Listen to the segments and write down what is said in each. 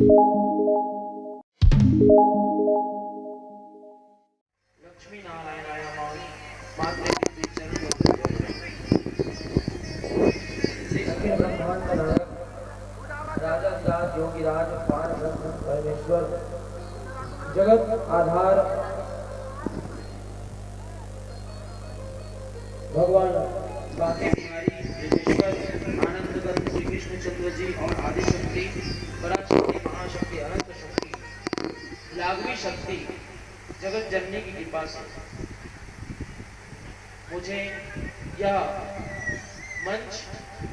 लक्ष्मी नारायणाय नमः। माते पितृ चरण श्री अखिल ब्रह्मांड नायक राजाधिराज योगीराज पार ब्रह्म परमेश्वर जगत आधार भगवान बांके बिहारी विश्वेश्वर आनंद गंध श्री कृष्ण चंद्र जी और आदि शक्ति पराशक्ति महाशक्ति अनंत शक्ति लाघवी शक्ति जगत जननी की कृपा से मुझे यह मंच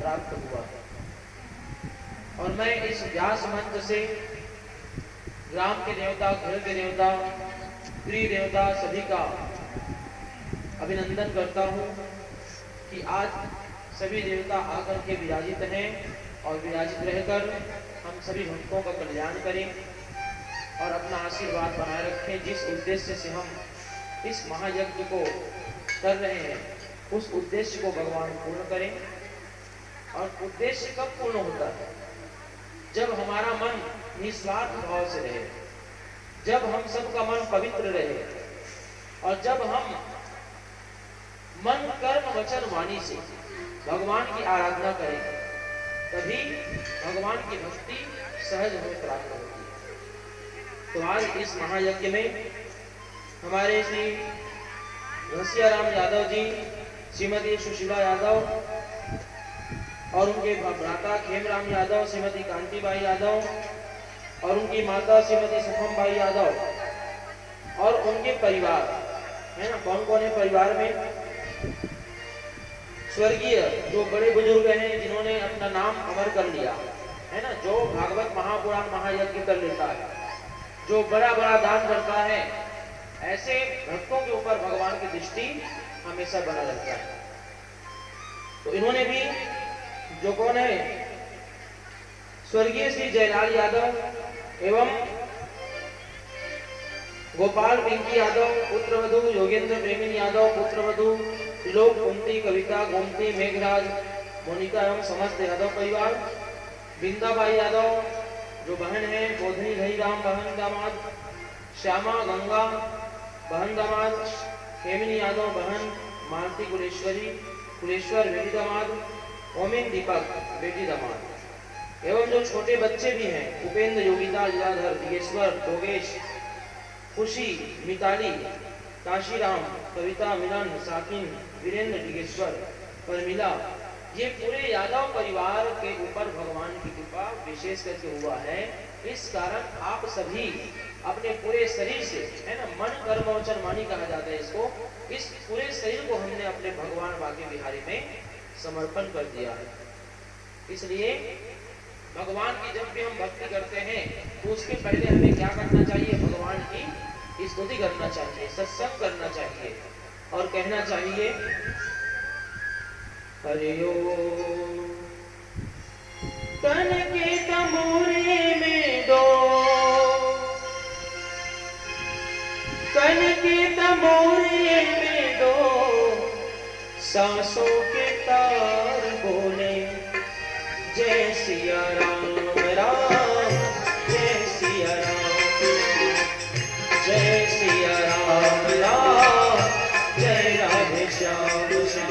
प्राप्त हुआ और मैं इस व्यास मंच से ग्राम के देवता, घर के देवता, प्रिय देवता सभी का अभिनंदन करता हूँ कि आज सभी देवता आकर के विराजित हैं और विराजित रहकर हम सभी भक्तों का कल्याण करें और अपना आशीर्वाद बनाए रखें। जिस उद्देश्य से हम इस महायज्ञ को कर रहे हैं उस उद्देश्य को भगवान पूर्ण करें। और उद्देश्य कब पूर्ण होता है? जब हमारा मन निस्वार्थ भाव से रहे, जब हम सबका मन पवित्र रहे और जब हम मन कर्म वचन वाणी से भगवान की आराधना करें, तभी भगवान की भक्ति सहज हमें प्राप्त होती है। तो आज इस महायज्ञ में हमारे श्री घसियाराम यादव जी, श्रीमती सुशीला यादव और उनके भ्राता खेमराम यादव, श्रीमती कांतिबाई यादव और उनकी माता श्रीमती सुखमबाई यादव और उनके परिवार है ना। कौन कौन है परिवार में? स्वर्गीय जो बड़े बुजुर्ग हैं जिन्होंने अपना नाम अमर कर लिया है ना, जो भागवत महापुराण महायज्ञ कर लेता है, जो बड़ा बड़ा दान करता है, ऐसे भक्तों के ऊपर भगवान की दृष्टि हमेशा बना रहता है। तो इन्होंने भी, जो कौन है, स्वर्गीय श्री जयलाल यादव एवं गोपाल पिंकी यादव पुत्रवधू, योगेंद्र प्रेमिन यादव पुत्रवधू, त्रिलोक, कुंती, कविता, गोमती, मेघराज, मोनिका एवं समस्त यादव परिवार, बिंदाबाई यादव जो बहन है, बोधनी धनीराम बहन दामाद, श्यामा गंगा बहन दामाद, हेमिनी यादव बहन, मालती कुलेश्वरी कुलेश्वर बेटी दामाद, ओमिन दीपक बेटी दामाद एवं जो छोटे बच्चे भी हैं, उपेंद्र, योगिता, लीलाधर, दिगेश्वर, योगेश, खुशी, मिताली, काशीराम, कविता, मिलन, साकिन, वीरेंद्र, दिगेश्वर, परमिला, ये पूरे यादव परिवार के ऊपर भगवान की कृपा विशेष करके हुआ है। इस कारण आप सभी अपने पूरे शरीर से है ना, मन कर्म वचन वाणी कहा जाता है इसको, इस पूरे शरीर को हमने अपने भगवान बांके बिहारी में समर्पण कर दिया है। इसलिए भगवान की जब भी हम भक्ति करते हैं तो उसके पहले हमें क्या करना चाहिए? भगवान की स्तुति करना चाहिए, सत्संग करना चाहिए और कहना चाहिए हरि ओम। तन के तमोरे में दो, तन के तमोरे में दो, सांसों के तार बोले, जय सिया राम राम, जय सिया राम, जय सिया राम राम, जय राधे श्याम श्याम।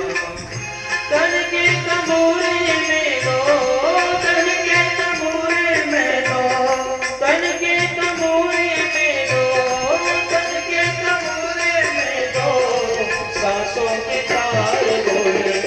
तन के तमोरे में दो, तन के तमोरे में दो, तन के तमोरे में दो, तन के तमोरे में दो, सांसों के तार बोले,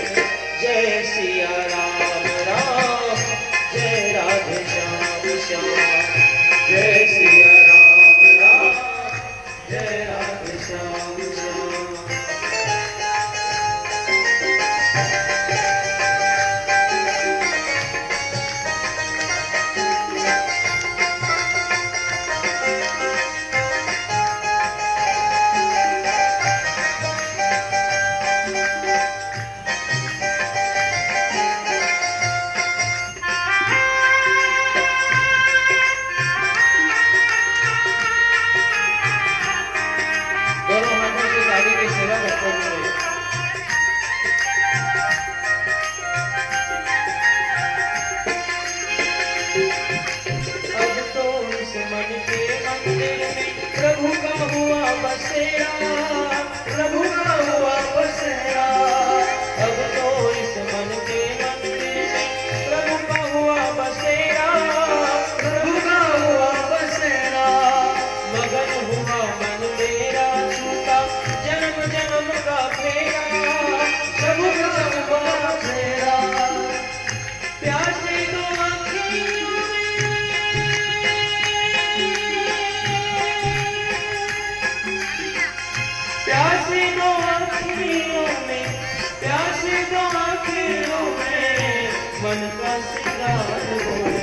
मन का श्रृंगार बोले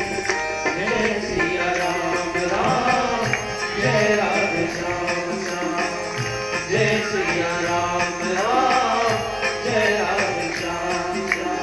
जय सिया राम राम जय राधे श्याम श्याम जय सिया राम राम जय राधे श्याम श्याम।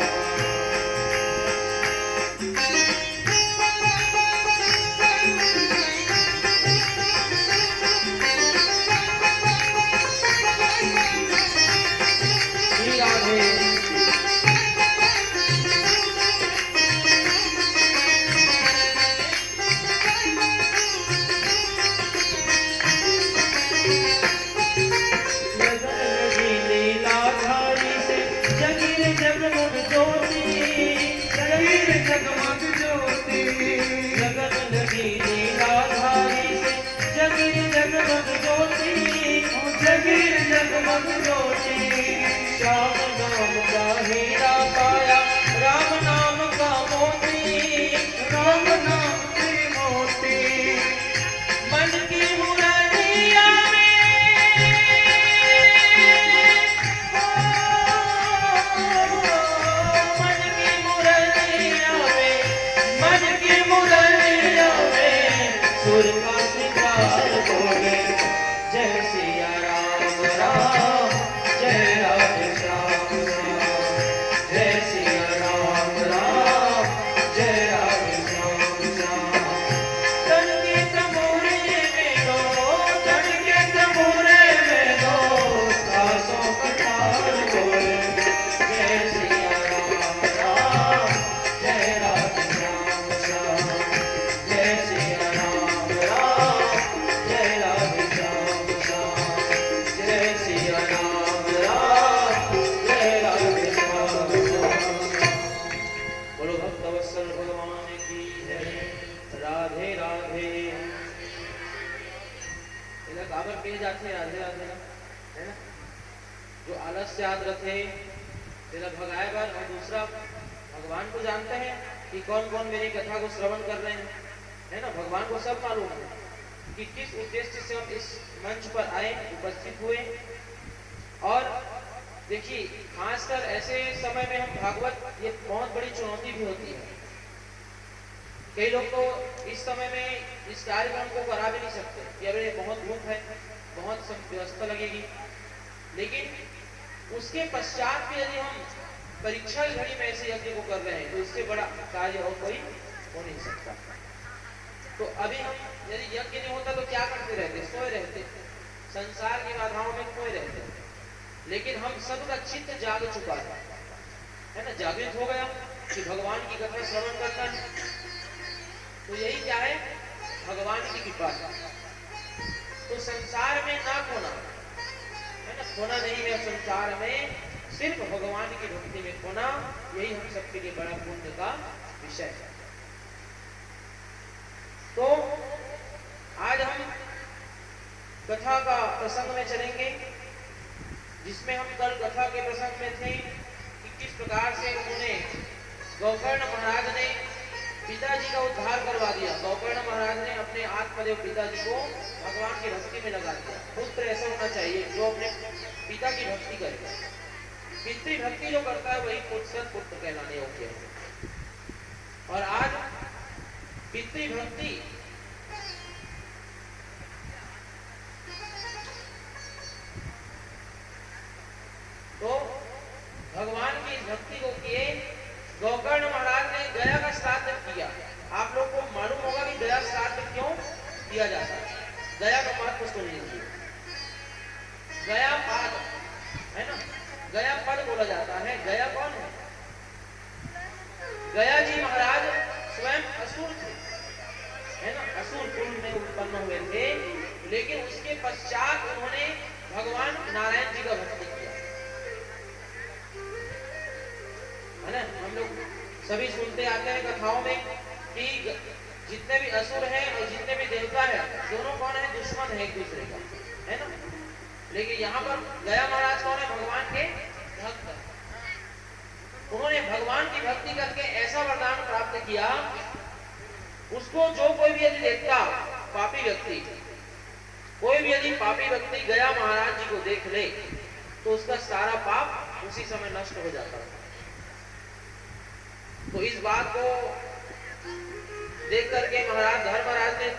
श्याम नाम का हीरा पाया राम नाम का मोती राम नाम के मोती मन की मुरलिया में मन की मुरलिया में मन की मुरलिया में सुर का श्रृंगार बोले जय सिया राम राम जय राधे श्याम श्याम जय सिया राम राम जय राधे श्याम श्याम। तन के तमोरे में दो तन के तमोरे में दो सासों का ताल बोले जय सिया राम राम जय राधे श्याम श्याम जय सिया राम राम जय राधे श्याम श्याम जय सिया राम राम जय राधे श्याम श्याम। बोलो भक्तवत्सल भगवान की जय राधे राधे। इधर काबर पे जाते राधे राधे ना है ना जो आलस्य आदत है तेरा भगाए बार और दूसरा भगवान को जानते हैं कि कौन कौन मेरी कथा को श्रवण कर रहे हैं है ना भगवान को सब मालूम है कि किस उद्देश्य से हम इस मंच पर आए उपस्थित हुए। और देखिए खासकर ऐसे समय में हम भागवत ये बहुत बड़ी चुनौती भी होती है। कई लोग तो इस समय में इस कार्यक्रम को करा भी नहीं सकते कि अरे बहुत धूप है बहुत व्यवस्था लगेगी, लेकिन उसके पश्चात भी यदि हम परीक्षा की घड़ी में ऐसे यज्ञ को कर रहे हैं तो इससे बड़ा कार्य और कोई हो नहीं सकता। तो अभी हम यदि यज्ञ नहीं होता तो क्या करते रहते, सोए रहते, संसार की बाधाओं में खोए रहते। लेकिन हम सबका चित्त जाग चुका है ना, जागृत हो गया कि भगवान की कथा श्रवण करना है। तो यही क्या है, भगवान की कृपा। तो संसार में ना खोना है ना, खोना नहीं है संसार में, सिर्फ भगवान की भक्ति में खोना, यही हम सबके लिए बड़ा पुण्य का विषय है। तो आज हम कथा का प्रसंग में चलेंगे, जिसमें हम कल कथा के प्रसंग में थे कि किस प्रकार से उन्होंने गोकर्ण महाराज ने पिताजी का उद्धार करवा दिया। गोकर्ण महाराज ने अपने आत्मदेव पिताजी को भगवान की भक्ति में लगा दिया। पुत्र ऐसा होना चाहिए जो अपने पिता की भक्ति करे। पितृ भक्ति जो करता है वही पुत्र कहलाने योग्य है। और आज पितृ भक्ति तो भगवान की इस भक्ति को किए गोकर्ण महाराज ने गया का श्राद्ध किया। आप लोग को मालूम होगा कि गया श्राद्ध क्यों किया जाता है। गया का महत्व सुन लीजिए। गया पद है ना, गया पद बोला जाता है। गया कौन है? गया जी महाराज स्वयं असुर थे, है ना, असुर कुल में उत्पन्न हुए थे। लेकिन उसके पश्चात उन्होंने भगवान नारायण जी का भक्ति किया, है ना। हम लोग सभी सुनते आते हैं कथाओं में कि जितने भी असुर हैं और जितने भी देवता हैं, दोनों कौन है? दुश्मन है एक दूसरे का, है ना। लेकिन यहाँ पर गया महाराज कौन है? भगवान के भक्त। उन्होंने भगवान की भक्ति करके ऐसा वरदान प्राप्त किया, उसको जो कोई भी यदि देखता, पापी व्यक्ति, कोई भी यदि पापी व्यक्ति गया महाराज जी को देख ले तो उसका सारा पाप उसी समय नष्ट हो जाता है। तो तो इस बात को देख करके धर्मराज ने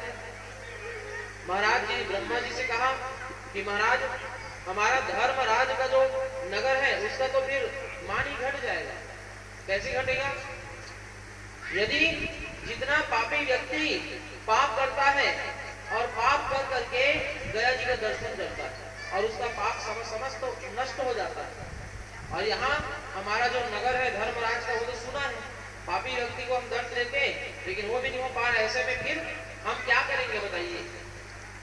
महाराज जी ब्रह्मा जी से कहा कि महाराज, हमारा धर्मराज का जो नगर है उसका तो फिर मान ही घट जाएगा। कैसे घटेगा? यदि जितना पापी व्यक्ति पाप करता है और पाप कर करके गया जी का दर्शन करता है और उसका पाप समस्त नष्ट हो जाता है। और यहाँ हमारा जो नगर है धर्मराज का, वो तो सुना है, पापी व्यक्ति को हम दंड देते लेकिन वो भी नहीं हो पा रहा। ऐसे में फिर हम क्या करेंगे बताइए?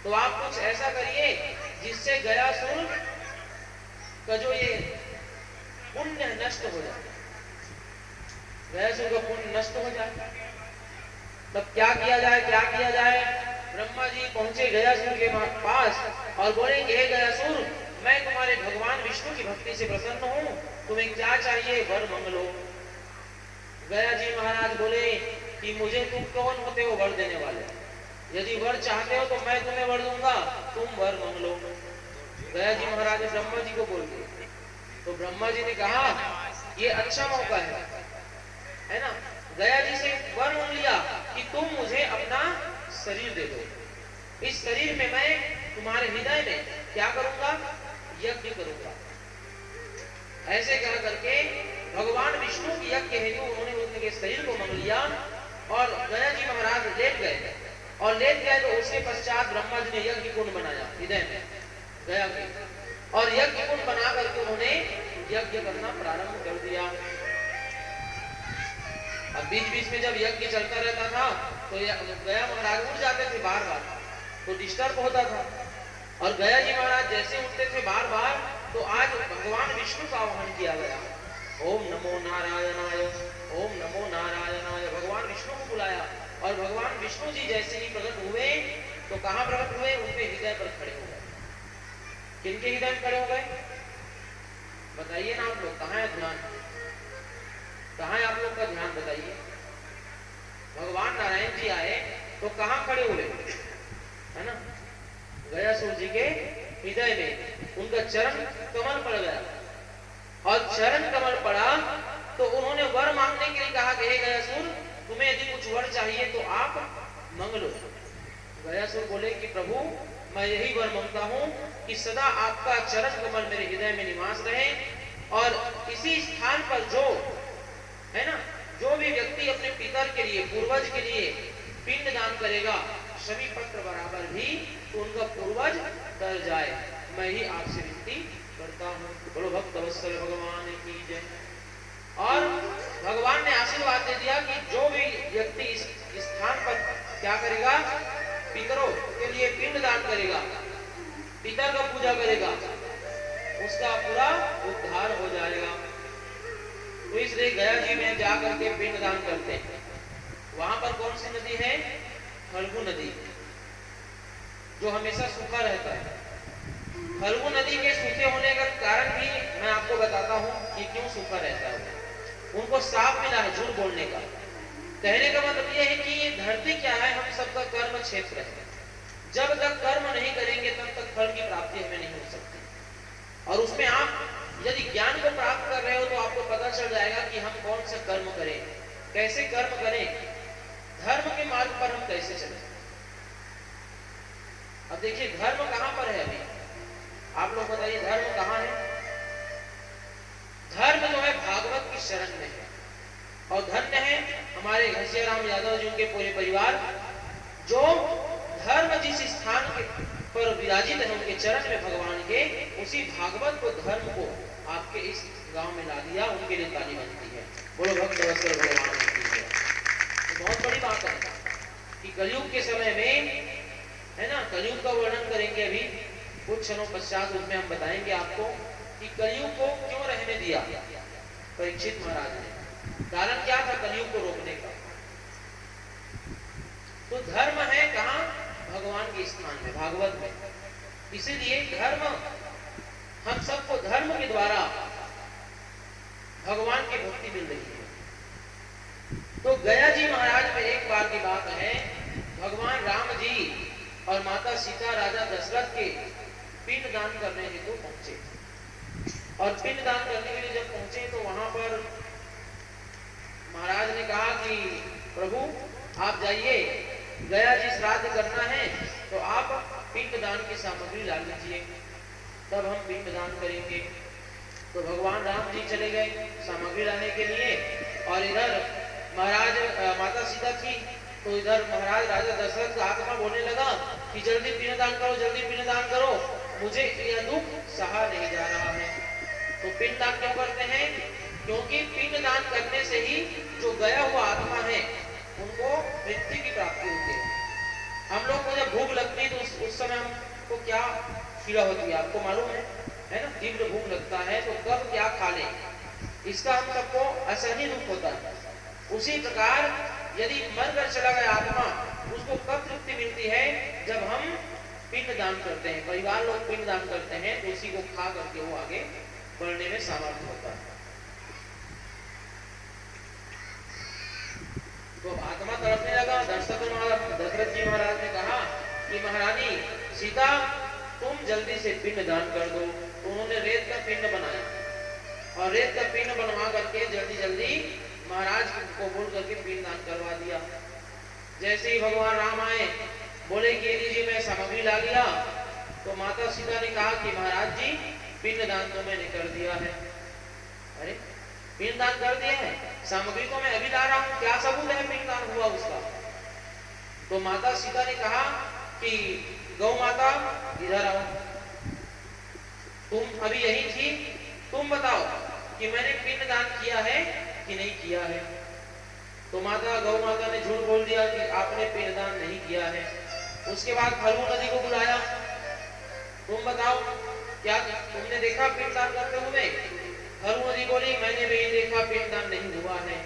तो आप कुछ ऐसा करिए जिससे गयासुर का जो ये पुण्य नष्ट हो जाए, गयासुर का पुण्य नष्ट हो जाए। तब क्या किया जाए? क्या किया जाए? ब्रह्मा जी पहुंचे गयासुर के पास और बोले कि हे गयासुर, मैं तुम्हारे भगवान विष्णु की भक्ति से प्रसन्न हूँ, तुम्हें क्या चाहिए वर मंगलो। गया जी महाराज बोले कि मुझे तुम कौन होते हो वर देने वाले? यदि वर चाहते हो तो मैं तुम्हें वर दूंगा, तुम वर मांग लो। गया जी महाराज ने ब्रह्मा जी को बोल दिया। तो ब्रह्मा जी ने कहा ये अच्छा मौका है ना। गया जी से वर मांग लिया कि तुम मुझे अपना शरीर दे दो, इस शरीर में मैं तुम्हारे हृदय में क्या करूंगा? यज्ञ करूंगा। ऐसे कह करके भगवान विष्णु की यज्ञ हेतु उन्होंने उनके शरीर को मांग लिया और गया जी महाराज लेट गए। और लेट गए तो उसके पश्चात ब्रह्मा जी ने यज्ञ कुंड बनाया हृदय में गया के, और यज्ञ कुंड बना करके उन्होंने यज्ञ करना प्रारंभ कर दिया। अब बीच बीच में जब यज्ञ चलता रहता था तो गया महाराज उठ जाते थे बार बार, तो डिस्टर्ब होता था। और गया जी महाराज जैसे उठते थे बार बार, तो आज भगवान विष्णु का आह्वान किया गया, ओम नमो नारायणाय, ओम नमो नारायणाय। भगवान विष्णु को बुलाया और भगवान विष्णु जी जैसे ही प्रकट हुए तो कहां प्रकट हुए? उनके हृदय पर खड़े हो गए। किनके हृदय में खड़े हो गए बताइए ना आप लोग? कहां है ध्यान? कहां है आप लोग का ध्यान बताइए? भगवान नारायण जी आए तो कहां खड़े हुए? है ना, गयासुर जी के हृदय में उनका चरण कमल पड़ गया। और चरण कमल पड़ा तो उन्होंने वर मांगने के लिए कहा कि हे गयासुर, तुम्हें यदि कुछ वर चाहिए तो आप मांग लो। गयासुर बोले कि प्रभु, मैं यही वर मांगता हूं कि सदा आपका चरण कमल मेरे हृदय में निवास रहे, और इसी स्थान पर जो है ना, जो भी व्यक्ति अपने पितर के लिए, पूर्वज के लिए पिंड दान करेगा, सभी पत्र बराबर भी, तो उनका पूर्वज तर जाए। मैं ही आपसे विनती करता हूँ। बोलो भक्त वत्सल भगवान की जय। और भगवान ने आशीर्वाद दे दिया कि जो भी व्यक्ति इस स्थान पर क्या करेगा? पितरों के लिए पिंड दान करेगा, पितर का पूजा करेगा, उसका पूरा उद्धार हो जाएगा। तो इसलिए गया जी में जाकर के पिंड दान करते हैं। वहां पर कौन सी नदी है? फल्गु नदी, जो हमेशा सूखा रहता है। फल्गु नदी के सूखे होने का कारण भी मैं आपको बताता हूँ कि क्यों सूखा रहता है। उनको साफ मिला है झूठ बोलने का। कहने का मतलब यह है कि ये धरती क्या है? हम सबका कर्म क्षेत्र है। जब तक कर्म नहीं करेंगे तब तक फल की प्राप्ति हमें नहीं हो सकती। और उसमें आप यदि ज्ञान को प्राप्त कर रहे हो तो आपको पता चल जाएगा कि हम कौन सा कर्म करें, कैसे कर्म करें, धर्म के मार्ग पर हम कैसे चलें। अब देखिए धर्म कहां पर है? अभी आप लोग बताइए धर्म कहां है? धर्म जो है भागवत की शरण में है। और धन्य है हमारे घनश्याम यादव जी, उनके पूरे परिवार, जो धर्म जिस स्थान के पर विराजित है उनके चरण में भगवान के, उसी भागवत को, धर्म को आपके इस गांव में ला दिया। उनके लिए ताली बनती है। बोलो भक्त वत्सल भगवान की जय। तो बहुत बड़ी बात है कि कलयुग के समय में, है ना, कलयुग का वर्णन करेंगे अभी कुछ क्षणों पश्चात। उसमें हम बताएंगे आपको कि कलयुग को क्यों रहने दिया परीक्षित महाराज ने, कारण क्या था कलयुग को रोकने का। तो धर्म है कहां? भगवान के स्थान में, भागवत में। इसीलिए धर्म, हम सबको धर्म के द्वारा भगवान की भक्ति मिल रही है। तो गया जी महाराज में एक बार की बात है, भगवान राम जी और माता सीता राजा दशरथ के पिंड दान करने हेतु पहुंचे। और पिंड दान करने के लिए जब पहुंचे तो वहां पर महाराज ने प्रभु आप जाइए, गया जी श्राद्ध करना है तो आप पिंडदान की सामग्री ला लीजिए, तब हम पिंडदान करेंगे। तो भगवान राम जी चले गए सामग्री लाने के लिए, और इधर महाराज माता सीता थी, तो इधर महाराज राजा दशरथ का आत्मा बोलने लगा कि जल्दी पिंडदान करो, जल्दी पिंडदान करो, मुझे यह दुख सहा नहीं जा रहा है। तो पिंडदान क्यों करते हैं? क्योंकि पिंडदान करने से ही जो गया हुआ आत्मा है उनको मृत्यु की प्राप्ति होती है। हम लोग को जब भूख लगती है तो उस समय हमको क्या पीड़ा होती है आपको मालूम है ना? तीव्र भूख लगता है तो कब क्या खा ले, इसका हम सबको असहनीय दुख होता है। उसी प्रकार यदि मर कर चला गया आत्मा, उसको कब तृप्ति मिलती है? जब हम पिंड दान करते हैं, परिवार लोग पिंड दान करते हैं तो उसी को खा करके वो आगे बढ़ने में सामर्थ्य होता है। तो आत्मा तड़पने लगा। दशरथ जी महाराज ने कहा कि महारानी सीता तुम जल्दी से पिंड दान कर दो। तो उन्होंने रेत का पिंड बनाया, और रेत का पिंड बनवा करके जल्दी जल्दी महाराज को बोल करके पिंड दान करवा दिया। जैसे ही भगवान राम आए, बोले कि लीजिए मैं सामग्री ला लिया, तो माता सीता ने कहा कि महाराज जी पिंड दान तो मैंने कर दिया है। अरे पिंड दान कर दिया है, सामग्री तो मैं अभी ला रहा हूँ, क्या सबूत है पिंड दान हुआ उसका? तो माता सीता ने कहा कि गौ माता इधर आओ, तुम अभी यही थी, तुम बताओ कि मैंने पिंड दान किया है कि नहीं किया है? तो गौ माता ने झूठ बोल दिया कि आपने पिंड दान नहीं किया है। उसके बाद फल्गु नदी को बुलाया, तुम बताओ क्या तुमने देखा पिंड दान करते हुए? फल्गु नदी बोली मैंने भी देखा, पिंड दान नहीं हुआ है।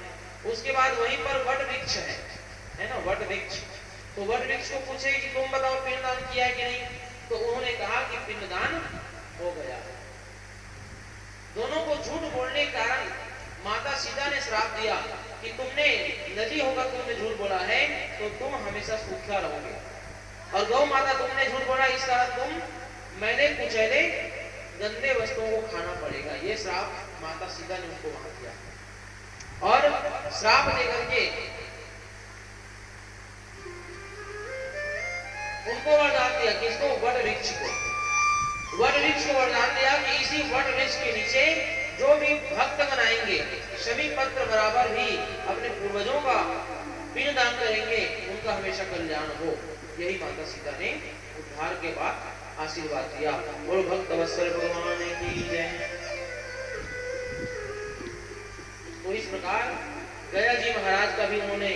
उसके बाद वहीं पर वट वृक्ष है ना, वट वृक्ष, तो वट वृक्ष को पूछे कि तुम बताओ पिंड दान किया है कि नहीं? तो उन्होंने कहा कि पिंड दान हो गया। दोनों को झूठ बोलने के कारण माता सीता ने श्राप दिया कि तुमने नदी होकर तुमने झूठ बोला है तो तुम हमेशा सूखा रहोगे, और गौ माता तुमने झूठ बोला इस कारण तुम मैंने कुचैले गंदे वस्तुओं को खाना पड़ेगा। ये श्राप माता सीता ने उनको वहां दिया, और श्राप देकर के उनको वरदान दिया, किसको? वट वृक्ष को। वट वृक्ष को वरदान दिया कि इसी वट वृक्ष के नीचे जो भी भक्त बनाएंगे सभी पत्र बराबर भी अपने पूर्वजों का पिंड दान करेंगे, उनका हमेशा कल्याण हो। यही माता सीता ने उद्धार के बाद आशीर्वाद दिया। बोलो भक्त वत्सल भगवान की जय। तो इस प्रकार गया जी महाराज का भी उन्होंने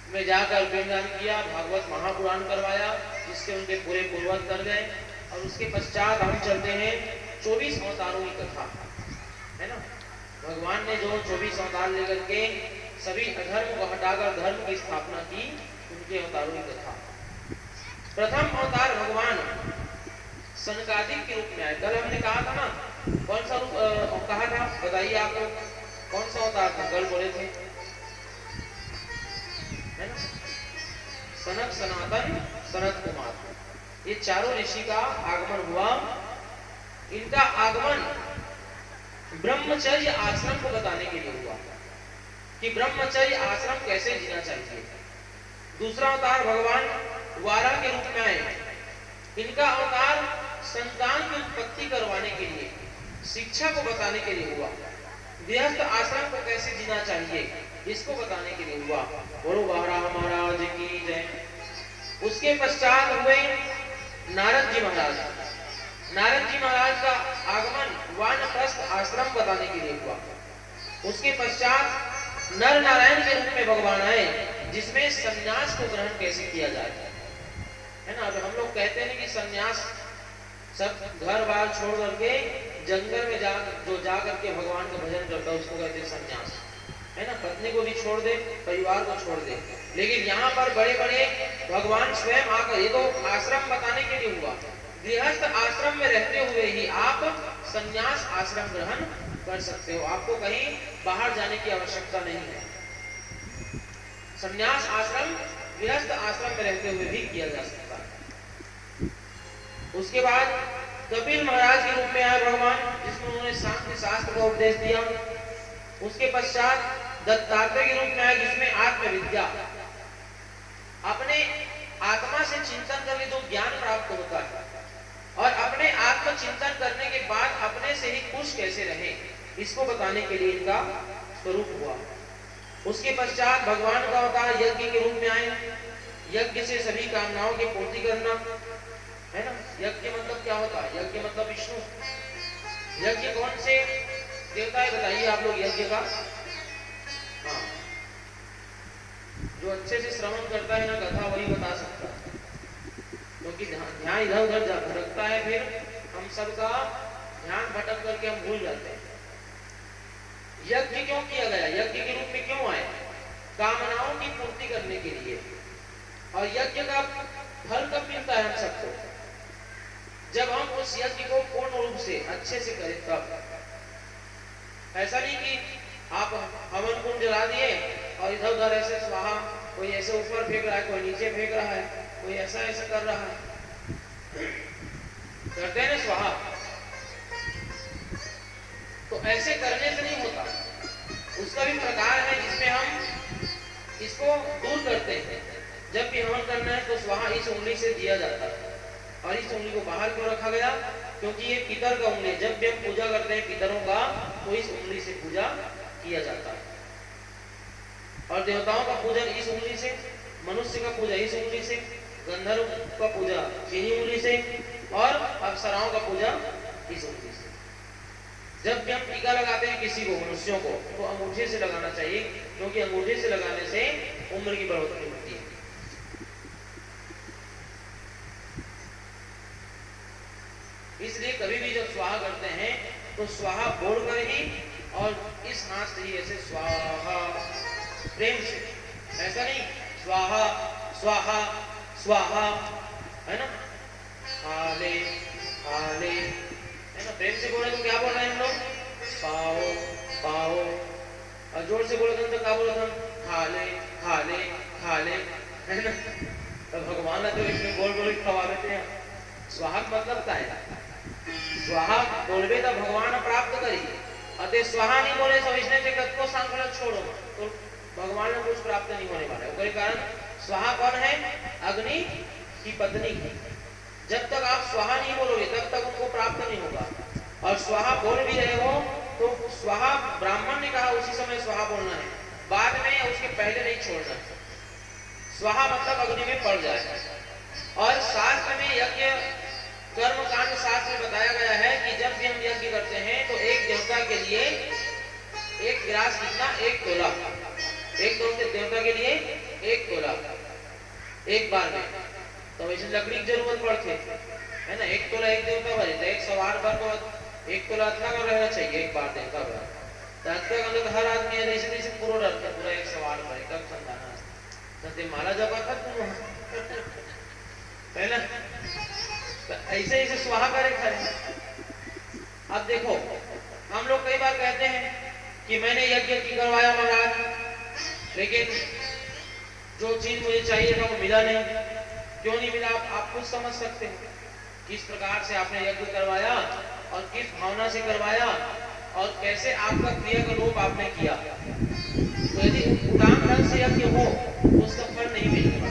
में जाकर पिंडदान किया, भागवत महापुराण करवाया, जिससे उनके पूरे पूर्वज कर गए। और उसके पश्चात हम चलते हैं 24 अवतारों की कथा, है ना। भगवान ने जो 24 अवतार लेकर के सभी अधर्म को हटाकर धर्म की स्थापना की, उनके अवतारों की कथा। प्रथम अवतार भगवान सनकादिक के रूप में आए। कल हमने कहा था ना, कौन सा रूप कहा था, बताइए आप लोग, कौन सा अवतार था? कल बोले थे, है ना, सनक, सनातन, सनत कुमार, ये चारों ऋषि का आगमन हुआ। इनका आगमन ब्रह्मचर्य आश्रम को बताने के लिए हुआ कि ब्रह्मचर्य आश्रम कैसे जीना चाहिए। दूसरा अवतार भगवान वारा के रूप में आए। इनका अवतार संतान की उत्पत्ति करवाने के लिए, शिक्षा को बताने के लिए हुआ। गृहस्थ आश्रम को कैसे जीना चाहिए इसको बताने के लिए हुआ। बोलो वारा महाराज की जय। उसके पश्चात हुए नारद जी महाराज। नारद जी महाराज का आगमन वानप्रस्थ आश्रम बताने के लिए हुआ। उसके पश्चात नर नारायण के रूप में भगवान आए, जिसमें संन्यास को ग्रहण कैसे किया जाए, है ना। अब हम लोग कहते हैं कि संन्यास सब घर बार छोड़ करके जंगल में जा करके भगवान का भजन करता है, उसको कहते हैं संन्यास, है ना। पत्नी को भी छोड़ दे, परिवार को छोड़ दे। लेकिन यहाँ पर बड़े बड़े भगवान स्वयं आकर, ये तो आश्रम बताने के लिए हुआ। गृहस्थ आश्रम में रहते हुए ही आप संन्यास आश्रम ग्रहण कर सकते हो, आपको कहीं बाहर जाने की आवश्यकता नहीं है। संन्यास आश्रम गृहस्थ आश्रम में रहते हुए भी किया जा सकता है। उसके बाद कपिल महाराज के रूप में आए भगवान, जिसमें उन्होंने सांख्य शास्त्र का उपदेश दिया। उसके पश्चात दत्तात्रेय के रूप में आए जिसमें आत्मविद्या, अपने आत्मा से चिंतन करके जो ज्ञान प्राप्त होता है और अपने आत्मचिंतन करने के बाद अपने से ही खुश कैसे रहे, इसको बताने के लिए इनका स्वरूप हुआ। उसके पश्चात भगवान का अवतार यज्ञ के रूप में आए। यज्ञ से सभी कामनाओं की पूर्ति करना है ना। यज्ञ मतलब क्या होता है? यज्ञ मतलब विष्णु। यज्ञ कौन से देवता है बताइए आप लोग यज्ञ का? हाँ, जो अच्छे से श्रवण करता है ना कथा वही बता सकता है, क्योंकि ध्यान इधर उधर भटकता है, फिर हम सबका ध्यान भटक करके हम भूल जाते हैं। यज्ञ क्यों किया गया? यज्ञ के रूप में क्यों आए? कामनाओं की पूर्ति करने के लिए। और यज्ञ का फल कब मिलता है हम सबको? जब हम उस यज्ञ को पूर्ण रूप से अच्छे से करें तब। ऐसा नहीं कि आप हवन कुंड जला दिए और इधर उधर ऐसे स्वाहा, कोई ऐसे ऊपर फेंक रहा है, कोई नीचे फेंक रहा है, कोई ऐसा ऐसा कर रहा है, करते हैं ना स्वाहा। तो ऐसे करने से नहीं होता, उसका भी प्रकार है जिसमें हम इसको दूर करते हैं। जब भी हवन करना है तो स्वाहा इस उंगली से दिया जाता है। और इस उंगली को बाहर क्यों रखा गया? क्योंकि ये पितर का उंगली है। जब भी हम पूजा करते हैं पितरों का तो इस उंगली से पूजा किया जाता है। और देवताओं का पूजन इस उंगली से, मनुष्य का पूजा इस उंगली से, गंधर्व का पूजा चीनी उंगली से और अप्सराओं का पूजा इस उंगली से। जब भी हम टीका लगाते हैं किसी को, मनुष्यों को, तो अंगूठे से लगाना चाहिए, क्योंकि अंगूठे से लगाने से उम्र की बढ़ोतरी होती है। इसलिए कभी भी जब स्वाहा करते हैं तो स्वाहा बोलकर ही और इस हाथ से ही ऐसे स्वाहा प्रेम से, ऐसा नहीं स्वाहा स्वाहा स्वाहा, है ना, हाले हाले, है ना। प्रेम से बोले तो क्या बोल रहे हैं हम लोग? पाओ पाओ। और जोर से बोले तो क्या बोल रहे हम? खाले खाले खाले, है ना। तो भगवान तो इसमें बोल बोल खवा देते हैं। स्वाहा मतलब क्या है? स्वाहा बोलबे तो भगवान प्राप्त करी, अतः स्वाहा नहीं बोले सब इसने से कद को सांकल छोड़ो तो भगवान ने कुछ प्राप्त नहीं होने वाला है। उसके कारण स्वाहा कौन है? अग्नि की पत्नी। जब तक आप स्वाहा नहीं बोलोगे तब तक उनको प्राप्त नहीं होगा। और स्वाहा बोल भी रहे हो तो स्वाहा ब्राह्मण ने कहा उसी समय स्वाहा बोलना है, बाद में या उसके पहले नहीं छोड़ना। स्वाहा मतलब अग्नि में पड़ जाए। और शास्त्र में यज्ञ कर्म कांड शास्त्र में बताया गया है कि जब भी हम यज्ञ करते हैं तो एक देवता के लिए एक गिलास कितना? 1 तोला। एक देवता के लिए 1 तोला एक बार में। तो वैसे लकड़ी की जरूरत पड़ती है ना। 1 तोला एक देवता भरे तो 1 सवार भर को 1 तोला इतना का रहना चाहिए एक बार देवता भर। तो हर आदमी जैसे जैसे पूरा रहता पूरा 1 सवार भरे कब संताना तो माला जब तुम है ना। तो ऐसे ऐसे स्वाहा करे खरे। अब देखो हम लोग कई बार कहते हैं कि मैंने यज्ञ की करवाया महाराज, लेकिन जो चीज मुझे चाहिए था वो मिला नहीं। क्यों नहीं मिला? आप खुद समझ सकते हैं किस प्रकार से आपने यज्ञ करवाया और किस भावना से करवाया और कैसे आपका क्रिया का रूप आपने किया। तो यदि उदान ढंग से यज्ञ हो तो उसका फल नहीं मिलेगा।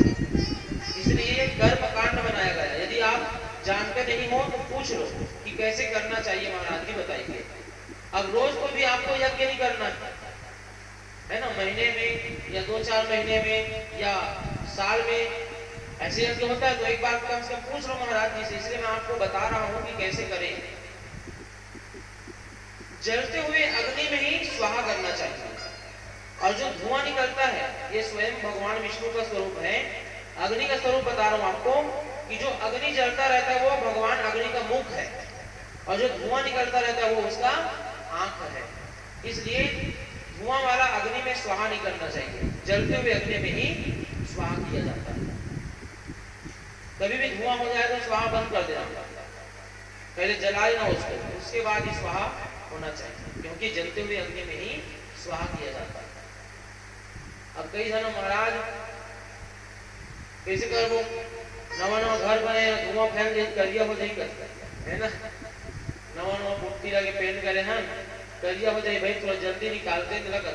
इसलिए कर्म कांड बनाया गया। यदि आप जानते नहीं हो तो पूछ लो कि कैसे करना चाहिए, महाराज जी बताइए। अब रोज को भी आपको यज्ञ नहीं करना है ना, महीने में या 2-4 महीने में या साल में ऐसे यज्ञ होता है तो एक बार कम से कम पूछ लो महाराज जी से। इसलिए मैं आपको बता रहा हूं कि कैसे करें। जलते हुए अग्नि में ही स्वाहा करना चाहिए। और जो धुआं निकलता है ये स्वयं भगवान विष्णु का स्वरूप है। अग्नि का स्वरूप बता रहा हूं आपको कि जो अग्नि जलता रहता है वो भगवान अग्नि का मुख है और जो धुआं निकलता रहता है वो उसका आंख है। इसलिए धुआं वाला अग्नि में स्वाहा नहीं करना चाहिए, जलते हुए अग्नि में ही स्वाहा किया जाता है। कभी भी धुआं हो जाए तो स्वाहा बंद कर देना, पहले जला लेना उसको, उसके बाद ही स्वाहा होना चाहिए, क्योंकि जलते हुए अग्नि में ही स्वाहा किया जाता है। अब कई जन महाराज कैसे कर वो नवा घर बने धुआं फैल दे करिया हो जाए, है ना। नवा पुट्टी लगे पेंट करे हैं करिया हो जाए, भाई थोड़ा जल्दी निकालते लगा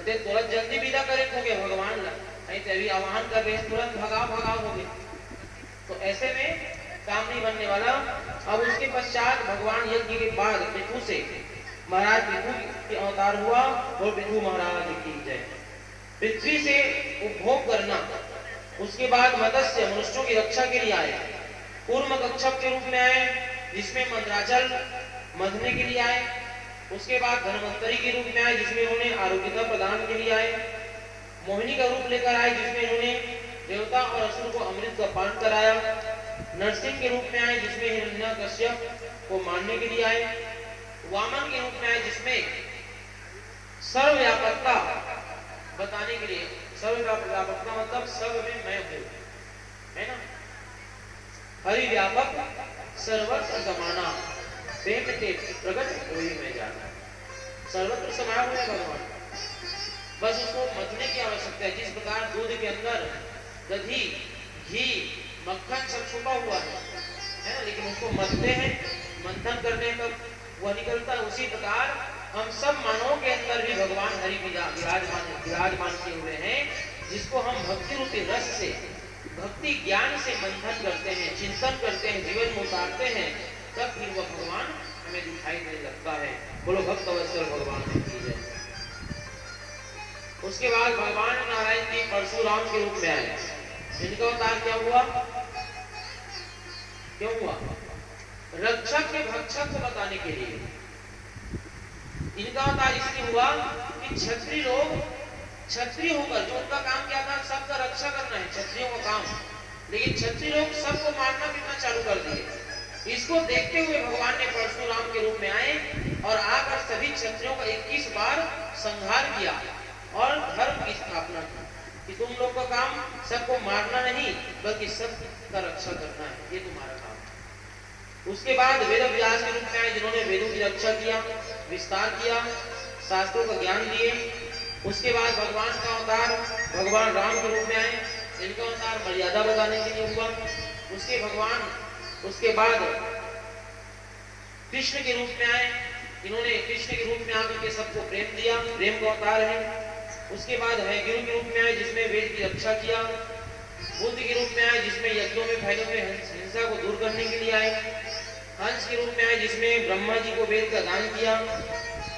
ते तुरंत जल्दी विदा करे होगे भगवान ला नहीं तो अभी आवाहन कर रहे तुरंत भगाओ होगे, तो ऐसे में काम नहीं बनने वाला। अब उसके पश्चात भगवान यज्ञ के बाद पृथु से महाराज पृथु के अवतार हुआ और पृथु महाराज की जय। पृथ्वी से उपभोग करना, उसके बाद मत्स्य मनुष्यों की रक्षा के लिए आए, कूर्म कच्छप के रूप में आए जिसमें मंदराचल मथने के लिए आए, उसके बाद धनवंतरी के रूप में आए जिसमें उन्होंने आरोग्यता प्रदान के लिए आए, मोहिनी का रूप लेकर आए जिसमें इन्होंने देवता और असुर को अमृत का पान कराया, नरसिंह के रूप में आए जिसमें हिरण्यकश्यप को मारने के लिए आए, वामन के रूप में आए जिसमें सर्वव्यापकता बताने के लिए, सर्वव्यापकता मतलब सब में मैं हूं, है ना, हरि व्यापक सर्वत्र समाना प्रेम के प्रकट होई में जाना, सर्वत्र समाया हुआ है भगवान, बस उसको मथने की आवश्यकता है। जिस प्रकार दूध के अंदर दही घी मक्खन सब छुपा हुआ है ना, लेकिन उसको मथते हैं, मंथन करते हैं तब वह निकलता है, उसी प्रकार हम सब मानवों के अंदर भी भगवान हरि विराजमान किए हुए हैं, जिसको हम भक्ति रूपी रस से भक्ति ज्ञान से मंथन करते हैं, चिंतन करते हैं, जीवन में उतारते हैं, तब फिर वह भगवान हमें दिखाई देने लगता है। बोलो भक्त अवसर भगवान की जय। उसके बाद भगवान नारायण जी परशुराम के रूप में आए, इनका अवतार क्या हुआ, क्यों हुआ, रक्षक के भक्षक को बताने के लिए। इनका अवतार इसलिए हुआ कि क्षत्रिय लोग क्षत्रिय होकर, जो उनका काम क्या था, सबका रक्षा करना है क्षत्रियों का काम, लेकिन क्षत्रिय लोग सबको मारना पीटना चालू कर दिए। इसको देखते हुए भगवान ने परशुराम के रूप में आए और आकर सभी क्षत्रियों का 21 बार संहार किया और धर्म की स्थापना की कि तुम लोग का काम सबको मारना नहीं बल्कि सबका रक्षा करना है, ये तुम्हारा काम। उसके बाद वेद व्यास के रूप में आए जिन्होंने वेदों की रक्षा किया, विस्तार किया, शास्त्रों का ज्ञान दिए। उसके बाद भगवान का अवतार भगवान राम के रूप में आए, इनका अवतार मर्यादा बताने के लिए हुआ। उसके बाद कृष्ण के रूप में आए, इन्होंने कृष्ण के रूप में आकर के सबको प्रेम दिया, प्रेम का अवतार है। उसके बाद हयग्रीव के रूप में आए जिसमें वेद की रक्षा किया, बुद्ध के रूप में आए जिसमें यज्ञों में फैले हुए हिंसा को दूर करने के लिए आए, हंस के रूप में आए जिसमें ब्रह्मा जी को वेद का दान किया,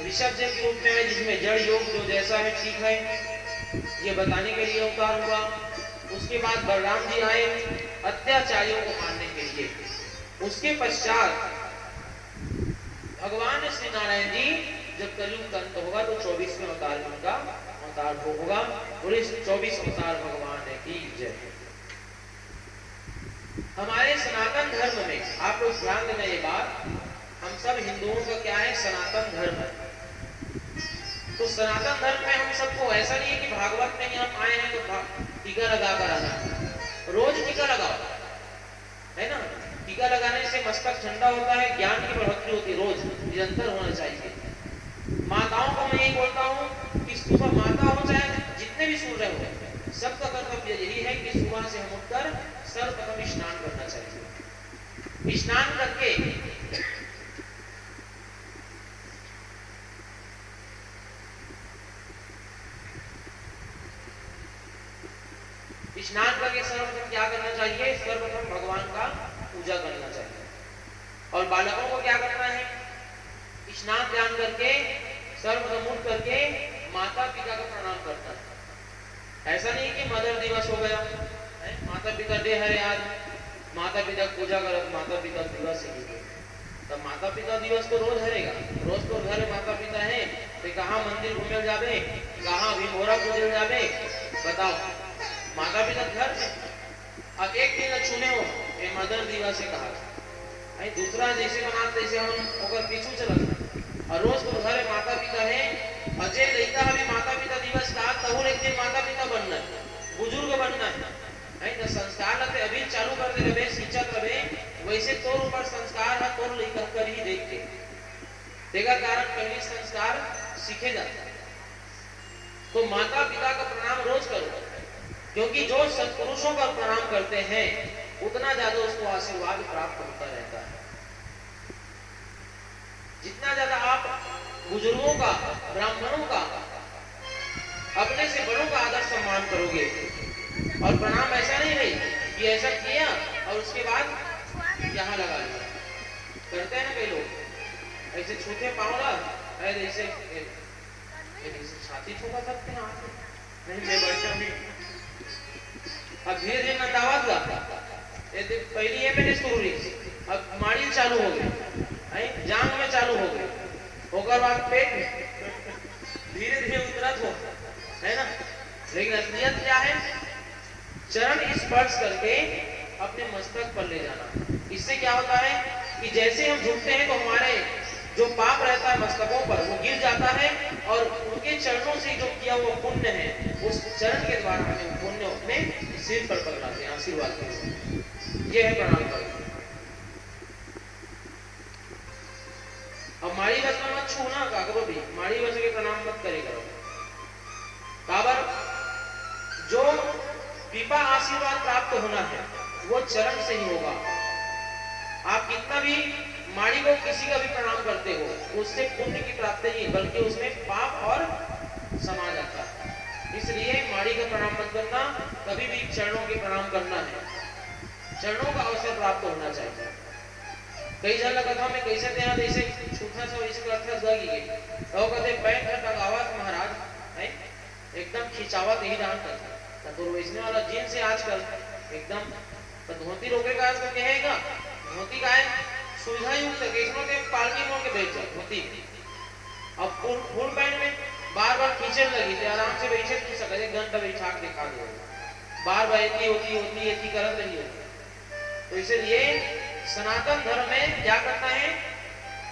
ऋषभ के रूप में आए जिसमें जड़ योग जो जैसा है ठीक है ये बताने के लिए अवतार हुआ। उसके बाद बलराम जी आए अत्याचारियों को मारने के लिए। उसके पश्चात भगवान श्री नारायण जी जब कलयुग का अंत होगा तो 24वें अवतार उनका अवतार होगा और इस 24 अवतार भगवान की जय। हमारे सनातन धर्म में आप लोग ध्यान देना ये बात, हम सब हिंदुओं का क्या है, सनातन धर्म है। तो सनातन धर्म में हम सबको ऐसा नहीं है कि भागवत में ही हम आए हैं तो टीका लगा कर आना, रोज टीका लगाओ, है ना। टीका लगाने से मस्तक ठंडा होता है, ज्ञान की बढ़ोतरी होती है, रोज निरंतर होना चाहिए। माताओं को मैं यही बोलता हूँ कि सुबह माता हो चाहे जितने भी सूर्य हो, सबका कर्तव्य यही है कि सुबह से हम उठकर सर्वप्रथम स्नान करना चाहिए। स्नान करके सर्वप्रथम क्या करना चाहिए, सर्वप्रथम भगवान का पूजा करना चाहिए। और बालकों को क्या करना है, स्नान ध्यान करके सर्वप्रथम उठ करके माता पिता का प्रणाम करना है। ऐसा नहीं कि मदर दिवस हो गया है, माता पिता डे है आज, माता पिता पूजा करो, माता पिता दिवस है, तब माता पिता दिवस तो रोज हरेगा, रोज तो घर माता पिता है तो कहाँ मंदिर घूमे जावे, कहाँ विमोरा पूजल जावे, बताओ, माता पिता घर में। अब एक दिन चुने हो ये मदर दिवस से कहा है, दूसरा जैसे मनाते जैसे हम ओकर पीछू चलत और रोज तो घर माता पिता है, अजय लड़का अभी माता पिता दिवस का तब एक दिन माता पिता बनना है, बुजुर्ग बनना है तो संस्कार लगे अभी चालू कर दे रहे, सिंचत रहे, वैसे तोर ऊपर संस्कार है, तोर लेकर कर ही देख के तेगा कारण पहले संस्कार सीखे जाते हैं। तो माता पिता का प्रणाम रोज करो, क्योंकि जो सत्पुरुषों का प्रणाम करते हैं उतना ज्यादा उसको आशीर्वाद प्राप्त होता रहता है। जितना ज्यादा आप बुजुर्गों का, ब्राह्मणों का प्रणाम करोगे। और प्रणाम ऐसा नहीं भाई कि ऐसा किया और उसके बाद यहाँ लगा लिया, करते हैं ना कई लोग ऐसे छूते पावला ऐसे छाती ठोका सकते हैं नहीं मैं बैठा नहीं। अब धीरे धीरे ना दावत गा पहली ये मैंने शुरू रही, अब माड़ी चालू हो गई, जांग में चालू हो गई, होकर बाद पेट में धीरे धीरे उतरत हो, है ना। लेकिन असलियत क्या है, चरण स्पर्श करके अपने मस्तक पर ले जाना। इससे क्या होता है कि जैसे हम झुकते हैं तो हमारे जो पाप रहता है मस्तकों पर वो गिर जाता है और उनके चरणों से जो किया हुआ पुण्य है उस चरण के द्वारा हमें पुण्य अपने सिर पर पकड़ाते हैं, आशीर्वाद करते। ये है प्रणाम करना। अब माड़ी बस में मत छूना का करो भी, माड़ी बस के प्रणाम मत करे करो। काबर जो कृपा आशीर्वाद प्राप्त होना है वो चरण से ही होगा। आप कितना भी माड़ी को किसी का भी प्रणाम करते हो उससे पुण्य की प्राप्ति नहीं बल्कि उसमें पाप और समा जाता है। इसलिए माड़ी का प्रणाम मत करना, कभी भी चरणों के प्रणाम करना है, चरणों का अवसर प्राप्त होना चाहिए। कई जन कथा में कैसे थे जैसे छूटा सा वैसे अर्थ गई तो कहते पैंट टंगावत महाराज है एकदम खिंचावत यही डांस करता तो वैसने वाला जीन से आजकल एकदम तो धोती रोके का आजकल कहेगा धोती का है सुविधा युक्त केसनों के पालकी मोड़ के बैठ जाए धोती। अब फुल पैंट में बार बार खींचने लगी थे, आराम से बैठे नहीं सके, एक घंटा बैठा के दिखा दो, बार बार होती करत रही होती। तो इसलिए सनातन धर्म में क्या करना है,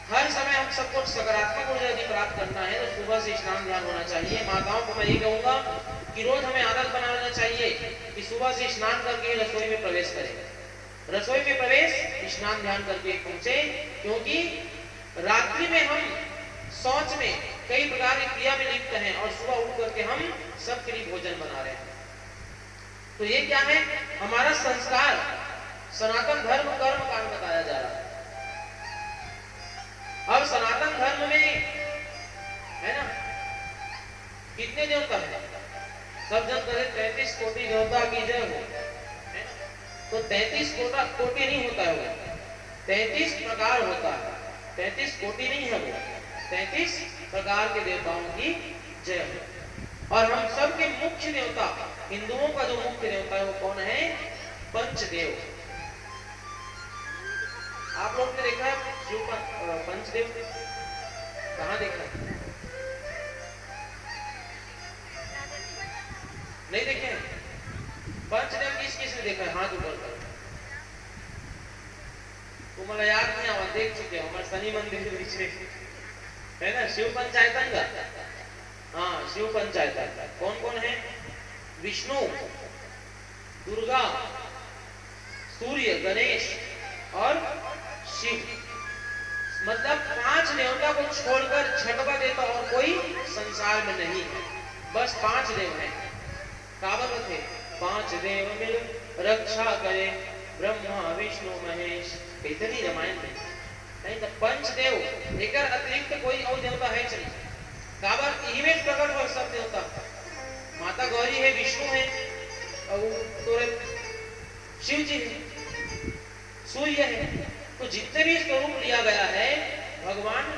हर समय हम सबको सकारात्मक ऊर्जा यदि प्राप्त करना है तो सुबह से स्नान ध्यान होना चाहिए। माताओं को मैं ये कहूंगा कि रोज हमें आदत बना लेना चाहिए कि सुबह से स्नान करके रसोई में प्रवेश करें, रसोई में प्रवेश स्नान ध्यान करके पहुंचे, क्योंकि रात्रि में हम शौच में कई प्रकार की क्रिया में लिप्त हैं और सुबह उठ करके हम सबके लिए भोजन बना रहे हैं। तो ये क्या है, हमारा संस्कार सनातन धर्म कर्म कांड बताया जा रहा है। अब सनातन धर्म में है ना कितने देवता है, सब जन कहे 33 कोटि देवता की जय हो, तो 33 कोटि नहीं होता है वो, 33 प्रकार होता है, 33 कोटि नहीं है वो, 33 प्रकार के देवताओं की जय हो। और हम सबके मुख्य देवता, हिंदुओं का जो मुख्य देवता है वो कौन है, पंचदेव। आप लोग ने देखा है शिव पंचदेव कहां देखा है? नहीं देखे हैं? पंचदेव किस किस ने देखा है? हाथ ऊपर कर। तुम्हारा याद नहीं आवा, देख चुके हो हमारे शनि मंदिर के पीछे है ना शिव पंचायतन का। हाँ शिव पंचायतन कौन कौन है, विष्णु, दुर्गा, सूर्य, गणेश और शिव। मतलब 5 देवता को छोड़कर छठवा देवता और कोई संसार में नहीं है, बस 5 देव हैं। कहावत है 5 देव मिल रक्षा करे ब्रह्मा विष्णु महेश, इतनी रामायण में नहीं तो पंचदेव एक अतिरिक्त कोई और देवता है चली। कहावत यही में प्रकट हो सब देवता, माता गौरी है, विष्णु है और तो शिव जी है, सूर्य है। तो जितने भी स्वरूप लिया गया है भगवान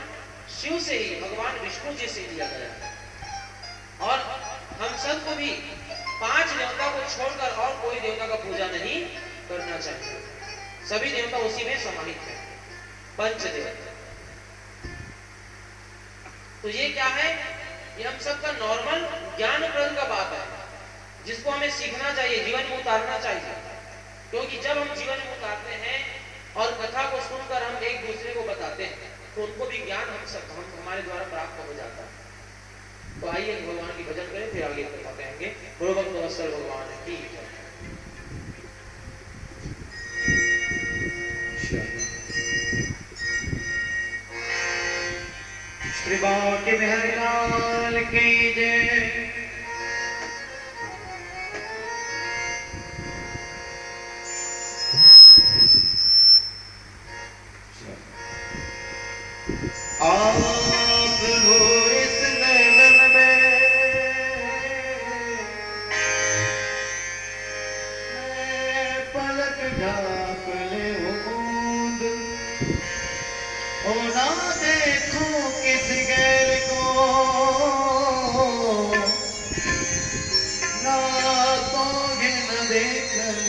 शिव से ही, भगवान विष्णु जी से लिया गया है। और हम सबको भी 5 देवता को छोड़कर और कोई देवता का पूजा नहीं करना चाहिए, सभी देवता उसी में समाहित है, पंचदेव। तो ये क्या है, ये हम सबका नॉर्मल ज्ञानप्रद का बात है जिसको हमें सीखना चाहिए, जीवन में उतारना चाहिए। क्योंकि जब हम जीवन में उतारते हैं और कथा को सुनकर हम एक दूसरे को बताते हैं तो उनको भी ज्ञान हम हमारे द्वारा प्राप्त हो जाता है। तो आइए भगवान की भजन करें, फिर आगे कथा कहेंगे। बोलो भक्त भगवान की जय। श्री बांके बिहारी लाल की जय। आप हो इस नैलन में पाओगे न देखकर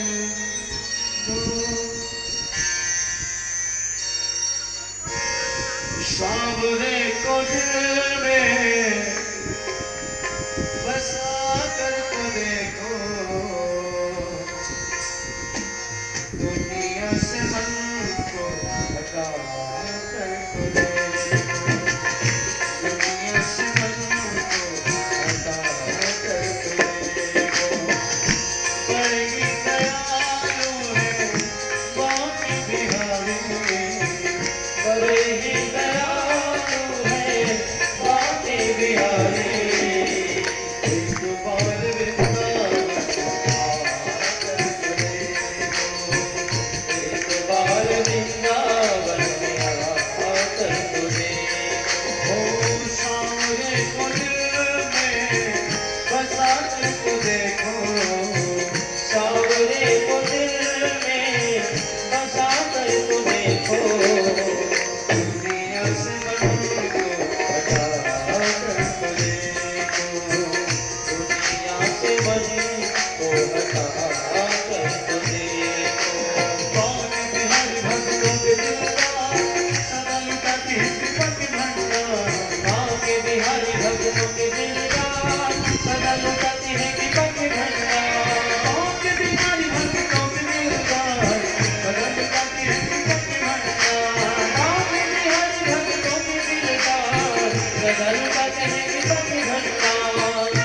सावरे को दिल में बसा कर तो देखो दुनिया से मन को हटा कर तो देखो दुनिया से मन को हटा कर तो देखो बड़ी दयालु है बाकी बिहारी बड़े ही दयालु है बाकी बिहारी एक बार वृंदावन आकर देखो एक बार वृंदावन में आकर देखो सावरे को दिल में बसा कर तो देखो सावरे को दिल में बसा कर तो देखो दुनिया से मन को हटा कर तो देखो दुनिया से मन को हटा कर तो देखो कौन बिहारी भक्तों के दिलदार सदा लुटाते हैं कृपा के भंडार कौन बिहारी भक्तों के दिलदार सदा लुटाते हैं कृपा के भंडार कौन बिहारी भक्तों के दिलदार सदा लुटाते हैं कृपा के भंडार कौन बिहारी भक्तों के दिलदार सदा लुटाते हैं कृपा के भंडार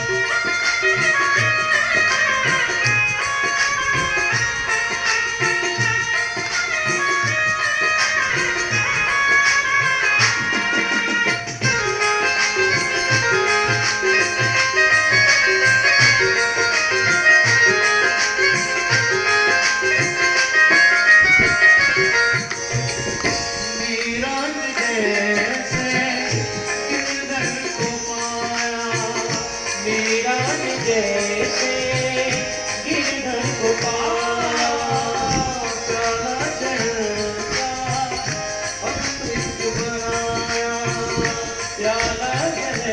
मीरान जैसे गिरधर को पाया मीरान जैसे गिरधर को पाया प्याला जल का अमृत बनाया प्याला जल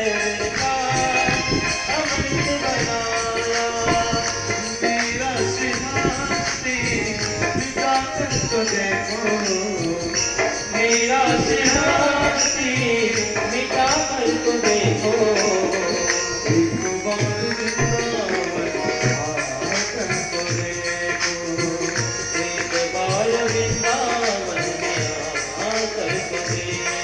का अमृत बनाया मेरा सिंहासी मिटा कर तो देखो मेरा सिंहासी मिटा कर तो देखो एक बार वृंदावन आकर तो देखो एक बार वृंदावन में आकर तो देखो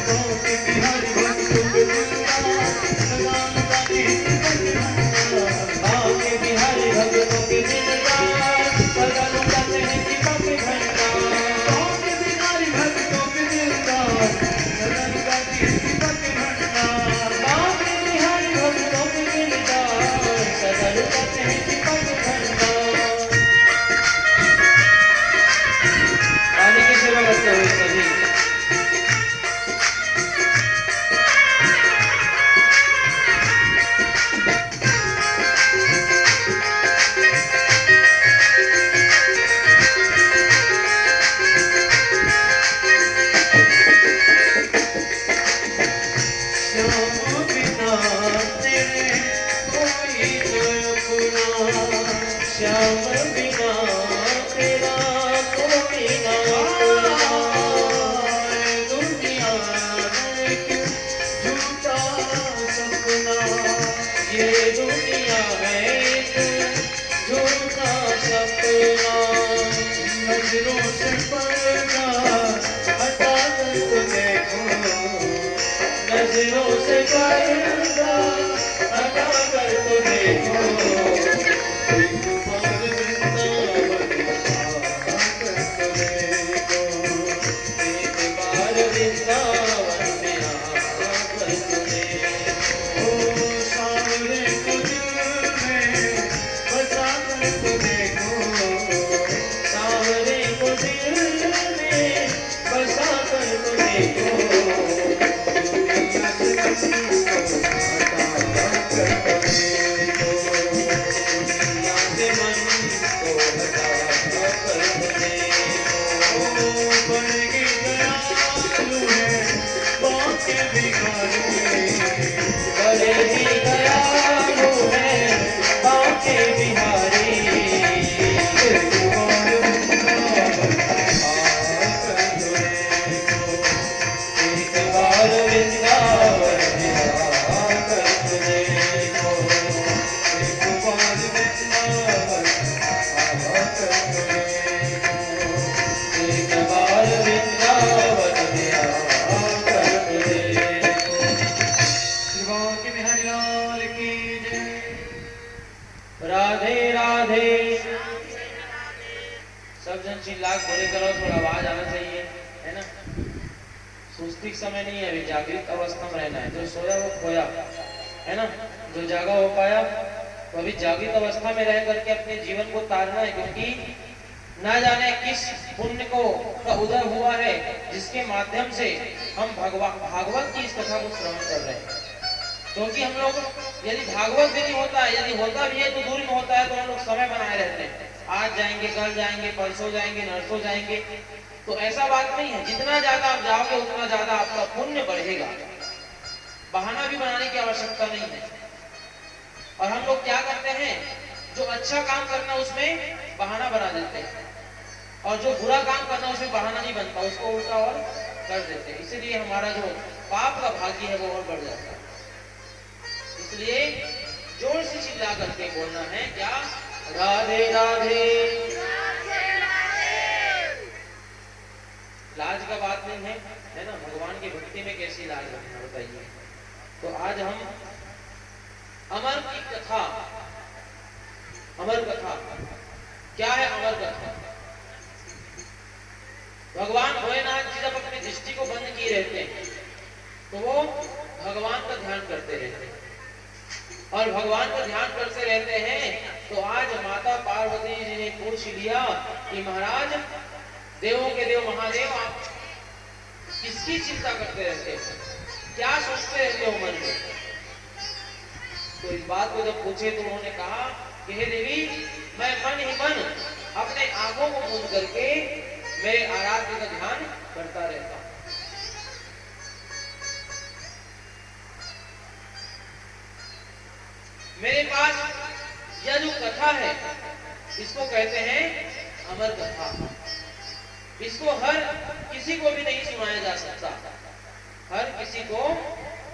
बाकी बिहारी भक्तों के दिलदार सदा लुटाते हैं कृपा के भंडार बाकी बिहारी भक्तों के दिलदार सदा लुटाते हैं कृपा के भंडार बाकी बिहारी भक्तों के दिलदार सदा लुटाते हैं कृपा के भंडार बाकी बिहारी भक्तों के दिलदार सदा लुटाते हैं कृपा के भंडार पानी की सेवा करते हुए सभी श्याम बिना तेरे कोई न अपना श्याम बिना तेरा कोई न अपना दुनिया में झूठा सपना ये दुनिया है एक झूठा सपना नजरों से पर्दा हटा कर तो देखो नजरों से पर्दा हटा कर तो देखो एक बार वृंदावन आकर तो देखो एक बार वृंदावन में आकर तो देखो सावरे को दिल में बसा कर तो देखो सावरे को दिल में बसा कर तो देखो दुनिया से मन को हटा चिल्ला के बोले करो, थोड़ा आवाज आना चाहिए, है ना। सुस्ती के समय नहीं है, अभी जागृत अवस्था में रहना है। जो सोया वो खोया, है ना। जो जागा हो पाया तो अभी जागृत अवस्था में रह करके अपने जीवन को तारना है, क्योंकि ना जाने किस पुण्य को का उदय हुआ है जिसके माध्यम से हम भागवत की इस कथा को श्रवण कर रहे हैं। क्योंकि हम लोग यदि भागवत भी नहीं होता है, यदि होता भी है तो दूर में होता है, तो हम लोग समय बनाए रहते हैं, आज जाएंगे, कल जाएंगे, परसों जाएंगे, नरसों जाएंगे। तो ऐसा बात नहीं है, जितना ज्यादा आप जाओगे उतना ज्यादा आपका पुण्य बढ़ेगा। बहाना भी बनाने की आवश्यकता नहीं है। और हम लोग क्या करते हैं, जो अच्छा काम करना उसमें बहाना बना देते हैं, और जो बुरा काम करना उसमें बहाना नहीं बनता, उसको उल्टा और कर देते हैं। इसीलिए हमारा जो पाप का भाग्य है वो और बढ़ जाता है। इसलिए जोर से चिल्ला करके बोलना है, क्या, राधे राधे। लाज का बात नहीं है ना। भगवान की भक्ति में कैसी लाज रखना, बताइए। तो आज हम अमर की कथा, अमर कथा क्या है? अमर कथा, भगवान भोलेनाथ जी जब अपनी दृष्टि को बंद किए रहते हैं तो वो भगवान का ध्यान करते रहते हैं, और भगवान का ध्यान करते रहते हैं। तो आज माता पार्वती जी ने पूछ लिया कि महाराज, देवों के देव महादेव, आप किसकी चिंता करते रहते हो, क्या सोचते रहते हो मन में? तो इस बात को जब पूछे तो उन्होंने कहा कि हे देवी, मैं मन ही मन अपने आंखों को मूंद करके मेरे आराध्य का ध्यान करता रहता हूं। मेरे पास यह जो कथा है इसको कहते हैं अमर कथा। इसको हर किसी को भी नहीं सुनाया जा सकता, हर किसी को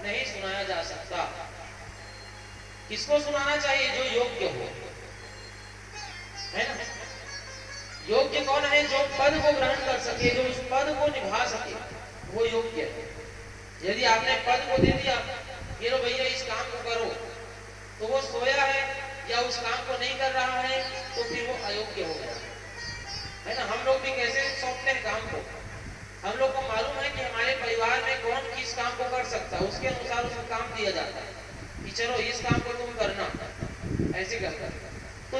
नहीं सुनाया जा सकता। किसको सुनाना चाहिए? जो योग्य हो, है ना। योग्य कौन है? जो पद को ग्रहण कर सके, जो उस पद को निभा सके, वो योग्य है। यदि आपने पद को दे दिया, ये लो भैया इस काम को करो, तो वो सोया है या उस काम को नहीं कर रहा है, तो फिर वो अयोग्य हो गया, है ना। हम लोग भी कैसे सौंपते हैं काम को? हम लोग को मालूम है कि हमारे परिवार में कौन किस काम को कर सकता है, उसके अनुसार उसको काम दिया जाता है कि चलो इस काम को तुम करना, ऐसे करता है। तो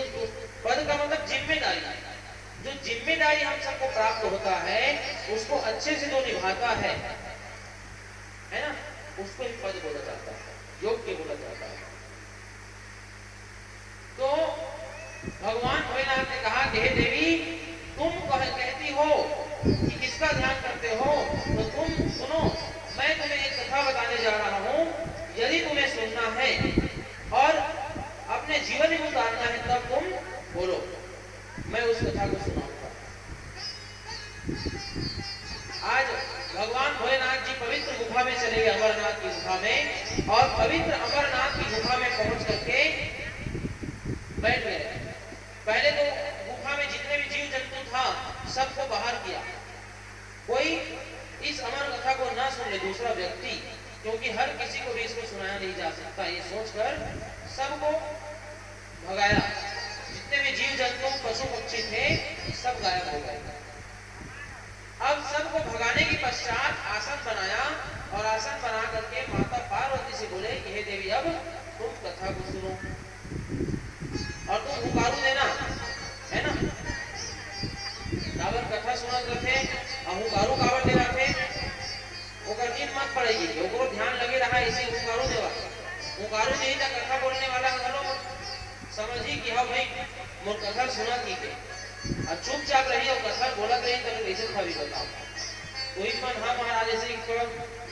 पद का मतलब जिम्मेदारी। जो जिम्मेदारी हम सबको प्राप्त होता है, उसको अच्छे से जो निभाता है ना, उसको ही पद बोला जाता है, योग्य बोला जाता है। तो भगवान भोलेनाथ ने कहा कि हे देवी, तुम कहती हो कि किसका ध्यान करते हो, तो तुम सुनो, मैं तुम्हें एक कथा बताने जा रहा हूं। यदि तुम्हें सुनना है और अपने जीवन में उतारना है, तब तुम बोलो, मैं उस कथा को सुनाऊंगा। आज भगवान भोलेनाथ जी पवित्र गुफा में चले गए, अमरनाथ की गुफा में, और पवित्र अमरनाथ की गुफा में पहुंच करके बैठ गए। पहले तो गुफा में जितने भी जीव जंतु था सबको बाहर किया, कोई इस अमर कथा को ना सुन ले, दूसरा व्यक्ति, क्योंकि हर किसी को भी इसको सुनाया नहीं जा सकता, ये सोचकर सबको भगाया। जितने भी जीव जंतु पशु पक्षी थे सब गायब हो गए। अब सबको भगाने के पश्चात आसन बनाया, और आसन बना करके माता पार्वती से बोले कि हे देवी, अब तुम कथा को सुनो और तुम हुकारू देना, है ना। काबर कथा सुनत रहे, हुकारू काबर दे रहे, ओकर नींद मत पड़ेगी, ओकरो ध्यान लगे रहा, इसी हुकारू देवा। हुकारू नहीं था कथा बोलने वाला, हेलो समझी कि हाँ भाई मोर कथा सुना की के, और चुपचाप रही और कथा बोलत रही, तो कैसे भाभी बताओ। कोई मन हाँ महाराज ऐसे थोड़ा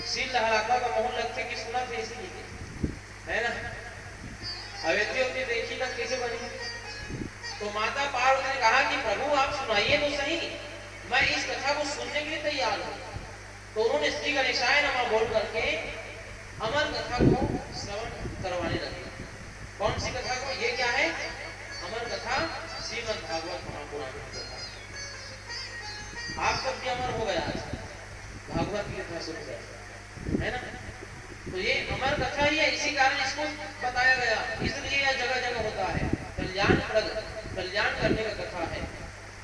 सिर लहराता तो मोहन लगते कि सुना थे इसीलिए, है ना। अवेती देखी ना कैसे बनी। तो माता पार्वती ने कहा कि प्रभु आप सुनाइए तो सही, मैं इस कथा को सुनने के लिए तैयार हूं। तो उन्होंने श्री गणेशाय नमः बोल करके अमर कथा को श्रवण करवाने लगे। कौन सी कथा को? ये क्या है? अमर कथा, श्रीमद् भागवत महापुराण की कथा। आप सब भी अमर हो गया आज भागवत की कथा सुन गए, है ना। तो ये अमर कथा ही है, इसी कारण इसको बताया गया, इसलिए यह जगह जगह होता है। कल्याण करने का कथा है,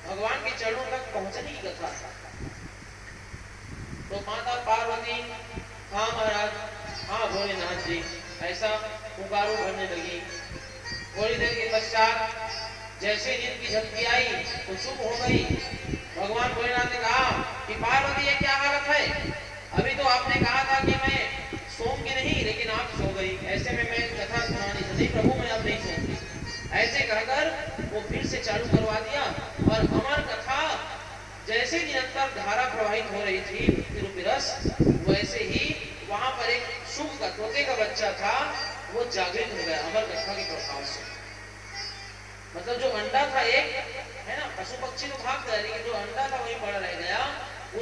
भगवान के चरणों तक लगी। थोड़ी देर के पश्चात जैसे नींद की झपकी आई तो चुप हो गई। भगवान भोलेनाथ ने कहा कि पार्वती ये क्या हालत है, अभी तो आपने कहा था कि मैं सोऊंगी नहीं, लेकिन आप सो गई, ऐसे में मैं कथा सुनानी थी। नहीं प्रभु मैं अब नहीं सोऊंगी। ऐसे कहकर वो फिर से चालू करवा दिया और अमर कथा जैसे निरंतर धारा प्रवाहित हो रही थी रूपी रस, वैसे ही वहां पर एक शुभ का तोते का बच्चा था, वो जागृत हो गया अमर कथा के प्रभाव से। मतलब जो अंडा था एक, है ना, पशु पक्षी तो भागता है, लेकिन जो अंडा था वही पड़ा रह गया।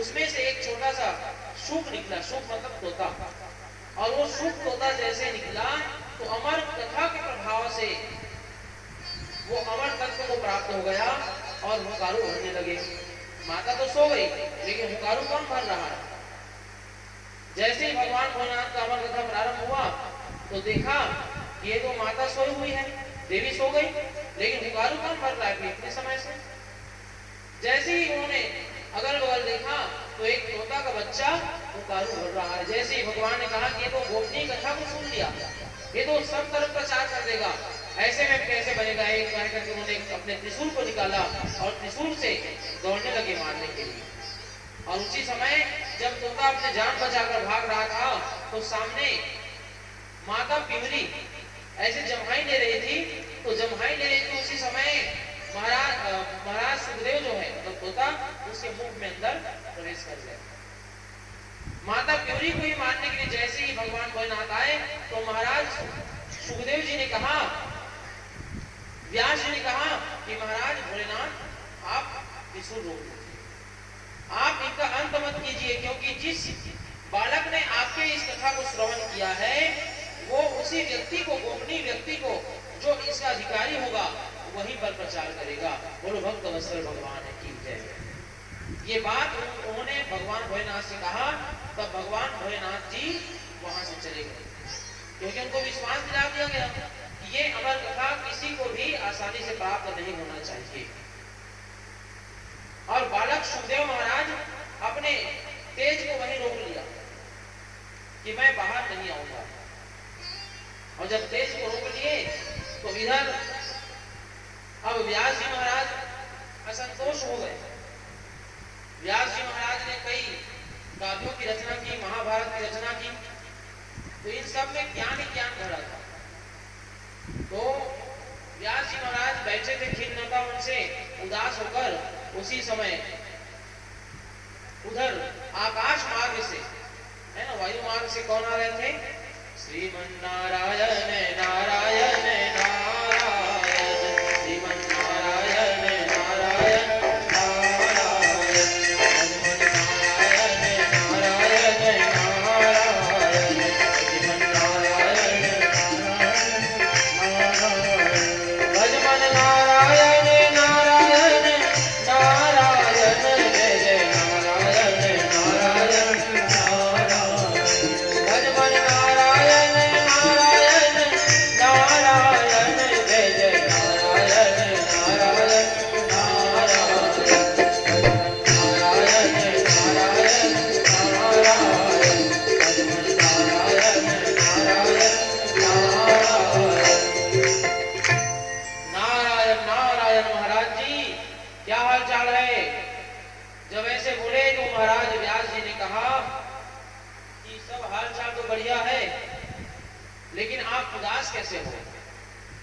उसमें से एक छोटा सा शुक निकला, शुक मतलब तोता, और वो शुक तोता जैसे निकला तो अमर कथा के प्रभाव से वो अमर तत्व को प्राप्त हो गया और हुंकारू भरने लगे। माता तो सो गई, लेकिन हुंकारू कौन भर रहा है? जैसे ही भगवान भोलेनाथ का अमर कथा प्रारंभ हुआ तो देखा ये तो माता सोई हुई है, देवी सो गई, लेकिन हुंकारू कौन भर रहा है इतने समय से? जैसे ही उन्होंने अगल बगल देखा तो एक तोता का बच्चा हुंकारू भर रहा है। जैसे ही भगवान ने कहा कि ये तो गोपनीय कथा को सुन लिया, ये तो सब तरफ प्रचार कर देगा, ऐसे में कैसे बनेगा? एक कह करके उन्होंने अपने त्रिशूल को निकाला और त्रिशूल से दौड़ने लगे मारने के लिए। और उसी समय जब तोता अपने जान बचाकर भाग रहा था तो सामने माता पिवरी ऐसे जम्हाई ले रही थी, तो जम्हाई ले रही थी उसी समय महाराज सुखदेव जो है मतलब तोता, उसके मुख में अंदर प्रवेश कर गया। माता प्योरी को ही मारने के लिए जैसे ही भगवान भोलेनाथ आए तो महाराज सुखदेव जी ने कहा, व्यास जी ने कहा कि महाराज भोलेनाथ आप त्रिशूल रोक दीजिए, आप इनका अंत मत कीजिए, क्योंकि जिस बालक ने आपके इस कथा को श्रवण किया है वो उसी व्यक्ति को, गोपनीय व्यक्ति को, जो इसका अधिकारी होगा वहीं पर प्रचार करेगा। बोलो भक्त वत्सल भगवान की जय। ये बात उन्होंने भगवान भोलेनाथ से कहा, तब भगवान भोलेनाथ जी वहां से चले गए, क्योंकि उनको विश्वास दिला दिया गया कि ये अमर कथा किसी को भी आसानी से प्राप्त नहीं होना चाहिए। और बालक सुखदेव महाराज अपने तेज को वहीं रोक लिया कि मैं बाहर नहीं आऊंगा। और जब तेज को रोक लिए तो इधर अब व्यास जी महाराज असंतोष हो गए। व्यास जी महाराज ने कई काव्यों की रचना की, महाभारत की रचना की, तो इन सब में ज्ञान ही ज्ञान भरा था। तो व्यास जी महाराज बैठे थे खिन्नता उनसे उदास होकर, उसी समय उधर आकाश मार्ग से, है ना, वायु मार्ग से कौन आ रहे थे? श्रीमन्नारायण नारायण नारायण, श्रीमन्नारायण नारायण नारायण, नारायण नारायण, श्रीमन्नारायण भजमन नारायण नारायण नारायण, जय जय नारायण नारायण नारायण, भजमन नारायण नारायण नारायण, जय जय नारायण नारायण नारायण, नारायण नारायण नारायण, भजमन नारायण नारायण नारायण नारायण। महाराज जी क्या हाल चाल है? जब ऐसे बोले तो महाराज व्यास जी ने कहा कि सब हाल चाल तो बढ़िया है, लेकिन आप उदास कैसे हो?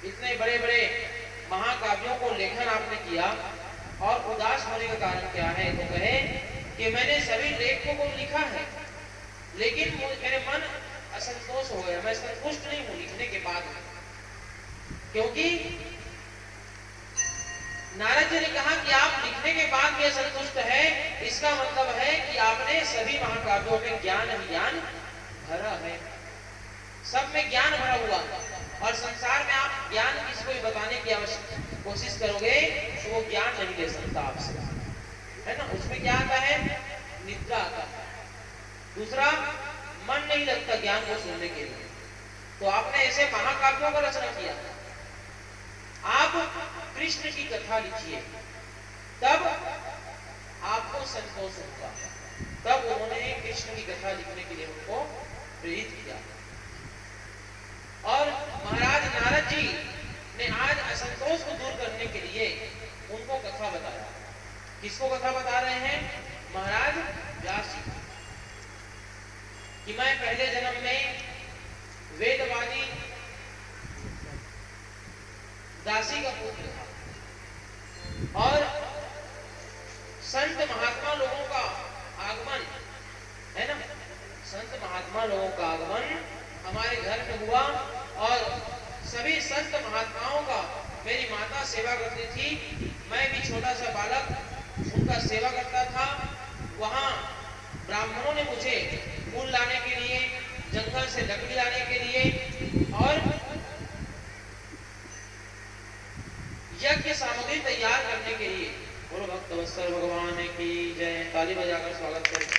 इतने बड़े बड़े महाकाव्यों को लेखन आपने किया और उदास होने का कारण क्या है? तो कहे कि मैंने सभी लेखों को लिखा है, लेकिन मेरे मन असंतोष हो गया, मैं संतुष्ट नहीं हूं लिखने के बाद, क्योंकि नारद जी ने कहा कि आप लिखने के बाद भी असंतुष्ट है, इसका मतलब है कि आपने सभी महाकाव्यों में ज्ञान ही ज्ञान भरा है, सब में ज्ञान भरा हुआ, और संसार में आप ज्ञान किसी को भी बताने की कोशिश करोगे तो वो ज्ञान नहीं ले सकता आपसे, है ना। उसमें क्या आता है? निद्रा आता है। दूसरा, मन नहीं लगता ज्ञान को सुनने के लिए। तो आपने ऐसे महाकाव्यों का रचना किया, आप कृष्ण की कथा लिखिए, तब आपको संतोष होगा। तब उन्होंने कृष्ण की कथा लिखने के लिए उनको प्रेरित किया। और महाराज नारद जी ने आज असंतोष को दूर करने के लिए उनको कथा बताया। किसको कथा बता रहे हैं? महाराज व्यास जी कि मैं पहले जन्म में वेदवादी दासी का पुत्र था और संत महात्मा लोगों का आगमन है ना, संत महात्मा लोगों का आगमन हमारे घर में हुआ और सभी संत महात्माओं का मेरी माता सेवा करती थी। मैं भी छोटा सा बालक उनका सेवा करता था। वहां ब्राह्मणों ने मुझे फूल लाने के लिए, जंगल से लकड़ी लाने के लिए और यज्ञ सामग्री तैयार करने के लिए। बोलो भक्तवत्सल भगवान की जय। ताली बजाकर स्वागत करें।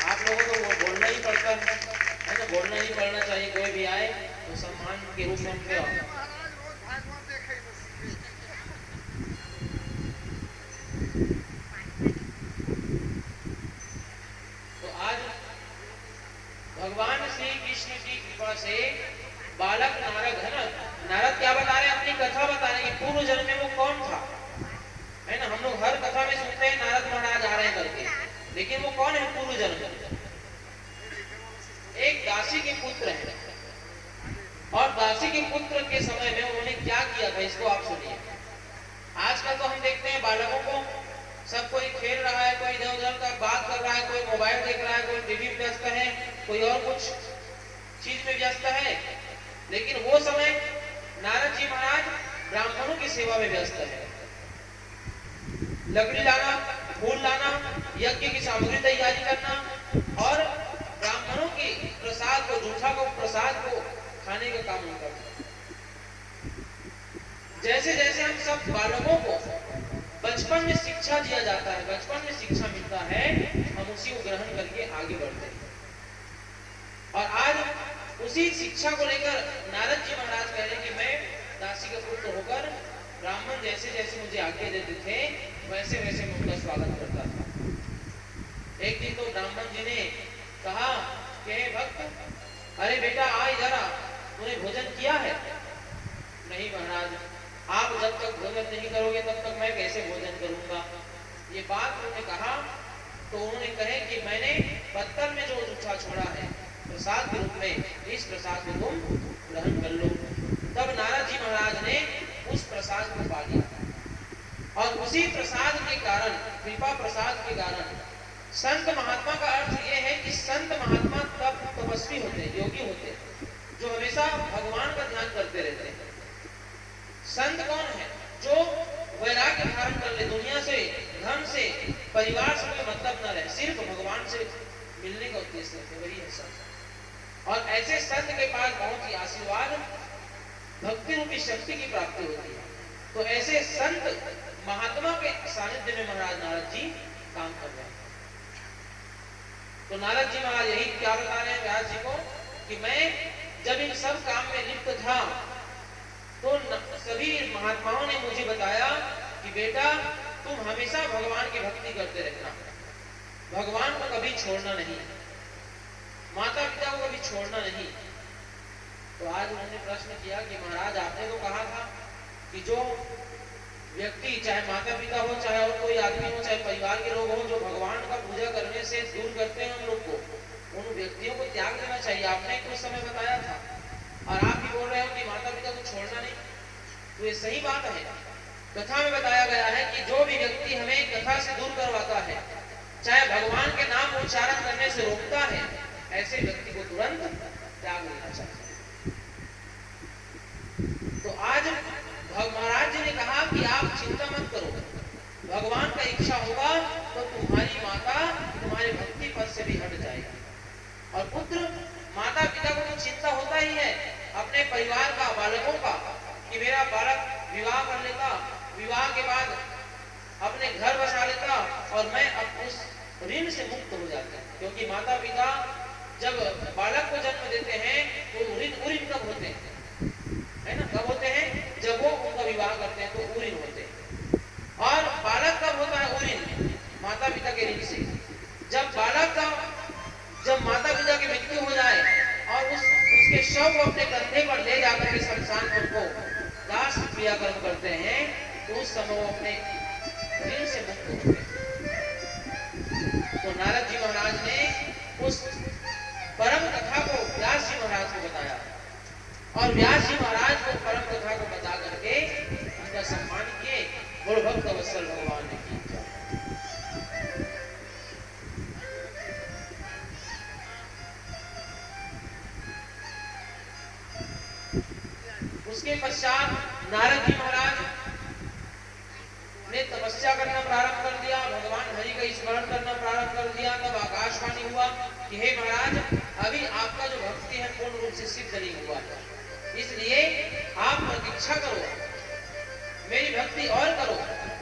आप लोगों को वो बोलना ही पड़ता है ना, बोलना ही पड़ना चाहिए। कोई भी आए तो सम्मान के रूप में उनके तो आज भगवान श्री कृष्ण की कृपा से बालक नारद है ना, नारद क्या बता रहे हैं? अपनी कथा बता रहे हैं कि पूर्व जन्म में वो कौन था, है ना। हम लोग हर कथा में सुनते हैं नारद महाराज आ रहे हैं करके, लेकिन वो कौन है पूर्व जन्म? एक दासी के पुत्र है और दासी के पुत्र के समय में उन्होंने क्या किया था, इसको आप सुनिए। आजकल तो हम देखते हैं बालकों को, सब कोई खेल रहा है, कोई इधर उधर का बात कर रहा है, कोई मोबाइल देख रहा है, कोई टीवी में व्यस्त है, कोई और कुछ चीज में व्यस्त है। लेकिन वो समय नारद जी महाराज ब्राह्मणों की सेवा में व्यस्त है। लकड़ी लाना, फूल लाना, यज्ञ की सामग्री तैयारी करना और ब्राह्मणों की प्रसाद को, जूठा को प्रसाद को खाने का काम उनका। जैसे जैसे हम सब बालकों को बचपन में शिक्षा दिया जाता है, बचपन में शिक्षा मिलता है, हम उसी को ग्रहण करके आगे बढ़ते हैं। और आज उसी शिक्षा को लेकर नारद जी महाराज कह रहे हैं कि मैं दासी का पुत्र होकर ब्राह्मण जैसे जैसे मुझे आज्ञा देते थे वैसे वैसे मैं उनका स्वागत करता था। एक दिन तो ब्राह्मण जी ने कहा कि हे भक्त, अरे बेटा आ इधर आ, तूने भोजन किया है? नहीं महाराज, आप जब तक भोजन नहीं करोगे तब तक मैं कैसे भोजन करूंगा। ये बात उन्होंने कहा तो उन्होंने कहे कि मैंने पत्थर में जो जूठा छोड़ा है प्रसाद के रूप में, इस प्रसाद को तुम ग्रहण कर लो। तब नारद जी महाराज ने उस प्रसाद को पा लिया और उसी प्रसाद के कारण, कृपा प्रसाद के कारण, संत महात्मा का अर्थ यह है कि संत महात्मा तब तपस्वी होते हैं, योगी होते हैं, जो हमेशा भगवान का ध्यान करते रहते हैं। संत कौन है? जो वैराग्य धारण कर ले, दुनिया से, धन से, परिवार से कोई मतलब न रहे, सिर्फ भगवान से मिलने का उद्देश्य है, वही है संत। और ऐसे संत के पास बहुत ही आशीर्वाद, भक्ति रूपी शक्ति की प्राप्ति होती है। तो ऐसे संत महात्मा के सानिध्य में महाराज नारद जी काम कर रहे हैं। तो नारद जी महाराज यही क्या बता रहे हैं व्यास जी को कि मैं जब इन सब काम में लिप्त था तो सभी महात्माओं ने मुझे बताया कि बेटा तुम हमेशा भगवान की भक्ति करते रहना, भगवान को कभी छोड़ना नहीं, माता पिता को कभी छोड़ना नहीं। तो आज उन्होंने प्रश्न किया कि महाराज आपने तो कहा था कि जो व्यक्ति, चाहे माता पिता हो, चाहे और कोई आदमी हो, चाहे परिवार के लोग हो, जो भगवान का पूजा करने से दूर करते हैं हम लोग को, उन व्यक्तियों को त्याग देना चाहिए, आपने कुछ समय बताया था। और आप भी बोल रहे हो कि माता पिता को छोड़ना नहीं, तो ये सही बात है। कथा में बताया गया है कि जो भी व्यक्ति हमें कथा से दूर करवाता है, चाहे भगवान के नाम उच्चारण करने से रोकता है, ऐसे व्यक्ति को तुरंत त्याग देना चाहिए। तो आज महाराज जी ने कहा कि आप चिंता मत करो, भगवान का इच्छा होगा तो तुम्हारी माता तुम्हारे भक्ति पद से भी हट जाएगी। और पुत्र, माता पिता को तो चिंता होता ही है अपने परिवार का, बालकों का, कि मेरा बालक विवाह कर लेता, विवाह के बाद अपने घर बसा लेता और मैं अब उस ऋण से मुक्त हो जाता। क्योंकि माता पिता जब बालक को जन्म देते हैं तो ऋण कब होते हैं, है ना, कब होते हैं? जब वो उनका विवाह करते हैं तो ऋण होते हैं। और बालक कब होता है ऋण? माता पिता के ऋण से। जब माता पिता की मृत्यु हो जाए और उसके शव को अपने कंधे क्रियाकर्म करते हैं तो उस समय वो अपने ऋण से मुक्त होते हैं। तो नारद जी महाराज ने उस परम कथा को व्यास जी महाराज को बताया और व्यास जी महाराज को परम कथा को बता करके उनका सम्मान किए। बोलो भक्त वत्सल भगवान की जय। उसके पश्चात नारद जी महाराज ने तपस्या करना प्रारंभ कर दिया, भगवान हरि का स्मरण करना प्रारंभ कर दिया। तब आकाशवाणी हुआ कि हे महाराज, अभी आपका जो भक्ति है पूर्ण रूप से सिद्ध नहीं हुआ है, इसलिए आप प्रतीक्षा करो, मेरी भक्ति और करो।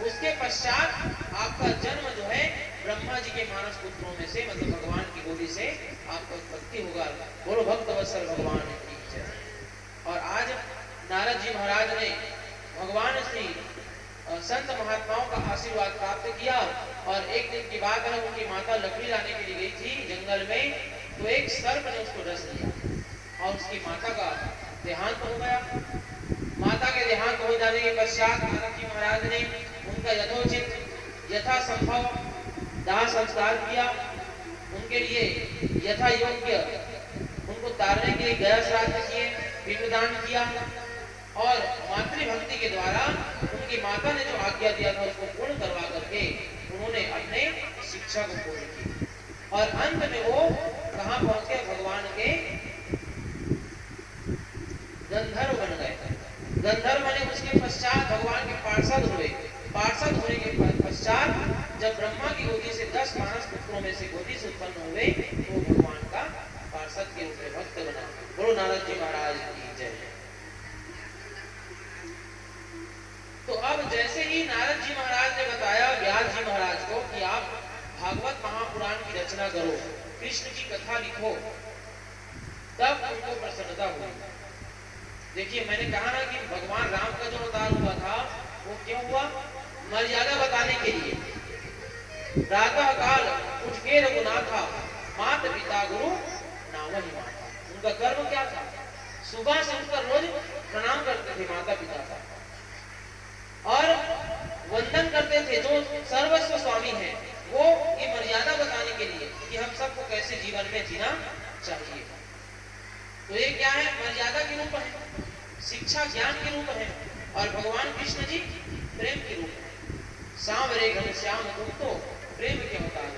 उसके पश्चात आपका जन्म जो है ब्रह्मा जी के मानस पुत्रों में से, मतलब भगवान की गोदी से आपका उत्पत्ति होगा। बोलो भक्त वत्सल भगवान की जय। और आज नारद जी महाराज ने भगवान श्री संत महात्माओं का आशीर्वाद प्राप्त किया। और एक दिन की बात है, उनकी माता लकड़ी लाने के लिए गई थी जंगल में, तो एक सर्प ने उसको डस लिया और उसकी माता का देहांत हो गया। माता के देहांत हो जाने के पश्चात नारद जी महाराज ने उनका यथोचित यथासंभव दाह संस्कार किया, उनके लिए यथा योग्य उनको तारने के लिए गया श्राद्ध किए, पिंडदान किया और मातृभक्ति के द्वारा उनकी माता ने जो आज्ञा दिया था उसको पूर्ण करवा करके उन्होंने अपने शिक्षा को पूर्ण की। और अंत में वो कहां पहुंचे? भगवान के गंधर्व बन गए। गंधर्व बने उसके पश्चात भगवान के पार्षद हुए। पार्षद होने के पश्चात जब ब्रह्मा की गोदी से 10 मानस पुत्रों में से गोदी से उत्पन्न हुए तो भगवान का पार्षद के रूप में भक्त बना। बोलो नारद जी महाराज की जय। तो अब जैसे ही नारद जी महाराज ने बताया व्यास जी महाराज को कि आप भागवत महापुराण की रचना करो, कृष्ण की कथा लिखो, तब उनको प्रसन्नता हुई। देखिए, मैंने कहा ना कि भगवान राम का जो अवतार हुआ था वो क्यों हुआ? मर्यादा बताने के लिए। प्रातः काल उठ के रघुनाथा, माता पिता गुरु नामहि माता। उनका कर्म क्या था? सुबह से उठकर रोज प्रणाम करते थे माता पिता का और वंदन करते थे जो सर्वस्व स्वामी है। वो ये मर्यादा बताने के लिए कि हम सबको कैसे जीवन में जीना चाहिए। तो ये क्या है? मर्यादा के रूप है, शिक्षा ज्ञान के रूप है। और भगवान कृष्ण जी प्रेम के रूप है। सांवरे घनश्याम तुम तो प्रेम के अवतार,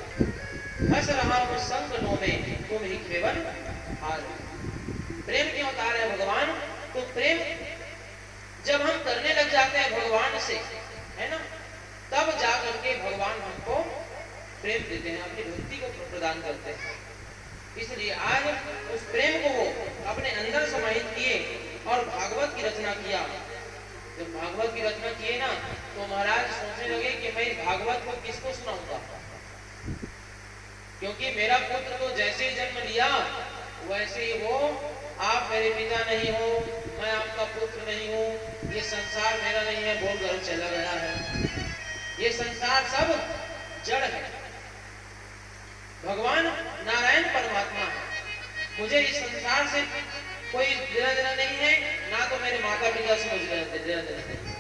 हंस रहा हूं संकटों में तुम ही केवल हार। प्रेम के अवतार है भगवान। तो प्रेम जब हम करने लग जाते हैं भगवान से, है ना, तब जाकर के भगवान हमको प्रेम देते हैं, अपनी भक्ति को प्रदान करते हैं। इसलिए आज उस प्रेम को वो अपने अंदर समाहित किए और भागवत की रचना किया। जब भागवत की रचना किए ना तो महाराज सोचने लगे कि मैं इस भागवत को किसको सुनाऊंगा, क्योंकि मेरा पुत्र तो जैसे ही जन्म लिया वैसे ही वो, आप मेरे पिता नहीं हो, मैं आपका पुत्र नहीं हूँ, ये संसार मेरा नहीं है बोलकर चला गया है। ये संसार सब जड़ है, भगवान नारायण परमात्मा है। मुझे इस संसार से कोई लेना देना नहीं है, ना तो मेरे माता पिता से मुझे लेना देना नहीं।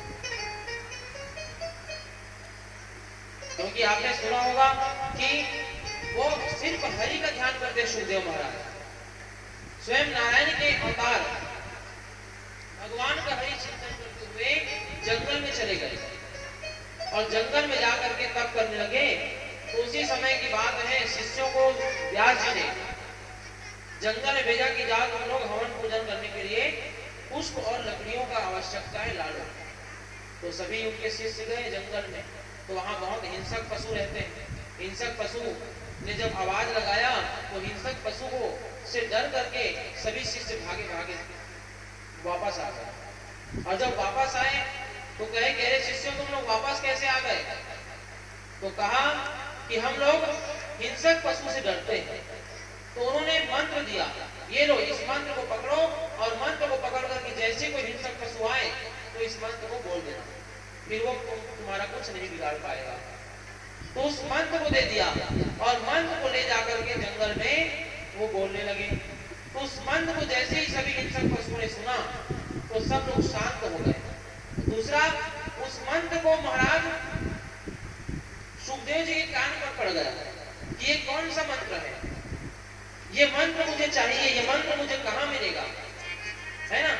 क्योंकि आपने सुना होगा कि वो सिर्फ हरि का ध्यान करते सुखदेव महाराज, स्वयं नारायण के अवतार भगवान का हरि चिंतन करते हुए जंगल में चले गए और जंगल में जाकर के तप करने लगे। तो उसी समय की बात है, शिष्यों को व्यास जी ने जंगल में भेजा कि जाओ तुम लोग हवन पूजन करने के लिए पुष्प और लकड़ियों का आवश्यकता है, लाडो। तो सभी उनके शिष्य गए जंगल में। तो वहां बहुत हिंसक पशु रहते हैं। हिंसक पशु ने जब आवाज लगाया तो हिंसक पशु को से डर करके सभी शिष्य भागे भागे वापस आ गए। और जब वापस आए तो कहे कि अरे शिष्यों, तुम लोग वापस कैसे आ गए? तो कहा कि हम लोग हिंसक पशु से डरते हैं। तो उन्होंने मंत्र दिया, ये लो इस मंत्र को पकड़ो और मंत्र को पकड़ करके जैसे कोई हिंसक पशु आए तो इस मंत्र को बोल देना, फिर वो तुम्हारा कुछ नहीं बिगाड़ पाएगा। तो उस मंत्र को दे दिया और मंत्र को ले जाकर के जंगल में वो बोलने लगे। तो उस मंत्र को जैसे ही सभी हिंसक पशुओं ने सुना तो सब लोग शांत हो गए। दूसरा, उस मंत्र को महाराज सुखदेव जी के कान पर पड़ गया कि ये कौन सा मंत्र है, ये मंत्र मुझे चाहिए, ये मंत्र मुझे कहां मिलेगा, है ना।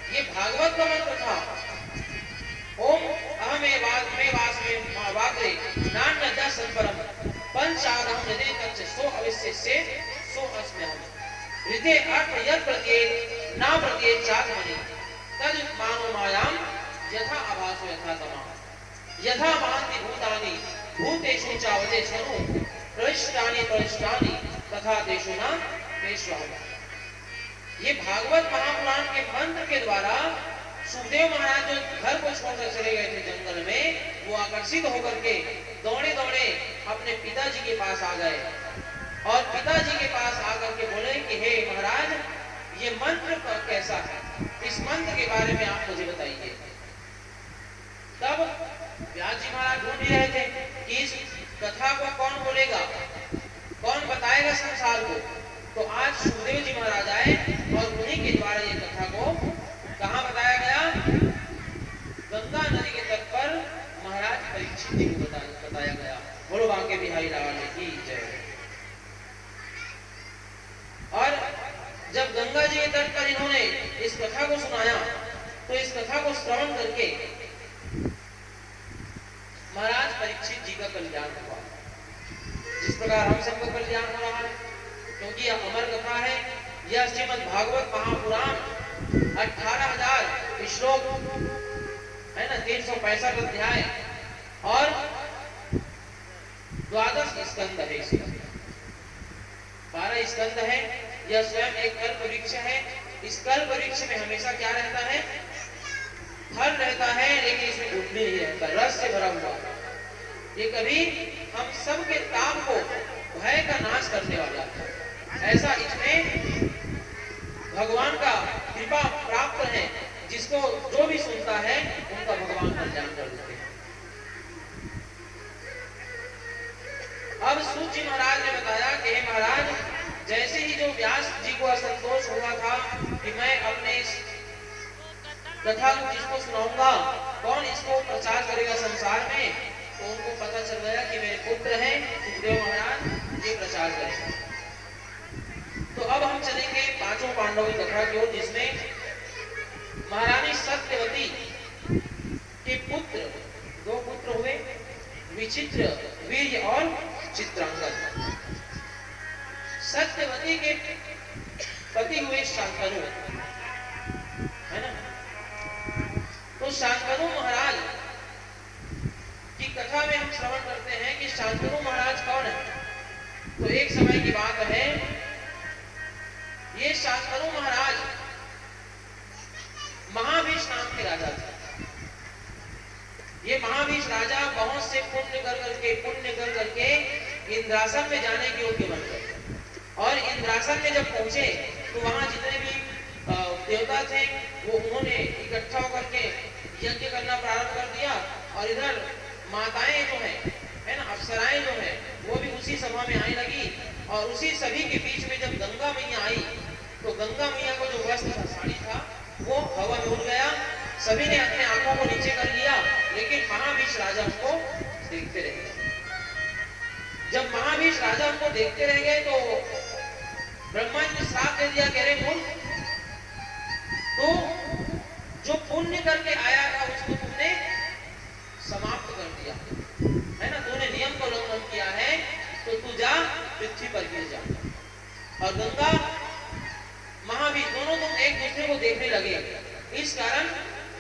ये भागवत का मंत्र था। ओम अहमेवास्मे वाग्रे नान्यथा संपरम पंचादहं हृदय तच्च सो अविश्य से सो अस्म्यहम् हृदय अर्थ यत् प्रत्येक ना प्रत्येक चात्मनि तद मानो मायाम यथा आभासो यथा तमः यथा भान्ति भूतानि भूतेषु चावदेषु प्रविष्टानि तथा तेषु न तेष्वहम्। ये भागवत महापुराण के मंत्र के द्वारा सुखदेव महाराज जो घर को छोड़कर चले गए थे जंगल में, वो आकर्षित होकर के दौड़े दौड़े अपने पिताजी के पास आ गए और पिताजी के पास आकर के बोले कि हे महाराज, ये मंत्र कैसा है, इस मंत्र के बारे में आप मुझे बताइए। तब व्यास जी महाराज ढूंढ रहे थे कि इस कथा को कौन बोलेगा, कौन बताएगा संसार को। तो आज सुखदेव जी महाराज आए और उन्हीं के द्वारा ये कथा को कहाँ बताया गया, गंगा नदी के तट पर महाराज परीक्षित जी को बताया गया। बोलो बांके बिहारी लाल की जय। और जब गंगा जी के तट पर इन्होंने इस कथा को सुनाया, तो इस कथा को श्रवण करके महाराज परीक्षित जी का कल्याण हुआ, जिस प्रकार हम सबका कल्याण हो रहा है, क्योंकि यह अमर कथा है। यह श्रीमद् भागवत महापुराण 18,000 श्लोक है ना, 365 अध्याय और 12 स्कंद है, 12 स्कंद है। यह स्वयं एक कल्प वृक्ष है। इस कल्प वृक्ष में हमेशा क्या रहता है, फल रहता है, लेकिन इसमें गुठली नहीं रहता, रस से भरा हुआ। ये कभी हम सबके ताप को, भय का नाश करने वाला है। ऐसा इसमें भगवान का कृपा प्राप्त है, जिसको जो भी सुनता है उनका भगवान कल्याण कर देते हैं। अब सूत जी महाराज ने बताया कि हे महाराज, जैसे ही जो व्यास जी को असंतोष हुआ था कि मैं अपने इस कथा को किसको सुनाऊंगा, कौन इसको प्रचार करेगा संसार में, तो उनको पता चल गया कि मेरे पुत्र हैं सुखदेव महाराज, ये प्रचार करेंगे। तो अब हम चलेंगे पांचों पांडवों की कथा की ओर, जिसमें महारानी सत्यवती के पुत्र, 2 पुत्र हुए, विचित्र, वीर्य और चित्रांगद। सत्यवती के पति हुए शांतनु, है ना। तो शांतनु महाराज की कथा में हम श्रवण करते हैं कि शांतनु महाराज कौन है। तो एक समय की बात है, ये शांतनु महाराज महाभीष नाम के राजा थे। ये महाभीष राजा बहुत से पुण्य कर करके इंद्रासन में जाने के योग्य बन गए। और इंद्रासन में जब पहुंचे तो वहां जितने भी देवता थे वो उन्होंने इकट्ठा होकर के यज्ञ करना प्रारंभ कर दिया। और इधर माताएं जो है ना, अप्सराएं जो है, वो भी उसी सभा में आने लगी। और उसी सभी के बीच में जब गंगा मैया आई, तो गंगा मैया को जो वस्त्र था, साड़ी था, वो हवा में उड़ गया। सभी ने अपने आंखों को नीचे कर लिया, लेकिन महाभीष राजा उनको देखते रह गए। जब महाभीष राजा उनको देखते रह गए तो ब्रह्मा जी ने श्राप दे दिया, कह रहे मूर्ख, तो जो पुण्य करके आया था उसको तुमने समाप्त कर दिया, है ना, तूने नियम का उल्लंघन किया है, तो तू जा पृथ्वी पर गिर जा। और गंगा महाभीष दोनों तुम एक दूसरे को देखने लगे, इस कारण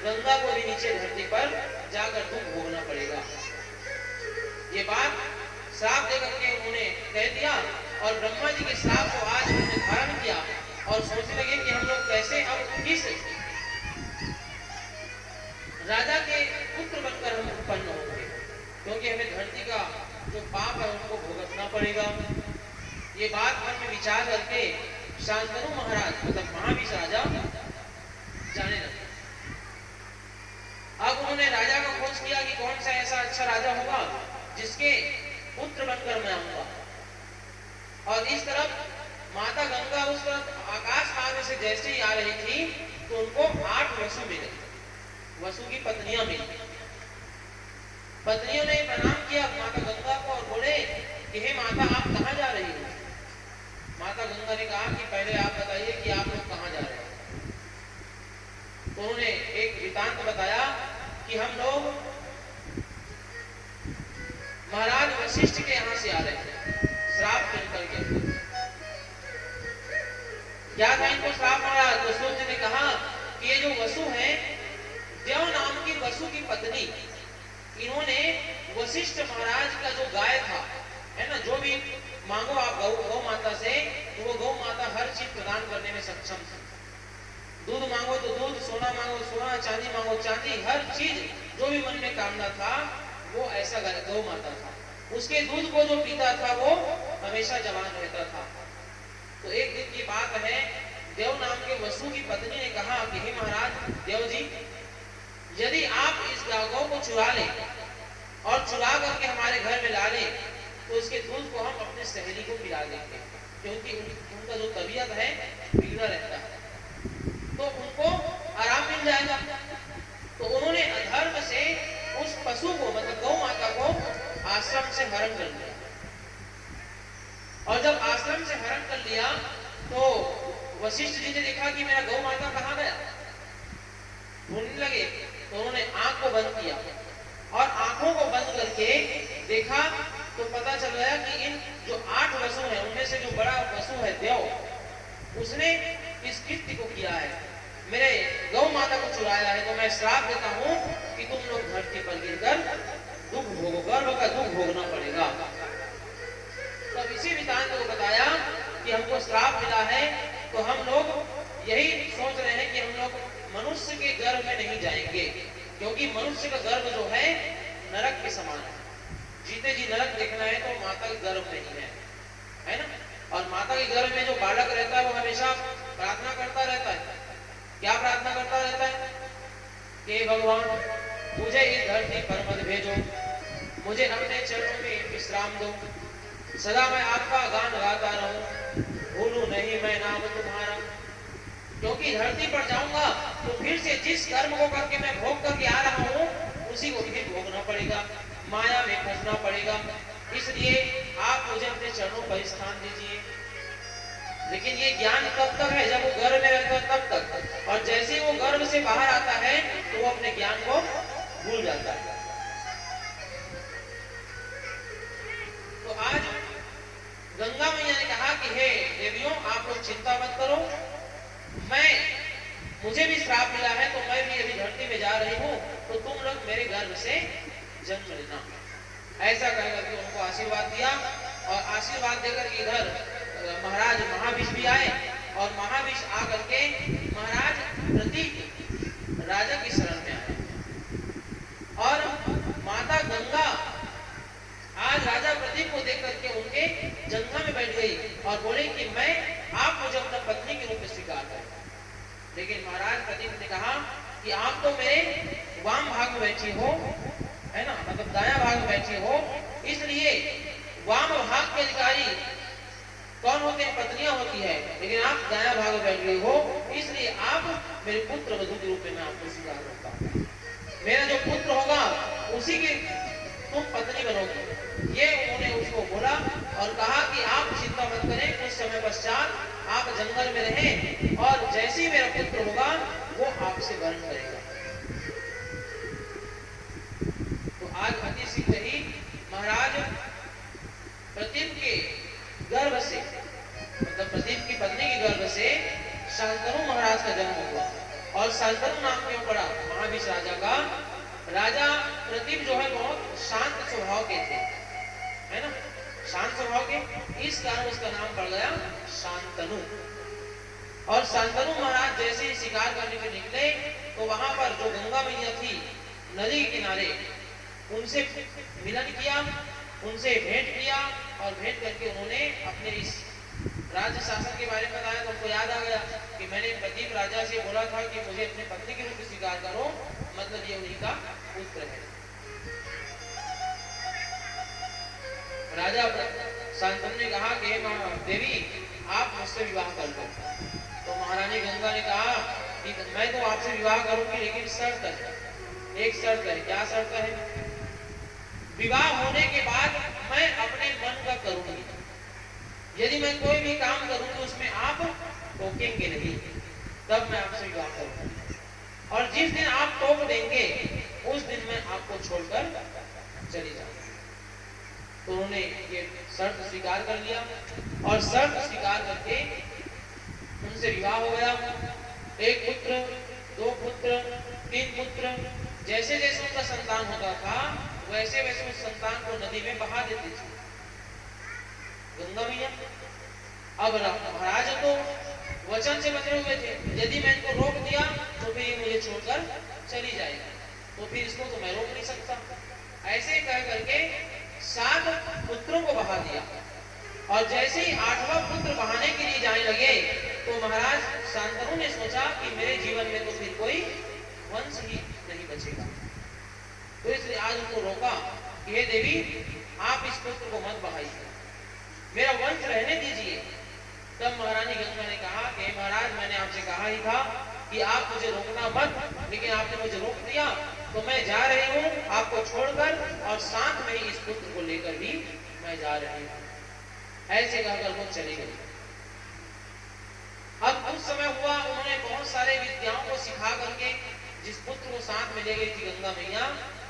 गंगा को भी नीचे धरती पर जाकर तुम भोगना पड़ेगा। ये बात श्राप देकर के उन्होंने कह दिया। और ब्रह्मा जी के श्राप को आज उन्होंने धारण किया और सोचने लगे कि हम लोग कैसे अब किस राजा के पुत्र बनकर हम उत्पन्न होंगे, क्योंकि हमें धरती का जो पाप है उनको भुगतना पड़ेगा। ये बात मन में विचार करके शांतनु महाराज मतलब महाभीष राजा जाने लगे। अब उन्होंने राजा को खोज किया कि कौन सा ऐसा अच्छा राजा होगा जिसके पुत्र बनकर मैं आऊंगा। और इस तरफ माता गंगा उस तरफ आकाश मार्ग से जैसे ही आ रही थी तो उनको 8 वसु मिले। वसु की पत्नियां मिली। पत्नियों ने प्रणाम किया माता गंगा को और बोले कि हे माता, आप कहाँ जा रही हो? माता गंगा ने कहा कि पहले आप बताइए कि आप लोग कहाँ जा रहे हो। तो उन्होंने एक वृतांत बताया कि हम लोग महाराज वशिष्ठ के यहाँ से आ रहे थे, श्राप मिलकर के। क्या था इनको श्राप महाराज? तो सूर्य ने कहा कि ये जो वसु है, देव नाम की वसु की पत्नी, इन्होंने वशिष्ठ महाराज का जो गाय था, है ना, जो भी मांगो आप गौ माता से, तो वो गौ माता हर चीज प्रदान करने में सक्षम थी। दूध मांगो तो दूध, सोना मांगो सोना, चांदी मांगो चांदी, हर चीज जो भी मन में कामना था वो ऐसा गौ माता था। उसके दूध को जो पीता था वो हमेशा जवान रहता था। तो एक दिन की बात है, देव नाम के वसु की पत्नी ने कहा कि हे महाराज देव जी, यदि आप इस गौ को चुरा ले और चुरा करके हमारे घर में ला ले, तो इसके दूध को हम अपने सहेली को पिला देंगे, क्योंकि उनका जो तबीयत है बिगड़ा रहता है, तो उनको आराम मिल जाएगा। तो उन्होंने अधर्म से उस पशु को, मतलब गौ माता को आश्रम से हरण कर लिया। और जब आश्रम से हरण कर लिया तो वशिष्ठ जी ने देखा कि मेरा गौ माता कहाँ गया, ढूंढने लगे। तो उन्होंने आंख को बंद किया और आंखों को बंद करके देखा तो पता चल गया कि इन जो 8 वसु हैं उनमें से जो बड़ा वसु है देव, उसने इस कृत्य को किया है, मेरे गौ माता को चुराया है। तो मैं श्राप देता हूं कि तुम लोग धरती पर गिरकर दुख भोगो, गर्भ का दुख भोगना पड़ेगा। तब इसी वृतांत को बताया कि हमको श्राप मिला है, तो हम लोग यही सोच रहे हैं कि हम लोग मनुष्य के गर्भ में नहीं जाएंगे, क्योंकि मनुष्य का गर्भ जो है नरक के समान है। जीते जी नरक देखना है तो माता के गर्भ में ही है ना। और माता के गर्भ में जो बालक रहता है वो हमेशा प्रार्थना करता रहता है। क्या प्रार्थना करता रहता है कि भगवान मुझे इस धरती पर मत भेजो, मुझे अपने चरणों में विश्राम दो, सदा मैं आपका गान गाता रहूं, भूलूं नहीं मैं नाम तुम्हारा। क्योंकि धरती पर जाऊंगा तो फिर से जिस कर्म को करके मैं भोग करके आ रहा हूँ उसी को फिर भोगना पड़ेगा, माया में फंसना पड़ेगा। इसलिए आप मुझे अपने चरणों पर स्थान दीजिए। लेकिन ये ज्ञान तब तक है जब वो गर्भ में रहता है तब तक, और जैसे ही वो गर्भ से बाहर आता है तो वो अपने ज्ञान को भूल जाता है। तो आज गंगा मैया ने कहा कि हे देवियों, आप लोग चिंता मत करो, मुझे भी श्राप मिला है तो मैं भी अभी धरती में जा रही हूँ, तो तुम लोग मेरे गर्भ से जन्म लेना। ऐसा कहकर के उनको आशीर्वाद दिया, और आशीर्वाद देकर के इधर महाराज महाविष भी आए, और महाविष आकर के महाराज प्रतीक राजा की शरण में आए, और माता गंगा आज राजा प्रतीक को देख करके उनके जंघा में बैठ गई और बोले कि मैं आप मुझे अपना पत्नी के रूप में स्वीकार करें। लेकिन महाराज प्रतीक ने कहा कि आप तो मेरे वाम भाग में बैठी हो, है ना, मतलब दाया भाग में बैठी हो, इसलिए वाम भाग के अधिकारी कौन होते हैं? पत्नियां होती है, लेकिन आप दाया भाग में बैठ गई हो, इसलिए आप मेरे पुत्र वधू के रूप में मैं आपको स्वीकार करता हूँ। मेरा जो पुत्र होगा उसी की तुम पत्नी बनोगी। ये उन्होंने उसको बोला और कहा कि आप चिंता मत करें, कुछ समय पश्चात आप जंगल में रहें और जैसे ही मेरा पुत्र होगा वो आपसे वर्ण करेगा। तो आज अति शीघ्र ही महाराज प्रतीप के गर्भ से, मतलब प्रतीप की पत्नी के गर्भ से शांतनु महाराज का जन्म हुआ, और शांतनु नाम क्यों पड़ा? महाविष राजा का। राजा प्रतीप जो है बहुत शांत स्वभाव के थे, है ना, शांत स्वभाव के, इस कारण उसका नाम पड़ गया शांतनु। और शांतनु महाराज जैसे ही शिकार करने के निकले तो वहां पर जो गंगा मैया थी नदी के किनारे, उनसे मिलन किया, उनसे भेंट किया, और भेंट करके उन्होंने अपने इस राज्य शासन के बारे में बताया। तो उनको याद आ गया कि मैंने प्रतीप राजा से बोला था कि मुझे अपने पत्नी के रूप में स्वीकार करो, मतलब ये उन्हीं का पुत्र है। राजा शांतनु ने कहा कि देवी आप मुझसे विवाह कर लो। तो महारानी गंगा ने कहा कि मैं तो आपसे विवाह करूंगी, लेकिन शर्त है एक शर्त है। क्या शर्त है? विवाह होने के बाद मैं अपने मन का करूंगी। यदि मैं कोई भी काम करूं तो उसमें आप टोकेंगे नहीं, तब मैं आपसे विवाह करूंगी। और जिस दिन आप टोक देंगे उस दिन मैं आपको छोड़कर चली जाऊंगी। तो उन्होंने ये शर्त स्वीकार कर लिया और शर्त स्वीकार करके उनसे विवाह हो गया। एक पुत्र, दो पुत्र, तीन पुत्र, जैसे जैसे उनका संतान होता था वैसे वैसे उस संतान को नदी में बहा देती थी गंगा मैया। अब महाराज तो वचन से बंधे हुए थे, यदि मैं इनको रोक दिया तो फिर ये मुझे छोड़कर चली जाएगी, तो फिर इसको तो मैं रोक नहीं सकता। ऐसे कह करके 7 पुत्रों को बहा दिया। और जैसे ही 8वां पुत्र बहाने के लिए जाने लगे तो महाराज शांतनु ने सोचा कि मेरे जीवन में तो फिर कोई वंश ही नहीं बचेगा। तो इसलिए आज उनको रोका कि हे देवी, आप इस पुत्र को मत बहाइए, मेरा वंश रहने दीजिए। तब महारानी गंगा ने कहा कि महाराज, मैंने आपसे कहा ही था कि आप मुझे रोकना मत, लेकिन आपने मुझे रोक दिया, तो मैं जा रही हूँ आपको छोड़कर, और साथ में ही इस पुत्र को लेकर भी मैं जा रही हूँ। ऐसे कहकर वो चली गई। अब कुछ समय हुआ, उन्होंने बहुत सारे विद्याओं को सिखा करके जिस पुत्र को साथ में ले गई थी गंगा मैया,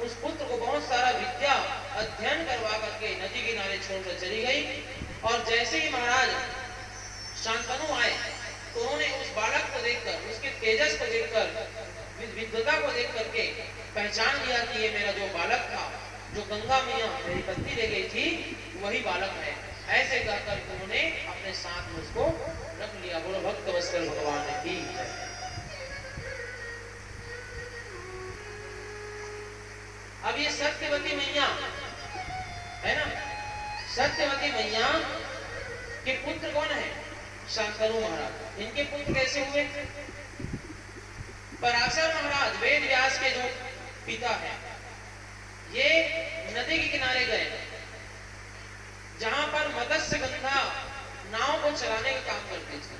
उस पुत्र को बहुत सारा विद्या अध्ययन करवा करके नदी किनारे छोड़कर चली गई। और जैसे ही महाराज शांतनु आए तो उन्होंने उस बालक को देखकर, उसके तेजस को देखकर, विद्वता को देख करके पहचान लिया कि ये मेरा जो बालक था, जो गंगा मैया मेरी पत्नी ले गई थी, वही बालक है। ऐसे कहकर उन्होंने अपने साथ में उसको रख लिया। बोलो भक्त वत्सल भगवान की। अब ये सत्यवती मैया है ना, सत्यवती मैया के पुत्र कौन है? शांतनु महाराज। इनके पुत्र कैसे हुए? पराशर महाराज वेद व्यास के जो पिता हैं, ये नदी के किनारे गए जहां पर मत्स्य गंधा नाव को चलाने का काम करती थी।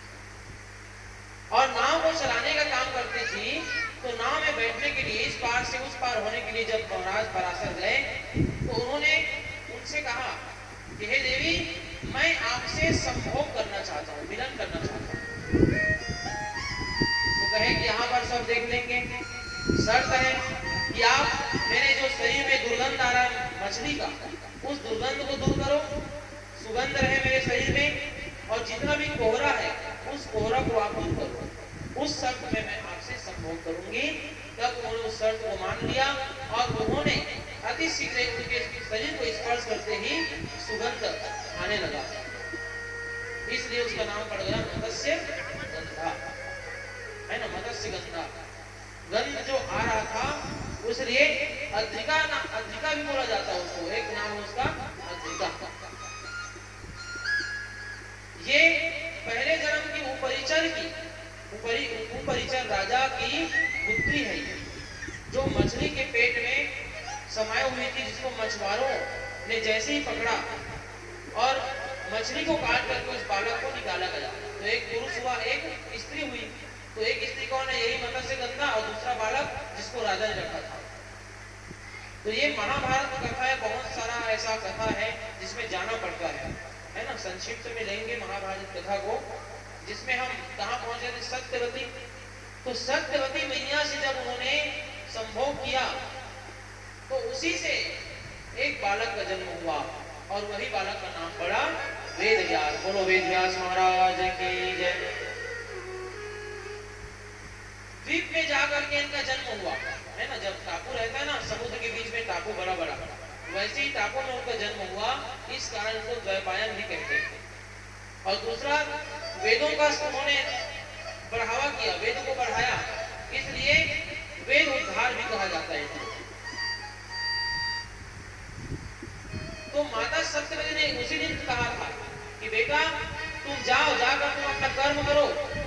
और नाव को चलाने का काम करती थी तो नाव में बैठने के लिए, इस पार से उस पार होने के लिए जब महाराज पराशर गए तो उन्होंने उनसे कहा कि हे देवी, मैं आपसे संभोग करना चाहता हूँ, मिलन करना चाहता हूँ। तो कहे कि यहाँ पर सब देख लेंगे, शर्त है कि आप मेरे जो शरीर में दुर्गंध आ रहा है मछली का, उस दुर्गंध को दूर करो, सुगंध रहे मेरे शरीर में, और जितना भी कोहरा है उस कोहरा को आप दूर करो। उस शर्त में मैं आपसे संभोग करूंगी। तब उन्होंने उस शर्त को मान लिया और उन्होंने अति शीघ्र उनके शरीर को स्पर्श करते ही सुगंध आने लगा, इसलिए उसका नाम पड़ गया मत्स्य गंधा, है ना, मत्स्य गंधा। गंध जो आ रहा था उसलिए अद्रिका भी बोला जाता है उसको, एक नाम है उसका अद्रिका। ये पहले जन्म की उपरिचर राजा की पुत्री है, जो मछली के पेट में समाये हुई थी, जिसको मछुआरों ने जैसे ही पकड़ा और मछली को काट करके उस बालक को निकाला गया। तो एक पुरुष हुआ, एक स्त्री हुई। तो एक स्त्री कौन है? यही मत्स्य गंधा, और दूसरा बालक जिसको राजा ने रखा था। तो ये महाभारत की कथा है, बहुत सारा ऐसा कथा है जिसमें जाना पड़ता है ना। संक्षिप्त में लेंगे महाभारत कथा को, जिसमें हम कहाँ पहुंचे थे? सत्यवती। तो सत्यवती मैया से जब उन्होंने संभोग किया तो उसी से एक बालक का जन्म हुआ, और वही बालक का नाम पड़ा वेद व्यास। बोलो वेद व्यास महाराज की जय। द्वीप में जाकर के इनका जन्म हुआ, है ना। जब टापू रहता है ना समुद्र के बीच में, टापू बड़ा बड़ा, वैसे ही टापू में उनका जन्म हुआ, इस कारण उनको द्वैपायन भी कहते हैं। और दूसरा, वेदों का उन्होंने बढ़ावा किया, वेदों को बढ़ाया, इसलिए वेद उद्धार भी कहा जाता है। तो माता सत्यवती ने उसी दिन कहा था कि बेटा तुम जाओ, जाकर तुम अपना कर्म करो,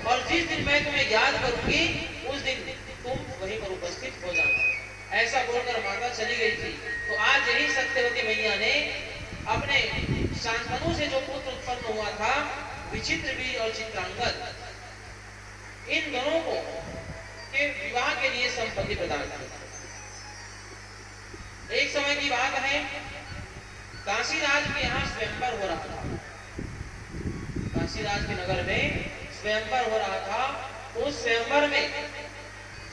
और जिस दिन मैं तुम्हें याद करूंगी उस दिन तुम वहीं पर उपस्थित हो जाना। ऐसा बोलकर माता चली गई थी। तो आज यही सत्यवती मैया ने अपने शांतनु से जो पुत्र उत्पन्न हुआ था, विचित्रवीर और चित्रांगद, इन दोनों को के विवाह के लिए संपत्ति प्रदान की। काशीराज के यहाँ स्वयंवर हो रहा था। काशीराज के नगर में स्वयंवर हो रहा था। उस स्वयंवर में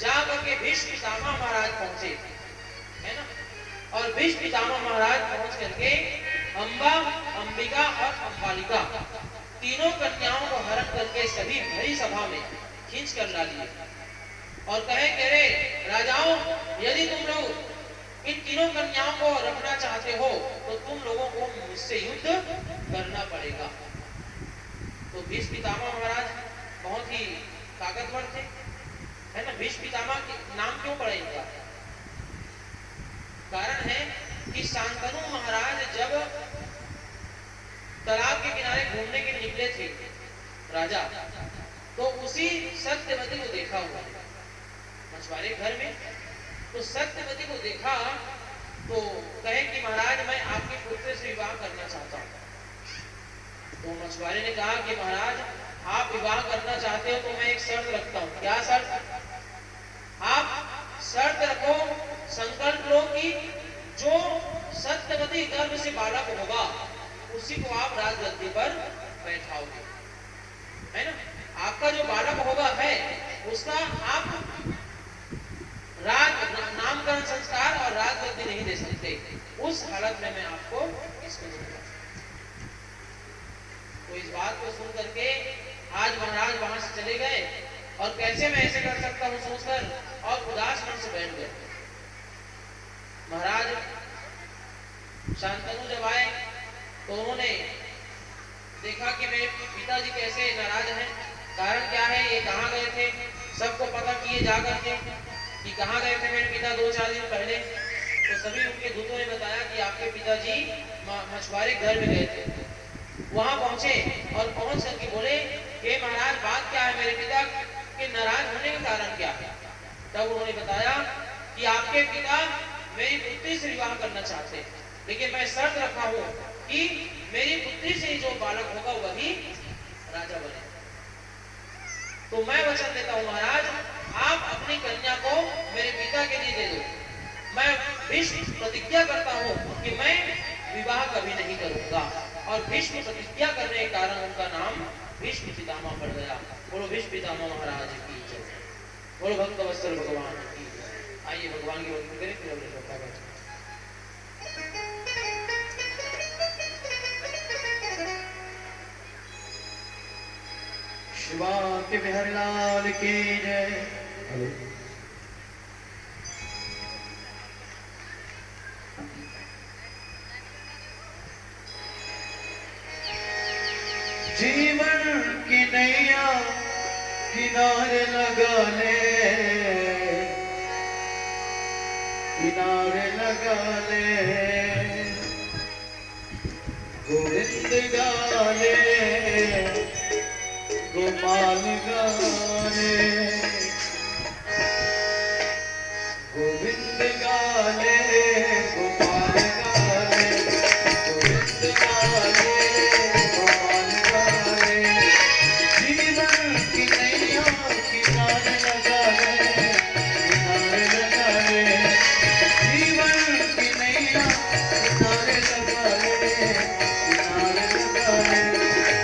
जाकर के भीष्म पितामह महाराज पहुंचे, है ना। और भीष्म पितामह महाराज पहुंच करके अंबा, अंबिका और अंबालिका तीनों कन्याओं को हरण करके सभी भरी सभा में खींच कर ला लिए और कहे कि रे राजाओं, यदि तुम लोग इन तीनों कन्याओं को रखना चाहते हो तो तुम लोगों को मुझसे युद्ध करना पड़ेगा। तो भीष्म पितामह महाराज बहुत ही ताकतवर थे, है ना। भीष्म पितामह के नाम क्यों पड़ा इनका? कारण है कि शांतनु महाराज जब तालाब के किनारे घूमने के लिए निकले थे राजा, तो उसी सत्यवती को देखा हुआ है मछुआरे घर में। तो सत्यवती को देखा तो कहे कि महाराज मैं आपके पुत्र से विवाह करना चाहता हूँ। तो मछुआरे ने कहा कि महाराज आप विवाह करना चाहते हो तो मैं एक शर्त रखता हूँ। क्या शर्त? आप शर्त रखो, संकल्प लो कि जो सत्यवती गर्भ से बालक होगा उसी को आप राजगद्दी पर बैठाओगे, है ना। आपका जो बालक होगा है उसका आप नामकरण संस्कार और राजगद्दी नहीं दे सकते। उस हालत में मैं आपको इसको दूंगा। तो इस बात को सुन करके आज महाराज वहां से चले गए और कैसे मैं ऐसे कर सकता हूं सोचकर और उदास मन से बैठ गए। महाराज शांतनु जब आए तो उन्होंने देखा कि मेरे पिताजी कैसे नाराज हैं। कारण क्या है, ये कहाँ गए थे, सबको पता किए जाकर के कि कहाँ गए थे मेरे पिता 2-4 दिन पहले। तो सभी उनके दूतों ने बताया कि आपके पिताजी मछुआरे घर में गए थे। वहां पहुंचे और पहुंच करके बोले कि महाराज बात क्या है, मेरे पिता के नाराज होने का कारण क्या है। तब उन्होंने बताया कि आपके पिता मेरी पुत्री से विवाह करना चाहते हैं, लेकिन मैं शर्त रखा हूं कि मेरी पुत्री से जो बालक होगा वही राजा बने। तो मैं वचन देता हूं महाराज, आप अपनी कन्या को मेरे पिता के लिए दे दो। मैं भीष्म प्रतिज्ञा करता हूं कि मैं विवाह कभी नहीं करूंगा। और भीष्म प्रतिज्ञा करने के कारण उनका नाम भीष्म पितामह पड़ गया। बोलो भीष्म पितामह महाराज की जय। बोलो भक्त वत्सल भगवान की जय। आइए भगवान की भक्ति करें, फिर अपने श्रद्धा करें। शिवा के बिहारी लाल की जय। जीवन की नैया किनारे लगा ले, किनारे लगा ले। गोविंद गाले, गोपाल गाले, गोविंद गाले, गोपाल गाले, गोविंद गाले, गोपाल गाले। जीवन की नैया किनारे लगा ले, किनारे लगा ले। जीवन की नैया किनारे लगा ले, किनारे लगा ले। गोविंद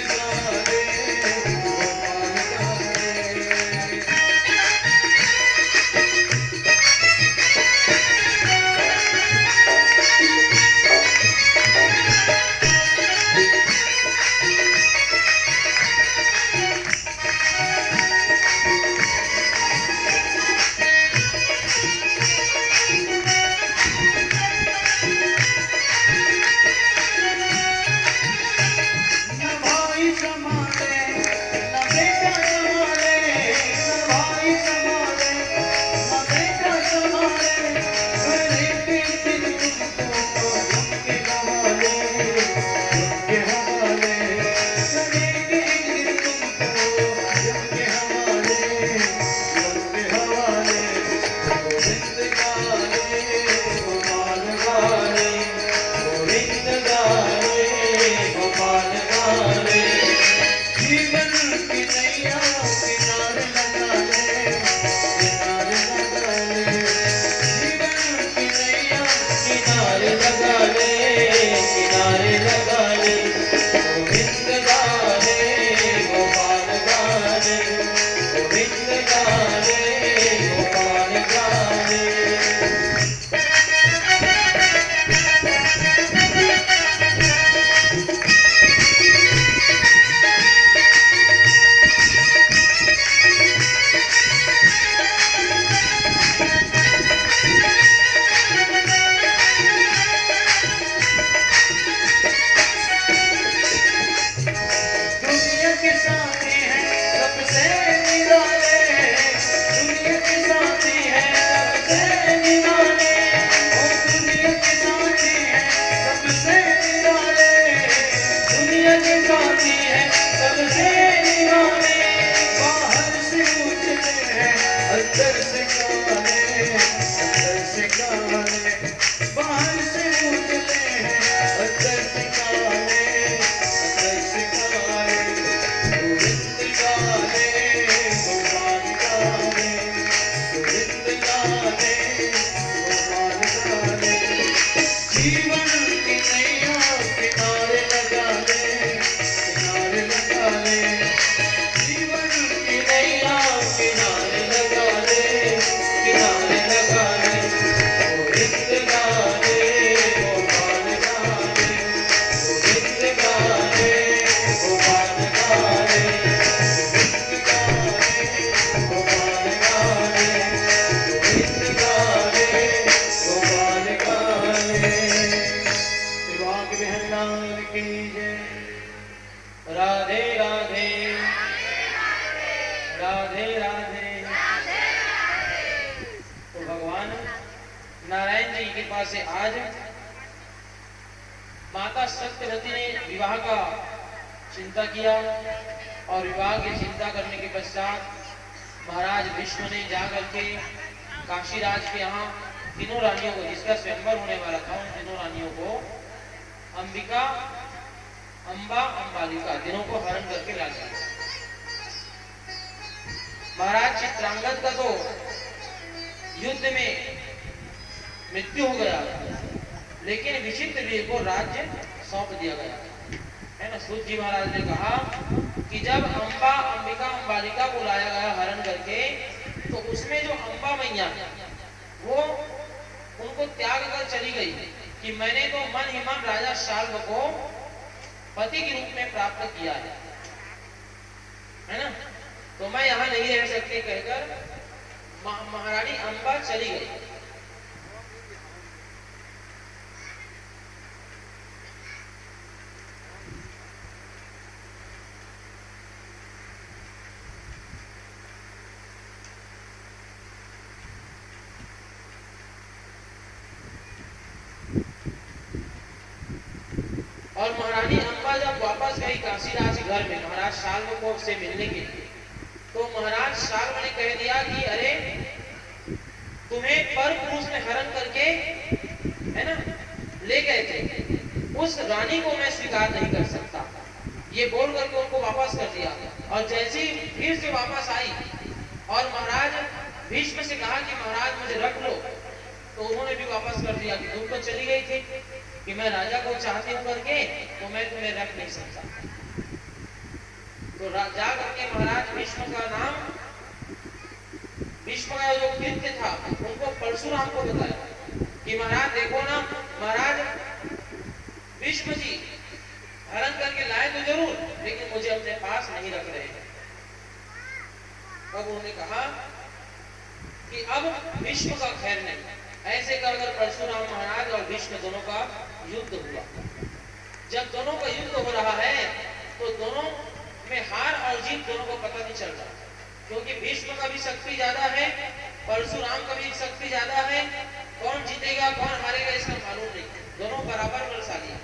गाले, गोपाल गाले, गोविंद गाले, गोपाल गाले। न भाई संभाले, न बेटा संभाले, न भाई संभाले, न बेटा संभाले। हर एक दिन तुमको उनके हवाले, उनके हवाले। हर एक दिन तुमको उनके हवाले, उनके हवाले। गोविंद गाले, गोपाल गाले, गोविंद गाले, गोपाल गाले। जीवन की नैया किनारे लगा ले, किनारे लगा ले। गावे, गोपाल गावे। दुनिया के साथी हैं सबसे निराले, दुनिया के साथी हैं सबसे निराले, ओ दुनिया के साथी हैं सबसे निराले, दुनिया के साथी हैं सबसे निराले। बाहर से उजले हैं अंदर से काले, अंदर से काले, बाहर से उजले हैं अंदर से काले, अंदर से काले। गोविंद गावे, गोपाल गावे, गोविंद गावे, गोपाल गावे। जीवन की नैया किनारे लगा ले, किनारे लगा ले, जीवन की नैया किनारे लगा ले, किनारे लगा ले। गोविंद गावे, गोपाल गावे, गोविंद गावे, गोपाल गावे, गोविंद गावे, गोपाल गावे, गोविंद गावे, गोपाल गावे। विवाह बिहलाल की जय। राधे राधे, राधे राधे। तो भगवान नारायण जी की कृपा से आज माता सत्यवती ने विवाह का चिंता किया और विवाह की चिंता करने के पश्चात महाराज विष्णु ने जाकर के काशीराज के यहाँ तीनों रानियों को, जिसका स्वयंवर होने वाला था, उन तीनों रानियों को अंबिका, अंबा, अंबालिका तीनों को हरण करके ला दिया। महाराज चित्रांगद का तो युद्ध में मृत्यु हो गया, लेकिन विचित्र वीर को राज्य सौंप दिया गया है ना। सूत जी महाराज ने कहा कि जब अंबा, अंबिका, अंबालिका को लाया गया हरण करके, तो उसमें जो अंबा मैया वो उनको त्याग कर चली गई कि मैंने तो मन ही मन राजा शाल्व को पति के रूप में प्राप्त किया है ना, तो मैं यहाँ नहीं रह सकती कहकर महारानी अंबा चली गई। और महारानी अंबा जब वापस गई काशीराज घर में महाराज शाल्व को से मिलने के लिए, तो महाराज शाल्व ने कह दिया कि अरे तुम्हें पर पुरुष ने हरण करके है ना ले गए थे, उस रानी को मैं स्वीकार नहीं कर सकता। ये बोल करके उनको वापस कर दिया। और जैसे ही फिर से वापस आई और महाराज भीष्म से कहा कि महाराज मुझे रख लो, तो उन्होंने भी वापस कर दिया कि तुम तो चली गई थी कि मैं राजा को चाहती हूँ करके, तो मैं तुम्हें रख नहीं सकता। तो जा करके महाराज भीष्म का नाम, भीष्म का जो कृत्य था उनको परशुराम को बताया कि महाराज देखो ना, महाराज भीष्म जी हरण करके लाए तो जरूर, लेकिन मुझे अपने पास नहीं रख रहे हैं। तब उन्होंने कहा कि अब भीष्म का खैर नहीं। ऐसे कर परशुराम महाराज और भीष्म दोनों का युद्ध हुआ। जब दोनों का युद्ध हो रहा है तो दोनों में हार और जीत दोनों को पता नहीं चल रहा, क्योंकि भीष्म का भी शक्ति ज्यादा है, परशुराम का भी शक्ति ज्यादा है। कौन जीतेगा कौन हारेगा इसका मालूम नहीं, दोनों बराबर बलशाली हैं।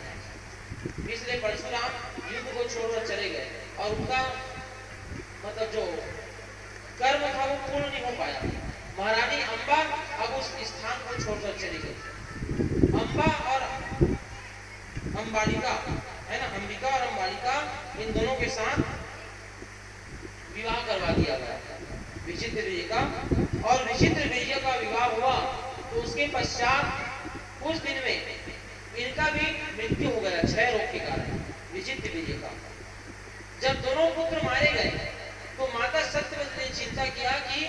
इसलिए परशुराम युद्ध को छोड़कर चले गए और उनका मतलब जो कर्म था वो पूर्ण नहीं हो पाया। महारानी अंबा अब उस स्थान को छोड़कर चली गई। अंबा और अंबालिका है ना, अंबिका और अंबालिका इन दोनों के साथ विवाह करवा दिया गया विचित्र वीर्य का। और विचित्र वीर्य का विवाह हुआ तो उसके पश्चात कुछ दिन में इनका भी मृत्यु हो गया क्षय रोग के कारण विचित्र वीर्य का। जब दोनों पुत्र मारे गए तो माता सत्यवती ने चिंता किया कि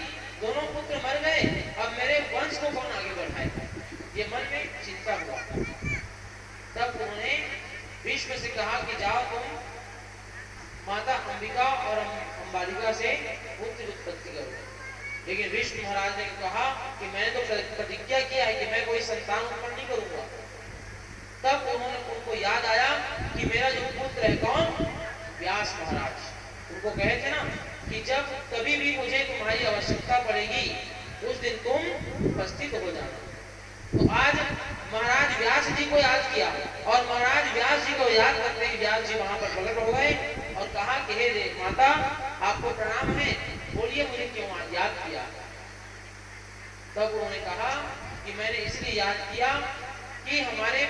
बालिका से पुत्र उत्पत्ति करो। लेकिन विष्णु महाराज ने कहा कि मैंने तो प्रतिज्ञा किया है कि मैं कोई संतान उत्पन्न नहीं करूंगा। तब उनको याद आया कि मेरा जो पुत्र है कौन, व्यास महाराज। उनको कहे थे ना कि जब कभी भी मुझे तुम्हारी आवश्यकता पड़ेगी उस दिन तुम उपस्थित हो जाना। तो आज महाराज व्यास जी को याद किया और महाराज व्यास जी को याद करते ही व्यास जी वहां पर प्रकट हो गए और कहा कि हे माता, आपको प्रणाम है, बोलिए मुझे क्यों आज याद किया। तब उन्होंने कहा कि मैंने इसलिए याद किया कि हमारे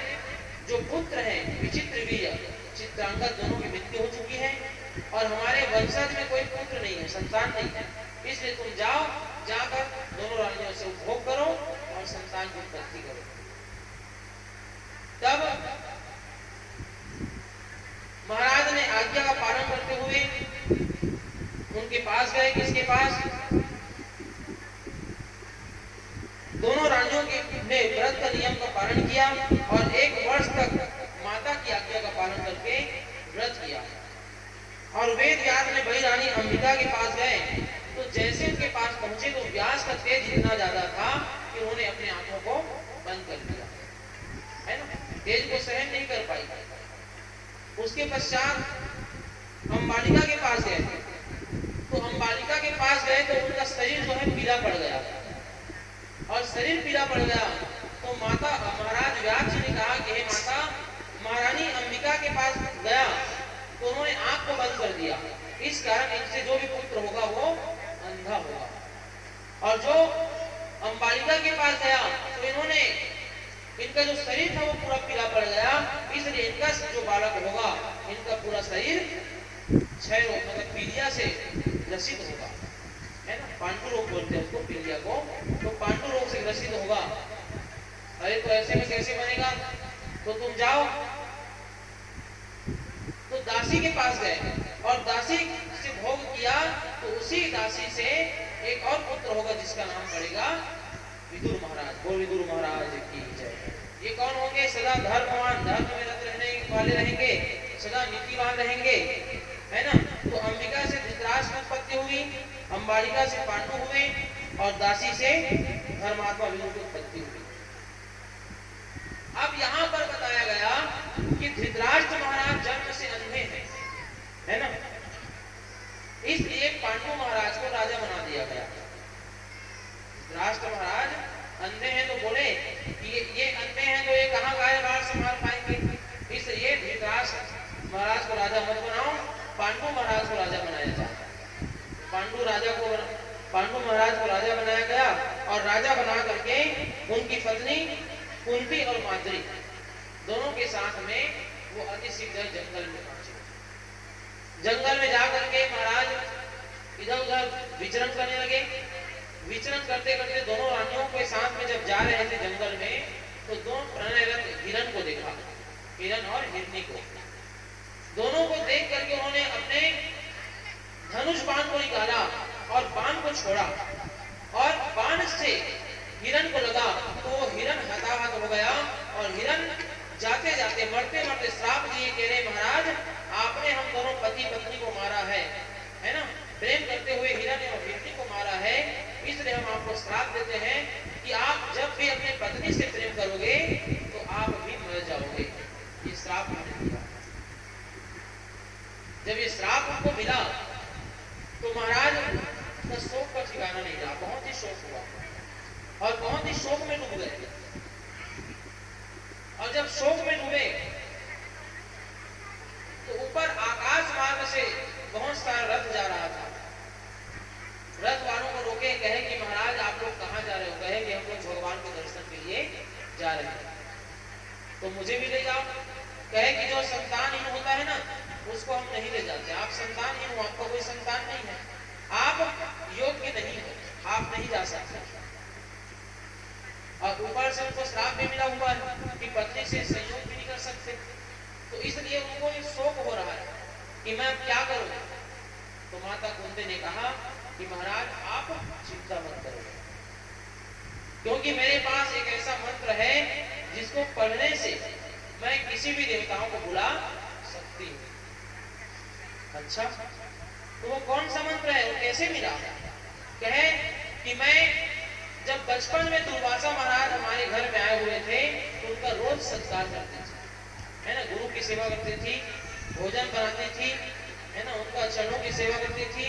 जो पुत्र हैं विचित्रवीर्य चित्रांगद दोनों की मृत्यु हो चुकी है और हमारे वंशज में कोई पुत्र नहीं है, संतान नहीं है। इसलिए तुम जाओ, जाकर दोनों रानियों से उपभोग करो और संतान की उत्पत्ति करो। तब महाराज ने आज्ञा का पालन करते हुए उनके पास गए। किसके पास? दोनों रानियों ने व्रत का नियम का पालन किया और 1 वर्ष तक माता की आज्ञा का पालन करके व्रत किया। और वेद व्यास ने बड़ी रानी अंबिका के पास गए तो जैसे उनके पास पहुंचे तो व्यास का तेज इतना ज्यादा था कि उन्होंने अपनी आंखों को बंद कर दिया, है ना, तेज को सहन नहीं कर पाई। उसके पश्चात अंबालिका के पास गए तो अंबालिका के पास गए तो उनका शरीर जो है पीला पड़ गया और शरीर पीला पड़ गया तो माता महाराज व्यास जी ने कहा कि हे माता, महारानी अंबिका के पास गया तो उन्होंने आंख को बंद कर दिया। इस कारण इनसे जो भी पुत्र होगा वो अंधा होगा। और जो अंबालिका के पास गया तो इन्होंने इनका जो शरीर था वो पूरा पीला पड़ गया, इसलिए इनका जो बालक होगा इनका पूरा शरीर क्षय रोग मतलब पीलिया से ग्रसित होगा, है ना, पांडु रोग बोलते हैं उसको, पीलिया को। तो पांडु रोग से ग्रसित होगा। अरे तो ऐसे में कैसे बनेगा? तो तुम जाओ। तो दासी के पास गए और दासी से भोग किया तो उसी दासी से एक और पुत्र होगा जिसका नाम पड़ेगा विदुर महाराज। बोल विदुर महाराज की जय। ये कौन होंगे? सदा धर्मवान, धर्म में रत रहने वाले रहेंगे, सदा नीतिवान रहेंगे, है ना। तो अंबिका से धृतराष्ट्र की उत्पत्ति हुई, अंबालिका से पांडु हुए और दासी से धर्मात्मा विदुर की उत्पत्ति हुई। अब यहाँ पर बताया गया कि धृतराष्ट्र महाराज जन्म से अंधे हैं, है ना, इसलिए पांडु महाराज को राजा बना दिया गया। धृतराष्ट्र महाराज अंधे हैं तो बोले कि ये अंधे हैं तो ये कहाँ गाय बाढ़ संभाल पाएंगे, इसलिए धृतराष्ट्र महाराज को राजा मत बनाओ, पांडु महाराज को राजा बनाया जाए। पांडु महाराज को राजा बनाया गया और राजा बना करके उनकी पत्नी कुंती और माद्री दोनों के साथ में वो अति शीघ्र जंगल में पहुंचे। जंगल में जाकर के महाराज इधर उधर विचरण करने लगे। विचरण करते करते दोनों रानियों के साथ में जब जा रहे थे जंगल में तो दोनों प्रणयरत हिरण को देखा, हिरण और हिरनी को। दोनों को देख करके उन्होंने अपने धनुष बाण को निकाला और बाण को छोड़ा और बाण से हिरण को लगा तो वो हिरण हताहत हो गया और हिरण जाते जाते मरते मरते श्राप दिए कि रे महाराज, आपने हम दोनों पति पत्नी को मारा है ना, प्रेम करते हुए हिरण और हिरनी को मारा है, इसलिए हम आपको श्राप देते हैं कि आप जब भी अपने पत्नी से प्रेम करोगे तो आप भी मर जाओगे। ये श्राप हमने दिया। जब ये श्राप हमको मिला तो महाराज का शोक का ठिकाना नहीं रहा, बहुत ही शोक हुआ और बहुत ही शोक में डूब गए। और जब शोक में डूबे तो ऊपर आकाश मार्ग से बहुत सारा रथ जा रहा था। रथ वालों को रोके, कहे कि महाराज आप लोग कहाँ जा रहे हो? कहे कि हम लोग भगवान के दर्शन के लिए जा रहे हैं, तो मुझे भी ले जाओ। कहे कि जो संतानहीन होता है ना उसको हम नहीं ले जाते, आप संतानहीन हो, आपका कोई संतान नहीं है, आप योग्य नहीं हो, आप नहीं जा सकते। और ऊपर से उनको श्राप भी मिला हुआ है कि पत्नी से संयोग भी नहीं कर सकते, तो इसलिए उनको ये शोक हो रहा है कि मैं अब क्या करूं। तो माता कुंती ने कहा कि महाराज आप चिंता मत करो, क्योंकि मेरे पास एक ऐसा मंत्र है जिसको पढ़ने से मैं किसी भी देवताओं को बुला सकती हूँ। अच्छा, तो वो कौन सा मंत्र कैसे मिला? कहे कि मैं जब बचपन में दुर्वासा महाराज हमारे घर में आए हुए थे तो उनका रोज सत्कार करती थी, है ना, गुरु की सेवा करती थी, भोजन बनाती थी, है ना, उनका चरणों की सेवा करती थी,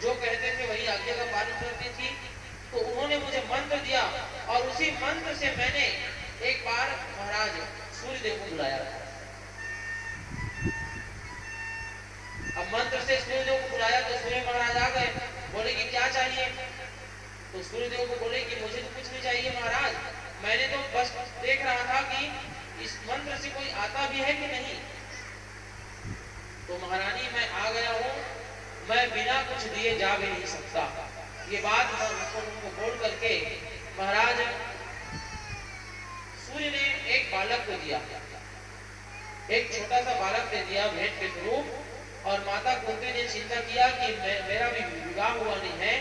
जो कहते थे वही आज्ञा का पालन करती थी। तो उन्होंने मुझे मंत्र दिया और उसी मंत्र से मैंने एक बार महाराज सूर्यदेव को बुलाया। अब मंत्र से सूर्यदेव को बुलाया तो सूर्य महाराज आ गए, बोले कि क्या चाहिए? तो सूर्यदेव को बोले कि मुझे तो कुछ नहीं चाहिए महाराज, मैंने तो बस देख रहा था कि इस मंत्र से कोई आता भी है कि नहीं। तो महारानी मैं आ गया हूँ, मैं बिना कुछ दिए जा भी नहीं सकता। ये बात उनको बोल करके महाराज सूर्य ने एक बालक को दिया, एक छोटा सा बालक दे दिया भेंट के स्वरूप। और माता कुंती ने चिंता किया कि मेरा भी विवाह हुआ नहीं है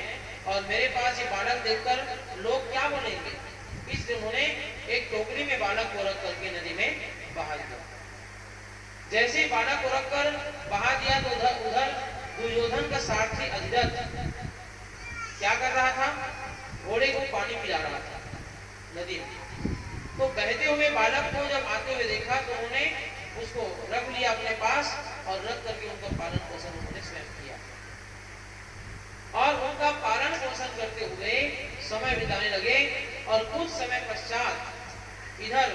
और मेरे पास ये बालक देखकर लोग क्या बोलेंगे, इसलिए उन्होंने एक टोकरी में बालक को रख करके नदी में बहा दिया। जैसे ही बालक को रखकर बहा दिया तो उधर दुर्योधन का सारथी अधिरथ क्या कर रहा था? घोड़े को पानी पिला रहा था नदी में। तो बहते हुए बालक को जब आते हुए देखा तो उन्होंने उसको रख लिया अपने पास और रख करके उनका पालन पोषण उन्होंने स्वयं किया। और उनका पालन पोषण करते हुए समय बिताने लगे। और कुछ समय पश्चात इधर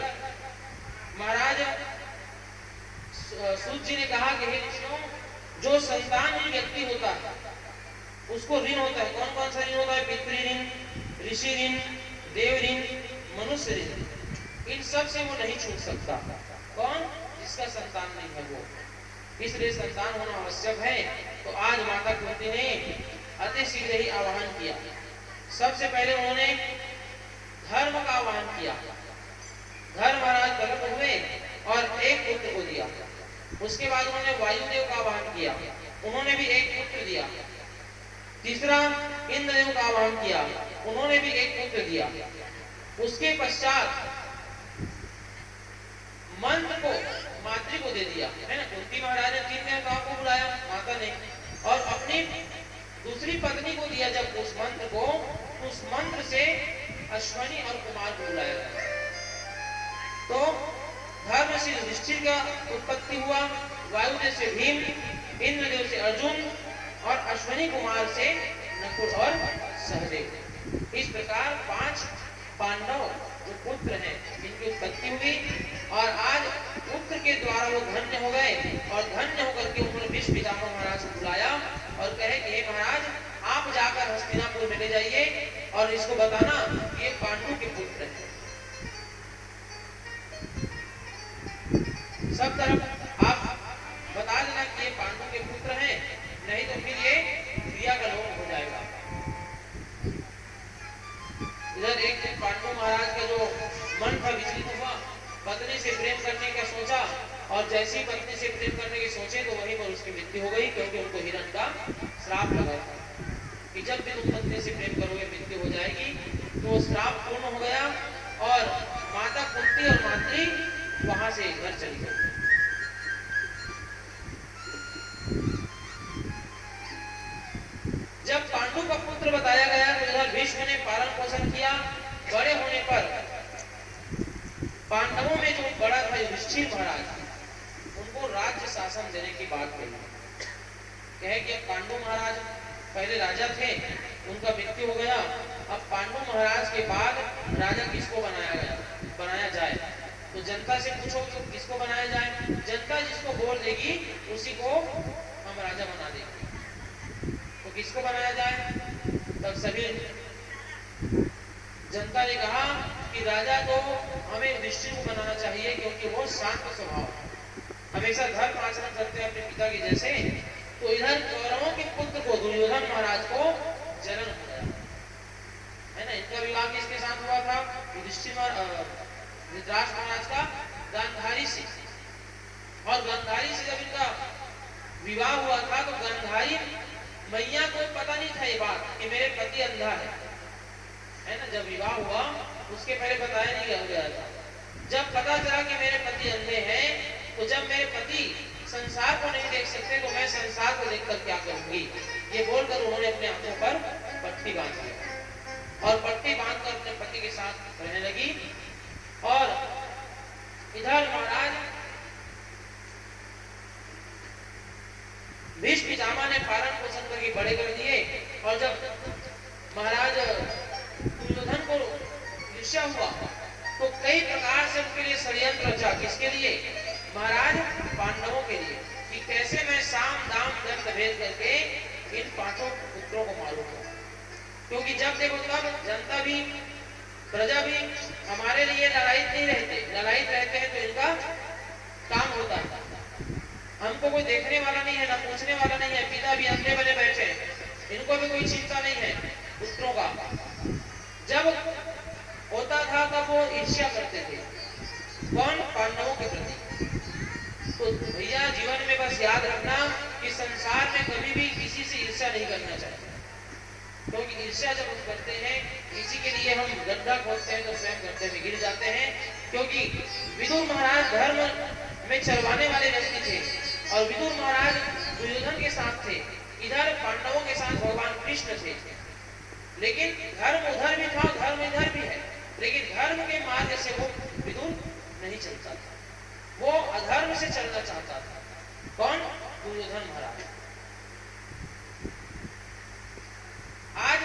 महाराज सूत जी ने कहा कि हे विष्णु, जो संतानहीन व्यक्ति होता है उसको ऋण होता है। कौन कौन सा ऋण होता है? पितृ ऋण, ऋषि ऋण, देव ऋण, मनुष्य ऋण। इन सब से वो नहीं छूट सकता। कौन? जिसका संतान नहीं है वो। इसलिए संतान होना आवश्यक है। तो आज माता कुंती ने अति शीघ्र ही आवाहन किया। सबसे पहले उन्होंने धर्म का आवाहन किया। धर्म महाराज प्रकट हुए और एक पुत्र को दिया। उसके बाद उन्होंने वायुदेव का आवाहन किया, उन्होंने भी एक पुत्र दिया। तीसरा इंद्रदेव का आवाहन किया, उन्होंने भी एक पुत्र दिया। उसके पश्चात मंत्र को मातृ को दे दिया, है ना। कुंती महाराज ने 3 देवताओं को बुलाया, माता ने, और अपनी दूसरी पत्नी को दिया। जब उस मंत्र को, उस मंत्र से अश्वनी और कुमार को बुलाया। तो धर्म से युधिष्ठिर का उत्पत्ति हुआ, वायुदेव से भीम, इंद्रदेव से अर्जुन और अश्वनी कुमार से नकुल और सहदेव। इस प्रकार 5 पांडव जो पुत्र हैं इनकी उत्पत्ति हुई। और आज पुत्र के द्वारा वो धन्य हो गए। और धन्य होकर के उन्होंने भीष्म पितामह महाराज को बुलाया और कहे कि हे महाराज, आप जाकर हस्तिनापुर में ले जाइए और इसको बताना ये पांडु के पुत्र हैं। सब तरफ आप बता देना कि ये पांडु के पुत्र हैं, नहीं तो फिर ये क्रिया का लोप हो जाएगा। इधर एक दिन पांडु महाराज का जो मन था विचलित हुआ, पत्नी से प्रेम करने का सोचा और जैसी पत्नी से प्रेम करने की सोचे तो वहीं पर उसकी मृत्यु हो गई, क्योंकि उनको हिरण का श्राप लगा था कि जब भी तुम पत्नी से प्रेम करोगे मृत्यु हो जाएगी। तो वो श्राप पूर्ण हो गया और माता कुंती और मातृ वहां से घर चली गई। जब पांडु का पुत्र बताया गया तो इधर भीष्म ने पालन पोषण किया। बड़े होने पर पांडवों में जो बड़ा था युधिष्ठिर महाराज, उनको राज्य शासन देने की बात कही। कहे कि पांडु महाराज पहले राजा थे, उनका मृत्यु हो गया, अब पांडु महाराज के बाद राजा किसको बनाया जाए। तो जनता से पूछो तो किसको बनाया जाए। जनता जिसको वोट देगी उसी को हम राजा बना देंगे। तो किसको बनाया जाए? तब सभी जनता ने कहा कि राजा तो हमें युधिष्ठिर को बनाना चाहिए, क्योंकि वो शांत स्वभाव, हमेशा धर्म आचरण करते हैं अपने पिता के जैसे। तो इधर कौरवों के पुत्र को, दुर्योधन महाराज को जन्म हो गया, है ना। इनका विवाह किसके साथ हुआ था? युधिष्ठिर धृतराष्ट्र महाराज का गांधारी से। और गांधारी से जब इनका विवाह हुआ था तो गांधारी मैया को पता नहीं था ये बात कि मेरे पति अंधा है ना। जब विवाह हुआ उसके पहले बताया नहीं गया था। जब पता चला कि मेरे पति अंधे हैं, तो जब मेरे पति संसार को नहीं देख सकते तो मैं संसार को देखकर क्या करूंगी, ये बोलकर उन्होंने अपने हाथों पर पट्टी बांध दिया और पट्टी बांधकर अपने पति के साथ रहने लगी। और इधर महाराज भीष्म पितामह ने पालन पोषण करके बड़े कर दिए। और जब महाराज दुर्योधन को ईर्ष्या हुआ तो कई प्रकार से उनके लिए षड्यंत्र रचा। किसके लिए? महाराज पांडवों के लिए, कि कैसे मैं साम दाम दंड भेद करके इन 5 पुत्रों को मारूंगा। क्योंकि जब देखो तब जनता भी प्रजा भी हमारे लिए ललायित नहीं रहते, ललायित रहते हैं तो इनका काम होता है। हमको कोई देखने वाला नहीं है, ना पूछने वाला नहीं है, पिता भी अंधे बने बैठे हैं, इनको भी कोई चिंता नहीं है पुत्रों का। जब होता था तब वो ईर्ष्या करते थे। कौन? पांडवों के प्रति। तो भैया जीवन में बस याद रखना कि संसार में कभी भी किसी से ईर्ष्या नहीं करना चाहिए। क्योंकि ईर्ष्या जब हम करते हैं, किसी के लिए हम गड्ढा खोदते हैं तो स्वयं गड्ढे में गिर जाते हैं। क्योंकि विदुर महाराज धर्म में चलवाने वाले व्यक्ति थे और विदुर महाराज दुर्योधन के साथ थे, इधर पांडवों के साथ भगवान कृष्ण थे। लेकिन धर्म उधर भी था, धर्म इधर भी है, लेकिन धर्म के मार्ग से वो विदुर नहीं चलता था, वो अधर्म से चलना चाहता था। कौन? दुर्योधन महाराज। आज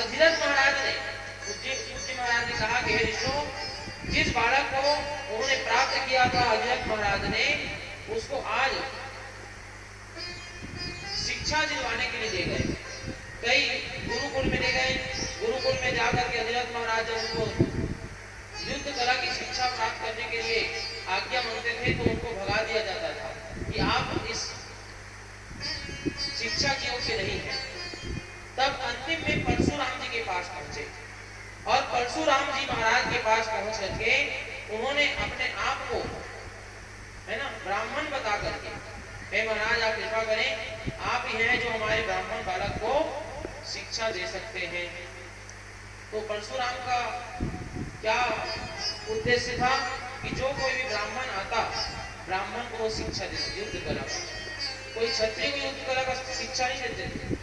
अधिरथ महाराज ने, पूज्य महाराज ने कहा कि हे ऋषियों, जिस बालक को उन्होंने प्राप्त किया था अधिरथ महाराज ने, उसको आज शिक्षा दिलवाने के लिए ले गए। कई गुरुकुल में ले गए। गुरुकुल में जाकर के अधिरथ महाराज उनको युद्ध कला की शिक्षा प्राप्त करने के लिए आज्ञा मांगते थे तो उनको भगा दिया जाता था कि आप इस शिक्षा के योग्य नहीं है। तब अंतिम में परशुराम जी के पास पहुंचे और परशुराम जी महाराज के पास पहुंच करके उन्होंने अपने आप को, है ना, ब्राह्मण बता करके, हे महाराज आप कृपा करें, आप ही हैं जो हमारे ब्राह्मण बालक को शिक्षा दे सकते हैं। तो परशुराम का क्या उद्देश्य था कि जो कोई भी ब्राह्मण आता, ब्राह्मण को शिक्षा देते, युद्ध कला। कोई क्षत्रिय को युद्ध कला का शिक्षा नहीं देते थे।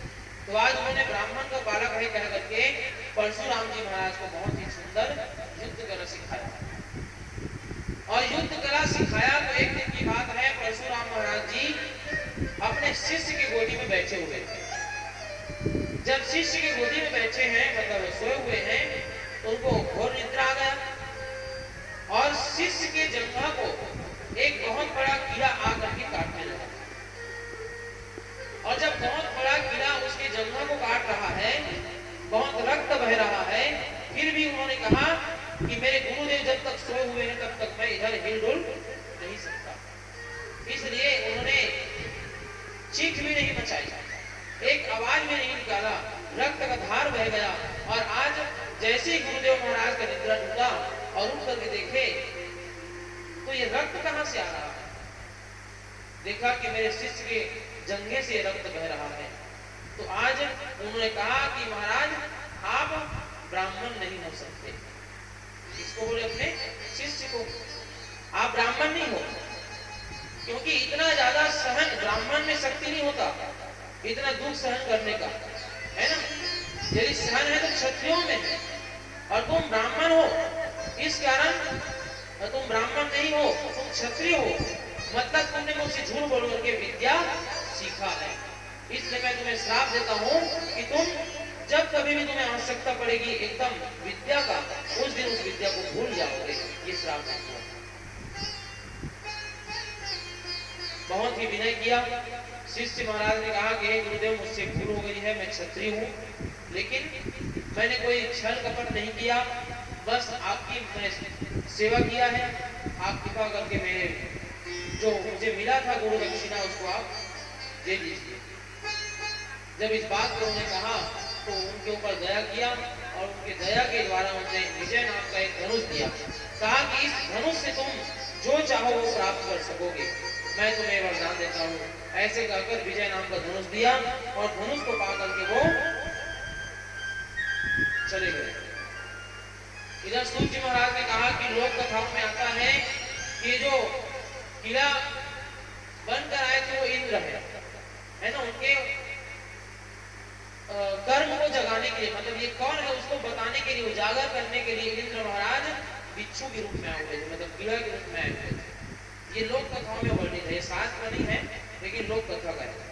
तो आज उन्होंने ब्राह्मण का बालक है कह करके परशुराम जी महाराज को बहुत ही सुंदर युद्ध कला सिखाया। और युद्ध कला सिखाया तो एक दिन की बात है, परशुराम महाराज जी अपने शिष्य की गोदी में बैठे हुए थे। जब शिष्य की गोदी में बैठे हैं, मतलब सोए हुए हैं, तो उनको घोर निद्रा आ गया और शिष्य के जंघा को एक बहुत बड़ा कीड़ा आकर के काटने लगा। और जब बहुत बड़ा कीड़ा उसके जंघा को काट रहा है, बहुत रक्त बह रहा है, फिर भी उन्होंने कहा कि मेरे गुरुदेव जब तक सोए हुए हैं तब तक मैं इधर हिलडुल नहीं सकता। इसलिए उन्होंने चीख भी नहीं मचाई, एक आवाज भी नहीं निकाला, रक्त का धार बह गया। और आज जैसे ही गुरुदेव महाराज का निद्रा टूटा और उठ करके देखे तो ये रक्त कहां से आ रहा है। देखा कि मेरे शिष्य के जंघे से रक्त बह रहा है। तो आज उन्होंने कहा कि महाराज आप ब्राह्मण नहीं हो सकते। इसको बोले अपने शिष्य को, आप ब्राह्मण नहीं हो, क्योंकि इतना ज्यादा सहन ब्राह्मण में शक्ति नहीं होता, इतना दुख सहन करने का, है ना। यदि सहन है तो क्षत्रियों में है, और तुम ब्राह्मण हो, इस कारण तुम ब्राह्मण नहीं हो, तुम क्षत्रिय हो, मतलब तुमने मुझसे झूठ बोल करके विद्या सीखा है। इसलिए मैं तुम्हें श्राप देता हूं कि तुम जब कभी भी तुम्हें आवश्यकता पड़ेगी एकदम विद्या का, उस दिन उस विद्या को भूल जाओगे। ये श्राप देता हूं। बहुत ही विनय किया। शिष्य महाराज ने कहा कि गुरुदेव मुझसे भूल हो गई है, मैं क्षत्रिय हूँ, लेकिन मैंने कोई छल कपट नहीं किया, बस आपकी मैंने सेवा किया है। आप कृपा करके मेरे जो मुझे मिला था गुरु दक्षिणा उसको आप दे दीजिए। जब इस बात को उन्होंने कहा तो उनके ऊपर दया किया और उनके दया के द्वारा उन्होंने विजय नाम का एक धनुष दिया। कहा कि इस धनुष से तुम जो चाहो वो प्राप्त कर सकोगे, मैं तुम्हें वरदान देता हूँ। ऐसे कहकर विजय नाम का धनुष दिया और धनुष को पा करके वो चले गए। इधर सूर्य महाराज ने कहा कि लोक कथाओं में आता है कि जो किला बनकर आए थे वो इंद्र है ना, उनके बताने के लिए, मतलब ये कौन है उसको बताने के लिए, उजागर करने के लिए इंद्र महाराज बिच्छू के रूप में आए हुए थे, मतलब कीड़ा के रूप में आए हुए थे। ये लोक कथाओं में वर्णित है, ये शास्त्र नहीं है लेकिन लोक कथा का है।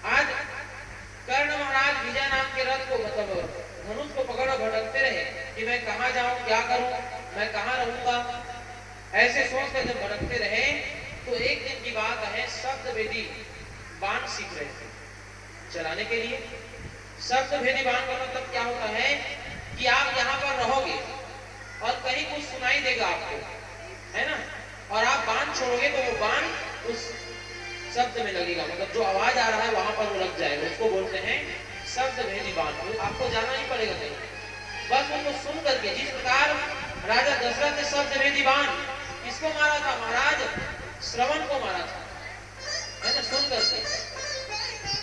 आज कर्ण महाराज विजय नाम के रथ को, मतलब धनुष को पकड़ भटकते रहे कि मैं कहाँ जाऊं, क्या करूं, मैं कहाँ रहूंगा, ऐसे सोचकर जब भटकते रहे तो एक दिन की बात है, शब्द वेदी बाण सीख रहे थे चलाने के लिए। शब्द भेदी बाण का मतलब क्या होता है कि आप यहाँ पर रहोगे और कहीं कुछ सुनाई देगा आपको, है ना, और आप बाण छोड़ोगे तो वो बाण उस शब्द में लगेगा, मतलब जो आवाज आ रहा है वहां पर वो लग जाएगा, उसको बोलते हैं शब्द भेदी बाण। आपको जाना नहीं पड़ेगा कहीं, बस उनको सुन करके, जिस प्रकार राजा दशरथ ने शब्द भेदी बाण किसको मारा था, महाराज श्रवण को मारा था, है ना, सुन करके।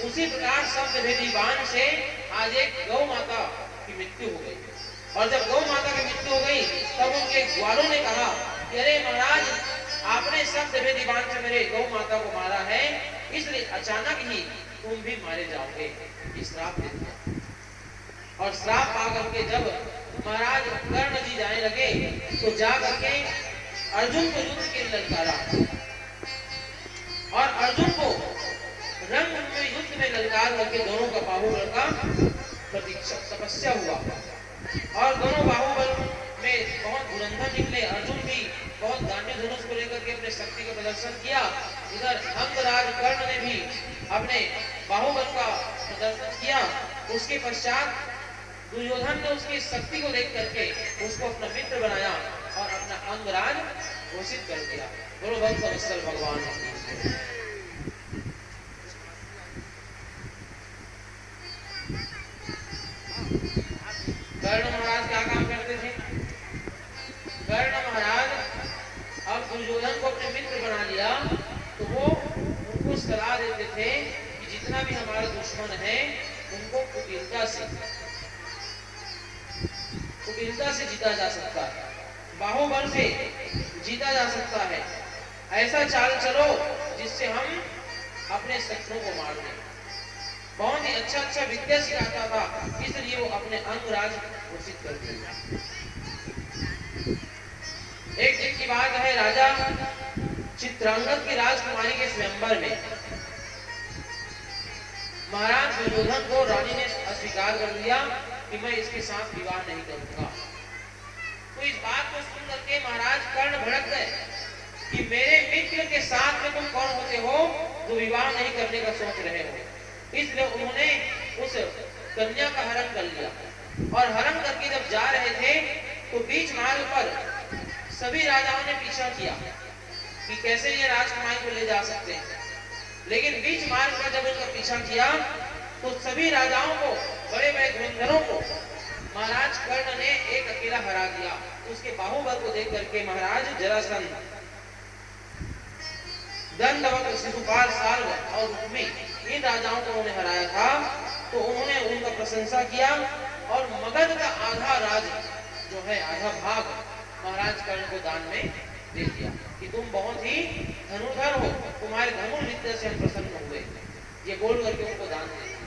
उसी प्रकार शब्द भेदी बाण से आज एक गौ माता की मृत्यु हो गई, और जब गौ माता की मृत्यु हो गई तब उनके ग्वालों ने कहा कि अरे महाराज, आपने शब्द भेदी बाण से मेरे गौ माता को मारा है, इसलिए अचानक ही तुम भी मारे जाओगे, श्राप दे दिया। और श्राप पा करके जब महाराज कर्ण जी जाने लगे तो जा करके अर्जुन को युद्ध के लिए ललकारा, और अर्जुन को रंग में युद्ध में ललकार करके दोनों का बाहुबल का प्रतीक्षा तपस्या हुआ, और दोनों बाहुबल में बहुत धुरंधर निकले। अर्जुन भी बहुत गांधी धनुष को लेकर के अपने शक्ति का प्रदर्शन किया, इधर अंगराज कर्ण ने भी अपने बाहुबल का प्रदर्शन किया। उसके पश्चात दुर्योधन ने उसकी शक्ति को देख करके उसको अपना मित्र बनाया और अपना अंगराज घोषित कर दिया। बोलो भक्त वत्सल भगवान। कर्ण महाराज क्या काम करते थे? कर्ण महाराज अब दुर्योधन को अपने मित्र बना लिया तो वो उनको सलाह देते थे कि जितना भी हमारा दुश्मन है उनको कुटिलता से जीता जा सकता है, बाहुबल से जीता जा सकता है। ऐसा चाल चलो जिससे हम अपने शत्रुओं को मार दें। बहुत ही अच्छा विद्या सिखाता था, इसलिए वो अपने अंगराज घोषित कर दिया। एक दिन की बात है, राजा चित्रांगद की राजकुमारी के स्वयंवर में महाराज दुर्योधन को रानी ने अस्वीकार कर दिया कि मैं इसके साथ विवाह नहीं करूंगा। तो इस बात को सुन करके महाराज कर्ण भड़क गए कि मेरे मित्र के साथ में तुम कौन होते हो जो विवाह नहीं करने का सोच रहे हो। इसलिए उन्होंने उस कन्या का हरण कर लिया, और हरण करके जब जा रहे थे तो बीच मार्ग पर सभी राजाओं ने पीछा किया कि कैसे ये राजकुमारी को ले जा सकते हैं। लेकिन बीच मार्ग पर जब उनका पीछा किया तो सभी राजाओं को, बड़े बड़े धुरंधरों को महाराज कर्ण ने एक अकेला हरा दिया। उसके बाहुबल को देख करके महाराज जरासंध, दंडवत, शिशुपाल, साल्व और रुक्मी, इन राजाओं को उन्होंने हराया था। तो उन्होंने उनका प्रशंसा किया और मगध का आधा राज जो है, आधा भाग महाराज कर्ण को दान में दे दिया कि तुम बहुत ही धनुर्धर हो, तुम्हारे धनुर विद्या से हम प्रसन्न हुए, ये बोल करके उनको दान दे दिया।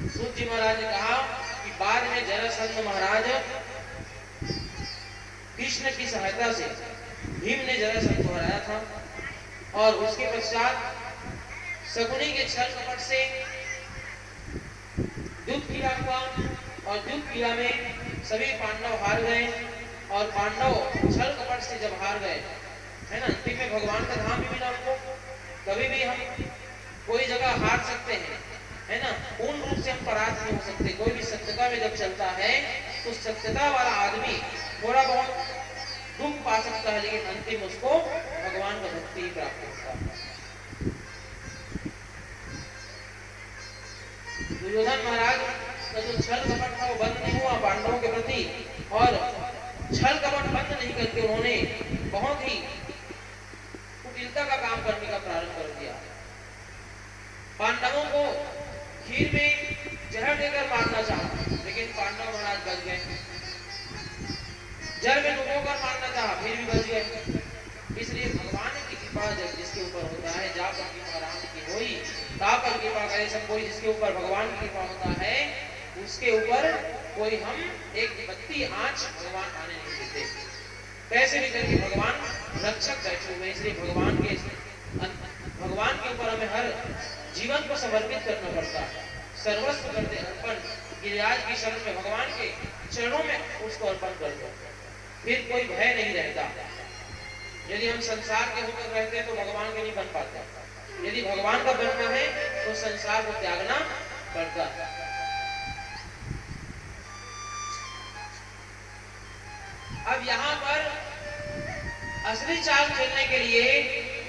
सूत जी महाराज ने कहा कि बाद में जरासंध महाराज कृष्ण की सहायता से भीम ने जरासंध को हराया था, और उसके पश्चात शकुनी के छल कपट से युद्ध किया हुआ, और युद्ध किया में सभी पांडव हार गए, और पांडव छल कपट से जब हार गए, है ना, अंतिम में भगवान का धाम भी मिला उनको। कभी भी हम कोई जगह हार सकते हैं, है ना, पूर्ण रूप से हम परास्त नहीं हो सकते। कोई भी सत्यता में जब चलता है तो सत्यता वाला आदमी थोड़ा बहुत दुख पा सकता है, लेकिन अंतिम उसको भगवान का भक्ति ही प्राप्त होता है। दुर्योधन महाराज का जो छल कपट था वो बंद नहीं हुआ पांडवों के प्रति, और छल कपट बंद नहीं करके उन्होंने बहुत ही कुटिलता का काम करने का प्रारंभ कर दिया। पांडवों को खीर में जहर देकर मारना चाहा, लेकिन पांडव महाराज बच गए। जल में डुबोकर मारना चाहा, फिर भी बच गए। इसलिए भगवान की कृपा जब जिसके ऊपर होता है, जा पर राम तापर कृपा करे सब कोई, जिसके ऊपर भगवान की कृपा होता है उसके ऊपर कोई हम एक बत्ती आंच भगवान आने नहीं देते। कैसे भी करके भगवान रक्षक बैठे हुए, इसलिए भगवान के ऊपर हमें हर जीवन को समर्पित करना पड़ता है। सर्वस्व कर दे अर्पण, गिरिराज की शरण में भगवान के चरणों में उसको अर्पण कर दो, फिर कोई भय नहीं रहता। यदि हम संसार के होकर रहते तो भगवान के नहीं बन पाते, यदि भगवान का बनना है तो संसार को त्यागना पड़ता है। अब यहाँ पर असली चाल खेलने के लिए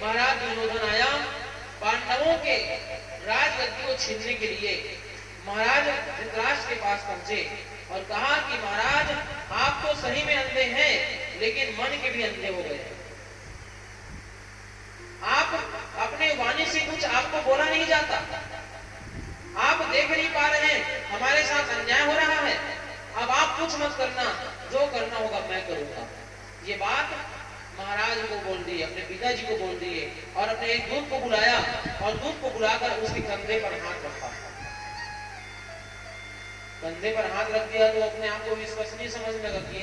महाराज दुर्योधन आया। पांडवों के राजगद्दी को छीनने के लिए महाराज धृतराष्ट्र के पास पहुंचे और कहा कि महाराज आप तो सही में अंधे हैं, लेकिन मन के भी अंधे हो गए। आप अपने वाणी से कुछ आपको बोला नहीं जाता, आप देख नहीं पा रहे हैं हमारे साथ अन्याय हो रहा है, अब आप कुछ मत करना, जो करना होगा मैं करूंगा। ये बात महाराज को बोल दिए, अपने पिताजी को बोल दिए और अपने एक दूत को बुलाया और दूत को बुलाकर उसके कंधे पर हाथ रखा। कंधे पर हाथ रख दिया तो अपने आप को विश्वसनीय समझने लगा कि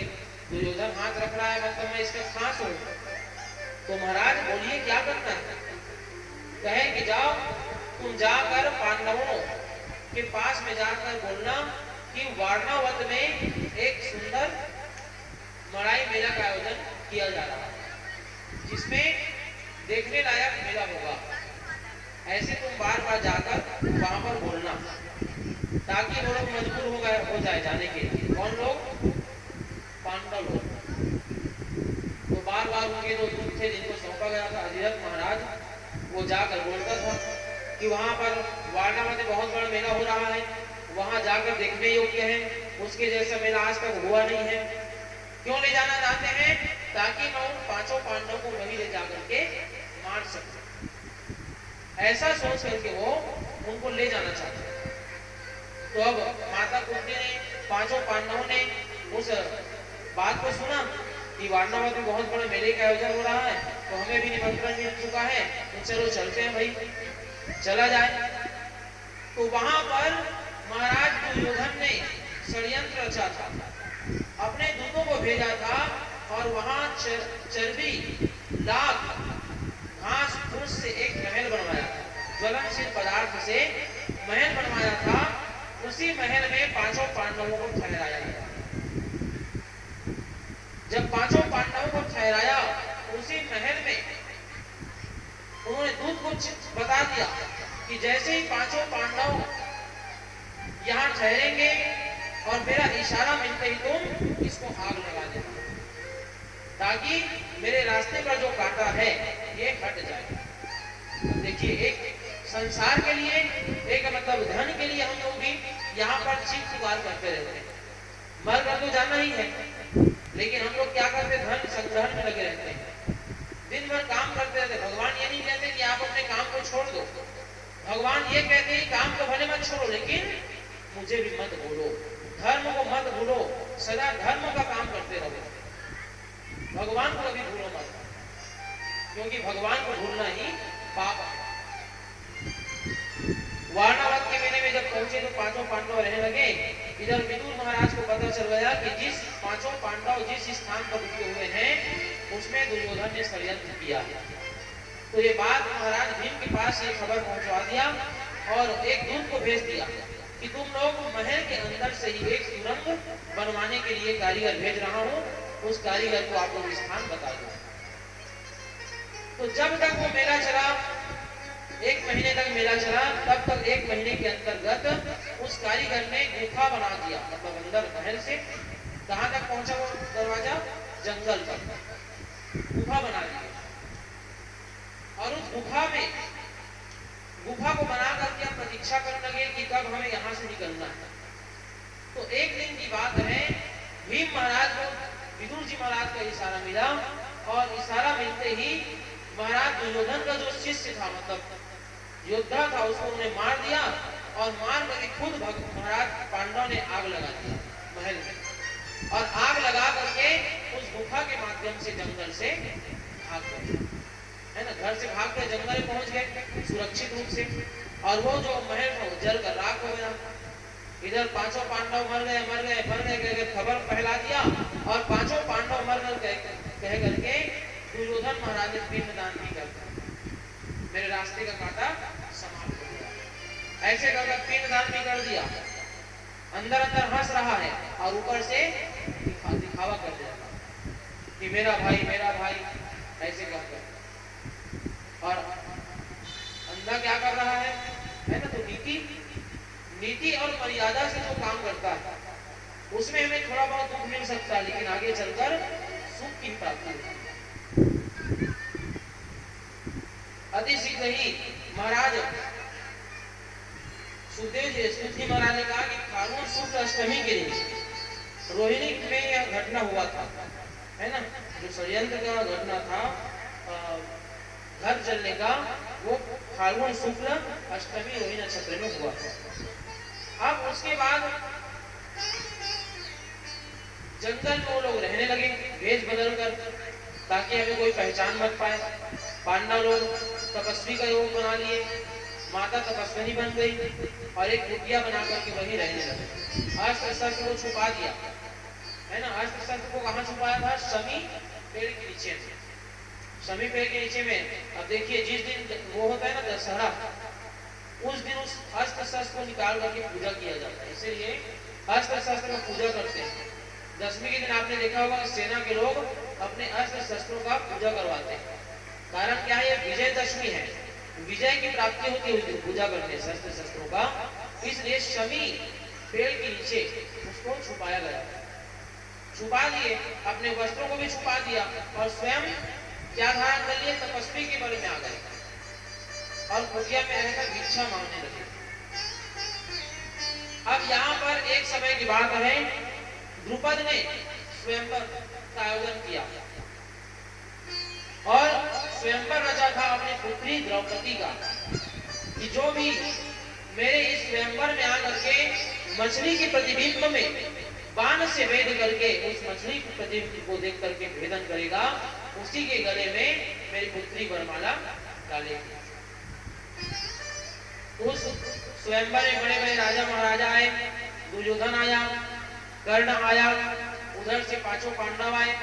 दुर्योधन हाथ रख रहा है, मतलब मैं इसका खास हूं। तो महाराज बोलिए क्या करना है? कहे कि जाओ तुम जाकर पांडवों के पास में जाकर बोलना कि वारणावत में एक सुंदर मड़ाई मेला का आयोजन किया जा रहा है, जिसमें देखने लायक मेला होगा। ऐसे तुम बार बार जाकर वहां पर बोलना, ताकि वो लोग मजबूर हो जाए जाने के लिए। कौन लोग? पांडव लोग। तो बार बार उनके जो दूत थे जिनको सौंपा गया था अधिरथ महाराज, वो जाकर बोलता था कि वहां पर वारणावत में बहुत बड़ा मेला हो रहा है, वहां जाकर देखने योग्य है, उसके जैसा मेला आज तक हुआ नहीं है। क्यों ले जाना चाहते हैं? ताकि मैं उन पांचों पांडवों को वहीं ले जाकर के मार सकूं। ऐसा सोच करके वो उनको ले जाना चाहते हैं। तो अब माता कुंती ने, पांचों पांडवों ने उस बात को सुना कि वारणावत में बहुत बड़े मेले का आयोजन हो रहा है, तो हमें भी निमंत्रण मिल चुका है, तो चलो चलते हैं भाई, चला जाए। तो वहां पर महाराज दुर्योधन ने षड्यंत्र रचा था, अपने दूतों को भेजा था और वहां चर्बी लाख घास फूस से एक महल बनवाया था, ज्वलनशील पदार्थ से महल बनवाया था। उसी महल में पांचों पांडवों को ठहराया गया। जब पांचों पांडवों को ठहराया उसी महल में उन्होंने दूत को बता दिया कि जैसे ही पांचों पांडव यहाँ ठहरेंगे और मेरा इशारा मिलते ही तुम इसको आग लगा देना, ताकि मेरे रास्ते पर जो कांटा है ये हट जाए। देखिए, एक संसार के लिए, एक मतलब धन के लिए हम लोग भी यहाँ पर चीख पुकार करते रहते हैं। मर कर तो जाना ही है, लेकिन हम लोग क्या करते हैं? धन संग्रहण में लगे रहते हैं, दिन भर काम करते रहते। भगवान ये नहीं कहते कि आप अपने काम को छोड़ दो, भगवान ये कहते हैं काम को भले मत छोड़ो, लेकिन मुझे भी मत भूलो, धर्म को मत भूलो, सदा धर्म का काम करते रहो, भगवान को कभी भूलो मत, क्योंकि भगवान को भूलना ही पाप है। वारणावत के मेले में जब पहुंचे तो पांचों पांडव रहने लगे। इधर विदुर महाराज को पता चल गया कि जिस पांचों पांडव जिस स्थान पर रुके हुए हैं उसमें दुर्योधन ने षड्यंत्र किया है। तो ये बात महाराज भीम के पास ये खबर पहुंचवा दिया और एक दूत को भेज दिया कि तुम लोग महल के अंदर से ही एक सुरंग बनवाने के लिए कारीगर भेज रहा हूँ, उस कारीगर को आप लोग स्थान बता दो। तो जब तक वो मेला चला, 1 महीने तक मेला चला, तब तक 1 महीने के अंतर्गत उस कारीगर ने गुफा बना दिया, मतलब अंदर महल से कहां तक पहुंचा वो दरवाजा? जंगल तक गुफा बना दी। और उस गुफा को बना करके हम प्रतीक्षा करने लगे कि कब हमें यहाँ से निकलना है। तो एक दिन की बात है, भीम महाराज को विदुर जी महाराज का इशारा मिला और इशारा मिलते ही महाराज दुर्योधन का जो शिष्य था, मतलब योद्धा था, उसको उन्हें मार दिया और मार करके खुद महाराज पांडव ने आग लगा दिया महल में, और आग लगा करके उस गुफा के माध्यम से जंगल से भाग गए, है ना। घर से भाग कर जंगल में पहुंच गए सुरक्षित रूप से। और वो जो महल था वो जल कर राख हो गया। इधर पांचों पांडव मर गए करके खबर फैला दिया और पांचों पांडव मर गए कह करके दुर्योधन महाराज ने पिंडदान भी कर दिया। मेरे रास्ते का कांटा समाप्त हो गया। ऐसे करके पिंडदान भी कर दिया। अंदर अंदर हंस रहा है और ऊपर से दिखावा कर दे रहा कि मेरा भाई ऐसे कहकर। और अंधा क्या कर रहा है ना। तो नीति और मर्यादा से जो काम करता है उसमें हमें थोड़ा बहुत दुख मिल सकता है, लेकिन आगे चलकर सुख की प्राप्ति होती है। अति शीघ्र ही महाराज सुखदेव जी स्तुति महाराज ने कहा कि फाल्गुन शुक्ल अष्टमी के दिन रोहिणी में यह घटना हुआ था, है ना। जो षड्यंत्र का घटना था घर चलने का, वो फाल्गुन शुक्ल अष्टमी रोहिणी नक्षत्र में हुआ था। अब उसके बाद जंगल में वो लोग रहने लगे वेश बदल कर, ताकि हमें कोई पहचान मत पाए। पांडव लोग तपस्वी का योग बना लिए, माता तपस्विनी बन गई और एक कुटिया बना करके वही रहने लगे। अस्त्र शस्त्र को छुपा दिया, है ना। अस्त्र शस्त्र को कहाँ छुपाया था? शमी पेड़ के नीचे में। शमी पेड़ के नीचे में। अब देखिए जिस दिन वो होता है ना दशहरा, उस दिन उस अस्त्र शस्त्र को निकाल करके पूजा किया जाता है, इसलिए अस्त्र शस्त्र का पूजा करते हैं। दशमी के दिन आपने देखा होगा कि सेना के लोग अपने अस्त्र शस्त्रों का पूजा करवाते हैं। कारण क्या है? ये विजयदशमी है, विजय की प्राप्ति होती है उस दिन पूजा करने से अस्त्र शस्त्रों का। इसलिए शमी पेड़ के नीचे उसको छुपाया गया, छुपा दिए, अपने वस्त्रों को भी छुपा दिया और स्वयं क्या धारण कर लिए? तपस्वी के बल में आ गए और कुटिया में रहकर भिक्षा मांगने लगे। अब यहाँ पर एक समय की बात है, द्रुपद ने स्वयंवर का आयोजन किया और स्वयंवर रचा था अपनी पुत्री द्रौपदी का कि जो भी मेरे इस स्वयंवर में आकर के मछली के प्रतिबिंब में बाण से भेद करके उस मछली के प्रतिबिंब को देख करके भेदन करेगा, उसी के गले में मेरी पुत्री वरमाला डालेगी। उस स्वयंवर में बड़े बड़े राजा महाराजा आए, दुर्योधन आया, कर्ण आया, उधर से पांचों पांडव आए,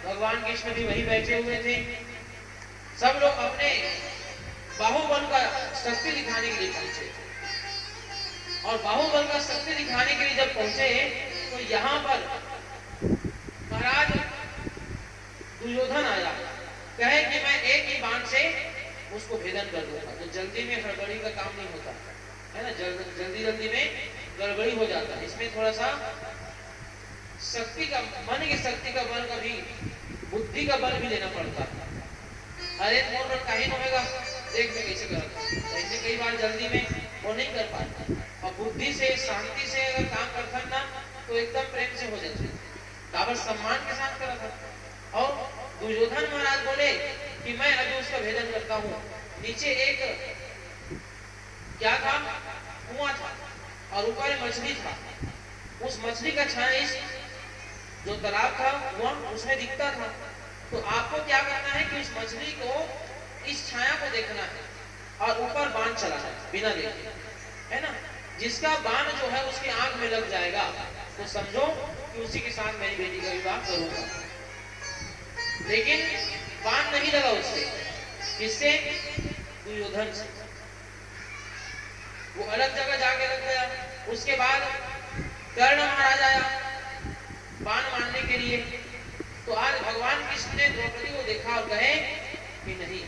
भगवान कृष्ण भी वहीं बैठे हुए थे। सब लोग अपने बाहुबल का शक्ति दिखाने के लिए पहुंचे और बाहुबल का शक्ति दिखाने के लिए जब पहुंचे तो यहाँ पर महाराज दुर्योधन आया, कहे कि मैं एक ही बाण से उसको भेदन कर दूंगा। तो जल्दी में हड़बड़ी का काम नहीं होता है ना, जल्दी में गड़बड़ी हो जाता है। इसमें थोड़ा सा शक्ति का, मन की शक्ति का बल का भी, बुद्धि का बल भी लेना पड़ता है। अरे मोर पर काहे न होगा, देख मैं कैसे करता, ऐसे कई बार जल्दी में वो नहीं कर पाता। और बुद्धि से शांति से अगर काम करता ना तो एकदम प्रेम से हो जाता है, काबर सम्मान के साथ करा था। और दुर्योधन महाराज बोले कि मैं अभी उसका भेदन करता हूँ। नीचे एक क्या था? कुआं था और ऊपर मछली था। उस मछली का छाया इस जो तालाब था वह उसमें दिखता था। तो आपको क्या करना है कि उस मछली को, इस छाया को देखना है और ऊपर बाण चलाना है बिना देखे, है ना। जिसका बाण जो है उसकी आंख में लग जाएगा तो समझो कि उसी के साथ मेरी बेटी का विवाह करूंगा। लेकिन बाण नहीं लगा उससे, किससे? दुर्योधन से। वो अलग जगह जाके रख गया। उसके बाद कर्ण महाराज आया बाण मारने के लिए। तो आज भगवान कृष्ण ने द्रौपदी को देखा और कहे कि नहीं,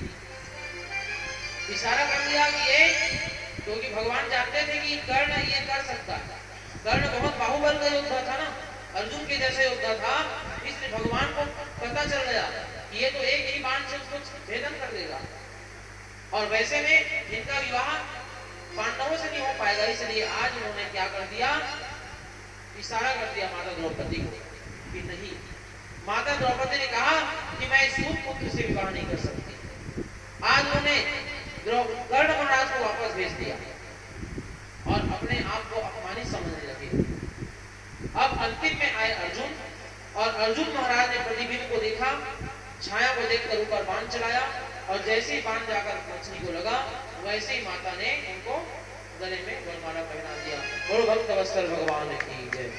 इशारा कर दिया कि ये, क्योंकि भगवान जानते थे कि कर्ण ये कर सकता है। कर्ण बहुत बाहुबल का योद्धा था ना, अर्जुन के जैसा योद्धा था, इसलिए भगवान को पता चल गया कि ये तो एक ही बाण से उसको भेदन कर देगा। और वैसे में जिनका विवाह पांडवों से नहीं हो पाएगा, इसलिए आज उन्होंने क्या कर दिया? इशारा कर दिया माता द्रौपदी को कि नहीं। माता द्रौपदी ने कहा कि मैं इस पुत्र से विवाह नहीं कर सकती। आज उन्होंने कर्ण महाराज को वापस भेज दिया और अपने आप को अपमानित समझने लगे। अब अंतिम में आए अर्जुन और अर्जुन महाराज ने प्रतिबिंब को देखा, छाया को देखकर ऊपर बाण चलाया और जैसे ही बाण जाकर मछली को लगा वैसे ही माता ने उनको गले में वरमाला पहना दिया। बोलो भक्त वत्सल भगवान की जय।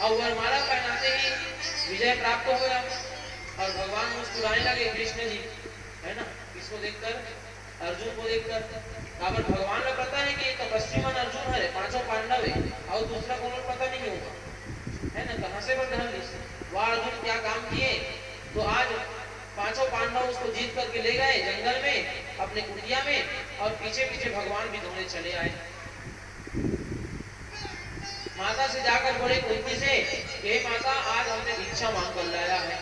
अब वरमाला पहनाते ही विजय प्राप्त हो गया और भगवान मुस्कुराने लगे। कृष्ण जी है ना, किसको देखकर? अर्जुन को देखकर। काबर भगवान को पता है कि ये तपस्वीमान अर्जुन है, पांचों पांडव है और दूसरा कौन पता नहीं होगा, है ना। कहां से बदल वह अर्जुन क्या काम किए? तो आज पांचों पांडव उसको जीत करके ले गए जंगल में अपने कुटिया में और पीछे पीछे भगवान भी दौड़े चले आए। माता से जाकर बोले कुंती से, हे माता आज हमने भिक्षा मांग कर लाया है,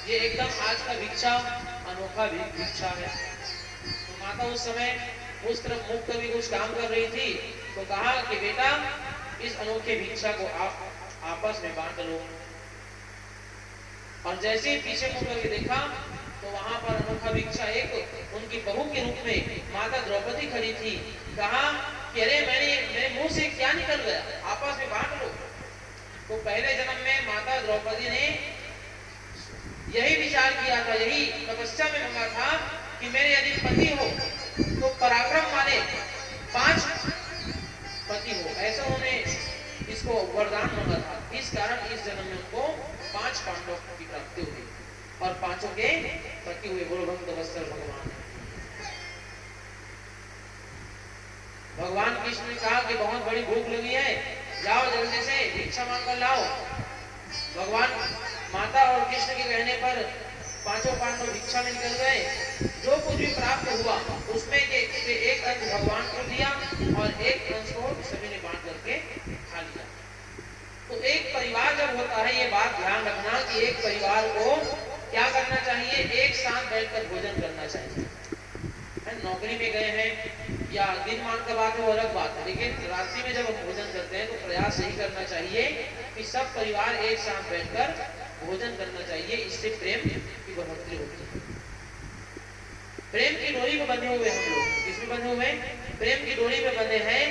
ये एकदम आज का भिक्षा अनोखा भी भिक्षा है। तो माता उस समय उस तरफ मुख कर भी कुछ काम कर रही थी, तो कहा कि बेटा इस अनोखे भिक्षा को आप आपस में बांट लो। और जैसे ही पीछे मुड़ करके देखा तो वहां पर अनोखा भिक्षा एक उनकी बहू के रूप में माता द्रौपदी खड़ी थी। कहा कि अरे मेरे मुंह से क्या निकल गया, आपस में बांट लो। तो पहले जन्म में माता द्रौपदी ने यही विचार किया था, यही तपस्या में मांगा था कि मेरे यदि पति हो तो पराक्रम वाले 5 पति हो, ऐसा उन्होंने इसको वरदान मांगा था। इस कारण इस जन्म में उनको 5 पांडव की प्राप्ति हुई और 5 के पति हुए। बोलो भक्त वत्सल भगवान। भगवान कृष्ण ने कहा कि बहुत बड़ी भूख लगी है, जाओ जल्दी से भिक्षा मांग कर लाओ। भगवान माता और कृष्ण के कहने पर 5 पांडव भिक्षा में निकल गए। जो कुछ भी प्राप्त हुआ उसमें से एक अंश भगवान को दिया और एक अंश को सभी ने बांट करके खा लिया। तो एक परिवार जब होता है, ये बात ध्यान रखना कि एक परिवार को क्या करना चाहिए, एक साथ बैठकर भोजन करना चाहिए। नौकरी में गए हैं या दिन मान का बात है वो अलग बात है, लेकिन रात्रि में जब हम भोजन करते हैं तो प्रयास यही करना चाहिए कि सब परिवार एक साथ बैठकर भोजन करना चाहिए। इससे प्रेम की बढ़ोतरी होती है। प्रेम की डोरी में बंधे हुए हम लोग, किसमें बंधे हुए? प्रेम की डोरी में बंधे हैं।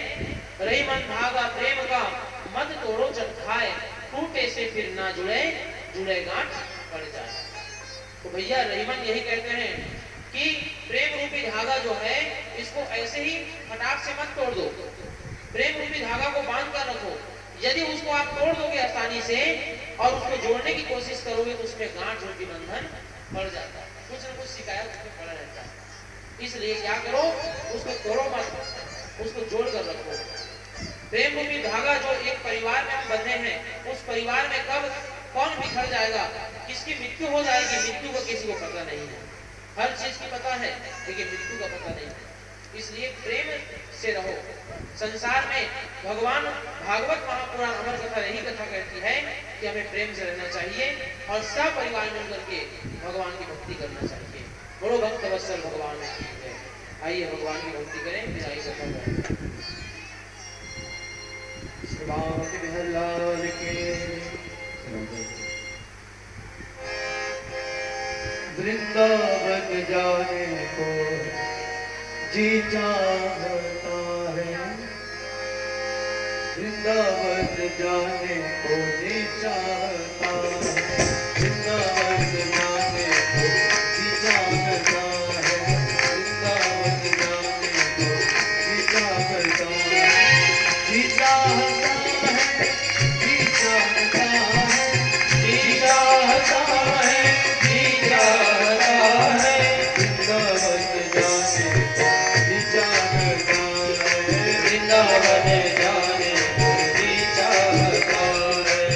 रही मन धागा प्रेम का, मत तोड़ो जब खाए, टूटे से फिर ना जुड़े, जुड़े गांठ पड़ जाए। तो भैया रहीमन यही कहते हैं कि प्रेम रूपी धागा जो है इसको ऐसे ही फटाक से मत तोड़ दो। प्रेम रूपी धागा को बांध कर रखो। यदि उसको आप तोड़ दोगे आसानी से और उसको जोड़ने की कोशिश करोगे तो उसमें गांठ रूपी बंधन पड़ जाता है, कुछ न कुछ शिकायत उसमें पड़ा रहता है। इसलिए क्या करो, उसको तोड़ो मत, उसको जोड़ कर रखो। प्रेम रूपी धागा जो एक परिवार में हम बंधे हैं, उस परिवार में कब कौन बिखर जाएगा, किसकी मृत्यु हो जाएगी, मृत्यु को किसी को पता नहीं है। हर चीज की पता है लेकिन मृत्यु का पता नहीं है। इसलिए प्रेम से रहो। संसार में भगवान भागवत महापुराण अमर कथा यही कथा कहती है कि हमें प्रेम से रहना चाहिए और सब परिवार मिलकर के भगवान की भक्ति करना चाहिए। बोलो भक्त वत्सल भगवान की जय। आइए भगवान की भक्ति करें, फिर आइए कथा करें। वृंदावन जाने को जी चाहता है, वृंदावन जाने को जी चाहता है, वृंदावन जाने को जी चाहता है, वृंदावन जाने को जी चाहता है, जी चाहता है, जी चाहता है, जी चाहता है, जी चाहता है, वृंदावन जाने को जी चाहता है, वृंदावन जाने को जी चाहता है।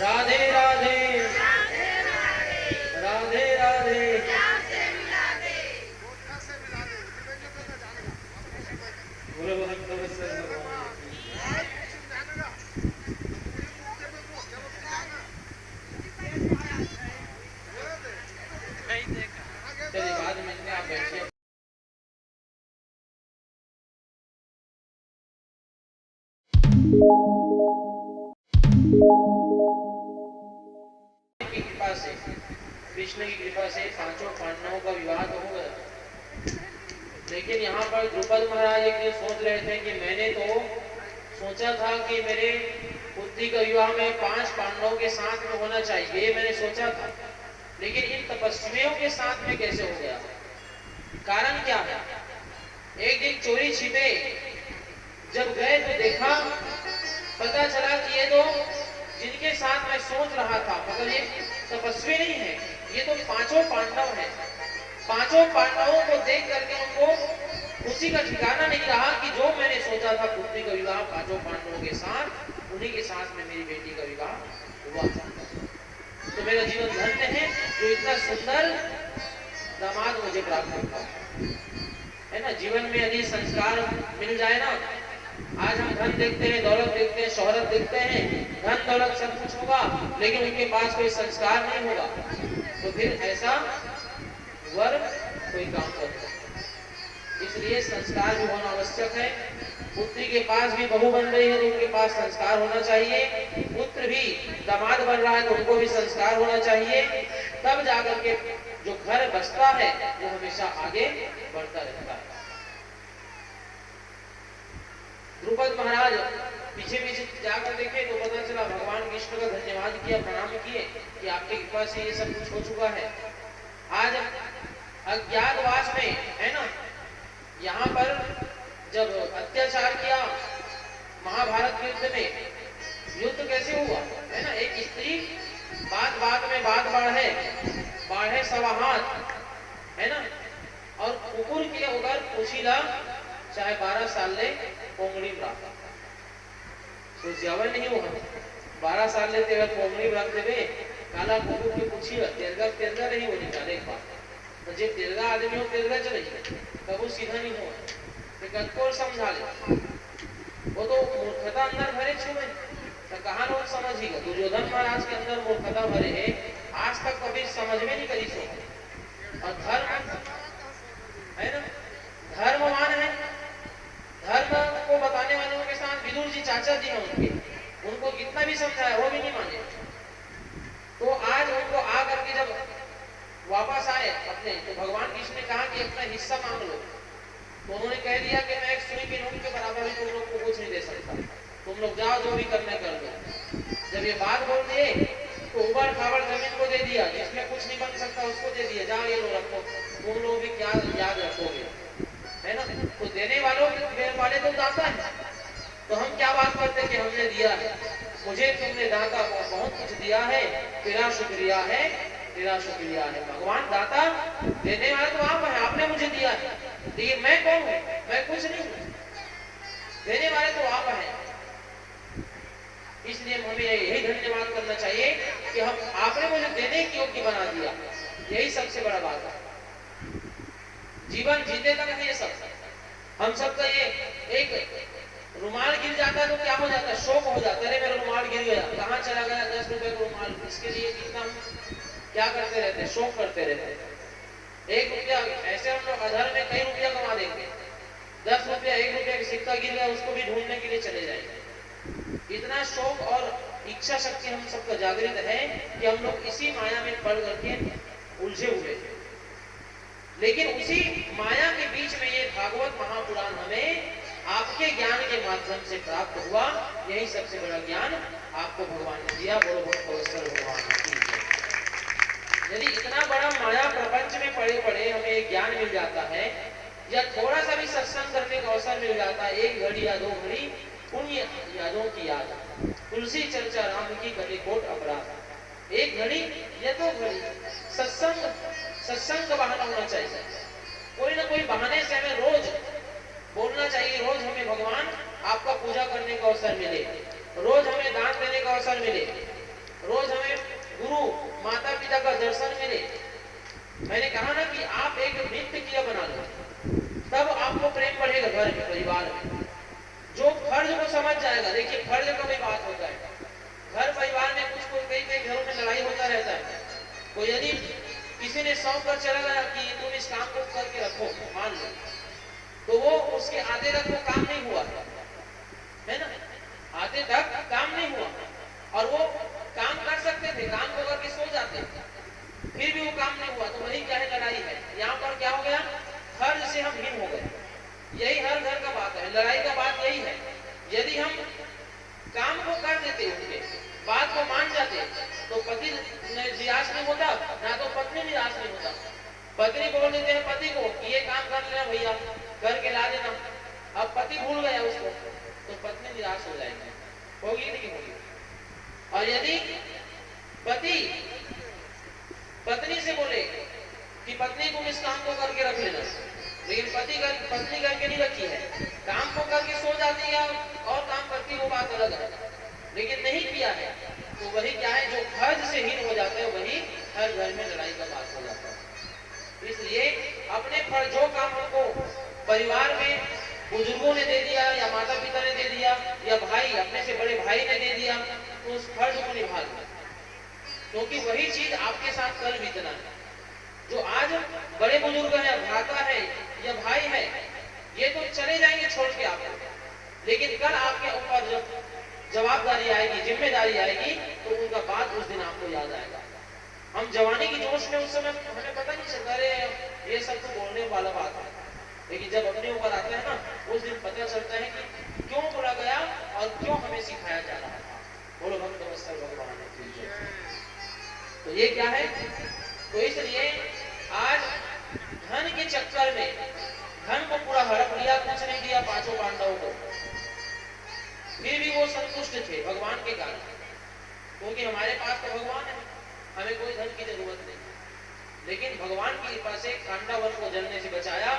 राधे राधे राधे राधे। बोलो भक्त वत्सल भगवान की। चलिए बाद में मिलते हैं, आप बैठिए। की कृपा से, कृष्ण की कृपा से पांचों पांडवों का विवाह तो हो गया, लेकिन यहाँ पर द्रुपद महाराज एक दिन सोच रहे थे कि मैंने तो सोचा था कि मेरे पुत्री का विवाह में 5 पांडवों के साथ में होना चाहिए, ये मैंने सोचा था, लेकिन इन तपस्वियों के साथ में कैसे हो गया? कारण क्या है? एक दिन चोरी छिपे जब गए तो देखा, पता चला कि ये तो जिनके साथ मैं सोच रहा था, मगर ये तपस्वी नहीं है, ये तो पांचों पांडव हैं। पांचों पांडवों को देख करके उनको खुशी का ठिकाना नहीं रहा कि जो मैंने सोचा था पुत्री का विवाह पांचों पांडवों के साथ, उन्हीं के साथ में मेरी बेटी का विवाह हुआ था। तो मेरा जीवन धन्य है जो इतना सुंदर दामाद मुझे प्राप्त हुआ है ना। जीवन में यदि संस्कार मिल जाए ना, आज हम धन देखते हैं, दौलत देखते हैं, शोहरत देखते हैं, धन दौलत सब कुछ होगा, लेकिन उनके पास कोई संस्कार नहीं होगा, तो फिर ऐसा वर कोई काम करता है। इसलिए संस्कार भी होना आवश्यक है। पुत्री के पास भी बहू बन रही है तो उनके पास संस्कार होना चाहिए, पुत्र भी दामाद बन रहा है तो उनको भी संस्कार होना चाहिए, तब जाकर के जो घर बसता है वो हमेशा आगे बढ़ता रहता है। द्रुपद महाराज पीछे पीछे जाकर देखे तो पता चला भगवान कृष्ण का धन्यवाद किया, प्रणाम किए कि आपकी कृपा से ये सब कुछ हो चुका है। आज अज्ञातवास में है ना, यहाँ पर जब अत्याचार किया महाभारत के युद्ध में, युद्ध कैसे हुआ है ना, एक स्त्री बात बात में बात बाढ़े सवा हाथ है ना, और कुकुर के उधर पूछीला चाहे 12 साल ले पोंगड़ी प्राप्त तो ज्यादा नहीं हुआ। 12 साल ले तेरा पोंगड़ी प्राप्त देवे, काला कुकुर के पूछी तेरगा नहीं हो निकाले एक बात, तो जे तेरगा आदमी हो तेरगा चले कबू सीधा नहीं हो, कतकोर समझा ले, वो तो मूर्खता अंदर भरे छुए, तो कहाँ लोग समझेगा? दुर्योधन महाराज के अंदर मूर्खता भरे है, आज तक कभी समझ में नहीं करी सो। और धर्म है ना, धर्मवान है, धर्म को बताने वालों के साथ विदुर जी चाचा जी हैं उनके, उनको कितना भी समझाया वो भी नहीं माने। तो आज उनको आ करके जब वापस आए अपने, तो भगवान कृष्ण ने कहा कि अपना हिस्सा मांग लो, तो उन्होंने कह दिया कि मैं एक सुई के नोक के बराबर ही तुम लोग को कुछ नहीं दे सकता, तुम लोग जाओ जो भी करना कर दो। जब ये बात बोल दिए तो उबड़ खाबड़ जमीन को दे दिया, जिसमें कुछ नहीं बन सकता उसको दे दिया, जाओ ये लो रखो, तुम लोग भी क्या याद रखोगे है ना। तो देने वालों वाले तो दाता है, तो हम क्या बात करते कि हमने दिया है, मुझे तुमने दाता बहुत कुछ दिया है, तेरा शुक्रिया है, तेरा शुक्रिया है। भगवान दाता देने वाला तो आप है, आपने मुझे दिया है, लेकिन मैं कौन हूँ? मैं कुछ नहीं हूँ, देने वाले तो आप हैं। इसलिए हमें यही धन्यवाद करना चाहिए कि हम आपने मुझे देने की योग्य बना दिया, यही सबसे बड़ा बात है। जीवन जीते तक ये सब, हम सबका ये एक रुमाल गिर जाता है तो क्या हो जाता है? शोक हो जाता है, अरे मेरा रुमाल गिर गया, कहाँ चला गया 10 रुपए का रुमाल, इसके लिए कितना क्या करते रहते, शोक करते रहते। 1 रुपया ऐसे हम लोग अधर में कई रुपया कमा देंगे, 10 रुपया 1 रुपया का सिक्का गिर गया उसको भी ढूंढने के लिए चले जाएंगे। इतना शौक और इच्छा शक्ति हम सबका जागृत है कि हम लोग इसी माया में पड़ करके उलझे हुए हैं। लेकिन उसी माया के बीच में ये भागवत महापुराण हमें आपके ज्ञान के माध्यम से प्राप्त हुआ, यही सबसे बड़ा ज्ञान आपको भगवान ने दिया। बोलो भगवान की जय। यदि इतना बड़ा माया प्रपंच में पड़े पड़े हमें एक ज्ञान मिल जाता है, या थोड़ा सा भी सत्संग करने का अवसर मिल जाता है, 1 घड़ी या 2 घड़ी पुण्य यादों की याद, तुलसी चर्चा राम की कटे कोट अपराध, 1 घड़ी या 2 घड़ी सत्संग सत्संग का बहाना होना चाहिए। कोई ना कोई बहाने से हमें रोज बोलना चाहिए, रोज हमें भगवान आपका पूजा करने का अवसर मिले, रोज हमें दान देने का अवसर मिले, रोज हमें गुरु माता पिता का दर्शन मिले। मैंने कहा ना कि आप एक नित्य क्रिया बना लो, तब आपको प्रेम बढ़ेगा घर में, परिवार में। जो फर्ज को समझ जाएगा, देखिए फर्ज का भी बात होता है, घर परिवार में कुछ कोई कई कई घरों में लड़ाई होता रहता है। कोई यदि किसी ने सौंप कर चला गया कि तुम इस काम को करके रखो, मान लो, तो वो उसके आधे तक वो काम नहीं हुआ है ना, आधे तक काम नहीं हुआ, और वो काम कर सकते थे, काम को करके सो जाते, फिर भी वो काम नहीं हुआ, तो वही क्या है, लड़ाई है। यहाँ पर क्या हो गया, फर्ज से हम हीन हो गए। यही हर घर का बात है, लड़ाई का बात यही है। यदि हम काम को कर देते, उनके बात को मान जाते, तो पति निराश नहीं होता, ना तो पत्नी निराश नहीं होता। पत्नी बोल देते हैं पति को कि ये काम कर लेना भैया, करके ला देना, अब पति भूल गया उसको, तो पत्नी निराश हो जाएगी, होगी नहीं होगी। और यदि पति पत्नी से बोले कि पत्नी तुम इस काम को करके रख लेना, लेकिन पत्नी करके नहीं रखी है, काम को करके सो जाती है और काम करती, वो बात अलग है, लेकिन नहीं किया है, तो वही क्या है, जो फर्ज से हीन हो जाता है, वही हर घर में लड़ाई का बात हो जाता है। इसलिए अपने फर्ज, जो काम हमको परिवार में बुजुर्गों ने दे दिया, या माता पिता ने दे दिया, या भाई अपने से बड़े भाई ने दे दिया, तो उस फर्ज को निभा दो, क्योंकि वही चीज आपके साथ कल बीतना है। जो आज बड़े बुजुर्ग है, भ्राता है या भाई है, ये तो चले जाएंगे छोड़ के आपको, लेकिन कल आपके ऊपर जब जवाबदारी आएगी, जिम्मेदारी आएगी, तो उनका बात उस दिन आपको याद आएगा। हम जवानी की जोश में उस समय हमें पता नहीं चलता, अरे ये सब तो बोलने वाला बात है, लेकिन जब अपने ऊपर आता है ना, उस दिन पता चलता है कि क्यों बोला गया और क्यों हमें सिखाया जा रहा था। बोलो भक्त वत्सल भगवान की जय। तो ये क्या है, तो इसलिए आज धन के चक्कर में धन को पूरा हड़प लिया, कुछ नहीं दिया पांचों पांडवों को, फिर भी वो संतुष्ट थे भगवान के कारण, क्योंकि हमारे पास तो भगवान है, हमें कोई धन की जरूरत नहीं। लेकिन भगवान की कृपा से खांडावन को जलने से बचाया।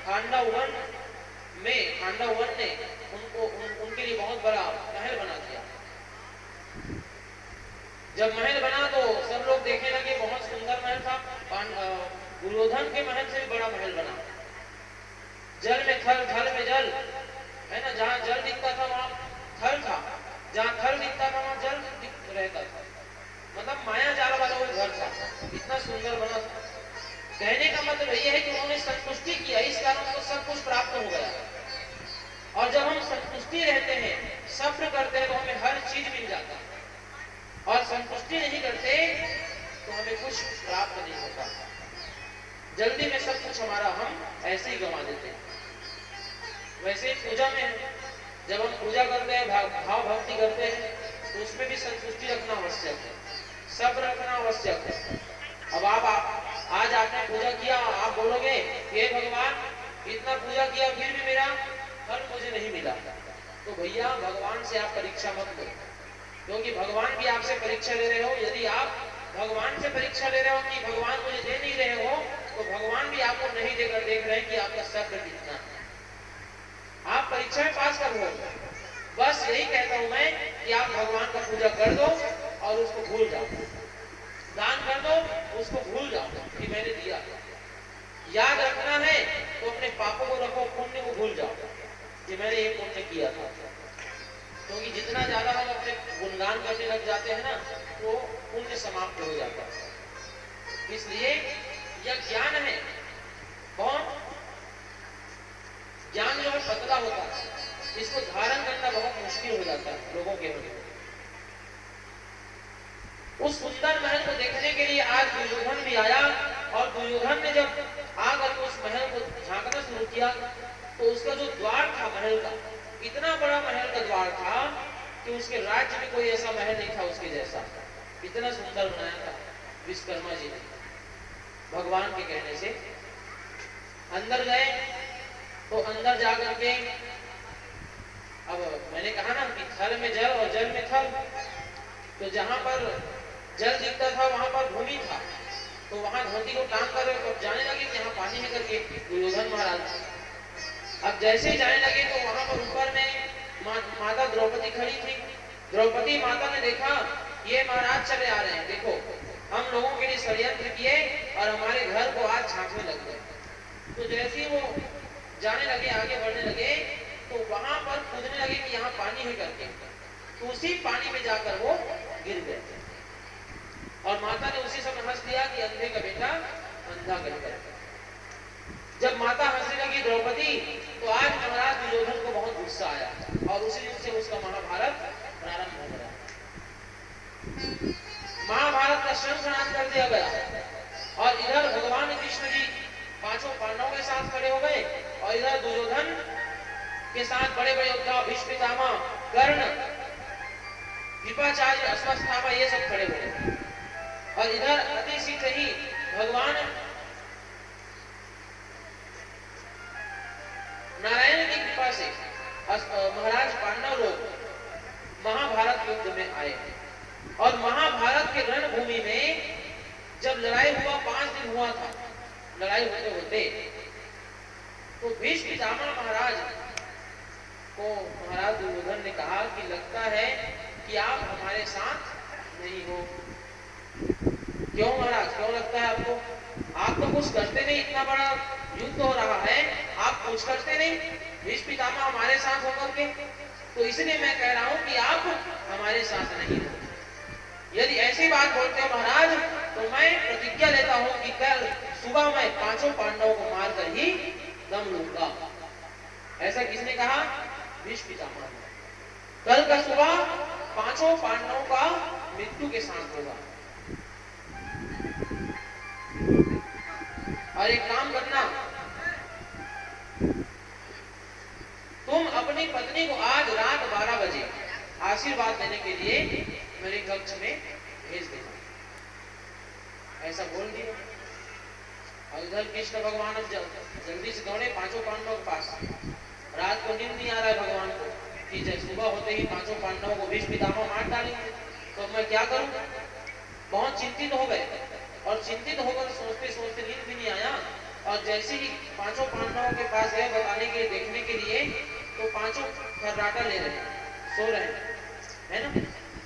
खांडावन ने उनके लिए बहुत बड़ा महल बना दिया। जब महल बना तो सब लोग देखने लगे, बहुत सुंदर महल था, दुर्योधन के महल से भी बड़ा महल बना। जल में थल, थल में जल, है ना, जहाँ जल दिखता था वहां थल था, जहाँ थल दिखता था वहां जल रहता था, मतलब माया जाल वाला वो घर था, इतना सुंदर बना था। कहने का मतलब ये है कि उन्होंने संतुष्टि किया, इस कारण उनको सब कुछ प्राप्त हो गया। और जब हम संतुष्टि रहते हैं, सब्र करते हैं, तो हमें हर चीज मिल जाता है, और संतुष्टि नहीं करते तो हमें कुछ प्राप्त नहीं होता, जल्दी में सब कुछ हमारा हम ऐसे ही गंवा देते हैं। वैसे ही पूजा में जब हम पूजा करते हैं, भाव भक्ति करते हैं, तो उसमें भी संतुष्टि रखना आवश्यक है, सब्र रखना आवश्यक है। अब आप आज आपने पूजा किया, आप बोलोगे हे भगवान इतना पूजा किया फिर भी मेरा फल मुझे नहीं मिला, तो भैया भगवान से आप परीक्षा मत लो, क्योंकि भगवान भी आपसे परीक्षा ले रहे हो। यदि आप भगवान से परीक्षा ले रहे हो कि भगवान मुझे दे नहीं रहे हो, तो भगवान भी आपको नहीं देकर देख रहे हैं कि आपका सब्र कितना है। आप परीक्षा में पास कर लो। बस यही कहता हूं मैं कि आप भगवान का पूजा कर दो और उसको भूल जाओ, दान कर दो, उसको भूल जाओ कि मैंने दिया। याद रखना है तो अपने पापों को रखो, पुण्य को भूल जाओ कि मैंने ये पुण्य किया था, क्योंकि जितना ज्यादा हम अपने गुणगान करने लग जाते हैं ना, तो पुण्य समाप्त हो जाता है। इसलिए यह ज्ञान है, बहुत ज्ञान जो है पतला होता है, इसको धारण करना बहुत मुश्किल हो जाता है लोगों के लिए। उस सुंदर महल को देखने के लिए आज दुर्योधन भी आया, और दुर्योधन ने जब आकर उस महल को झांकना शुरू किया, तो उसका जो द्वार था महल का, इतना बड़ा महल का द्वार था कि उसके राज्य में कोई ऐसा महल नहीं था उसके जैसा, इतना सुंदर बनाया था विश्वकर्मा जी ने भगवान के कहने से। अंदर गए तो अंदर जाकर के, अब मैंने कहा ना कि थल में जल और जल में थल, तो जहां पर जल दिखता था वहां पर भूमि था, तो वहां धोती को टांग कर तो जाने लगे कि यहाँ पानी है करके दुर्योधन महाराज। अब जैसे ही जाने लगे तो वहां पर ऊपर में माता द्रौपदी खड़ी थी। द्रौपदी माता ने देखा ये महाराज चले आ रहे हैं, देखो हम लोगों के लिए षड्यंत्र किए और हमारे घर को आज झांकने लग गए। तो जैसे ही वो जाने लगे, आगे बढ़ने लगे, तो वहां पर कूदने लगे कि यहाँ पानी है करके, तो उसी पानी में जाकर वो गिर गए। और माता ने उसी समय हंस दिया कि अंधे का बेटा अंधा कर। जब माता हंसने लगी द्रौपदी, तो आज महाराज दुर्योधन को बहुत गुस्सा आया और उसी दिन से उसका महाभारत प्रारंभ हो गया। महाभारत का शंखनाद कर दिया गया और इधर भगवान कृष्ण जी पांचों पांडवों के साथ खड़े हो गए और इधर दुर्योधन के साथ बड़े बड़े योद्धा भीष्म पितामह, कर्ण, कृपाचार्य, अश्वत्थामा ये सब खड़े हो गए। और इधर अति शीघ्र ही भगवान नारायण की कृपा से महाराज पांडव लोग महाभारत युद्ध में आए और महाभारत के रणभूमि में जब लड़ाई हुआ, 5 दिन हुआ था लड़ाई होते होते, तो भीष्म पितामह महाराज को महाराज दुर्योधन ने कहा कि लगता है कि आप हमारे साथ नहीं हो। क्यों महाराज, क्यों लगता है आपको? आप तो कुछ करते नहीं, इतना बड़ा युद्ध हो रहा है, आप कुछ करते नहीं, भीष्म पितामह हमारे साथ होकर के, तो इसलिए मैं कह रहा हूं कि आप हमारे साथ नहीं हो। यदि ऐसी बात बोलते हो महाराज, तो मैं प्रतिज्ञा लेता हूं कि कल सुबह मैं पांचों पांडवों को मारकर ही दम लूंगा। ऐसा किसने कहा? भीष्म पितामह ने। कल का सुबह पांचों पांडवों का मृत्यु के साथ होगा। और एक काम करना, तुम अपनी पत्नी को आज रात 12 बजे आशीर्वाद देने के लिए मेरे कक्ष में भेज देना। ऐसा बोल दिया। और इधर कृष्ण भगवान अब जल्दी से दौड़े पांचों पांडवों के पास। रात को नींद नहीं आ रहा है भगवान को कि जब सुबह होते ही पांचों पांडवों को भीष्म पितामह मार डालेंगे, तो मैं क्या करूं? बहुत चिंतित हो गए और चिंतित होकर सोचते सोचते नींद भी नहीं आया। और जैसे ही पांचों पांडवों के पास गए बताने के देखने के लिए, तो पांचों खर्राटा ले रहे हैं, सो रहे हैं, है ना?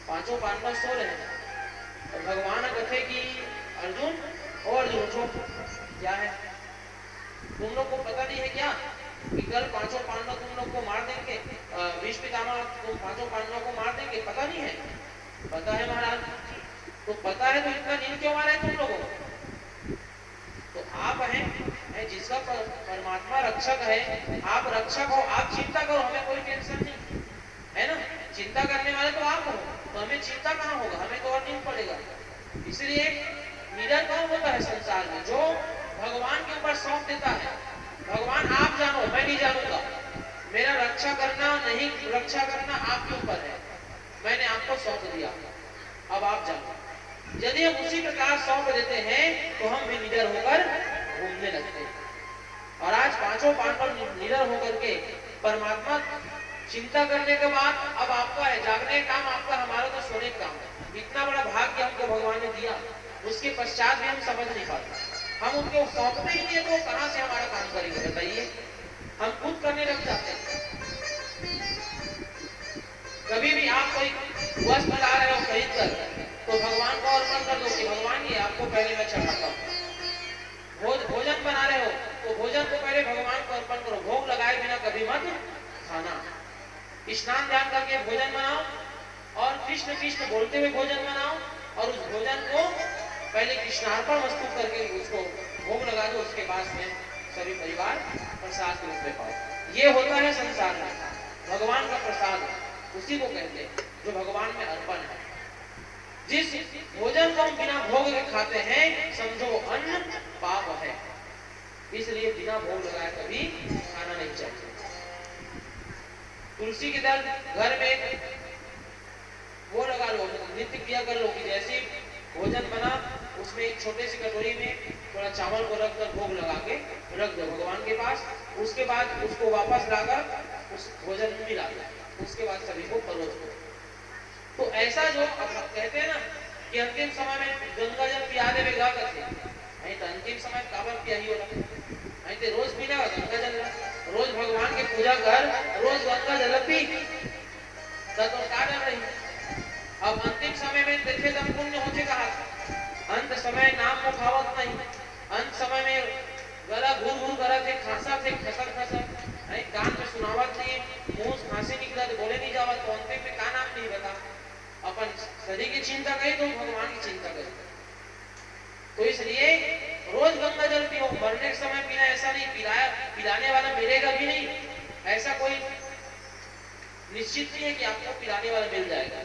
पांचों पांडव सो रहे हैं और भगवान कहते कि अर्जुन, ओ अर्जुन उठो, क्या है? तुम लोग को पता नहीं है क्या कि कल पांचों पांडव तुम लोग को मार देंगे, भीष्म पितामह तुम पांचों पांडवों को मार देंगे? पता नहीं है? पता है महाराज। तो पता है तो इतना नींद क्यों आ रहा है तुम लोगों को? तो आप हैं जिसका परमात्मा रक्षक है, आप रक्षक हो, आप चिंता करो, हमें कोई टेंशन नहीं है ना। चिंता करने वाले तो आप हो, तो हमें चिंता कहाँ होगा, हमें तो और नींद पड़ेगा। इसलिए निडर कौन होता है संसार में? जो भगवान के ऊपर सौंप देता है। भगवान आप जानो, मैं नहीं जानूंगा, मेरा रक्षा करना नहीं रक्षा करना आपके ऊपर है, मैंने आपको सौंप दिया, अब आप जानो। यदि हम उसी प्रकार सौंप देते हैं तो हम भी निडर होकर घूमने लगते हैं। और आज पांचों पांडव निडर होकर के परमात्मा चिंता करने के बाद अब आपका है जागने का काम, आपका, हमारा तो सोने का काम है। इतना बड़ा भाग्य हमको भगवान ने दिया, उसके पश्चात भी हम समझ नहीं पाते। हम उनको सौंपते ही नहीं तो कहां से हमारा काम करेंगे बताइए? हम खुद करने लग जाते हैं। कभी भी आप कोई वस्त्र ला रहे हो खरीद कर, तो भगवान को अर्पण कर दो कि भगवान ये आपको पहले मैं चढ़ाता हूँ। भोजन बना रहे हो तो भोजन को पहले भगवान को अर्पण करो, भोग लगाए बिना कभी मत खाना। स्नान ध्यान करके भोजन बनाओ और कृष्ण कृष्ण बोलते हुए भोजन बनाओ और उस भोजन को पहले कृष्णार्पण वस्तु करके उसको भोग लगा दो, उसके बाद में सभी परिवार प्रसाद के रूप में पाओ। ये होता है संसार में भगवान का प्रसाद, उसी को कहते हैं जो भगवान में अर्पण है। जिस भोजन को हम बिना भोग के खाते हैं समझो वो अन्न पाप है, इसलिए बिना भोग लगाए कभी खाना नहीं चाहिए। तुलसी के दल घर में वो लगा लो, नित्य क्रिया कर लो कि जैसे भोजन बना उसमें एक छोटे सी कटोरी में थोड़ा चावल को रख कर भोग लगा के रख दो भगवान के पास। उसके बाद उसको वापस लाकर उस भोजन में मिला दो, उसके बाद सभी को परोस दो। तो ऐसा जो कहते हैं ना कि अंतिम समय में गंगा जल पिया देवे गा करके, અહીં તો અંતિम समय काबर पिया ही होला અહીં તે રોજ પીને गंगा जल रोज भगवान के पूजा कर रोज गंगा जल पी तो कारण रही अब अंतिम समय में देखे तब पुण्य होते कहा अंत समय नाम मुखावत नहीं अंत समय में गला घूर घूर करा थे खांसा थे खसर खसर नहीं कान में सुनावत नहीं मुंह खांसी निकला तो बोले नहीं जावत तो अंतिम में का नाम नहीं बता अपन शरीर की चिंता करी तो भगवान की चिंता करी तो इसलिए रोज गंगा जल पियो मरने के समय पीना ऐसा नहीं पिलाने वाला मिलेगा भी नहीं ऐसा कोई निश्चित नहीं है कि आपको पिलाने वाला मिल जाएगा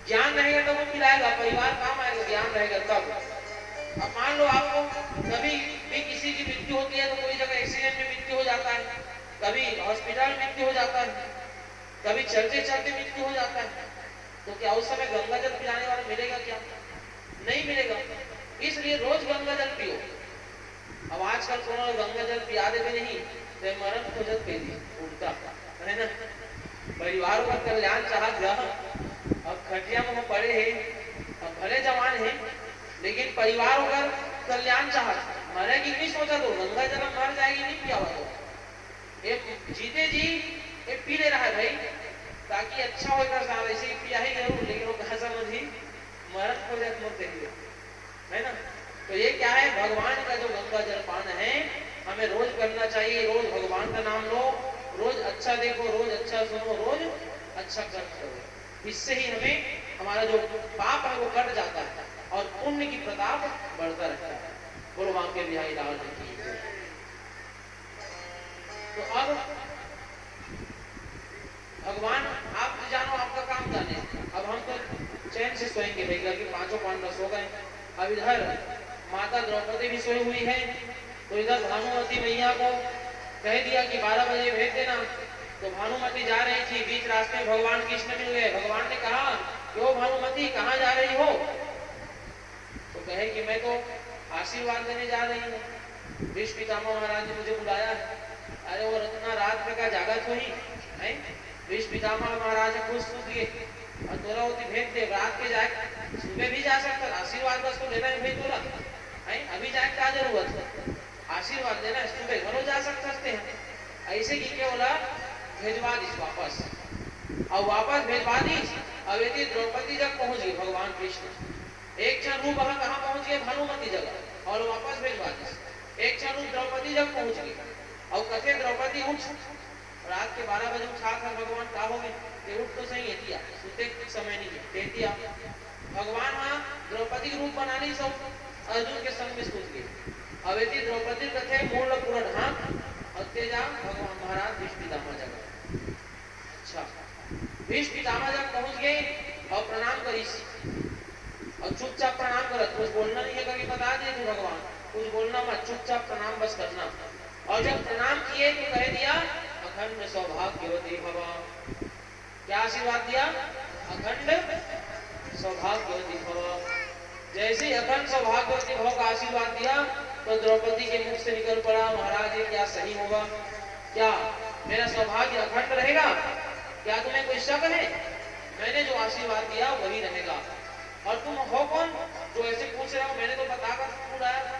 ज्ञान रहेगा तो वो पिलाएगा परिवार काम आएगा ज्ञान रहेगा तब अब मान लो आपको कभी भी किसी की मृत्यु होती है तो कोई जगह एक्सीडेंट में मृत्यु हो जाता है कभी हॉस्पिटल में मृत्यु हो जाता है कभी चलते चलते मृत्यु हो जाता है तो क्या उस समय गंगा जल पिलाने वाला मिलेगा क्या नहीं मिलेगा इसलिए रोज गंगा जल पियो अब आजकल कोनो गंगा जल पिया देते नहीं तो मरण खोजत पे दी उल्टा है ना परिवार का कल्याण चाहत रहा अब खटिया में पड़े हैं अब भले जवान हैं लेकिन परिवार का कल्याण चाहत मरेगी नहीं सोचा तो गंगा जल मर जाएगी नहीं पिया हुआ तो ये जीते जी ये पी ले रहा है भाई ताकि अच्छा होगा साल ऐसे पिया ही जरूर लेकिन वो कहा समझी मरण खोजत मरते हुए है ना तो ये क्या है भगवान का जो गंगा जल पान है हमें रोज करना चाहिए रोज भगवान का नाम लो रोज अच्छा देखो रोज अच्छा सुनो रोज अच्छा कर्म करो इससे ही हमें हमारा जो पाप है वो कट जाता है और पुण्य की प्रताप बढ़ता रहता है बोलो वहां के बिहारी लाल की तो अब भगवान आप जानो आपका काम जाने अब हम तो चैन से सोएंगे भैया कि पांचों पांडव सो गए अब इधर माता द्रौपदी भी सोई हुई है तो इधर भानुमति मैया को कह दिया कि 12 बजे भेज देना तो भानुमति जा रही थी बीच रास्ते में भगवान कृष्ण मिल गए भगवान ने कहा क्यों भानुमति कहाँ जा रही हो तो कहे कि मैं तो आशीर्वाद देने जा रही हूँ भीष्म पितामह महाराज ने मुझे बुलाया है अरे वो रत्ना रात में का जागा तो ही भीष्म पितामह महाराज खुश सूझ गए और तोरा होती भेज दे रात के जाए सुबह भी जा सकता आशीर्वाद बस को लेना है भाई तोरा अभी जाए क्या जरूरत आशीर्वाद देना सुबह घरों जा सकते हैं ऐसे की क्या बोला भेजवा दी वापस और वापस भेजवा दी अब यदि द्रौपदी जब पहुंच गई भगवान कृष्ण एक क्षण रूप कहाँ पहुंच गए भानुमति जगह और वापस भेजवा दी एक क्षण रूप द्रौपदी जब पहुंच गई और कथे द्रौपदी उठ रात के 12 बजे उठा कर भगवान का हो गए उठ तो सही है दिया सुते समय नहीं दे दिया भगवान वहां द्रौपदी रूप बनाने सब अर्जुन के संग में सूझ गए अब यदि द्रौपदी कथे मूल पूरा ढाक और तेजा भगवान महाराज भीष्म पितामह जगह अच्छा भीष्म पितामह जब पहुंच गए और प्रणाम करी और चुपचाप प्रणाम करत कुछ बोलना नहीं है कि बता दिए तू भगवान कुछ बोलना मत चुपचाप प्रणाम बस करना और जब प्रणाम किए तो कह दिया अखंड सौभाग्यवती भव क्या आशीर्वाद दिया अखंड सौभाग्यवती भव जैसे ही अखंड सौभाग्यवती भव का आशीर्वाद दिया तो द्रौपदी के मुख से निकल पड़ा महाराज ये क्या सही होगा क्या मेरा सौभाग्य अखंड रहेगा क्या तुम्हें कोई शक है मैंने जो आशीर्वाद दिया वही रहेगा और तुम हो कौन जो ऐसे पूछ रहे हो मैंने तो बताकर बुलाया था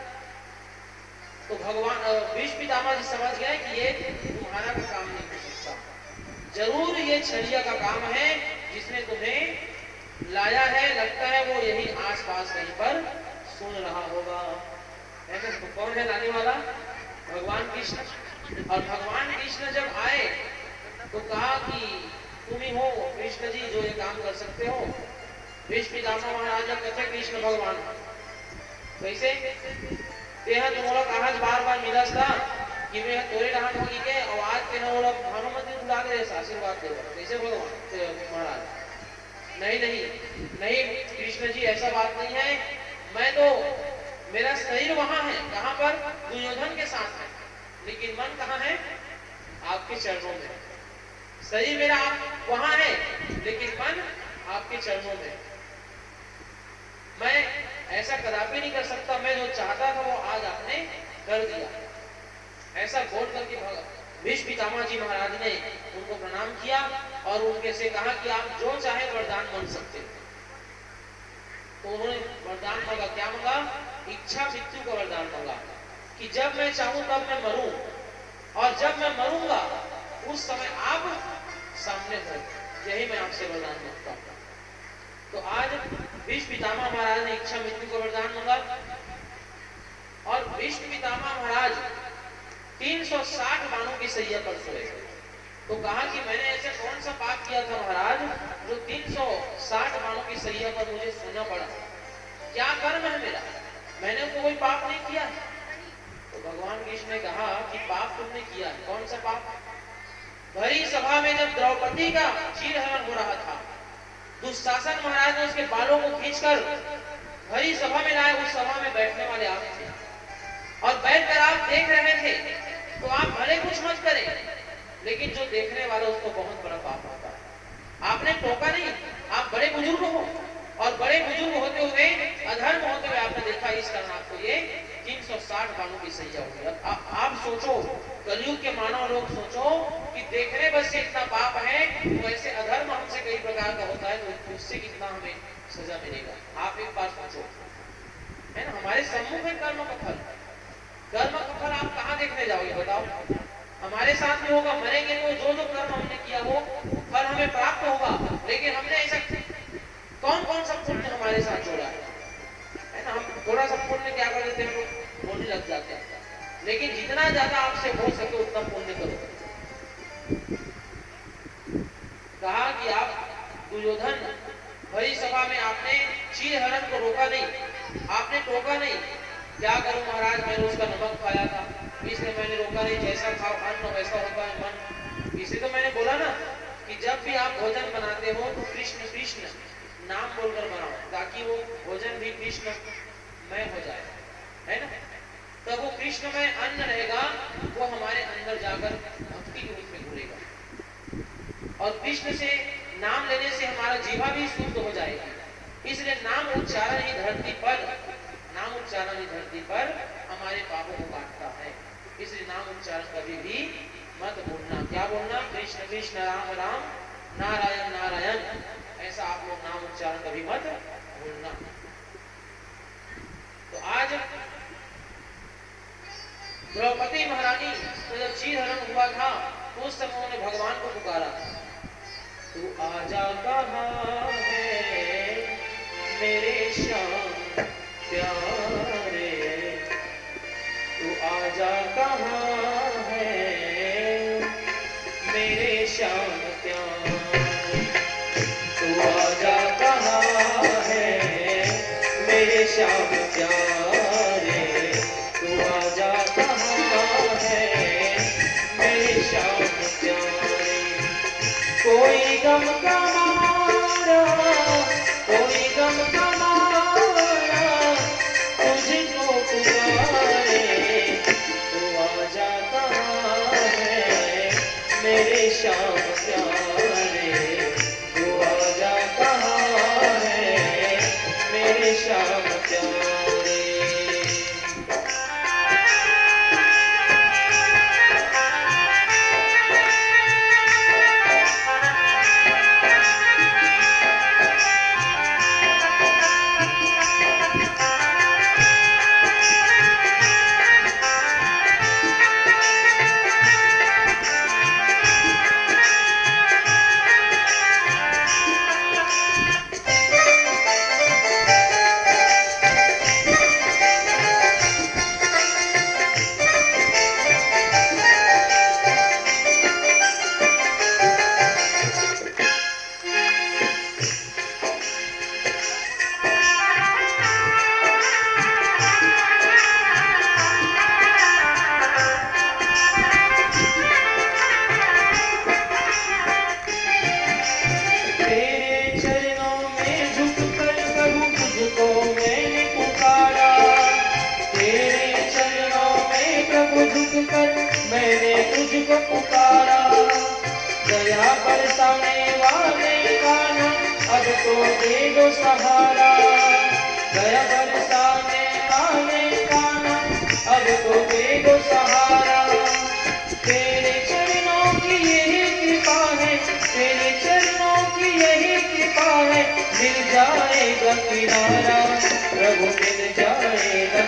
तो भगवान भीष्म पितामह जी समझ गए कि ये तुम्हारा का काम नहीं हो सकता जरूर ये छलिया का काम है जिसने तुम्हें लाया है लगता है वो यही आसपास कहीं पर सुन रहा होगा ऐसे तो कौन है लाने वाला भगवान कृष्ण और भगवान कृष्ण जब आए तो कहा कि तुम ही हो कृष्ण जी जो ये काम कर सकते हो भीष्म पितामह महाराज कथे कृष्ण भगवान कैसे तेहा तुम्हारा कहा बार बार मिलस था कि मैं तोरे डांट होगी के और आज तेहा वो भानुमति बुला के आशीर्वाद देगा कैसे भगवान महाराज नहीं कृष्ण जी ऐसा बात नहीं है मैं तो मेरा शरीर वहां है कहां पर दुर्योधन के साथ है लेकिन मन कहां है आपके चरणों में शरीर मेरा वहां है लेकिन मन आपके चरणों में मैं ऐसा कदापि नहीं कर सकता मैं जो चाहता था वो आज आपने कर दिया ऐसा बोल करके भीष्म पितामह जी महाराज ने उनको प्रणाम किया और उनके से कहा कि आप जो चाहे वरदान मांग सकते तो उन्होंने वरदान मांगा क्या मांगा इच्छा मृत्यु का वरदान मांगा कि जब मैं चाहूं तब मैं मरूं, और जब मैं मरूंगा उस समय आप सामने हो। यही मैं आपसे वरदान मांगता हूं। तो आज भीष्म पितामह महाराज ने इच्छा मृत्यु का वरदान मांगा, और भीष्म पितामह महाराज 360 बाणों की सैया पर सोए। तो कहा कि मैंने ऐसे कौन सा पाप किया था महाराज जो 360 बाणों की सैया पर मुझे सोना पड़ा? क्या कर्म है मेरा? मैंने तो कोई पाप नहीं किया है। तो भगवान कृष्ण ने कहा कि पाप तुमने किया है। कौन सा पाप? भरी सभा में जब द्रौपदी का चीरहरण हो रहा था, दुशासन महाराज ने उसके बालों को खींचकर भरी सभा में लाए। उस सभा में बैठने वाले आप थे, और बैठकर आप देख रहे थे। तो आप भले कुछ मत करें, लेकिन जो देखने वाला उसको बहुत बड़ा पाप होता है। आपने टोका नहीं, आप बड़े बुजुर्ग हो, और बड़े बुजुर्ग होते हुए अधर्म होते हुए आपने देखा, इस कारण आपको ये 360 बाणों की सजा होगी। अब आप सोचो, कलयुग के मानव लोग सोचो कि देखने बस से इतना पाप है, तो ऐसे अधर्म हमसे कई प्रकार का होता है, तो उससे कितना हमें सजा मिलेगा? आप एक बार सोचो, है ना? हमारे सम्मुख है कर्म का फल। कर्म का फल आप कहाँ देखने जाओगे बताओ? हमारे साथ में होगा, मरेंगे तो जो जो कर्म हमने किया वो फल हमें प्राप्त होगा। लेकिन हमने ऐसा कौन कौन सा पुण्य हमारे साथ जोड़ा है ना? हम थोड़ा सा पुण्य क्या कर देते हैं, बोलने लग जाते हैं। लेकिन जितना ज्यादा आपसे हो सके उतना पुण्य करो। कहा कि आप दुर्योधन भरी सभा में आपने चीरहरण को रोका नहीं, आपने टोका नहीं। क्या करूं महाराज, मैंने उसका नमक खाया था, इसलिए मैंने रोका नहीं। जैसा खाओ अन्न वैसा होता है मन। इसी तो मैंने बोला ना कि जब भी आप भोजन बनाते हो तो कृष्ण कृष्ण नाम बोलकर बनाओ, ताकि वो भोजन भी कृष्ण में हो जाए, है ना? तब वो कृष्ण में अन्न रहेगा, वो हमारे अंदर जाकर भक्ति के रूप में घुलेगा, और कृष्ण से नाम लेने से हमारा जीवा भी शुद्ध हो जाएगा। इसलिए नाम उच्चारण ही धरती पर, नाम उच्चारण ही धरती पर हमारे पापों को काटता है। इसलिए नाम उच्चारण कभी भी मत भूलना। क्या बोलना? कृष्ण कृष्ण राम राम नारायण नारायण, ऐसा आप लोग नाम उच्चारण कभी मत भूलना। तो आज द्रौपदी महारानी तो जब चीरहरण हुआ था, तो उस समय उन्होंने भगवान को पुकारा, तू आजा कहाँ है मेरे श्याम प्यारे, तू आजा कहाँ है मेरे श्याम प्यारे, तू आजा कहाँ है मेरे श्याम प्यारे, तू आजा कहाँ है मेरे श्याम प्यारे। कोई गम का मारा, कोई गम का मारा तुझको पुकारे, तू आजा कहाँ है मेरे श्याम प्यारे, तू आजा कहाँ है मेरे श्याम प्यारे। मैंने तुझको पुकारा, दया बरसाने वाले कान्हा अब तो दे दो सहारा, दया बरसाने वाले कान्हा अब तो दे दो सहारा। तेरे चरणों की यही कृपा है, तेरे चरणों की यही कृपा है, मिल जाएगा किनारा प्रभु, मिल जाएगा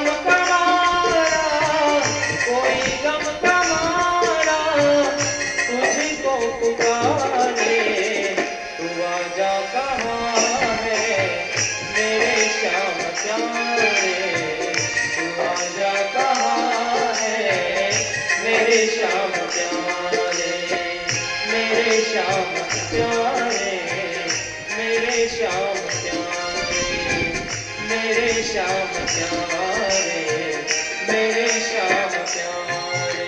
गम का मारा, कोई गम का मारा तुझको पुकारे, तू आजा कहाँ है मेरे श्याम प्यारे, तू आजा कहाँ है मेरे श्याम प्यारे, मेरे श्याम प्यारे, मेरे श्याम प्यारे, मेरे श्याम प्यारे, मेरे श्याम प्यारे।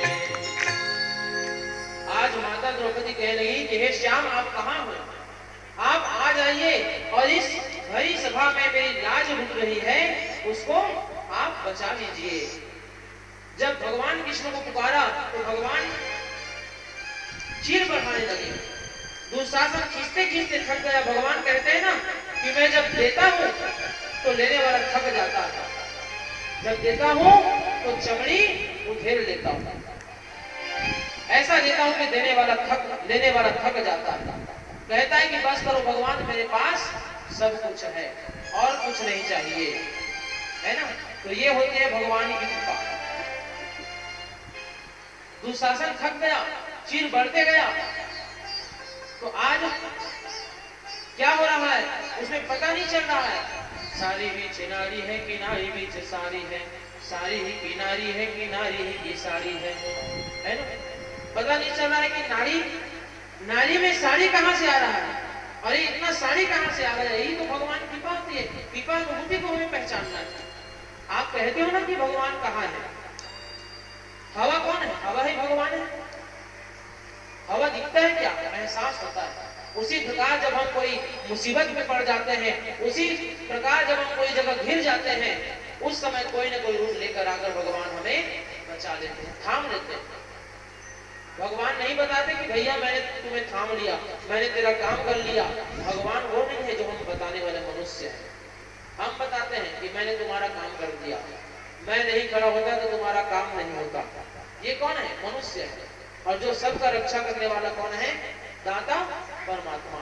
आज माता द्रौपदी कह रही कि हे श्याम आप कहाँ हो, आप आ जाइए और इस भरी सभा में मेरी लाज उठ रही है उसको आप बचा लीजिए। जब भगवान कृष्ण को पुकारा तो भगवान चीर बढ़ाने लगे, दुशासन खींचते खींचते थक गया। भगवान कहते हैं ना कि मैं जब देता हूं तो लेने वाला थक जाता है, जब देता हूं तो चमड़ी उधेड़ लेता हूं, ऐसा देता हूं कि लेने वाला थक जाता है। कहता है कि बस करो भगवान मेरे पास सब कुछ है और कुछ नहीं चाहिए, है ना। तो ये होती है भगवान की कृपा। दुशासन थक गया, चीर बढ़ते गया, तो आज क्या हो रहा है उसमें पता नहीं चल रहा है। सारी भी चिनारी है किनारी बीच सारी है, सारी ही किनारी है किनारी ही की साड़ी है ना। पता नहीं चल रहा है कि नारी में साड़ी कहां से आ रहा है, और ये इतना साड़ी कहां से आ रहा है। यही तो भगवान की कृपा होती है, कृपा अनुभूति को हमें पहचानना है। आप कहते हो ना कि भगवान कहाँ है, हवा कौन है, हवा ही भगवान है। हवा दिखता है क्या, एहसास होता है। उसी प्रकार जब हम कोई मुसीबत में पड़ जाते हैं, उसी प्रकार जब हम कोई जगह घिर जाते हैं, उस समय कोई ना कोई रूप लेकर आकर भगवान हमें बचा लेते हैं, थाम लेते हैं। भगवान नहीं बताते कि भैया मैंने तुम्हें थाम लिया, मैंने तेरा काम कर लिया। भगवान वो नहीं है जो हम बताने वाले मनुष्य हैं। हम बताते हैं कि मैंने तुम्हारा काम कर दिया, मैं नहीं खड़ा होता तो तुम्हारा काम नहीं होता। ये कौन है, मनुष्य है। और जो सबका रक्षा करने वाला कौन है, दाता परमात्मा।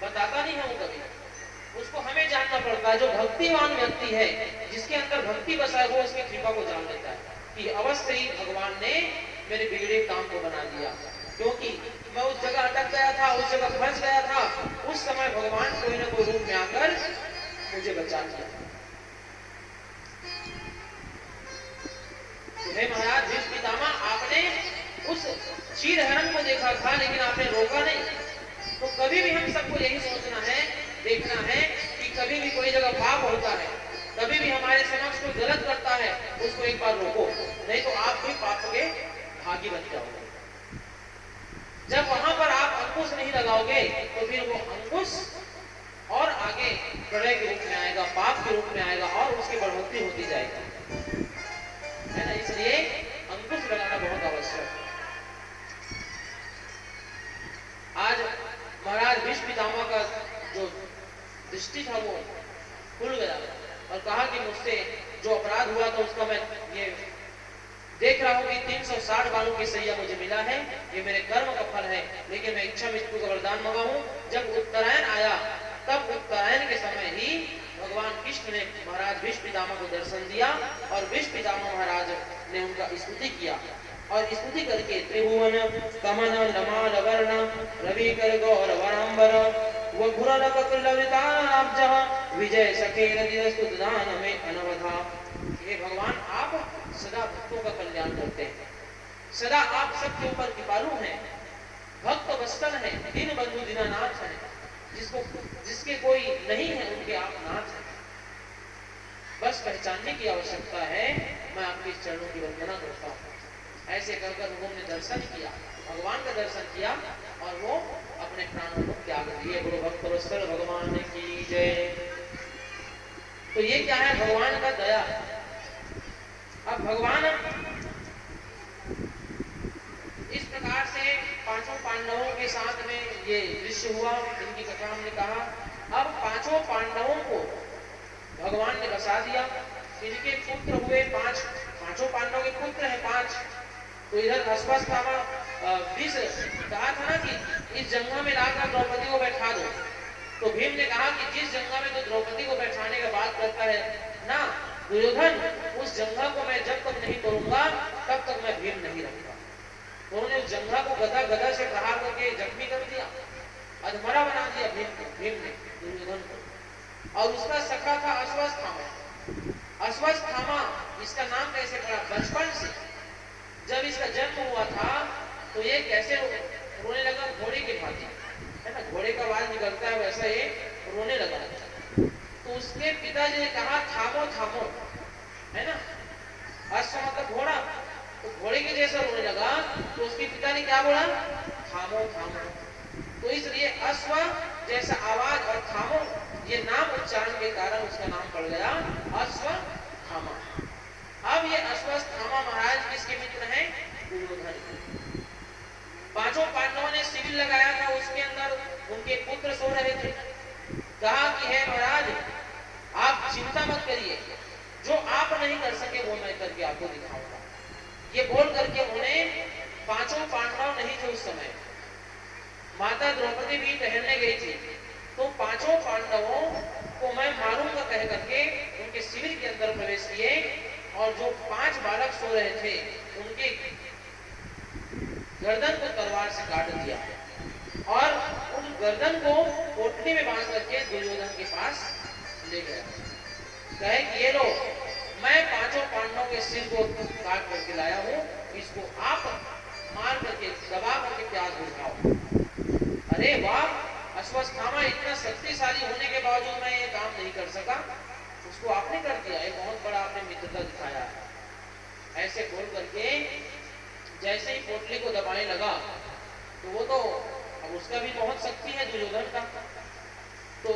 बताता नहीं है वो कभी, उसको हमें जानना पड़ता है। जो भक्तिवान व्यक्ति है, जिसके अंदर भक्ति बसा है, वो उसकी कृपा को जान लेता है कि अवश्य ही भगवान ने मेरे बिगड़े काम को बना दिया। क्योंकि मैं उस जगह अटक गया था, उस जगह फंस गया था, उस समय भगवान कोई ना कोई रूप में आकर मुझे बचा लिया। हे महाराज भीष्म पितामह, आपने उस चीर हरण को देखा था लेकिन आपने रोका नहीं। तो कभी भी हम सबको यही सोचना है, देखना है कि कभी भी कोई जगह पाप होता है, कभी भी हमारे समक्ष कोई गलत करता है, उसको एक बार रोको, नहीं तो आप भी पाप के भागी बन जाओगे। जब वहां पर आप अंकुश नहीं लगाओगे तो फिर वो अंकुश और आगे प्रलय के रूप में आएगा, पाप के रूप में आएगा और उसकी बढ़ोतरी होती जाएगी, है ना। इसलिए अंकुश लगाना बहुत आवश्यक है। आज महाराज भीष्म पितामह का जो दृष्टि था वो खुल गया और कहा कि मुझसे जो अपराध हुआ था उसका मैं ये देख रहा हूं कि 360 बालों की सैया मुझे मिला है, ये मेरे कर्म का फल है, लेकिन मैं इच्छा मृत्यु का वरदान मांगा हूं। जब उत्तरायण आया तब उत्तरायण के समय ही भगवान कृष्ण ने महाराज भीष्म पितामह को दर्शन दिया और भीष्म पितामह महाराज ने उनका स्तुति किया और स्तुति करके त्रिभुवन कमन नमाल वर्ण रवि कर गौर वरांबर वघुरल कपिलविताब्ज विजय सखे रदिस्तुदान में अनवधा। हे भगवान, आप सदा भक्तों का कल्याण करते हैं, सदा आप सबके ऊपर कृपालु हैं, भक्त वत्सल हैं, दीन बंधु दीनानाथ हैं, जिसके कोई नहीं है उनके आप नाथ हैं। बस पहचानने की आवश्यकता है, मैं आपके चरणों की वंदना करता हूँ। ऐसे कर उन्होंने दर्शन किया, भगवान का दर्शन किया और वो अपने प्राणों को त्याग दिए। गुरु भक्त वत्सल भगवान की जय। तो ये क्या है, भगवान का दया। अब भगवान इस प्रकार से पांचों पांडवों के साथ में ये दृश्य हुआ, इनकी कथा हमने कहा। अब पांचों पांडवों को भगवान ने बसा दिया। इनके पुत्र हुए पांचों पांडवों के पुत्र हैं 5। तो इधर अश्वत्थामा कहा था ना कि इस जंगल में लाकर द्रौपदी को बैठा दो। तो भीम ने कहा कि जिस जंगल में तो द्रौपदी को बैठाने का बात करता है ना, दुर्योधन उस जंघा को मैं जब तक नहीं तोड़ूंगा तब तक मैं भीम नहीं रहूंगा। तो उन्होंने उस जंघा को गदा गदा से प्रहार करके जख्मी कर दिया, अधमरा बना दिया भीम ने दुर्योधन को। और उसका सखा था अश्वत्थामा। अश्वत्थामा इसका नाम कैसे पड़ा? बचपन से जब इसका जन्म हुआ था तो ये कैसे रोने लगा? घोड़े के भांति, है ना, घोड़े का आवाज निकलता है वैसा ये रोने लगा। तो उसके पिताजी ने कहा थामो थामो, है ना, अश्व मतलब घोड़ा, तो घोड़े के जैसा रोने लगा। तो उसके पिता ने क्या बोला? थामो थामो। तो इसलिए अश्व जैसा आवाज और थामो ये नाम उच्चारण के कारण उसका नाम पड़ गया अश्वत्थामा। अब ये अश्वत्थामा महाराज किसके मित्र हैं? दुर्योधन। पांचों पांडवों ने शिविर लगाया था, उसके अंदर उनके पुत्र सो रहे थे। कहा कि हे महाराज आप चिंता मत करिए, जो आप नहीं कर सके वो मैं करके आपको दिखाऊंगा। ये बोल करके उन्होंने, पांचों पांडव नहीं थे उस समय, माता द्रौपदी भी टहलने गई थी, तो पांचों पांडवों को मैं मारूंगा कह करके उनके शिविर के अंदर प्रवेश किए और जो 5 बालक सो रहे थे उनके गर्दन को तलवार से काट दिया और उन गर्दन को पोटली में बांध करके दुर्योधन के पास ले गया। कहे कि ये लो, मैं पांचों पांडवों के सिर को काट करके लाया हूं, इसको आप मार करके दबा करके प्यास बुझाओ। अरे वाह, अश्वत्थामा इतना शक्तिशाली होने के बावजूद मैं ये काम नहीं कर सका, उसको आपने कर दिया, ये बहुत बड़ा आपने मित्रता दिखाया। ऐसे बोल करके जैसे ही पोटली को दबाने लगा तो वो तो अब उसका भी बहुत शक्ति है दुर्योधन का, तो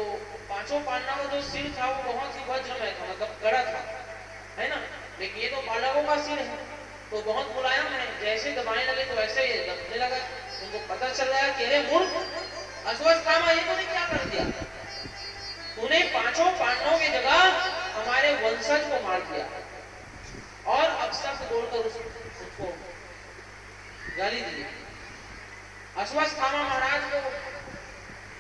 पांचों पांडवों का जो सिर था वो बहुत ही वज्रमय था, मतलब कड़ा था, है ना, लेकिन ये तो बालकों का सिर है तो बहुत मुलायम है। जैसे दबाने लगे तो वैसे ही दबने लगा। उनको पता चल गया कि अरे मूर्ख अश्वत्थामा, ये तूने क्या कर दिया? तूने पांचों पांडवों की जगह हमारे वंशज को मार दिया। और अक्षर से दौड़कर उसको गाली दी। अश्वत्थामा महाराज को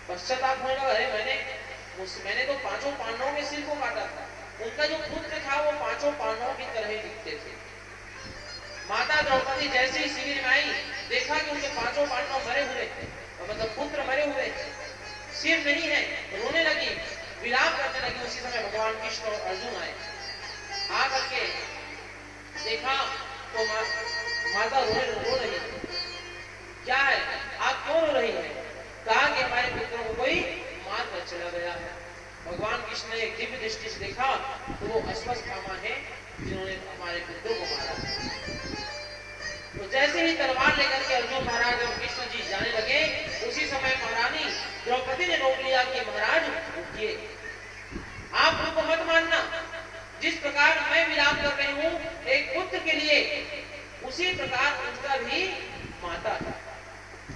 पश्चाताप होने लगा, अरे मैंने तो पांचों पांडवों के सिर को काटा था। उनका जो पुत्र था वो पांचों पांडवों की तरह ही दिखते थे। माता द्रौपदी जैसे ही शिविर में आई, देखा कि उनके पांचों पांडव मरे हुए थे, मतलब पुत्र मरे हुए थे, सिर नहीं है, रोने लगी, विलाप करने लगी। उसी समय भगवान कृष्ण और अर्जुन आए। आ करके देखा तो माता रो रही है। क्या है, आप क्यों रो रही है? कहा कि हमारे पुत्रों को कोई मार कर चला गया है। भगवान कृष्ण ने एक दिव्य दृष्टि से देखा तो वो अश्वत्थामा है जिन्होंने हमारे पुत्रों को मारा। तो जैसे ही तलवार लेकर के अर्जुन महाराज और कृष्ण जी जाने लगे, उसी समय महारानी द्रौपदी ने रोक लिया कि महाराज रुकिए, आप उनको मत मानना। जिस प्रकार मैं विलाप कर रही हूँ एक पुत्र के लिए, उसी प्रकार उनका भी माता था।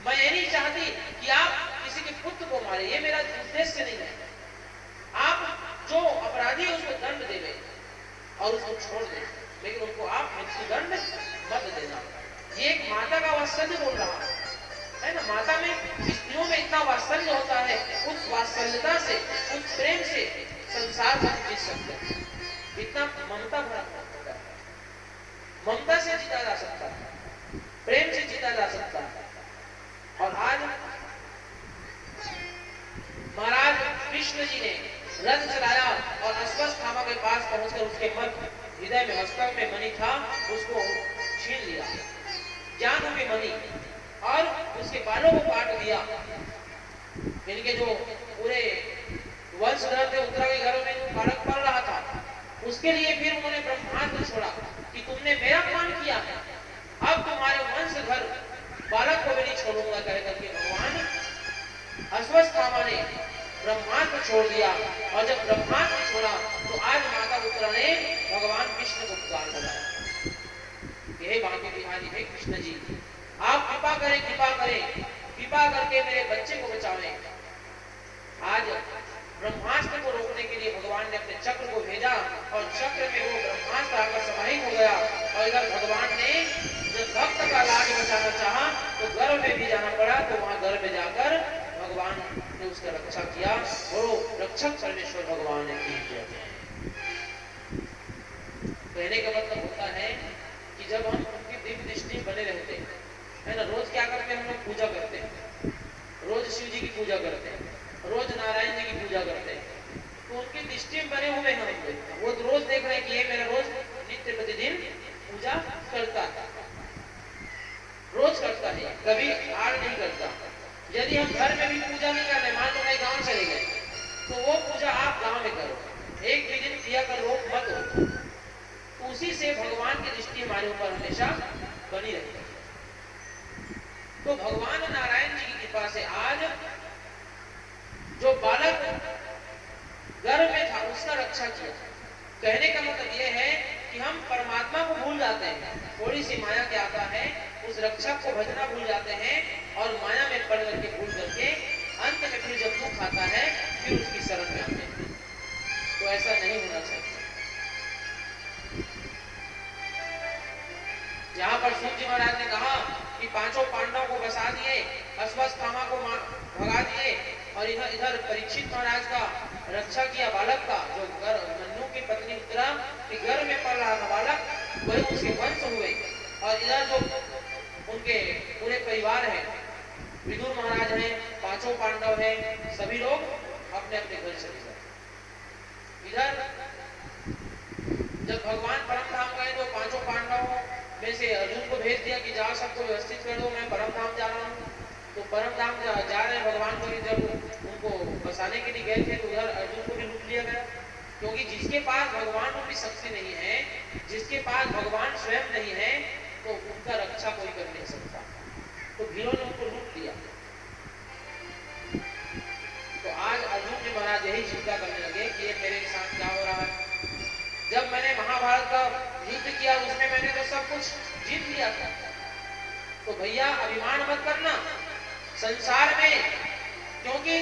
मैं ये नहीं चाहती कि आप किसी के पुत्र को मारे, ये मेरा उद्देश्य नहीं है। आप जो अपराधी है उसको दंड देवे और उसको छोड़ दे, लेकिन उनको आप मृत्यु दंड मत देना। ये एक माता का वात्सल्य बोल रहा है ना। माता में, स्त्रियों में इतना वात्सल्य होता है, उस वात्सल्यता से, उस प्रेम से संसार को जीत सकते हैं। इतना ममता भरा होता है, ममता से जीता जा सकता है, प्रेम से जीता जा सकता है। और आज महाराज कृष्ण जी ने रथ चलाया और अश्वत्थामा के पास पहुंचकर उसके हृदय में, मस्तक में मणि था, उसको छीन लिया, ज्ञान रूपी मणि, और उसके बालों को काट दिया। इनके जो पूरे वंशधर थे, उत्तरा के घरों में जो बालक पल रहा था, उसके लिए फिर उन्होंने ब्रह्मास्त्र छोड़ा कि तुमने मेरा अपमान किया है, अब तुम्हारे वंशधर बालक को भी नहीं छोड़ूंगा कह करके भगवान अश्वत्थामा ने ब्रह्मास्त्र छोड़ दिया। और जब ब्रह्मास्त्र छोड़ा तो आज माता उत्तरा ने भगवान कृष्ण को पुकार बुलाया, हे बांके बिहारी, हे कृष्ण जी, आप कृपा करें, कृपा करें, कृपा करके मेरे बच्चे को बचावें। आज ब्रह्मास्त्र को रोकने के लिए भगवान ने अपने चक्र को भेजा और चक्र में वो ब्रह्मास्त्र आकर समाहित हो गया। और इधर भगवान ने जब भक्त का लाज बचाना चाहा तो गर्भ में भी जाना पड़ा, तो वहां गर्भ में जाकर भगवान ने उसका रक्षा किया। बोलो रक्षक सर्वेश्वर भगवान ने की जय। कहने का मतलब होता है कि जब हम उनकी दिव्य दृष्टि बने रहते हैं, है ना, रोज क्या करते हैं, हम लोग पूजा करते हैं, रोज शिव जी की पूजा करते हैं, रोज नारायण जी की पूजा करते हैं, तो उनकी दृष्टि में बने हुए हैं हम लोग। वो रोज देख रहे हैं कि ये मेरा रोज नित्य प्रतिदिन पूजा करता है, रोज करता है, कभी आड़ नहीं करता। यदि हम घर में भी पूजा नहीं कर रहे, मान लो मैं गांव चले गए, तो वो पूजा आप गांव में करो, एक भी दिन किया कर रोक मत हो, उसी से भगवान की दृष्टि हमारे ऊपर हमेशा बनी रहती है। तो भगवान नारायण जी की कृपा से आज जो बालक गर्भ में था उसका रक्षा किया। कहने का मतलब यह है कि हम परमात्मा को भूल जाते हैं, थोड़ी सी माया क्या आता है, उस रक्षक को भजना भूल जाते हैं और माया में पड़ करके भूल करके अंत में फिर जब दुख आता है फिर उसकी शरण में आते हैं। तो ऐसा नहीं होना चाहिए। यहाँ पर सूत जी महाराज ने कहा कि पांचों पांडवों को बसा दिए, अश्वत्थामा को भगा दिए और इधर इधर परीक्षित महाराज का रक्षा किया, बालक का जो मन्नु की पत्नी उत्तरा के घर में पड़ रहा था बालक, वही उसके वंश हुए। और इधर जो उनके पूरे परिवार है, विदुर महाराज हैं, पांचों पांडव हैं, सभी लोग अपने अपने घर चले गए। इधर जब भगवान परम धाम गए तो पांचों पांडवों में से अर्जुन को भेज दिया कि जाओ सबको व्यवस्थित कर दो, मैं परम धाम जा रहा हूँ। तो परम धाम जा रहे हैं भगवान को, जब उनको बसाने के लिए गए थे तो उधर अर्जुन को भी लूट लिया गया, क्योंकि जिसके पास भगवान की शक्ति नहीं है, जिसके पास भगवान स्वयं नहीं है, तो उनका रक्षा कोई कर नहीं सकता। तो भीड़ों ने उनको लूट लिया। तो आज अर्जुन जी महाराज यही चिंता करने लगे कि ये मेरे साथ क्या हो रहा है। जब मैंने महाभारत का युद्ध किया उसमें मैंने तो सब कुछ जीत लिया था, तो भैया अभिमान मत करना संसार में, क्योंकि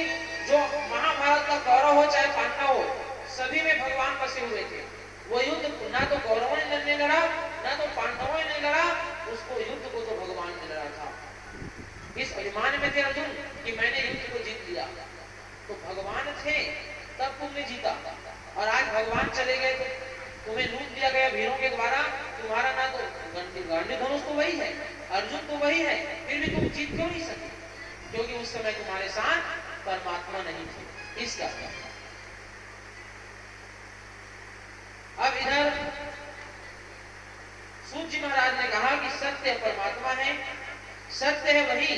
जो महाभारत का कौरव हो चाहे पांडव हो, सभी में भगवान बसे हुए थे। वो युद्ध ना तो कौरवों ने लड़ा, ना तो पांडवों ने लड़ा, उसको युद्ध को तो भगवान ने लड़ा था। इस अभिमान में थे अर्जुन कि मैंने युद्ध को जीत लिया। तो भगवान थे तब तुमने जीता, और आज भगवान चले गए तो तुम्हें लूट लिया गया भीड़ों के द्वारा। तुम्हारा ना तो गांडी धनुष तो वही है, अर्जुन तो वही है, फिर भी तुम जीत क्यों नहीं सके? क्योंकि उस समय तुम्हारे साथ परमात्मा नहीं थे। इसका अब इधर सूत जी महाराज ने कहा कि सत्य परमात्मा है, सत्य है वही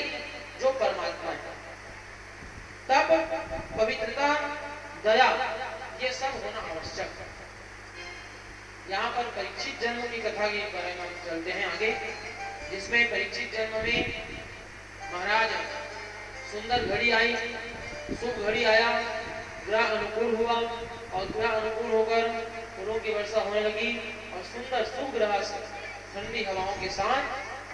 जो परमात्मा है। तब पवित्रता, दया, ये सब होना आवश्यक है। यहाँ पर परीक्षित जन्म की कथा के बारे में चलते हैं आगे, जिसमें परीक्षित जन्म में महाराज सुंदर घड़ी आई, शुभ घड़ी आया, ग्रह अनुकूल हुआ और ग्रह अनुकूल होकर फूलों की वर्षा होने लगी और सुंदर सुग्रह ठंडी हवाओं के साथ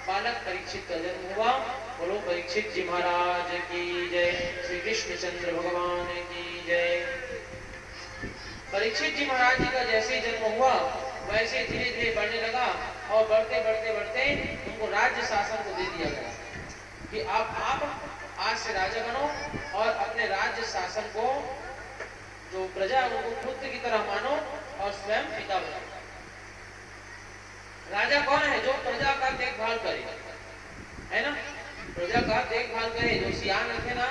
बालक परीक्षित का जन्म हुआ। बोलो परीक्षित जी महाराज की जय, श्री कृष्णचंद्र भगवान की जय। परीक्षित जी महाराज जी का जैसे जन्म हुआ वैसे धीरे धीरे बढ़ने लगा और बढ़ते बढ़ते बढ़ते उनको राज्य शासन को दे दिया गया कि आप आज से राजा बनो और अपने राज्य शासन को जो प्रजा है उनको पुत्र की तरह मानो और स्वयं पिता बनो। राजा कौन है? जो प्रजा का देखभाल करे, है ना, प्रजा का देखभाल करे, जो सियान रखे ना,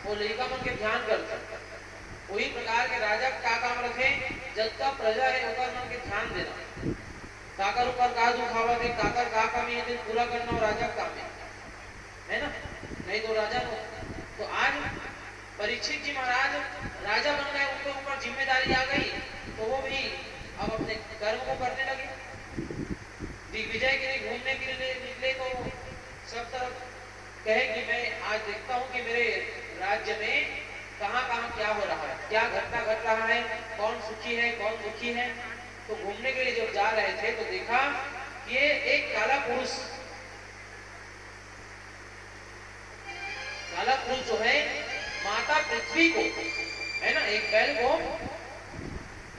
वो लड़का मन के ध्यान करता। वही प्रकार के राजा का काम रखे, जब तक प्रजा है ओकर मन के ध्यान देना, काकर ऊपर का दुखावत है, काकर का कमी है पूरा करना और राजा का काम है ना, नहीं तो राजा को। तो आज परीक्षित जी महाराज राजा बन गए, उनके ऊपर जिम्मेदारी आ गई, तो वो भी अब अपने कर्म को करने लगे। दिग्विजय के लिए घूमने के लिए निकले तो सब तरफ कहे कि मैं आज देखता हूँ कि मेरे राज्य में कहाँ कहाँ क्या हो रहा है, क्या घटना घट रहा है, कौन सुखी है कौन दुखी है। तो घूमने के लिए जब जा रहे थे तो देखा ये एक काला पुरुष जो है माता पृथ्वी को, है ना, एक बैल को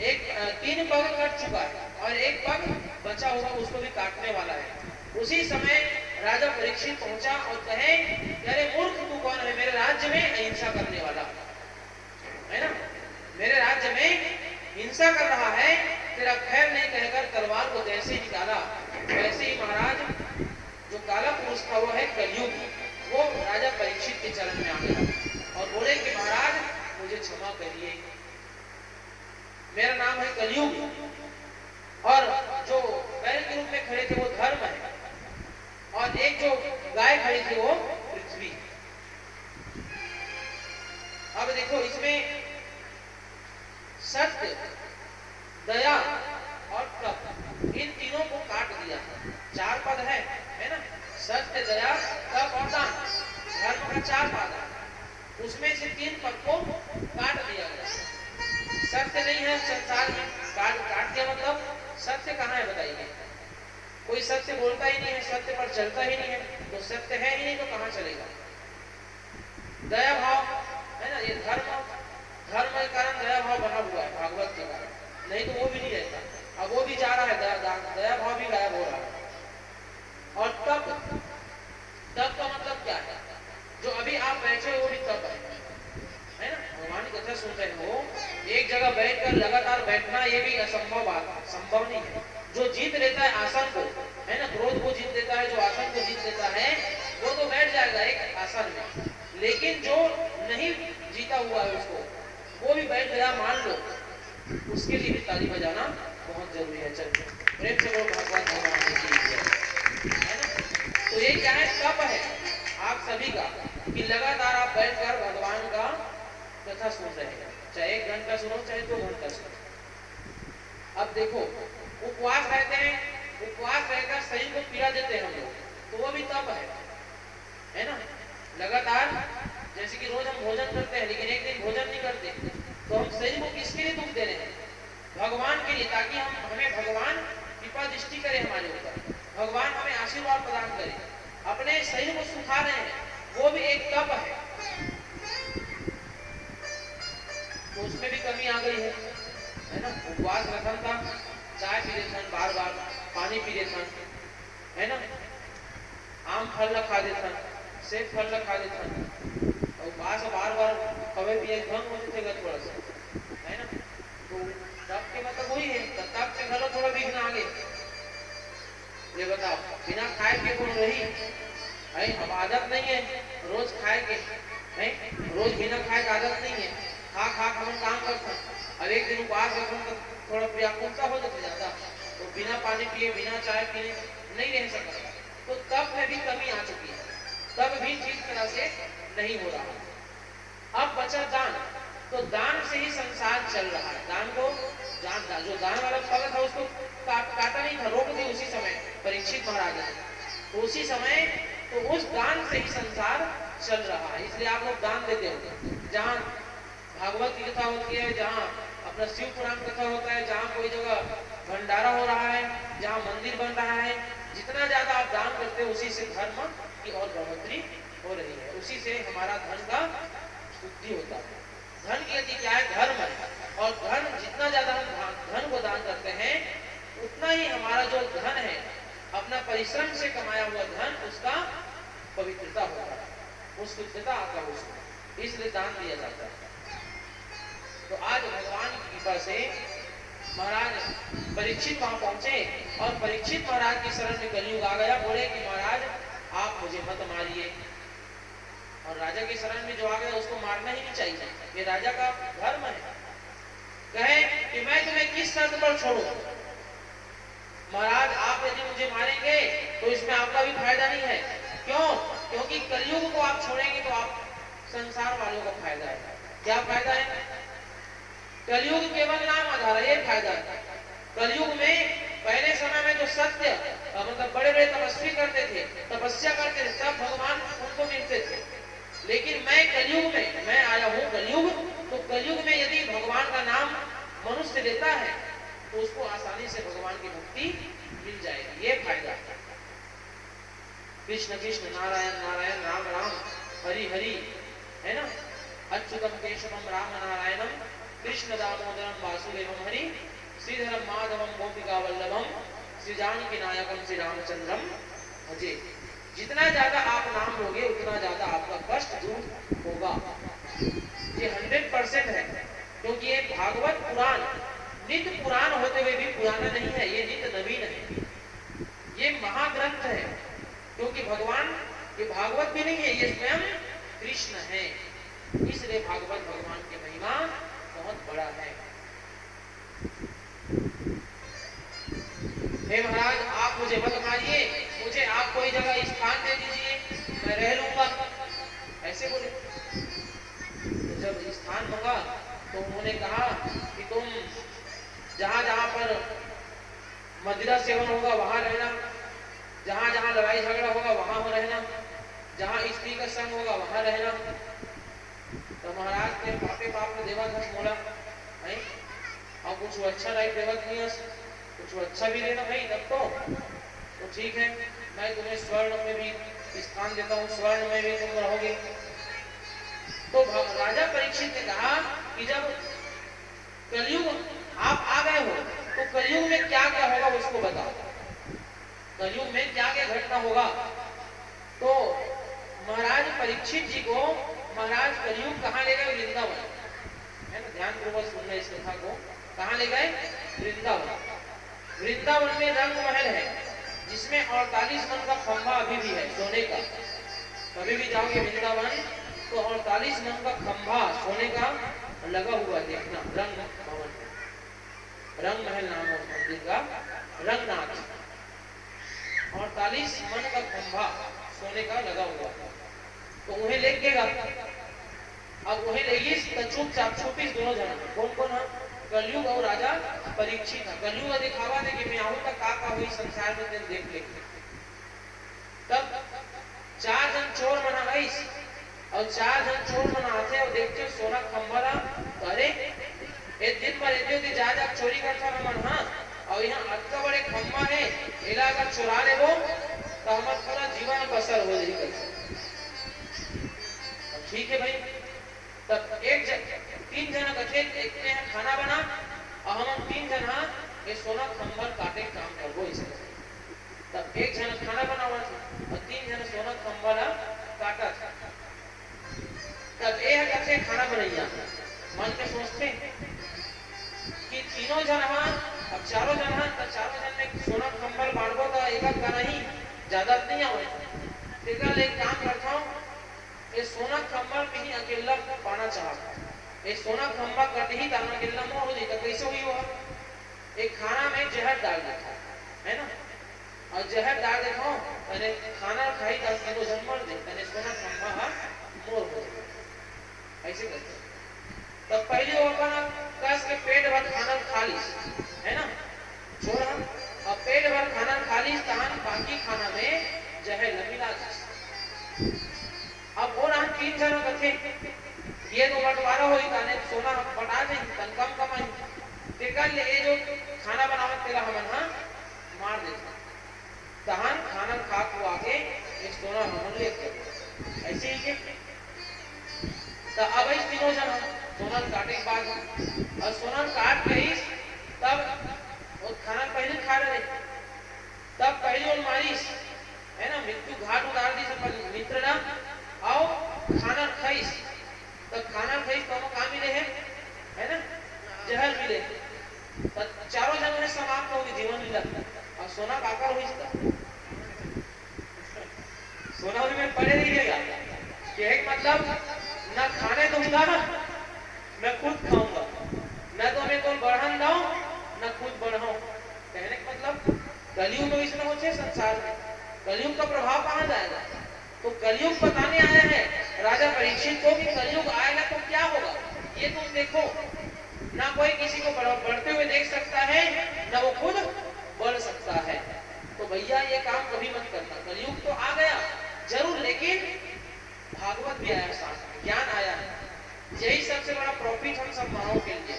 एक 3 पग कट चुका है और एक पग बचा हुआ उसको भी काटने वाला है। उसी समय राजा परीक्षित पहुंचा और कहे, अरे मूर्ख तू कौन है, मेरे राज्य में अहिंसा करने वाला, है ना, मेरे राज्य में हिंसा कर रहा है, तेरा खैर नहीं कहकर तलवार को जैसे ही निकाला, वैसे ही महाराज जो काला पुरुष था वो है कलयुग, वो राजा परीक्षित के चरण में आ गया और बोले कि महाराज मुझे क्षमा करिए, मेरा नाम है कलयुग और जो बैल के रूप में खड़े थे वो धर्म है और एक जो गाय खड़ी थी वो पृथ्वी। अब देखो इसमें सत्य, दया और तप इन तीनों को काट दिया, चार पद है ना, सत्य, दया, तप और दान, धर्म का चार पद है, उसमें से तीन पद को काट दिया गया। सत्य नहीं है संसार में, काट दिया मतलब सत्य कहाँ है बताइए, कोई सत्य बोलता ही नहीं है, सत्य पर चलता ही नहीं है, तो सत्य है ही नहीं तो कहाँ चलेगा। दया भाव है ना, ये धर्म के कारण दया भाव बना हुआ है भागवत के कारण, नहीं तो वो भी नहीं रहता। अब वो भी जा रहा है, दया भाव भी गायब हो रहा है। और तप का मतलब क्या है, जो अभी आप बैठे हो वो भी तप है ना। भगवान की कथा सुन रहे हो, एक जगह बैठकर लगातार बैठना ये भी असंभव बात, संभव नहीं है। जो जीत लेता है आसन को, है ना, क्रोध को जीत लेता है, जो आसन को जीत लेता है वो तो बैठ जाएगा एक आसन में, लेकिन जो नहीं जीता हुआ है उसको, वो भी बैठ गया मान लो, उसके लिए भी ताली बजाना बहुत जरूरी है। चलिए प्रेम से बोलो भगवान भगवान की, है ना। तो ये क्या है, तप है आप सभी का कि लगातार आप बैठकर भगवान का कथा सुन रहे हैं, चाहे 1 घंटा सुनो चाहे 2 घंटा सुनो। अब देखो उपवास रहते हैं, उपवास रहकर शरीर को पीड़ा देते हैं हम लोग, तो वो भी तप है ना। लगातार जैसे कि रोज हम भोजन करते हैं लेकिन एक दिन भोजन नहीं करते, तो हम शरीर को किसके लिए दुख दे रहे हैं, भगवान के लिए, ताकि हमें भगवान कृपा दृष्टि करे हमारे ऊपर, भगवान हमें आशीर्वाद प्रदान करे। अपने शरीर को सुखा रहे हैं, वो भी एक तप है, तो उसमें भी कमी आ गई है ना। उपवास रखन था, चाय पी लेते बार बार, पानी पी लेते है ना, आम फल न खा देते, सेब फल न खा देते, उपवास बार बार कभी भी एक भंग होते थे थोड़ा सा, है ना। तो तप के मतलब वही है, तप के घर थोड़ा विघ्न आ गए। ये बताओ बिना खाए के कौन रही है, अब आदत नहीं है रोज खाए के, नहीं रोज बिना खाए का आदत नहीं है, खा हम काम करते, अब एक दिन उपवास रखो तो थोड़ा व्याकुलता हो जाती ज्यादा, तो बिना पानी पिए बिना चाय पिए नहीं रह सकता, तो तप में भी कमी आ चुकी है, तब भी ठीक तरह से नहीं हो रहा। अब बचा दान, तो दान से ही संसार चल रहा है। दान को जो दान वाला फल था उसको काटा नहीं था, रोक दी उसी समय परीक्षित महाराज ने, तो उसी समय तो उस दान से ही संसार चल रहा है। इसलिए आप लोग दान देते हो, जहाँ भागवत की कथा होती है, जहाँ अपना शिव पुराण कथा होता है, जहाँ कोई जगह भंडारा हो रहा है, जहाँ मंदिर बन रहा है, जितना ज्यादा आप दान करते हो उसी से धर्म की और बढ़ोतरी हो रही है, उसी से हमारा धन का शुद्धि होता है। धन की गति क्या है, धर्म है, और धन जितना ज्यादा हम धन को दान करते हैं उतना ही हमारा जो धन है, अपना परिश्रम से कमाया हुआ धन, उसका पवित्रता होता है, उस शुद्धता आता है उसको, इसलिए दान दिया जाता है। तो आज भगवान की कृपा से महाराज परीक्षित वहां पहुंचे और परीक्षित महाराज की शरण में कलयुग आ गया। बोले कि महाराज आप मुझे मत मारिए, और राजा की शरण में जो आ गया उसको मारना ही नहीं चाहिए, ये राजा का धर्म है। कहे कि मैं तुम्हें किस शर्त पर छोड़ूं, महाराज आप यदि मुझे मारेंगे तो इसमें आपका भी फायदा नहीं है, क्यों, क्योंकि कलयुग को आप छोड़ेंगे तो आप संसार वालों का फायदा है। क्या फायदा है, कलयुग केवल नाम आधार है, ये फायदा है। कलयुग में पहले समय में जो सत्य मतलब बड़े बड़े तपस्वी करते थे, तपस्या करते थे, तब भगवान उनको मिलते थे, लेकिन मैं कलयुग में मैं आया हूँ कलयुग, तो कलयुग में यदि भगवान का नाम मनुष्य लेता है तो उसको आसानी से भगवान की भक्ति मिल जाएगी, ये फायदा है। कृष्ण कृष्ण नारायण नारायण राम राम हरि हरि, है ना, अच्युतम केशवम राम नारायणम कृष्ण दामोदरम वासुदेवम हरि श्रीधरम माधवम गोपिका वल्लभम श्री जानकी नायकम श्री रामचंद्रम भजे। जितना ज्यादा आप नाम लोगे उतना ज्यादा आपका कष्ट दूर होगा, ये 100% है, क्योंकि ये भागवत पुराण नित्य पुराण होते हुए भी पुराना नहीं है, ये नित्य नवीन है, ये महाग्रंथ है, क्योंकि भगवान ये भागवत भी नहीं है, ये स्वयं कृष्ण है, इसलिए भागवत भगवान की महिमा बहुत बड़ा है। हे महाराज आप मुझे मत मारिए, मुझे आप कोई जगह स्थान दे दीजिए, मैं रह लूंगा, ऐसे बोले। तो जब स्थान मांगा तो उन्होंने कहा कि तुम जहां जहां पर मदिरा सेवन होगा वहां रहना, जहां जहां लड़ाई झगड़ा होगा वहां रहना, जहां स्त्री का संग होगा वहां रहना। तो महाराज ने पापे पाप में देवाघस मोला है, और कुछ अच्छा नहीं देवत नहीं, कुछ अच्छा भी लेना भाई तब तो ठीक है, मैं तुम्हें स्वर्ण में भी स्थान देता हूँ, स्वर्ण में भी तुम रहोगे। तो राजा परीक्षित ने कहा कि जब कलयुग आप आ गए हो तो कलयुग में क्या क्या होगा उसको बताओ, कलयुग में क्या क्या घटना होगा। तो महाराज परीक्षित जी को महाराज कलयुग कहाँ ले गए? वृंदावन, है ना, ध्यान पूर्वक सुनना इस कथा को। कहाँ ले गए? वृंदावन। वृंदावन में रंग महल है जिसमें 48 मन का खंभा अभी भी है सोने का, कभी भी जाओगे वृंदावन तो 48 मन का खंभा सोने का लगा हुआ देखना, रंग भवन, रंग महल नाम है उस मंदिर का, रंगनाथ, 48 मन का खंभा सोने का लगा हुआ, तो उन्हें लेकेगा। अब उन्हें लेगी चुपचाप छुपी दोनों जन, कौन कौन है? कलयुग और राजा परीक्षित। कलयुग दिखावा दे कि मैं आऊं तक का हुई संसार में दिन देख ले। तब 4 जन चोर मना गई और 4 जन चोर मनाते और देखते सोना खंभा रहा, अरे एक दिन पर एते जा जा चोरी करता ना मन, हाँ, और यहाँ अतका बड़े खंभा है, इला अगर चुरा ले वो तो हमारा पूरा जीवन बसर हो जाएगा। ठीक है भाई। तब 3 जना कथे देखते हैं खाना बना, और हम 3 जना ये सोना खंभा काटे काम करबो इसे। तब 1 जना खाना बनावा था और 3 जना सोना खंभा काटा था। तब ये कथे खाना बनैया मन में सोचते कि तीनों जन अब 4 जन तो 4 जन में सोना खंभा बांटबो तो एक का नहीं ज्यादा नहीं आवे, तेरा ले काम करता हूं, ये सोना खंभा में ही अकेला पाना चाहता, ये सोना खंभा कट ही दाना अकेला मोह हो जाता, कैसे हुई हुआ? एक खाना में जहर डाल देखा है ना, और जहर डाल देखो अरे खाना खाई 10 किलो जन मर दे, अरे सोना खंभा मोर हो जाए, ऐसे करते। तब पहले वो अपना कस के पेट भर खाना खा ली, है ना, छोड़ा, और पेट भर खाना खा ली, तहन बाकी खाना में जहर न मिला। अब वो रहा 3 जन कथे ये तो बंटवारा होई ताने सोना बटा दे तन कम कमाई, तेकर ले जो खाना बनावत तेरा हमन हां मार दे, तहन खाना खा को आके ये सोना हमन ले के ऐसे ही के। तो अब इस तीनों जन सोना काटे के बाद और सोना काट के ही तब वो खाना पहले खा रहे, तब पहले उन मारिस, है ना, मृत्यु घाट उतार दी सब मित्र ना, आओ खाना खाइस, तब खाना खाइस तो काम मिले है ना, जहर मिले, तब 4 जन में समाप्त होगी जीवन लीला। और सोना काकर हुई था, सोना में पड़े रहिएगा, एक मतलब ना खाने दूंगा मैं खुद खाऊंगा, न तो मैं तो बढ़न दो न खुद बढ़ाऊं, कहने का मतलब कलयुग तो इसमें होते संसार में, कलयुग का प्रभाव कहां जाएगा? तो कलयुग बताने आया है राजा परीक्षित को कि कलयुग आएगा तो क्या होगा, ये तुम देखो, ना कोई किसी को बढ़ते हुए देख सकता है, ना वो खुद बढ़ सकता है। तो भैया ये काम कभी मत करना, कलयुग तो आ गया जरूर, लेकिन भागवत भी आया, साथ में ज्ञान आया है, यही सबसे बड़ा प्रॉफिट हम सब मानव के लिए।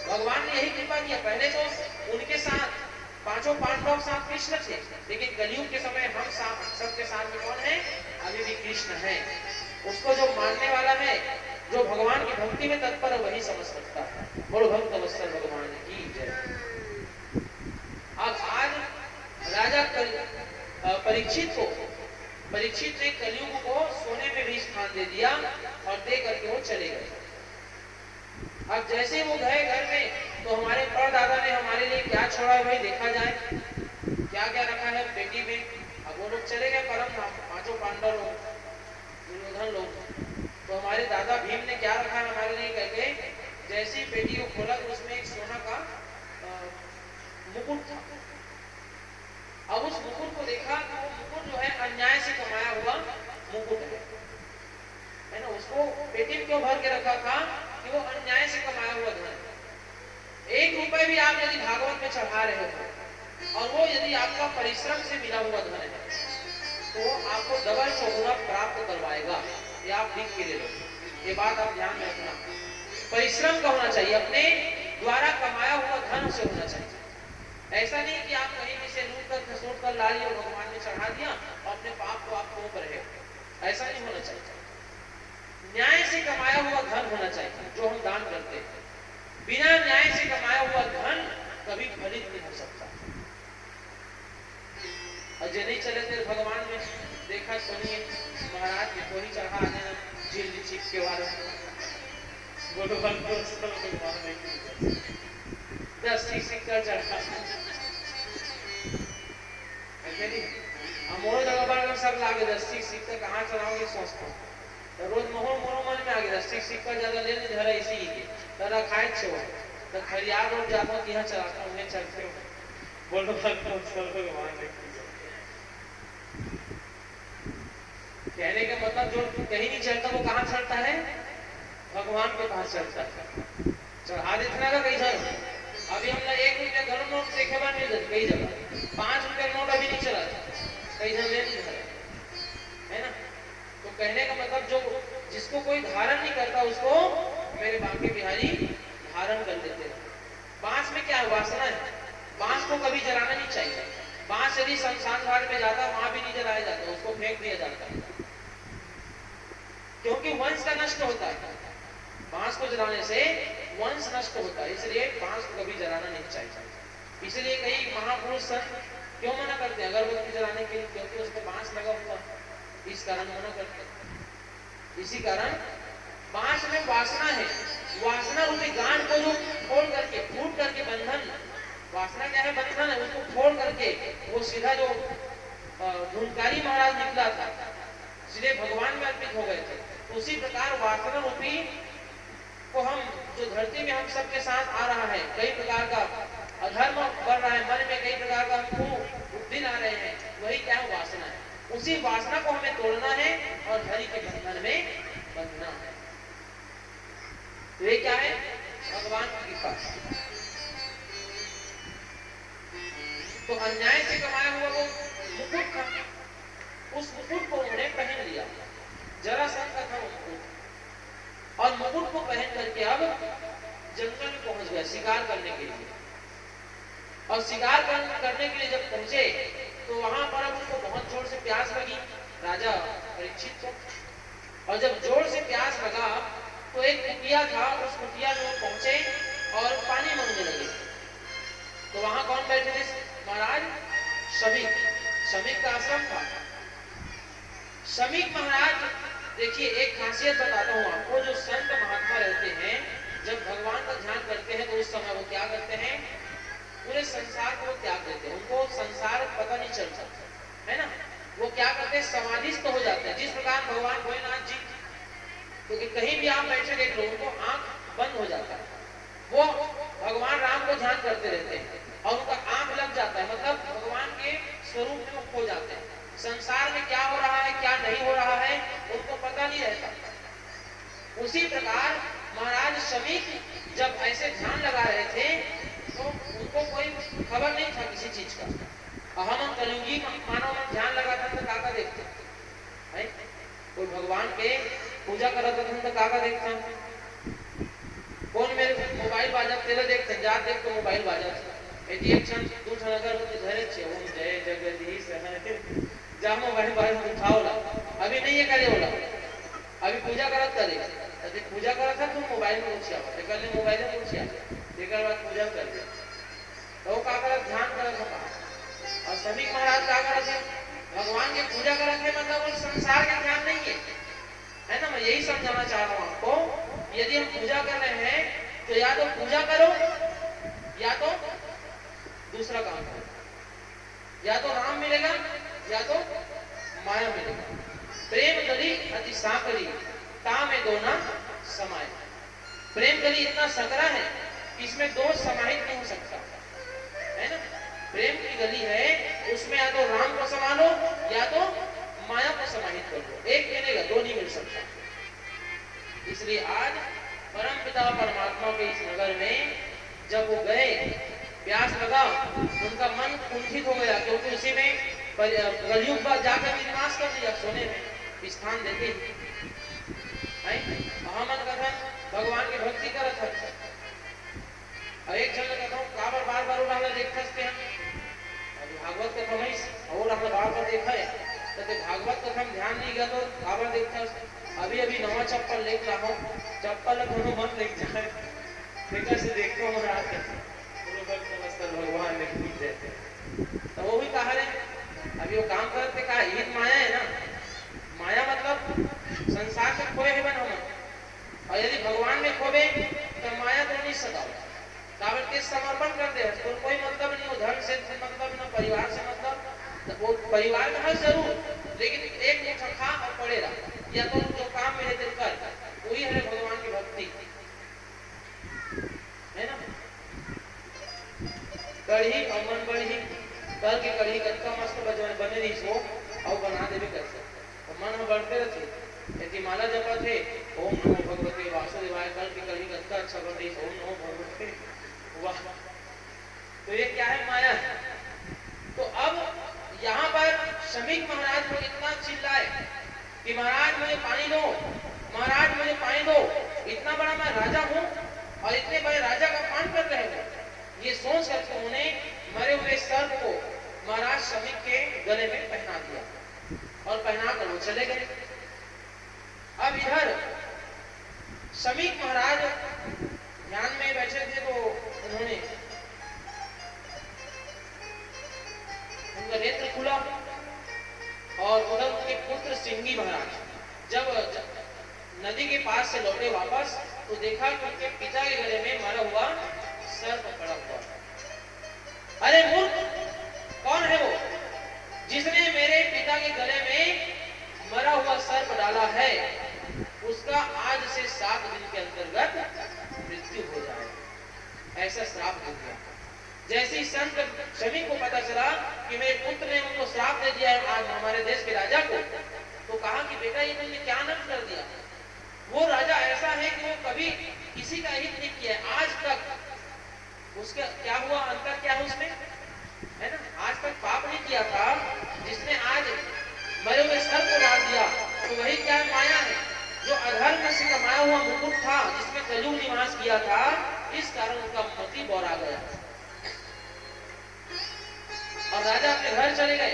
भगवान ने यही कृपा किया, पहले तो उनके साथ 5 पांडव साथ कृष्ण थे, लेकिन कलयुग के समय हम सबके साथ में कौन है? अभी भी कृष्ण है। उसको जो मानने वाला है, जो भगवान की भक्ति में तत्पर है, वही समझ सकता है। बोलो भक्त अवसर भगवान की जय। अब आज राजा परीक्षित ने कलयुग को सोने में भी स्थान दे दिया और दे करके वो चले गए। अब जैसे वो गए घर में तो हमारे परदादा ने हमारे लिए क्या छोड़ा है भाई, देखा जाए क्या क्या रखा है पेटी में। अब वो लोग चले गए परम धाम, पांचों पांडव लोग, दुर्योधन लोग, तो हमारे दादा भीम ने क्या रखा है हमारे लिए कहके, जैसी पेटी को खोला तो उसमें एक सोना का मुकुट था। अब उस मुकुट को देखा तो वो मुकुट जो है अन्याय से कमाया हुआ मुकुट है ना। उसको पेटी में क्यों भर के रखा था कि वो अन्याय से कमाया हुआ धन। 1 रुपए भी आप यदि भागवत में चढ़ा रहे हो और वो यदि आपका परिश्रम से मिला हुआ धन है तो आपको डबल चौगुना प्राप्त करवाएगा। ये आप लिख के ले लो, ये बात आप ध्यान में रखना। परिश्रम का होना चाहिए, अपने द्वारा कमाया हुआ धन से होना चाहिए। ऐसा नहीं कि आप कहीं भी से लूट कर खसोट कर ला लिया और भगवान ने चढ़ा दिया और अपने पाप को आप तोप रहे हो, ऐसा नहीं होना चाहिए। न्याय से कमाया हुआ धन होना चाहिए जो हम दान करते हैं। बिना न्याय से कमाया हुआ धन कभी फलित नहीं हो सकता। अजय नहीं चले थे भगवान में देखा, सुनिए महाराज के कोई चढ़ा देना झील चिप के बारे में, बोलो भगवान नहीं 10 सिक्का चढ़ा मोड़ो जगह पर सब लागे 10 सिक्का कहाँ चढ़ाओगे सोचता तो रोज मोहर मन में आगे 10 सिक्का ज्यादा ले नहीं धरा इसी के तरह खाए छो तो खरियार रोड जाता हूँ यहाँ चलाता हूँ उन्हें चलते हो, बोलो भगवान कहने का मतलब जो कहीं नहीं चलता वो कहाँ चलता है, भगवान के पास चलता है। चढ़ा देना का कई जगह, अभी हमने 1 रुपया घर नोट देखे बार नहीं कई जगह 5 रुपया नोट अभी नहीं चला कई जगह ले नहीं है ना। तो कहने का मतलब जो जिसको कोई धारण नहीं करता उसको मेरे बांके बिहारी धारण कर देते हैं। बांस में क्या वासना है, बांस को कभी जलाना नहीं चाहिए। बांस यदि शमशान घाट में जाता वहां भी नहीं जलाया जाता, उसको फेंक दिया जाता क्योंकि वंश का नष्ट होता है। बांस को जलाने से वंश नष्ट होता है, इसलिए बांस को कभी जलाना नहीं चाहिए। इसलिए कई महापुरुष संत क्यों मना करते हैं अगरबत्ती जलाने के लिए, क्योंकि उसमें बांस लगा हुआ है, इस कारण मना करते हैं। इसी कारण बांस में वासना है, वासना रूपी गांठ को जो फोड़ करके फूट करके बंधन, वासना क्या है बंधन है, उसको फोड़ करके वो सीधा जो धुनकारी महाराज निकला था इसलिए भगवान में अर्पित हो गए थे। उसी प्रकार वासना रूपी को हम जो धरती में हम सबके साथ आ रहा है, कई प्रकार का अधर्म बढ़ रहा है मन में, कई प्रकार का हमको बुद्धि ला रहे हैं, वही क्या है वासना है। उसी वासना को हमें तोड़ना है और हरि के बंधन में बंधना है। तो ये क्या है भगवान की कृपा। तो अन्याय से कमाया हुआ वो मुकुट था, उस मुकुट को उन्होंने पहन लिया, जरासंध का था मुकुट, और मुकुट को पहन करके अब जंगल में पहुंच गए शिकार करने के लिए। और शिकार करने के लिए जब पहुंचे तो वहां पर अब उनको बहुत जोर से प्यास लगी, राजा परीक्षित को। और जब जोर से प्यास लगा तो एक कुटिया था, उस कुटिया में वो पहुंचे और पानी मांगने लगे। तो वहां कौन बैठे थे महाराज, शमीक, शमीक का आश्रम था। शमीक महाराज देखिए एक खासियत बताता हूँ आपको, जो संत महात्मा रहते हैं जब भगवान का ध्यान करते हैं तो उस समय वो क्या करते हैं, पूरे संसार को त्याग देते हैं, उनको संसार पता नहीं चलता है ना। वो क्या करते हैं, समाधिस्थ हो जाते हैं। जिस प्रकार भगवान भोलेनाथ जी क्योंकि तो कहीं भी आप बैठे देख लो उनको आंख बंद हो जाता है, वो भगवान राम को ध्यान करते रहते हैं और उनका आंख लग जाता है, मतलब भगवान के स्वरूप में वो खो जाते हैं। संसार में क्या हो रहा है क्या नहीं हो रहा है उनको पता नहीं रहता। उसी प्रकार महाराज शमीक जब ऐसे ध्यान लगा रहे थे तो उनको कोई खबर नहीं था किसी चीज का। हम कलयुगी मानव में ध्यान लगाता तो काका देखते है, कोई भगवान के पूजा करता तो काका देखता, कौन मेरे मोबाइल बाजा तेरे देखते जा देख तो मोबाइल बाजा एक क्षण दू क्षण अगर घरे छे ओम जय जगदीश जा मोबाइल बाजा उठाओला अभी नहीं ये करे बोला, अभी पूजा करत करे यदि पूजा करत था तुम मोबाइल में पूछिया कर ले, मोबाइल में पूछिया एकर बाद पूजा कर दे तो का करत ध्यान करत होगा। और सभी महाराज का करत है भगवान की पूजा करत है, मतलब वो संसार का ध्यान नहीं है ना। मैं यही समझाना चाह रहा हूँ आपको, यदि हम पूजा कर रहे हैं तो या तो पूजा करो या तो दूसरा काम करो, या तो राम मिलेगा या तो माया मिलेगा। प्रेम गली अति साकरी तामे दोना समाये। प्रेम गली इतना सकरा है कि इसमें दो समाहित नहीं हो सकता, है ना। प्रेम की गली है, उसमें या तो राम को समा लो या तो माया को समाहित कर लो, एक मिलेगा, दो नहीं मिल सकता। इसलिए आज परम पिता परमात्मा के इस नगर में जब वो गए, प्यास लगा, उनका मन कुंठित हो गया, क्योंकि उसी में कलयुग बाद जाकर निवास कर दिया, सोने में स्थान देते ही अहमद कथन भगवान की भक्ति करत है। और एक जन कहता हूँ काबर बार बार उड़ा देख सकते हैं, अभी भागवत कथा में और हमने बार बार देखा है, तो भागवत कथा में ध्यान नहीं गया तो काबर देखता है। अभी अभी नवा चप्पल लेके रहा हूँ, चप्पल दोनों मन लेके जाए, देखा से देखते हो महाराज भगवान ने ठीक देते, तो वो भी कहा रहे अभी वो काम करते कहा ये माया है ना, माया मतलब संसार से खोए है बना, और यदि भगवान में खोबे तो माया तो नहीं सताओ, काबर के समर्पण कर दे, तो कोई मतलब नहीं हो, धन से मतलब ना, परिवार से मतलब, तो वो परिवार में हर जरूर, लेकिन एक मुठ्ठा खा और पड़े रहा, या तो जो काम में है दिल कर, वही है भगवान की भक्ति, है ना। कढ़ी और मन बढ़ी कर के कढ़ी कच्चा मस्त बने रही सो और बना देवे कैसे, तो मन में बढ़ते रहते, यदि माला जपा थे ओम नमो भगवते वासुदेवाय, कल की कढ़ी कच्चा अच्छा बन रही, ओम नमो भगवते, वाह। तो ये क्या है, माया है। तो अब यहाँ पर शमीक महाराज को इतना चिल्लाए कि महाराज मुझे पानी दो, महाराज मुझे पानी दो, इतना बड़ा मैं राजा हूँ और इतने बड़े राजा का अपमान कर रहे हो, ये सोच करके उन्होंने मरे हुए सर्प को महाराज शमीक के गले में पहना दिया और पहना कर वो चले गए। अब इधर शमीक महाराज ध्यान में बैठे थे, तो उन्होंने उनका नेत्र खुला और उधर उनके पुत्र सिंगी महाराज जब नदी के पास से लौटे वापस, तो देखा कि उनके पिता के गले में मरा हुआ सर्प पड़ा हुआ। अरे मूर्ख, कौन है वो जिसने मेरे पिता के गले में मरा हुआ सर्प डाला है, उसका आज से 7 दिन के अंतर्गत मृत्यु हो जाए, ऐसा श्राप हो गया। जैसे ही संत शमीक को पता चला कि मेरे पुत्र ने उनको श्राप दे दिया है आज हमारे देश के राजा को, तो कहा कि बेटा ये तुमने क्या नष्ट कर दिया। वो राजा ऐसा है कि वो कभी किसी का हित नहीं किया आज तक, उसका क्या हुआ, अंतर क्या है उसमें, है ना, आज तक पाप नहीं किया था, जिसने आज मरे हुए सर को डाल दिया, तो वही क्या माया है, जो अधर्म से कमाया हुआ मुकुट था, जिसमें कलयुग निवास किया था, इस कारण उनका मति बौरा गया और राजा अपने घर चले गए।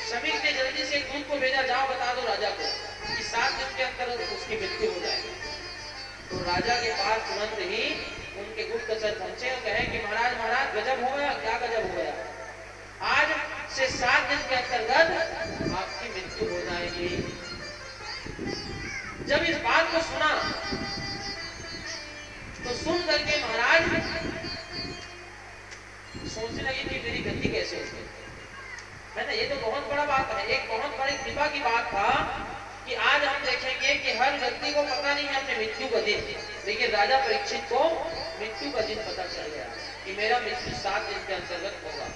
शमीक ने जल्दी से एक दूत को भेजा, जाओ बता दो राजा को कि 7 दिन के अंदर उसकी मृत्यु हो जाएगी। तो राजा के पास तुरंत ही उनके गुप्तचर पहुंचे और कहे कि महाराज महाराज गजब हो गया, क्या गजब हो गया, आज से 7 दिन के अंतर्गत आपकी मृत्यु हो जाएगी। जब इस बात को सुना तो सुन करके महाराज सोचने लगे कि मेरी गति कैसे होगी, है ना, ये तो बहुत बड़ा बात है, एक बहुत बड़ी कृपा की बात था कि आज हम देखेंगे कि हर व्यक्ति को पता नहीं है अपने मृत्यु का दिन, लेकिन राजा परीक्षित को मृत्यु का दिन पता चल गया कि मेरा मृत्यु 7 दिन के अंतर्गत होगा।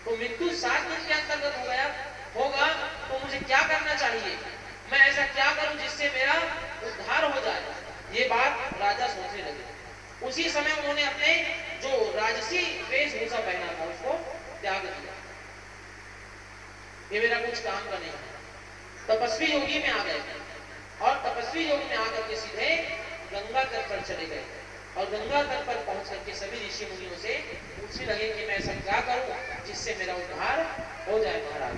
तो मृत्यु 7 दिन के अंतर्गत हो गया होगा, तो मुझे क्या करना चाहिए, मैं ऐसा क्या करूं जिससे मेरा उद्धार हो जाए, ये बात राजा सोचने लगे। उसी समय उन्होंने अपने जो राजसी वेशभूषा पहना था उसको त्याग दिया, ये मेरा कुछ काम का नहीं है। तपस्वी योगी में आ गए और तपस्वी योग में आकर के सीधे गंगा तट पर चले गए और गंगा तट पर पहुंच करके सभी ऋषि मुनियों से पूछने लगे कि मैं ऐसा क्या करूं जिससे मेरा उद्धार हो जाए महाराज।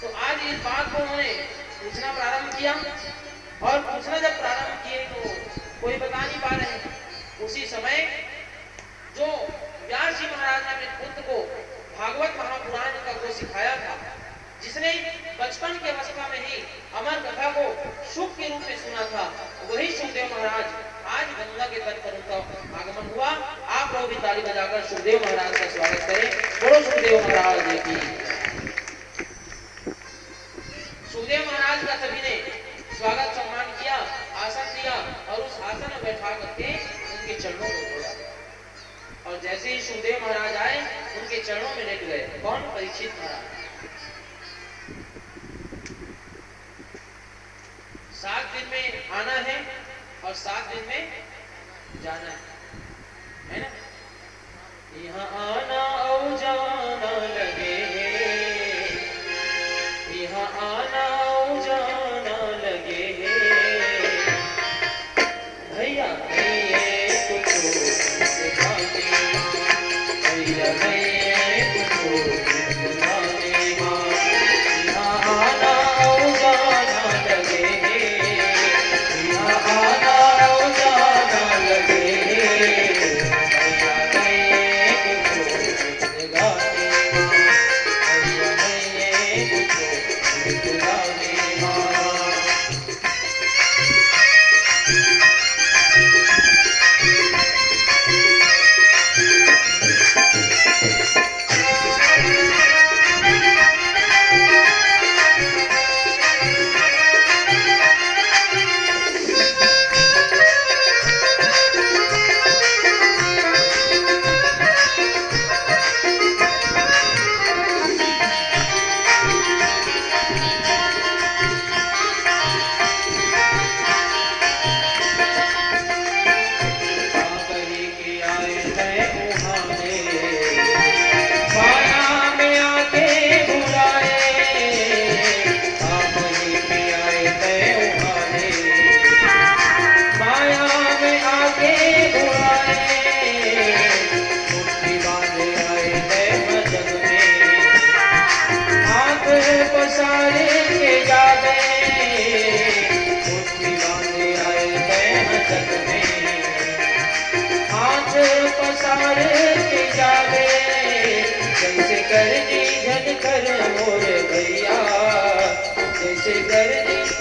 तो आज इस बात को उन्होंने पूछना प्रारंभ किया और पूछना जब प्रारंभ किए तो कोई बता नहीं पा रहे। उसी समय जो व्यास जी महाराज ने अपने पुत्र को भागवत महापुराण का को सिखाया था, जिसने बचपन की अवस्था में ही अमर कथा को सुख के रूप में सुना था, वही सुखदेव महाराज आज गंगा के तट पर उनका आगमन हुआ। आप लोग भी ताली बजाकर सुखदेव महाराज का स्वागत करें। बोलो सुखदेव महाराज की। सुखदेव महाराज का सभी ने स्वागत सम्मान किया, आसन दिया और उस आसन में बैठा करके उनके चरणों को धोया। और जैसे ही सुखदेव महाराज आए उनके चरणों में लेट गए। कौन? परीक्षित महाराज। 7 दिन में आना है और 7 दिन में जाना है ना? यहाँ आना और जाना लगे, यहाँ आना और जाना लगे, भैया भैया कुछ भैया भैया कुछ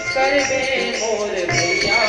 कर में मोर भैया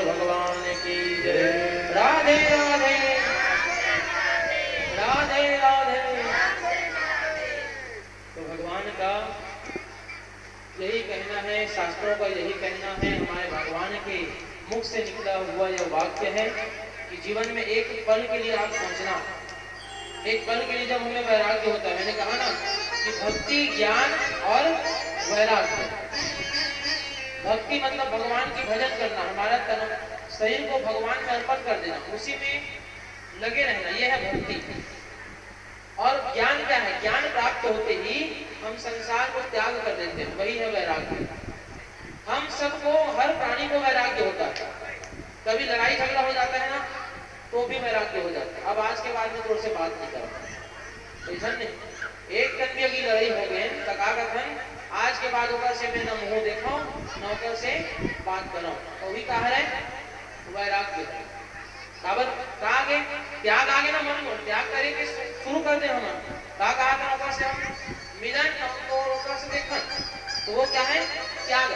भगवान की जय। राधे राधे राधे राधे। तो भगवान का यही कहना है, शास्त्रों का यही कहना है, हमारे भगवान के मुख से निकला हुआ यह वाक्य है कि जीवन में एक पल के लिए आप सोचना, एक पल के लिए जब हमें वैराग्य होता है, मैंने कहा ना कि भक्ति, ज्ञान और वैराग्य। भक्ति मतलब भगवान की भजन करना, हमारा तन शरीर को भगवान में अर्पण कर देना, उसी में लगे रहना, यह है भक्ति। और ज्ञान क्या है? ज्ञान प्राप्त होते ही हम संसार को त्याग कर देते हैं, वही है वैराग्य। हम सबको, हर प्राणी को वैराग्य होता है। कभी लड़ाई झगड़ा हो जाता है ना, तो भी वैराग्य हो जाता है। अब आज के बाद में थोड़े से बात नहीं करूँगा, नहीं। एक कन्या की लड़ाई हो गई, तका कथन आज के बाद होकर से मैं न मुंह देखो नौकर से बात करो, तो भी कहा है वैराग्य। आगे त्याग आगे ना मन को त्याग करके शुरू कर दे। हम कहा था नौकर से हम मिलन तो नौकर से देखन, तो वो क्या है? त्याग।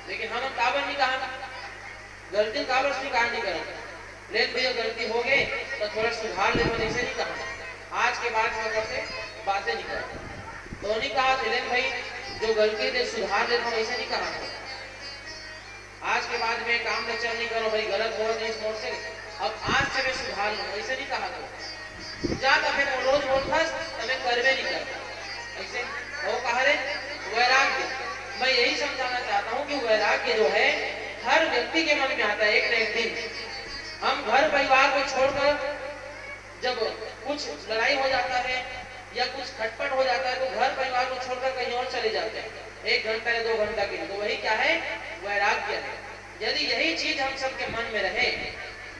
लेकिन हम काबर नहीं कहा, गलती काबर स्वीकार नहीं करेंगे। लेकिन भैया गलती हो गई तो थोड़ा सुधार ले, मैंने ऐसे नहीं कहा। आज के बाद नौकर से बातें नहीं करते, तो नहीं कहा थिलेन भाई जो गलती दे सुधार लेता हूँ, ऐसे नहीं कहा। आज के बाद में काम लेक्चर नहीं करो भाई, गलत हो नहीं इस मोड़ से, अब आज से मैं सुधार लूँ, ऐसे नहीं कहा। तो जा तो फिर रोज बोलता तमें करवे नहीं करता, ऐसे वो कहा रे वैराग्य। मैं यही समझाना चाहता हूँ कि वैराग्य जो है हर व्यक्ति के मन में आता है एक न एक दिन। हम घर परिवार को छोड़कर जब कुछ लड़ाई हो जाता है या कुछ खटपट हो जाता है तो घर परिवार को छोड़कर कहीं और चले जाते हैं 1 घंटा या 2 घंटा के लिए। तो वही क्या है? वैराग्य है। यदि यही चीज हम सबके मन में रहे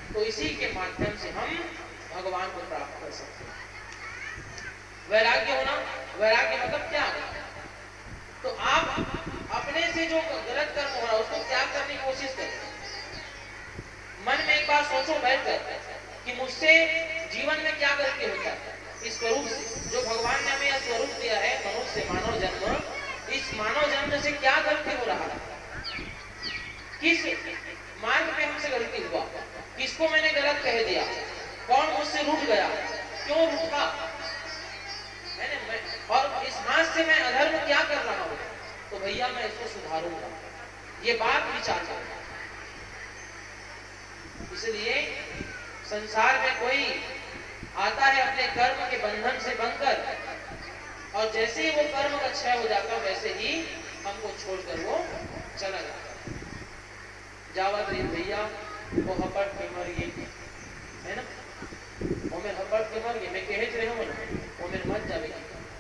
तो इसी के माध्यम से हम भगवान को प्राप्त कर सकते हैं। वैराग्य होना, वैराग्य मतलब क्या है? तो आप अपने से जो गलत कर्म हो रहा है उसको त्याग करने की कोशिश करें। मन में एक बार सोचो बैठकर कि मुझसे जीवन में क्या गलती होता है। इस स्वरूप से जो भगवान ने हमें यह स्वरूप दिया है मनुष्य मानव जन्म, इस मानव जन्म से क्या गलती हो रहा है? किस मार्ग पे हमसे गलती हुआ? किसको मैंने गलत कह दिया? कौन मुझसे रूठ गया? क्यों रूठा? और इस हाथ से मैं अधर्म क्या कर रहा हूं? तो भैया मैं इसको सुधारूंगा। ये बात विचार करो। इसलिए संसार में कोई आता है अपने कर्म के बंधन से बनकर और जैसे ही वो कर्म का क्षय हो जाता है वैसे ही हमको छोड़कर वो चला जाता है। जावत रे भैया वो हपट के मर गई है ना, वो मैं हपट के मर गई, मैं कहे रहे हूं ना वो मैं मत जाएगी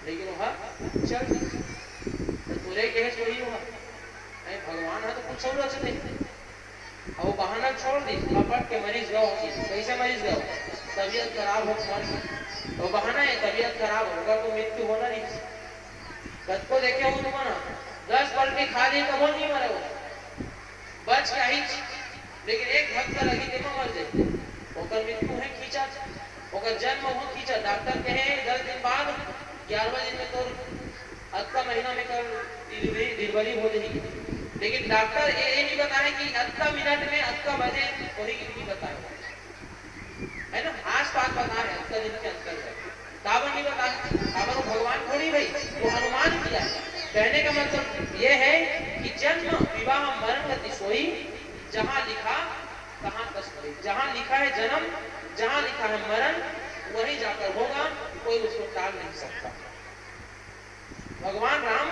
लेकिन वह चल तो तुरे कहे वही हुआ। भगवान है तो कुछ और रच नहीं। वो बहाना छोड़ दी, हपट के मरीज गए, कैसे मरीज गए? तबीयत खराब हो मर गई। वो बहाना है, तबीयत खराब होगा तो मृत्यु होना नहीं। कद को देखे हो तुम ना 10 पलटी खा ली तो नहीं मरे वो, बच क्या ही। लेकिन एक भक्त लगी देखो मर जाए ओकर मृत्यु है खींचा, ओकर जन्म हो खींचा। डॉक्टर कहे 10 दिन बाद 11वें दिन में तो अक्का महीना में कर डिलीवरी हो जाएगी। लेकिन डॉक्टर ये नहीं बताए कि अक्का मिनट में अक्का बजे वही नहीं बताया है ना, आस पास बता रहे अक्का दिन के अंतर है काबर नहीं बताया। काबर भगवान थोड़ी भाई वो अनुमान किया है। कहने का मतलब ये है कि जन्म विवाह मरण गति सोई, जहां लिखा तहां तस्वीर। जहां लिखा है जन्म, जहां लिखा है मरण, वहीं जाकर होगा, कोई उसको टाल नहीं सकता। भगवान राम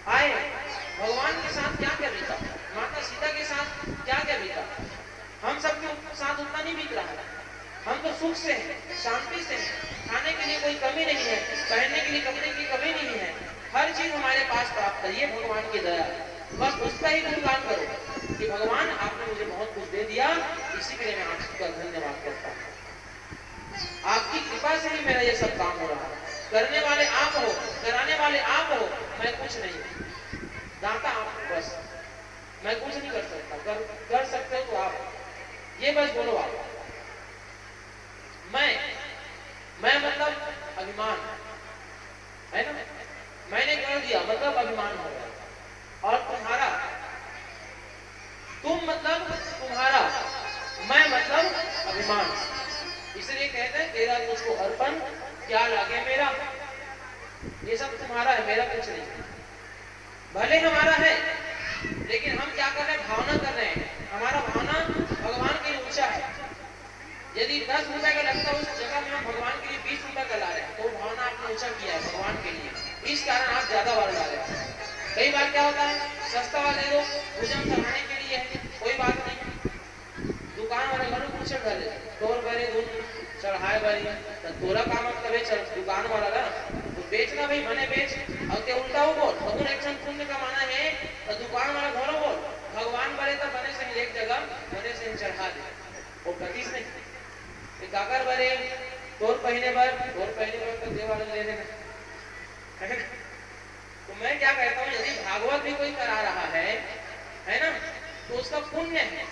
आए, भगवान के साथ क्या क्या बीता, माता सीता के साथ क्या क्या बीता, हम सबके साथ उतना नहीं बीत रहा है। हम तो सुख से हैं, शांति से हैं, खाने के लिए कोई कमी नहीं है, पहनने के लिए कपड़े की कमी नहीं है, हर चीज हमारे पास प्राप्त है। ये भगवान की दया है। बस उसका ही गुणगान करो कि भगवान आपने मुझे बहुत कुछ दे दिया, इसी के लिए मैं आपका धन्यवाद करता हूँ। आपकी कृपा से ही मेरा ये सब काम हो रहा है। करने वाले आप हो, कराने वाले आप हो, मैं कुछ नहीं, दाता आप हो, बस मैं कुछ नहीं कर सकता। कर सकते हो तो आप ये बस बोलो आप। मैं मतलब अभिमान है ना, मैंने कर दिया मतलब अभिमान हो गया। और तुम्हारा, तुम मतलब तुम्हारा, मैं मतलब अभिमान। इसलिए कहते हैं तेरा मुझको अर्पण क्या लागे मेरा। ये सब तुम्हारा है, मेरा कुछ नहीं। भले हमारा है लेकिन हम क्या कर रहे हैं, भावना कर रहे हैं। हमारा भावना भगवान के लिए ऊंचा है। यदि 10 रुपए का लगता है उस जगह में हम भगवान के लिए 20 रुपए का ला रहे हैं तो भावना आपने ऊंचा किया है भगवान के लिए, इस कारण आप ज्यादा बार ला रहे हैं। कई बार क्या होता है, सस्ता वाला दे दो, भोजन चढ़ाने के लिए है, कोई बात नहीं। दुकान वाले घर पूछे घर 2 रुपए दूध चढ़ाए बारी तो तोरा काम करे चल दुकान वाला ना तो बेचना भाई बने बेच। और क्या उल्टा हो बोल भगवान एक्शन पुण्य कमाना है तो दुकान वाला घरों बोल भगवान बने तो बने से एक जगह बने से चढ़ा दे वो कतीस नहीं काकर बरे तोर पहने पर तो देवाल ले लेना। तो मैं क्या कहता हूँ, यदि भागवत भी कोई करा रहा है ना, तो उसका पुण्य है।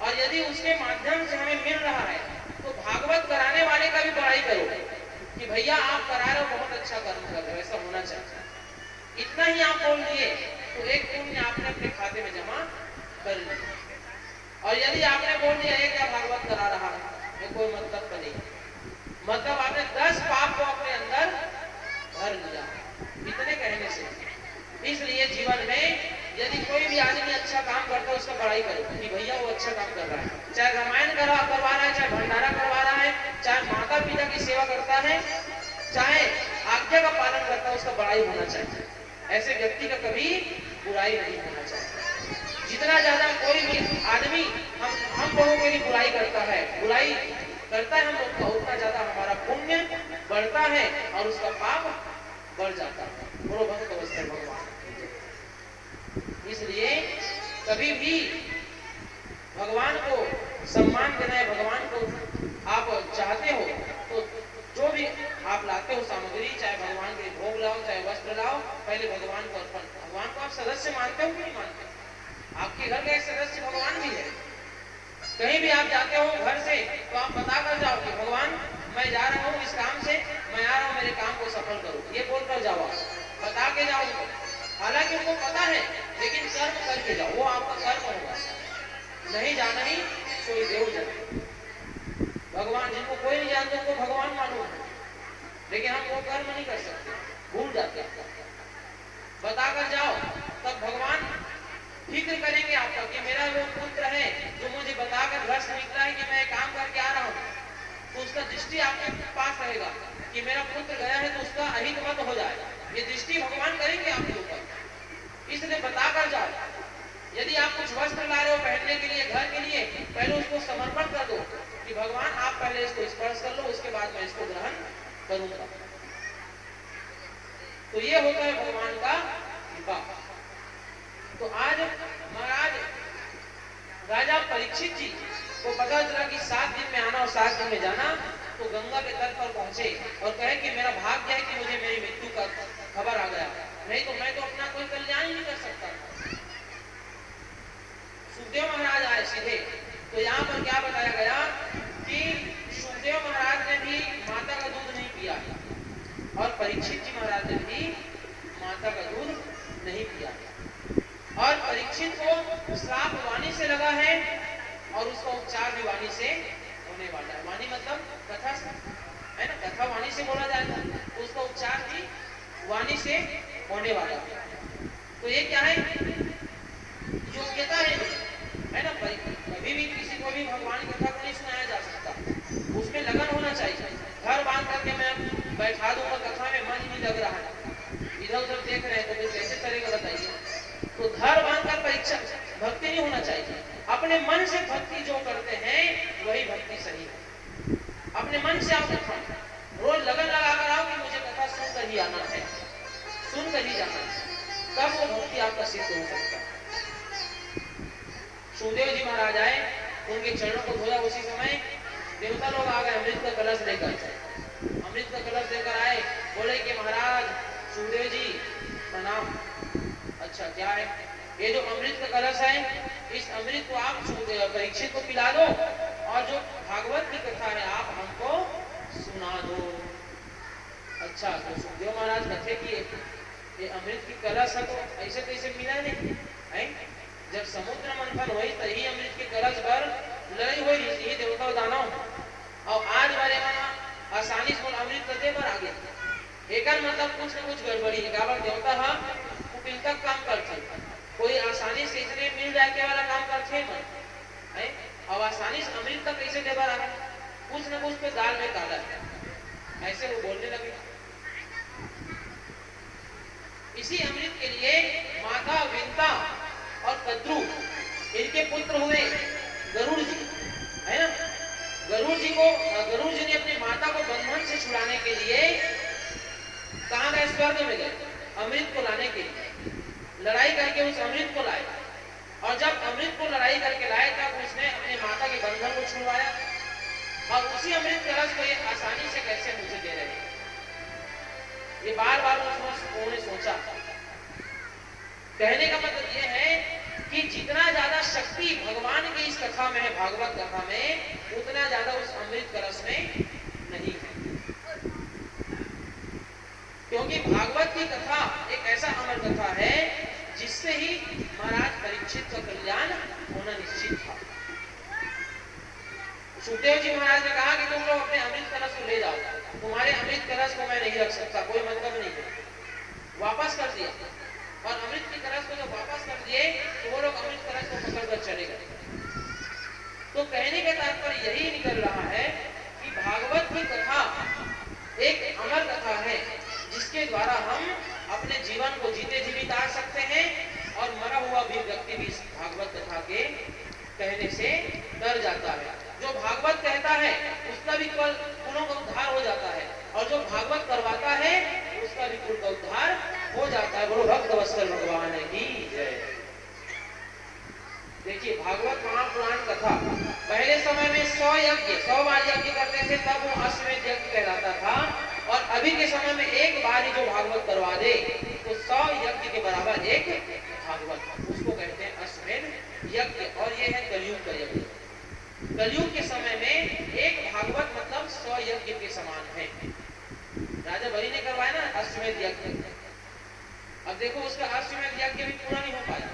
और यदि उसके माध्यम से हमें मिल रहा है तो भागवत कराने वाले का भी बड़ाई करो कि भैया आप करा रहे हो, बहुत अच्छा कर्म कर रहे हो, ऐसा होना चाहिए। इतना ही आप बोल दिए तो एक पुण्य आपने अपने खाते में जमा कर लिया। और यदि आपने बोल दिया क्या भागवत करा रहा है, ये कोई मतलब का नहीं, मतलब आपने 10 पाप को अपने अंदर भर लिया इतने कहने से। इसलिए जीवन में यदि कोई भी आदमी अच्छा काम करता है उसका बड़ाई करो कि भैया वो अच्छा काम कर रहा है। चाहे रामायण करवा रहा है, चाहे भंडारा करवा रहा है, चाहे माता पिता की सेवा करता है, चाहे आज्ञा का उसका बड़ाई होना चाहिए। ऐसे व्यक्ति का कभी बुराई नहीं होना चाहिए। जितना ज्यादा कोई भी आदमी हम लोगों के लिए बुराई करता है हम लोग का, उतना ज्यादा हमारा पुण्य बढ़ता है और उसका पाप बढ़ जाता है। बोलो भक्त अवस्था भगवान। इसलिए कभी भी भगवान को सम्मान देना है, भगवान को आप चाहते हो तो जो भी आप लाते हो सामग्री, चाहे भगवान के भोग लाओ, चाहे वस्त्र लाओ, पहले भगवान को अर्पण। भगवान को आप सदस्य मानते हो कि नहीं मानते? आपके घर का एक सदस्य भगवान भी है। कहीं भी आप जाते हो घर से तो आप बता कर जाओ कि भगवान मैं जा रहा हूँ इस काम से, मैं आ रहा हूँ, मेरे काम को सफल करो, ये बोलकर जाओ, बता के जाओ उनको। हालांकि उनको पता है, लेकिन कर्म करके जाओ, वो आपका कर्म होगा। नहीं जाना ही सोई देव जन। भगवान जिनको कोई नहीं जानते उनको भगवान मालूम है, लेकिन हम वो कर्म नहीं कर सकते, भूल जाते। बता कर जाओ, तब भगवान फिक्र करेंगे आपका कि मेरा वो पुत्र है जो मुझे बताकर घर से निकला है कि मैं काम करके आ रहा हूँ, तो उसका दृष्टि आपके पास रहेगा कि मेरा पुत्र गया है तो उसका अहित मत हो जाए। ये दृष्टि भगवान करेंगे आपके ऊपर, इसलिए बताकर जाओ। यदि आप कुछ वस्त्र ला रहे हो पहनने के लिए, घर के लिए, पहले उसको समर्पण कर दो कि भगवान आप पहले इसको स्पर्श कर लो, उसके बाद मैं इसको ग्रहण करूंगा। तो ये होता है भगवान का कृपा। तो आज महाराज राजा परीक्षित जी को पता चला कि 7 दिन में आना और 7 दिन में जाना, तो गंगा के तट पर पहुंचे और कहे कि मेरा भाग्य है कि मुझे मेरी मृत्यु का खबर आ गया, नहीं तो मैं तो अपना कोई कल्याण ही नहीं कर सकता। सुखदेव महाराज आए सीधे, तो यहाँ पर क्या बताया गया कि सुखदेव महाराज ने भी माता का दूध नहीं पिया और परीक्षित जी महाराज ने भी माता का दूध नहीं पिया, और परीक्षित को श्राप वाणी से लगा है और उसका उपचार भी वाणी से होने वाला है। वाणी मतलब कथा है ना, कथा वाणी से बोला जाता है, तो उसका उपचार भी वाणी से होने वाला है। तो ये क्या है, योग्यता है ना। कभी भी किसी को भी भगवान की कथा को नहीं सुनाया जा सकता, उसमें लगन होना चाहिए। घर बांध करके मैं बैठा दूंगा कथा में, मन नहीं लग रहा है, इधर उधर देख रहे हैं, तो फिर कैसे चलेगा बताइए। तो घर बांधकर परीक्षा भक्ति नहीं होना चाहिए। अपने मन से भक्ति जो करते हैं वही भक्ति सही है। अपने मन से आप रोज लगन लगाकर आओ कि मुझे कथा सुनकर ही आना है, सुनकर ही जाना है, तब वो भक्ति आपका सिद्ध हो सकता है। सुखदेव जी महाराज आए, उनके चरणों को धोया, उसी समय देवता लोग आ गए अमृत का कलश लेकर। अमृत का कलश लेकर आए, बोले कि महाराज सुखदेव जी प्रणाम। अच्छा क्या है, ये जो अमृत का कलश है, इस अमृत को आप परीक्षित को पिला दो, और जो भागवत की कथा है आप हमको सुना दो। अच्छा, तो सुखदेव महाराज कथे किए, ये अमृत की कलश है तो ऐसे कैसे मिला नहीं है। जब समुद्र मंथन हुई तभी अमृत के कलश पर लड़ाई हुई, ये देवता दानव, और आज बारे में आसानी से अमृत कदे पर आ गया। एक मतलब कुछ न कुछ गड़बड़ी है, देवता हाँ तक काम करते, कोई आसानी से इतने मिल जाए के वाला काम करते है, और आसानी से अमृत तक कैसे दे रहा है, कुछ न कुछ तो दाल में काला है, ऐसे वो बोलने लगे। इसी अमृत के लिए माता विंता और कद्रू, इनके पुत्र हुए गरुड़ जी, है ना। गरुड़ जी ने अपनी माता को बंधन से छुड़ाने के लिए कहाँ गए, स्वर्ग में गए अमृत को लाने के लिए। लड़ाई करके उस अमृत को लाए, और जब अमृत को लड़ाई करके लाए तब उसने अपनी माता के बंधन को छुड़वाया, और उसी अमृत कलश को ये आसानी से कैसे मुझे दे रहे हैं, ये बार बार उन्होंने सोचा। कहने का मतलब ये है कि जितना ज्यादा शक्ति भगवान की इस कथा में है, भागवत कथा में, उतना ज्यादा उस अमृत कलश में नहीं है। क्योंकि भागवत की कथा एक ऐसा अमर कथा है जिससे ही महाराज परीक्षित का कल्याण होना निश्चित था। सुखदेव जी महाराज ने कहा कि तुम लोग अपने अमृत कलश को ले जाओ, तुम्हारे अमृत कलश को मैं नहीं रख सकता, कोई मतलब नहीं है। वापस कर दिया, और अमृत के कलश को जब वापस कर दिए तो वो लोग अमृत कलश को पकड़कर चले गए। तो कहने का तात्पर्य यही निकल रहा है कि भागवत की कथा एक अमर कथा है, जिसके द्वारा हम कहने से डर जाता है। जो भागवत कहता है उसका भी कुल गुणों का उद्धार हो जाता है, और जो भागवत करवाता है उसका भी कुल का उद्धार हो जाता है। बोलो भक्त वत्सल भगवान की जय। देखिए भागवत महापुराण कथा पहले समय में 100 बार यज्ञ करते थे, तब वो अश्वमेध यज्ञ कहलाता था। और अभी के समय में एक बार ही जो भागवत करवा दे तो 100 यज्ञ के बराबर एक भागवत, उसको कहते हैं अश्वमेध यज्ञ। और ये है कलयुग का यज्ञ। कलयुग के समय में एक भागवत मतलब 100 यज्ञ के समान है। राजा बलि ने करवाया ना अश्वमेध यज्ञ, अब देखो उसका अश्वमेध यज्ञ भी पूरा नहीं हो पाया।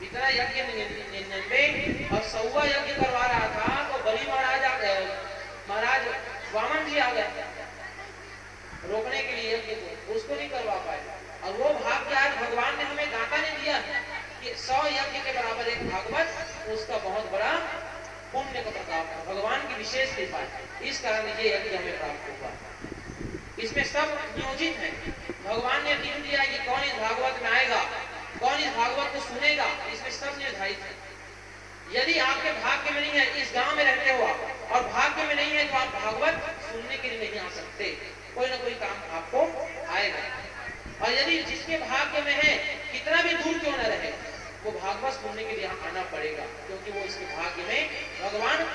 इतना यज्ञ 99 और 100वां यज्ञ करवा रहा था तो बलि महाराज आ गए, महाराज वामन जी आ गए रोकने के लिए यज्ञ को, उसको नहीं करवा पाए। और वो भाग्य आज भगवान ने हमें दाता ने दिया है कि 100 यज्ञ के बराबर एक भागवत, उसका बहुत बड़ा पुण्य का प्रताप है, भगवान की विशेष कृपा है। इस कारण ये यज्ञ हमें प्राप्त हुआ। इसमें सब नियोजित है, भगवान ने नियम दिया कि कौन इस भागवत में आएगा, कौन इस भागवत को सुनेगा, इसमें सब निर्धारित है। यदि आपके भाग्य में नहीं है, इस गांव में रहते हो आप और भाग्य में नहीं है, तो आप भागवत सुनने के लिए नहीं आ सकते। कोई ना कोई काम आपको आएगा। और यदि जिसके भाग्य में है, कितना भी दूर क्यों न रहे, वो भागवत सुनने के लिए आना पड़ेगा, क्योंकि वो इसके भाग्य में भगवान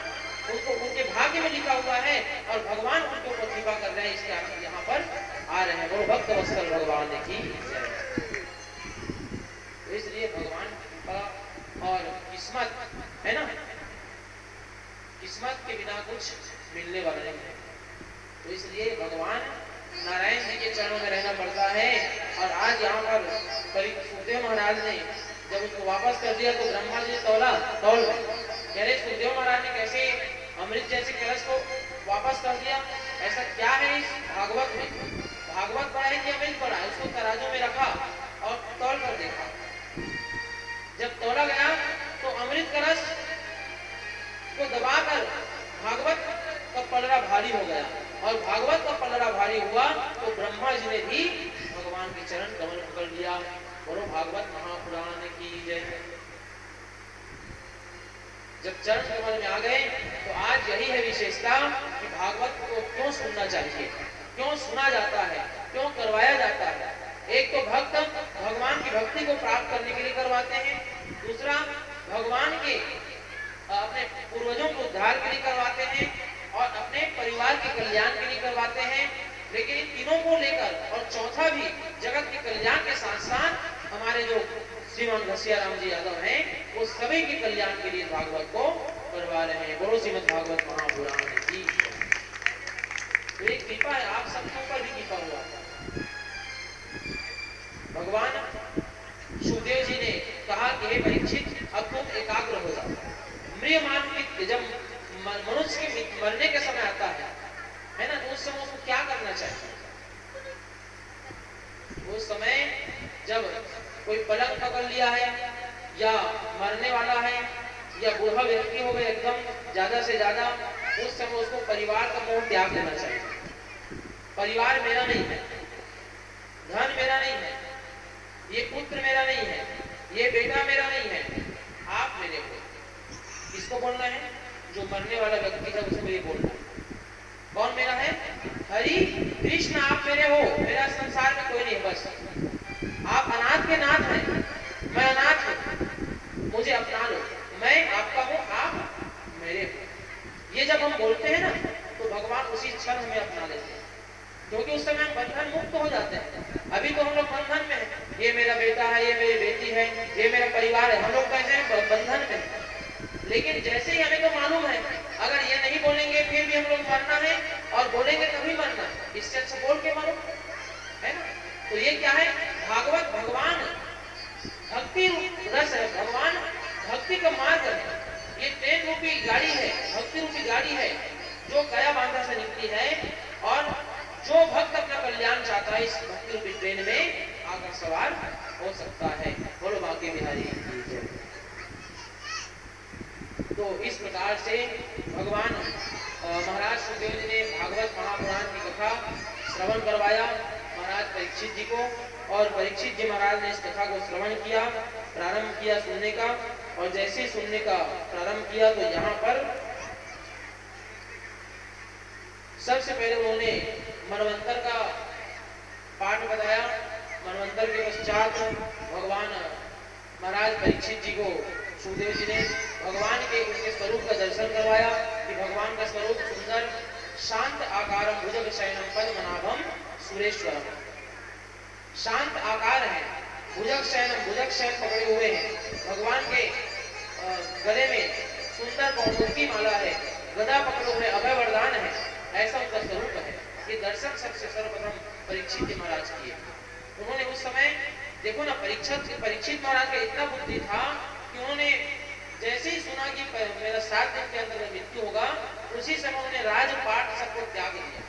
उनको उनके भाग्य में लिखा हुआ है और भगवान उनको प्रतिभा कर रहे हैं, इसके कारण यहाँ पर आ रहे हैं। वो भक्त वत्सल भगवान की जय। तो इसलिए भगवान का और किस्मत है ना, किस्मत के बिना कुछ मिलने वाला नहीं है। तो इसलिए भगवान नारायण जी के चरणों में रहना पड़ता है। और आज यहाँ पर सुखदेव महाराज ने जब उसको वापस कर दिया तो ब्रह्मा जी ने तौल कह रहे सुखदेव महाराज ने कैसे अमृत जैसे कलश को वापस कर दिया, ऐसा क्या है इस भागवत में? भागवत पढ़ा है कि अमृत पढ़ा है? उसको तराजू में रखा और तौल कर देखा। जब तौला गया तो अमृत कलश को दबाकर भागवत का पलड़ा भारी हो गया, और भागवत का पलड़ा भारी हुआ तो ब्रह्मा जी ने भी भगवान के चरण कमल पकड़ लिया। बोलो भागवत महापुराण की जय। जब चरण कमल में आ गए तो आज यही है विशेषता कि भागवत को क्यों सुनना चाहिए, क्यों सुना जाता है, क्यों करवाया जाता है। एक तो भक्त भगवान की भक्ति को प्राप्त करने के लिए करवाते हैं, दूसरा भगवान के अपने पूर्वजों को उद्धार के लिए करवाते हैं, और अपने परिवार के कल्याण के लिए करवाते हैं। लेकिन इन तीनों को लेकर और चौथा भी जगत के कल्याण के साथ साथ हमारे जो श्रीमान घसियाराम जी यादव हैं, वो सभी के कल्याण के लिए भागवत को करवा रहे हैं। बोलो श्रीमद् भागवत महापुराण की। तो एक कृपा है, आप सबके ऊपर भी कृपा हुआ। भगवान सुखदेव जी ने कहा कि हे परीक्षित, अब तुम एकाग्र हो जाओ। म्रियमान की जब मनुष्य के मरने का समय आता है ना, तो उस समय उसको क्या करना चाहिए? उस समय जब कोई पलंग पकड़ लिया है या मरने वाला है या बूढ़ा व्यक्ति हो गया एकदम ज्यादा से ज्यादा, उस समय उसको परिवार का मोह त्याग देना चाहिए। परिवार मेरा नहीं है, धन मेरा नहीं है, ये पुत्र मेरा नहीं है, ये बेटा मेरा नहीं है, आप मेरे हो। किसको बोलना है? जो मरने वाला व्यक्ति है उसको ये बोलना है। कौन मेरा है? हरि कृष्ण आप मेरे हो, मेरा संसार में कोई नहीं। बस आप अनाथ के नाथ हैं, मैं अनाथ हूं, मुझे अपना लो, मैं आपका हूं, आप मेरे हो। ये जब हम बोलते हैं ना तो भगवान उसी क्षण हमें अपना लेते हैं, क्योंकि उस समय हम बंधन मुक्त हो जाते हैं। अभी तो हम लोग बंधन में हैं, ये मेरा बेटा है, ये मेरी बेटी है, ये मेरा परिवार है, हम लोग कैसे बंधन में हैं। लेकिन जैसे ही हमें तो मालूम है अगर ये नहीं बोलेंगे फिर भी हम लोग मरना है, और बोलेंगे तभी मरना, इससे अच्छा बोल के मरो, है ना। तो ये क्या है? भागवत भगवान भक्ति रस है, भगवान भक्ति का मार्ग है। ये ट्रेन रूपी गाड़ी है, भक्ति रूपी गाड़ी है, जो गया बांधा से निकली है। और जो भक्त अपना कल्याण चाहता है इस भक्ति रूपी ट्रेन में आकर सवार हो सकता है। बोलो बांके बिहारी की जय। तो इस प्रकार से भगवान महाराज सुखदेव जी ने भागवत महापुराण की कथा श्रवण करवाया महाराज परीक्षित जी को, और परीक्षित जी महाराज ने इस कथा को श्रवण किया, प्रारंभ किया सुनने का। और जैसे ही सुनने का प्रारंभ किया तो यहाँ पर सबसे पहले उन्होंने मनवंतर का पाठ बताया। मनवंतर के पश्चात भगवान महाराज परीक्षित जी को सुखदेव जी ने भगवान के उनके स्वरूप का दर्शन करवाया कि भगवान का स्वरूप सुंदर शांत आकारम भुजग शयनम पद्मनाभम सुरेश्वरम, शांत आकार है, भुजग शयन पकड़े हुए हैं, भगवान के गले में सुंदर कौमुदी माला है, गदा पकड़े हुए अभय वरदान है, ऐसा उनका स्वरूप है। ये दर्शन सबसे सर्वप्रथम परीक्षित जी महाराज किए। उन्होंने उस समय देखो ना, परीक्षित महाराज का इतना बुद्धि था कि उन्होंने जैसे ही सुना कि मेरा 7 दिन के अंदर मृत्यु होगा, उसी समय उन्होंने राजपाट सबको त्याग दिया,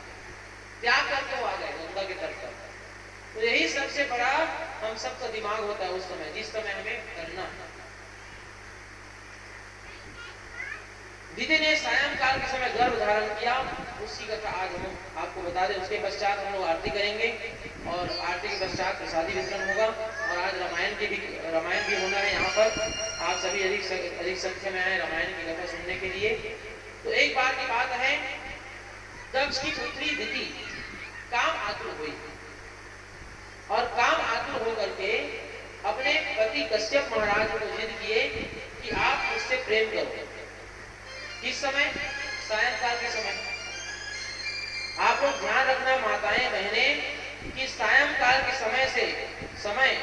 त्याग करके वो आ गए गंगा के तट पर। तो यही सबसे बड़ा हम सबका दिमाग होता है उस समय, जिस समय हमें करना है। दीदी ने सायंकाल के समय गर्भ धारण किया, उसी कथा आज हम आपको बता दें। उसके पश्चात हम लोग आरती करेंगे और आरती के पश्चात प्रसादी वितरण होगा। और आज रामायण भी होना है यहाँ पर। आप सभी अधिक संख्या में आए रामायण की कथा सुनने के लिए। तो एक बार की बात है, दक्ष की पुत्री दिति काम आतुर हुई और काम आतुर होकर के अपने पति कश्यप महाराज को जिद किए कि आप मुझसे प्रेम करो। किस समय? सायंकाल के समय। आप लोग ध्यान रखना माताएं बहनें कि सायंकाल के समय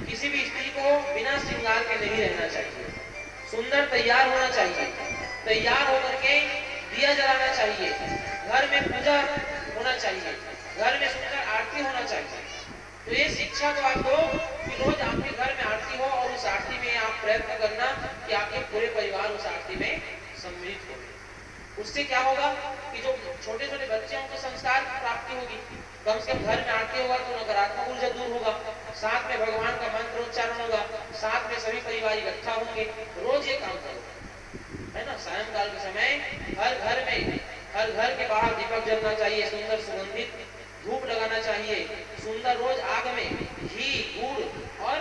किसी भी स्त्री को बिना श्रृंगार के नहीं रहना चाहिए। सुंदर तैयार होना चाहिए, तैयार होकर के दिया जलाना चाहिए, घर में पूजा होना चाहिए, घर में सुंदर आरती होना चाहिए। तो ये शिक्षा तो आप दो कि रोज आपके घर में आरती हो और उस आरती में आप प्रयत्न करना कि आपके पूरे परिवार उस आरती में सम्मिलित हो। उससे क्या होगा कि जो छोटे छोटे बच्चे हैं उनको संस्कार की प्राप्ति होगी। कम से कम घर में आरती होगा तो नकारात्मक ऊर्जा दूर होगा, साथ में भगवान का मंत्रोच्चारण होगा, साथ में सभी परिवार इकट्ठा होंगे। रोज ये काम करो, है ना। सायंकाल के समय हर घर के बाहर दीपक जलना चाहिए, सुंदर सुगंधित धूप लगाना चाहिए, सुंदर रोज आग में घी गुड़ और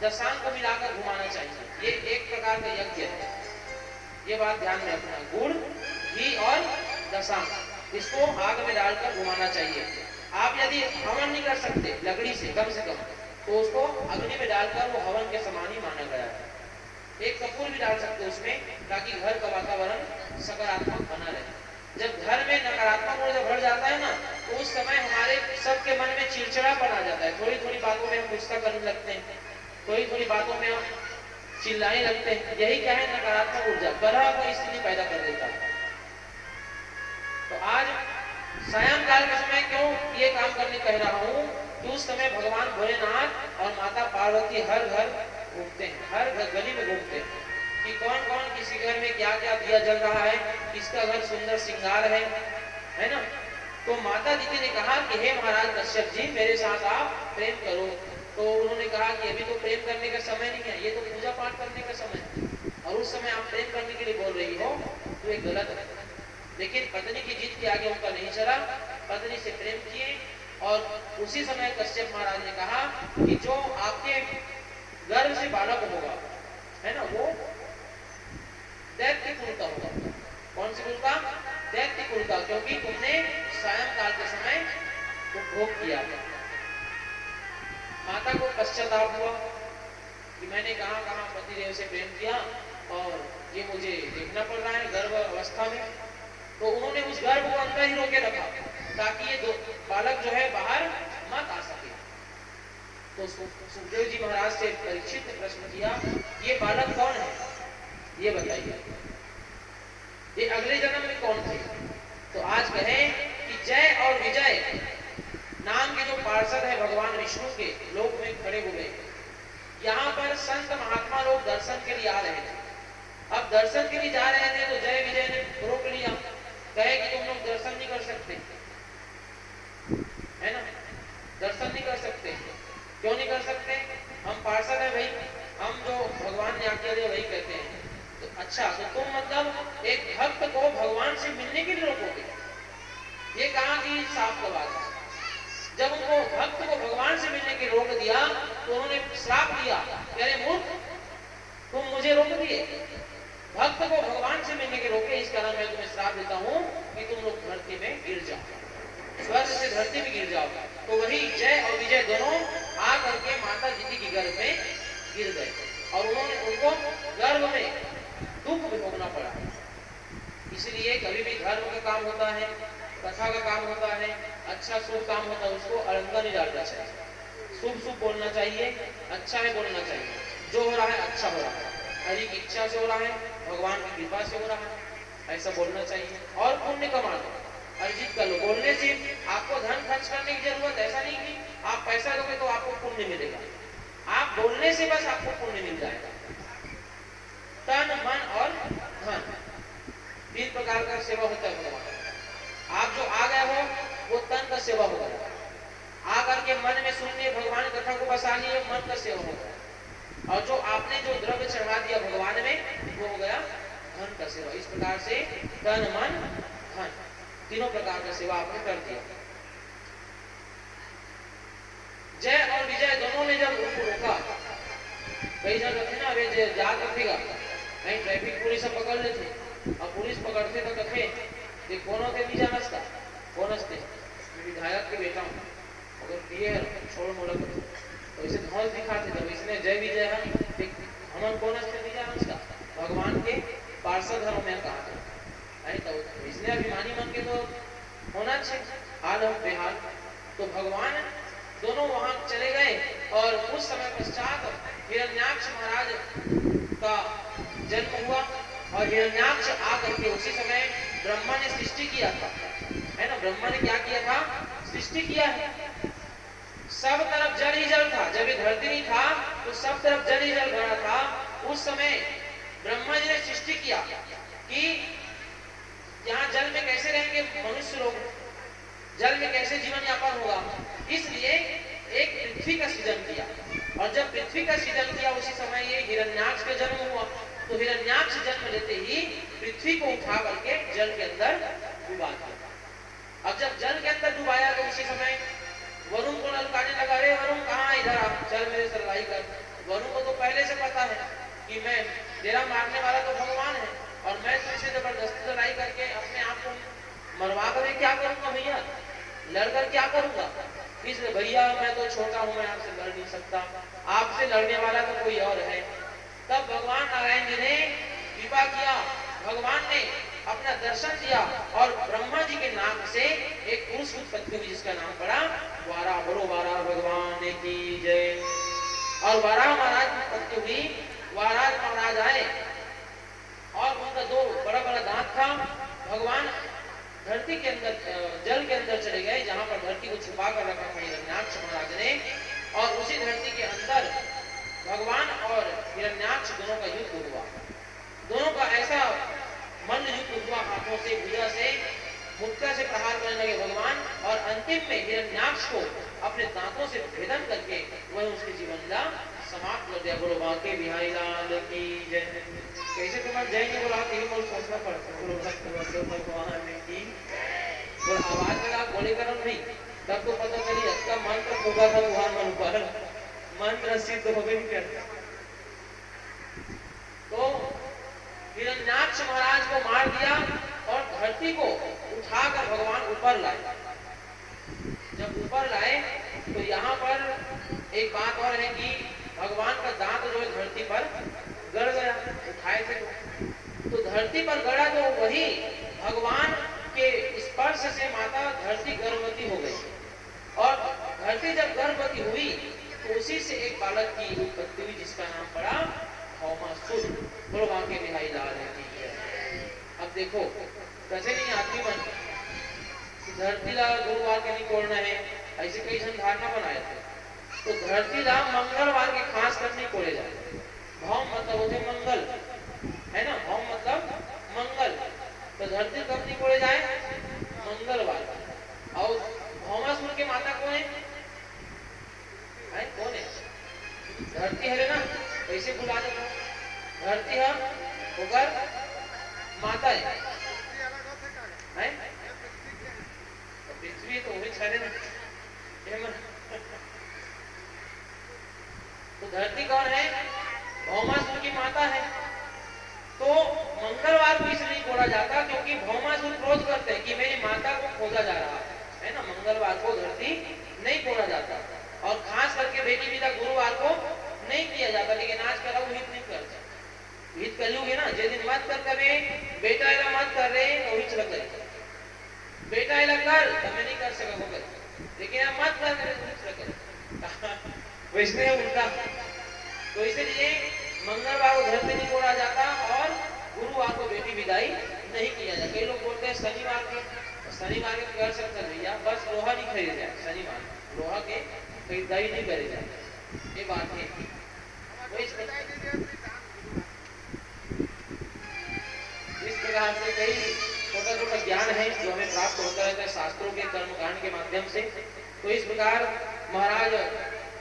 दशांग को मिलाकर घुमाना चाहिए। ये एक प्रकार का यज्ञ है, ये बात ध्यान में रखना। गुड़ घी और दशांग इसको आग में डालकर घुमाना चाहिए। आप यदि हवन नहीं कर सकते लकड़ी से कम तो उसको अग्नि में डालकर वो हवन के समान ही माना गया है। एक कपूर भी डाल सकते उसमें, ताकि घर का वातावरण सकारात्मक बना रहे। जब घर में नकारात्मक ऊर्जा भर जाता है ना, तो उस समय हमारे सबके मन में चिड़चिड़ापन आ जाता है। थोड़ी थोड़ी बातों में हम गुस्सा करने लगते हैं, थोड़ी थोड़ी बातों में हम चिल्लाने लगते हैं। यही क्या है? नकारात्मक ऊर्जा कलह को स्थिति पैदा कर देता है। तो आज सायंकाल के समय क्यों ये काम करने कह रहा हूँ कि उस समय भगवान भोलेनाथ और माता पार्वती हर घर घूमते हैं, हर गली में घूमते हैं कि कौन कौन किसी घर में क्या क्या दिया जल रहा है, किसका घर सुंदर श्रृंगार है ना। तो माता दीदी ने कहा कि हे महाराज कश्यप जी, मेरे साथ आप प्रेम करो। तो उन्होंने कहा कि अभी तो प्रेम करने का समय नहीं है, ये तो पूजा पाठ करने का समय है, और उस समय आप प्रेम करने के लिए बोल रही हो तो ये गलत है। लेकिन पत्नी की जिद के आगे उनका नहीं चला, पत्नी से प्रेम किए। और उसी समय कश्यप महाराज ने कहा कि जो आपके गर्भ से बालक होगा, है ना, वो दैत्य कुल का होगा। कौन सी कुल का? दैत्य कुल का, क्योंकि तुमने सायंकाल के समय उपभोग किया। माता को पश्चाताप हुआ कि मैंने कहां पतिदेव से प्रेम किया और ये मुझे देखना पड़ रहा है गर्भ अवस्था में। तो उन्होंने उस गर्भ को अंदर ही रोके रखा ताकि ये बालक जो है बाहर मत आ सके। तो सुखदेव जी महाराज से परीक्षित ने प्रश्न किया, ये बालक कौन है, ये बताइए, ये अगले जन्म में कौन थे? तो आज कहें कि जय और विजय नाम के जो पार्षद है भगवान विष्णु के लोक में खड़े हुए, यहाँ पर संत महात्मा लोग दर्शन के लिए आ रहे थे। अब दर्शन के लिए जा रहे थे तो जय विजय ने रोक लिया, कहे कि तुम लोग दर्शन नहीं कर सकते, है ना, दर्शन नहीं कर सकते। क्यों नहीं कर सकते? हम पार्षद है भाई, हम जो भगवान ने आज्ञा दिया वही कहते हैं। तो अच्छा, तो तुम मतलब एक भक्त को भगवान से मिलने के लिए रोकोगे? ये कहा कि साफ बात है। जब उनको भक्त को भगवान से मिलने के रोक दिया तो उन्होंने श्राप दिया, अरे मूर्ख, तुम मुझे रोक दिए, भक्त को भगवान से मिलने के रोके, इस कारण मैं तुम्हें श्राप देता हूँ कि तुम लोग धरती में गिर जाओ, स्वर्ग से धरती में गिर जाओ। तो वही जय और विजय दोनों आ करके माता जी की गर्भ में गिर गए और उन्होंने उनको गर्भ में दुख भी भोगना पड़ा। इसलिए कभी भी धर्म का काम होता है, कथा का काम होता है, अच्छा शुभ काम होता है, उसको अड़ंगा नहीं डालना चाहिए, शुभ शुभ बोलना चाहिए, अच्छा है बोलना चाहिए, जो हो रहा है अच्छा हो रहा है, हरि की इच्छा से हो रहा है, भगवान की कृपा से हो रहा है, ऐसा बोलना चाहिए। और पुण्य कमाना अर्जित कर लो। बोलने से आपको धन खर्च करने की जरूरत ऐसा नहीं कि आप पैसा दोगे तो आपको पुण्य मिलेगा, आप बोलने से बस आपको पुण्य मिल जाएगा। तन मन और धन 3 प्रकार का सेवा होता है भगवान। आप जो आ गए हो वो तन का सेवा हो गया, आकर के मन में सुनिए, भगवान कथा को बसा लिए, मन का सेवा हो गया। और जो आपने जो द्रव्य चढ़ा दिया भगवान में वो हो गया धन का सेवा। इस प्रकार से तन मन धन तीनों प्रकार का सेवा आपने कर दिया। जय और विजय दोनों ने जब उनको रोका, कई जन रखे ना, अरे याद रखेगा कहीं ट्रैफिक पुलिस पकड़ लेते और पुलिस पकड़ते तो कथे ये कौन होते नहीं जानता, कौन हंसते विधायक के बेटा हूँ, अगर दिए छोड़ मोड़ तो इसे धौल दिखाते, जब इसने जय विजय हम कौन हंसते नहीं जानता, भगवान के पार्षद हम में कहा था, तो इसने अभिमानी मन के तो होना चाहिए, हाल हम बेहाल। तो भगवान दोनों वहां चले गए और कुछ समय पश्चात हिरण्याक्ष महाराज का जन्म हुआ और हिरण्याक्ष आकर के उसी समय ब्रह्मा ने सृष्टि किया था, है ना, ब्रह्मा ने क्या किया था, सृष्टि किया है। सब तरफ जल ही जल था, जब ये धरती नहीं था तो सब तरफ जल ही जल भरा था। उस समय ब्रह्मा जी ने सृष्टि किया कि यहाँ जल में कैसे रहेंगे मनुष्य लोग, जल में कैसे जीवन यापन होगा, इसलिए एक पृथ्वी का सृजन किया। और जब पृथ्वी का सृजन किया उसी समय ये हिरण्याक्ष का जन्म हुआ। तो हिरण्याक्ष जन्म लेते ही पृथ्वी को उठा करके जल के अंदर डुबा दिया। अब जब जल के अंदर डुबाया तो उसी समय वरुण को ललकाने लगा, अरे वरुण कहाँ, इधर आप चल मेरे से लड़ाई कर। वरुण को तो पहले से पता है कि मैं तेरा मारने वाला तो भगवान है और मैं तुमसे जबरदस्ती लड़ाई करके अपने आप को मरवा कर क्या करूंगा भैया, लड़कर क्या करूंगा, इसलिए भैया मैं तो छोटा हूं, मैं आपसे लड़ नहीं सकता, आपसे लड़ने वाला तो कोई और है। तब भगवान नारायण जी ने कृपा किया, भगवान ने अपना दर्शन दिया और ब्रह्मा जी के नाम से एक पुरुष उत्पत्ति हुई जिसका नाम पड़ा वाराह। बोलो वाराह भगवान की जय। और वाराह महाराज की उत्पत्ति हुई, वाराह महाराज आए और उनका 2 बड़ा बड़ा दांत था। भगवान धरती के अंदर जल के अंदर चले गए जहां पर धरती को छुपा कर रखा था हिरण्याक्ष महाराज ने, और उसी धरती के अंदर भगवान और हिरण्याक्ष दोनों का युद्ध हुआ। दोनों का ऐसा मल्ल युद्ध हुआ, हाथों से भुजा से मुक्का से प्रहार करने लगे भगवान, और अंतिम में हिरण्याक्ष को अपने दांतों से भेदन करके वह उसके जीवन का समाप्त कर दिया। बोलो बांके बिहारी लाल की जय। कैसे तुम्हारा जय नहीं बोला, यही बोल सोचना पड़ता है। बोलो भगवान की बोल, आवाज लगा बोले करो नहीं, तब तो पता चली अच्छा मंत्र होगा था वहां मन पर, मंत्र सिद्ध हो गई क्या। तो हिरण्याक्ष महाराज को मार दिया और धरती को उठाकर भगवान ऊपर लाए। जब ऊपर लाए तो यहाँ पर एक बात और है कि भगवान का दांत जो है धरती पर गड़ गया, उठाए थे तो धरती पर गड़ा, तो वही भगवान के स्पर्श से माता धरती गर्भवती हो गई। और धरती जब गर्भवती हुई तो उसी से एक बालक की उत्पत्ति हुई जिसका नाम पड़ा भौमासुर। बोलो बांके बिहारी लाल की जय। अब देखो कैसे नहीं आदमी मन धरती ला गुरुवार के नहीं कोड़ना है, ऐसे कई जन धारणा बनाए थे। तो धरती ला मंगलवार के खास कर नहीं कोड़े जाते। भौम मतलब होते मंगल, है ना, भौम मतलब मंगल। तो धरती कब नहीं कोड़े जाए, मंगलवार। और भौमासुर के माता कौन है, कौन है, धरती है ना, कैसे बुला दो, धरती है होकर माता है, पृथ्वी तो वही छड़े ना। तो धरती कौन है, भौमासुर की माता खोदा जा रहा है ना, मंगलवार को धरती नहीं खोदा जाता और खास करके बेटी विदा गुरुवार को नहीं किया जाता, लेकिन आज कराऊ हित नहीं करता, हित कलयुग है ना, जे दिन मत कर कभी बेटा एला मत कर रहे तो हिच लग गई, बेटा एला कर मैं नहीं कर सका होगा, लेकिन आप मत कर करे तो हिच लग गई वैसे उल्टा। तो इसलिए मंगलवार को धरती नहीं खोदा जाता और गुरुवार को बेटी विदाई नहीं किया जाता। कई लोग बोलते हैं शनिवार के कर सकते भैया, बस लोहा नहीं खरीदे जाए, शनिवार लोहा के खरीदारी नहीं करे जाए, ये बात है। इस प्रकार से कई छोटा छोटा ज्ञान है जो हमें प्राप्त होता रहता है शास्त्रों के कर्मकांड के माध्यम से। तो इस प्रकार महाराज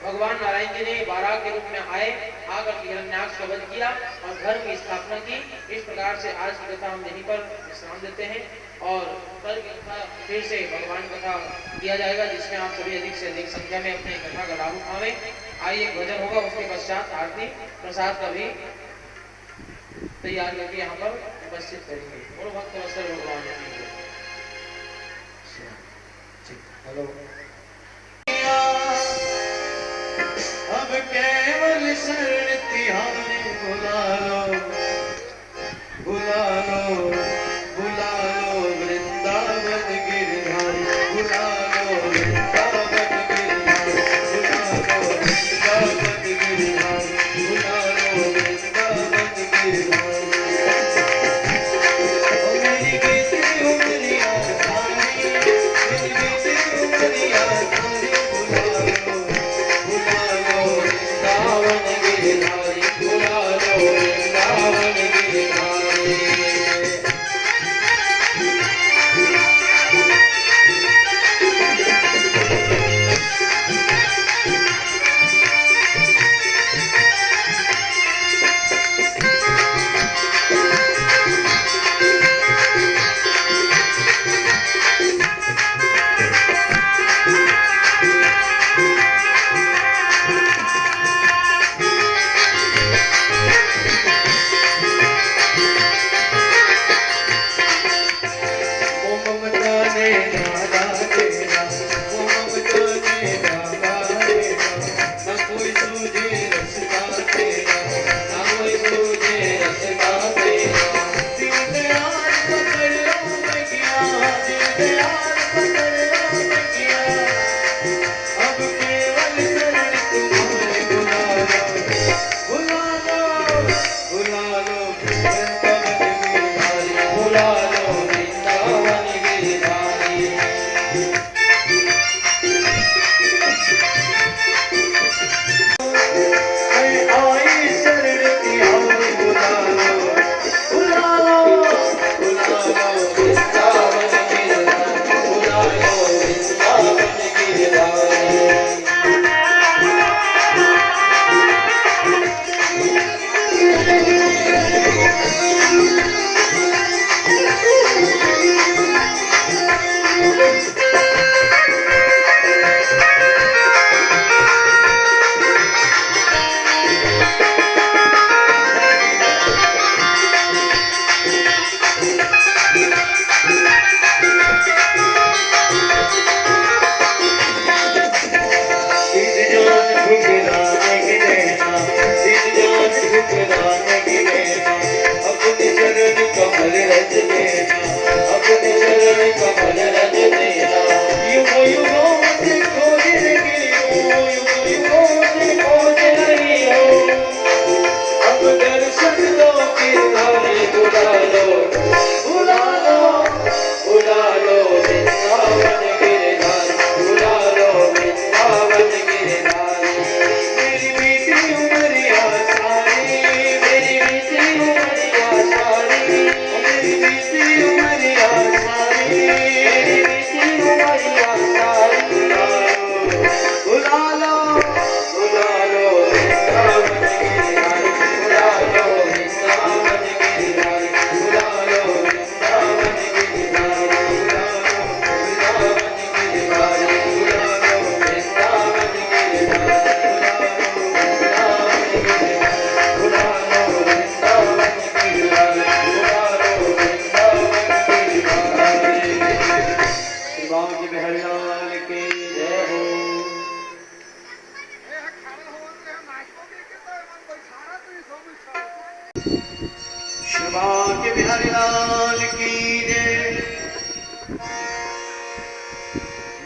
भगवान नारायण जी ने बारह के रूप में आए, आकर हिरण्याक्ष का वध किया और धर्म की स्थापना की। इस प्रकार से आज की कथा हम यहीं पर विश्राम देते हैं और कल की कथा फिर से भगवान कथा किया जाएगा, जिसमें आप सभी अधिक से अधिक संख्या में अपने कथा का लाभ उठावे। आइए एक भजन होगा, उसके पश्चात आरती प्रसाद का भी तैयार करके यहाँ पर उपस्थित करेंगे। बोलो भक्त वत्सल भगवान की जय। हेलो अब केवल शरण तिहारी बुला लो, बुला लो, बुला लो वृंदावन गिरधारी, बुला लो वृंदावन गिरधारी, बुला लो वृंदावन गिरधारी, बुला लो वृंदावन गिरधारी। ओ मेरी बेटी उमरिया सारी, मेरी बेटी उमरिया सारी, बुला लो वृंदावन गिरधारी, बुला लो वृंदावन गिरधारी।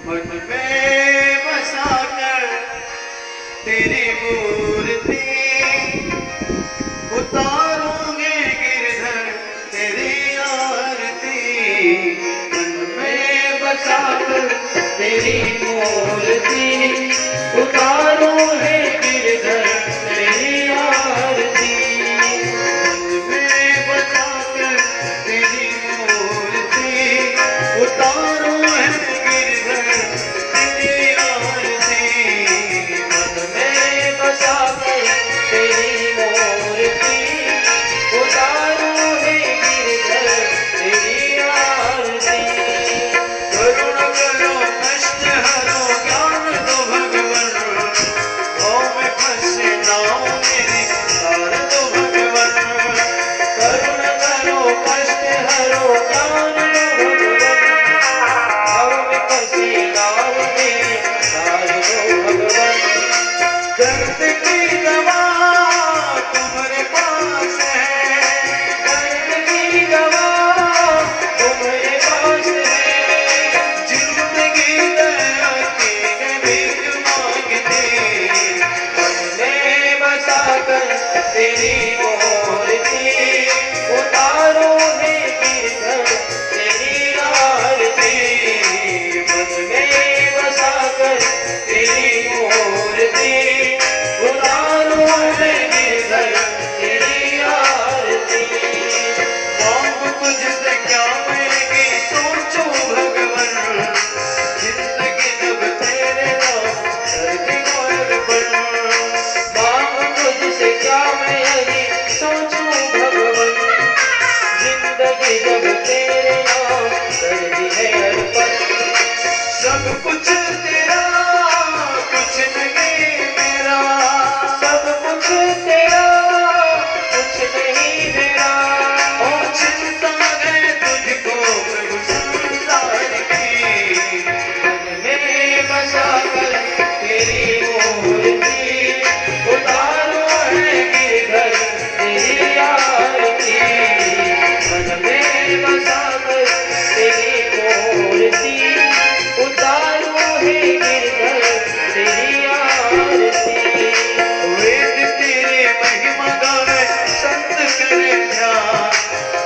मन में बसाकर तेरी मूर्ति उतारूंगे गिरधर तेरी आरती। मन में बसाकर तेरी मूर्ति उतारो है गिरधर तेरी आरती। मन में बसाकर तेरी मूर्ति उतारो है गिरधर तेरी आरती। मन में बसाकर तेरी मूर्ति उतारो है गिरधर तेरी आरती। करुण करो कष्ट हरो ज्ञान दो भगवन। भाव में फंसे नाव मेरे तार दो भगवन। करुण करो कष्ट हरो ज्ञान दो भगवन। भाव में फंसी नाव में तार दो भगवन। दर्द की दवा तुम्हारे पास है। दर्द की दवा तुम्हारे पास है। जिंदगी दया की है भीख मांगते। मन में बसाकर तेरी मूर्ति उतारो है गिरधर तेरी आरती। मन में बसाकर तेरी मूर्ति उतारो है गिरधर तेरी आरती। मांग तुझसे क्या मिलेगी सोचो भगवन। जिंदगी जब तेरे नाम धरती को अर्पण। मांग तुझसे क्या मैं यही सोचूं भगवन। जिंदगी जब तेरे नाम कर दी है अर्पण। सब कुछ तेरा कुछ नहीं मेरा। सब कुछ तेरा कुछ नहीं मेरा। और चिंता है तुझको प्रभु संसार की। मन में बसाकर तेरी मूर्ति उतारो है गिरधर तेरी आरती। मन में बसाकर तेरी मूर्ति उतारो है गिरधर तेरी आरती। वेद तेरे महिमा गावे संत करे ध्यान।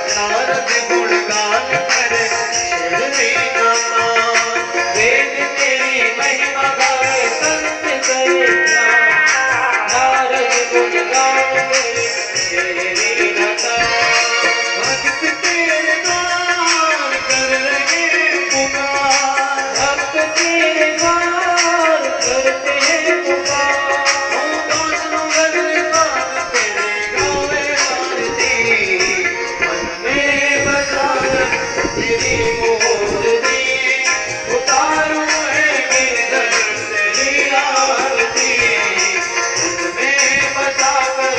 नारद गुणगान करे शिरडी नामान। वेद तेरी महिमा गावे संत करे ध्यान। नारद गुणगान करे शिरडी नाथान। भक्त तेरे नाम कर रहे पुकार। भक्त तेरे द्वार करते हैं पुकार। दासों गगनपात तेरे गावे आरती। मन में बसाकर तेरी मूर्ति उतारो है गिरधर तेरी आरती। मन में बसाकर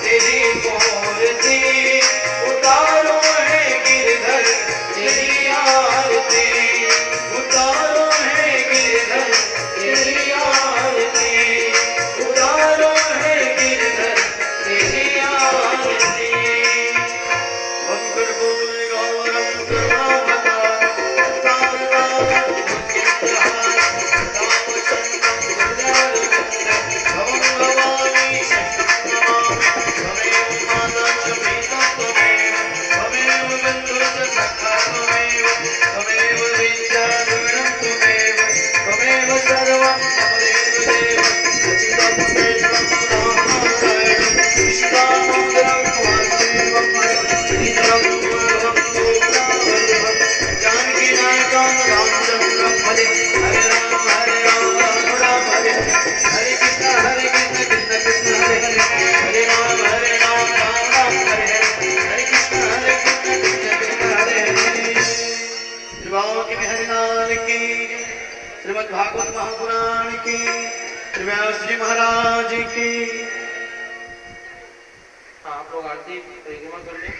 तेरी मूर्ति उतारो है गिरधर तेरी आरती। उतारो है गिरधर तेरी आरती। उतारो है गिरधर तेरी आरती। मंगल बोल गौरम करुणावतार तारनाथ मुक्तिहार रामचंद्रं हृदयारविंदं भवं भवानी शरणं नमामि। त्वमेव माता च पिता त्वमेव त्वमेव बन्धुः च सखा त्वमेव त्वमेव विद्या द्रविणं त्वमेव त्वमेव सर्वं मम देव उचितं वेदं नारायणं विश्वामोदरं वासुदेवं श्रीधरं पूर्वं पूर्णावल्लभं जानकीनायकं रामचन्द्रं भजे। हरे राम राम राम हरे हरे कृष्ण कृष्ण कृष्ण हरे हरे। हरे राम राम राम हरे हरे। हरे कृष्ण कृष्ण कृष्ण हरे हरे। श्री हरिनाम की श्रीमद् भागवत महापुराण की श्री व्यास जी महाराज की। आप लोग आरती परिक्रमा कर लें।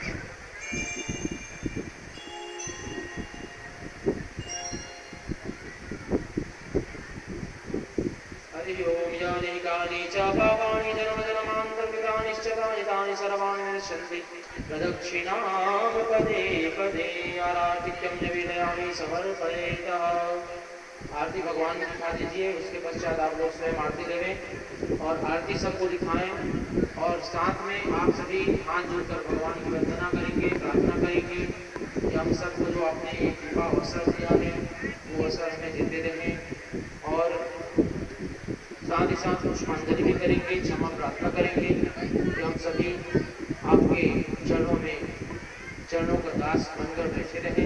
हरि ओम। यानि कानि च पापानि जन्मजन्मान्तर्गतानिश्च तानि तानि सर्वाणि नश्यन्ति प्रदक्षिणां पदे पदे। आराधिक्यं च विनयामि समर्पयेतः। आरती भगवान को दिखा दीजिए, उसके पश्चात आप लोग स्वयं आरती लेवें और आरती सबको दिखाएं और साथ में आप सभी हाथ जोड़कर भगवान की वंदना करेंगे, प्रार्थना करेंगे कि हम सबको जो आपने एक कृपा अवसर दिया है वो अवसर हमें देते रहें और साथ ही साथ पुष्पांजलि भी करेंगे, क्षमा प्रार्थना करेंगे कि हम सभी आपके चरणों का दास बनकर बैठे रहे।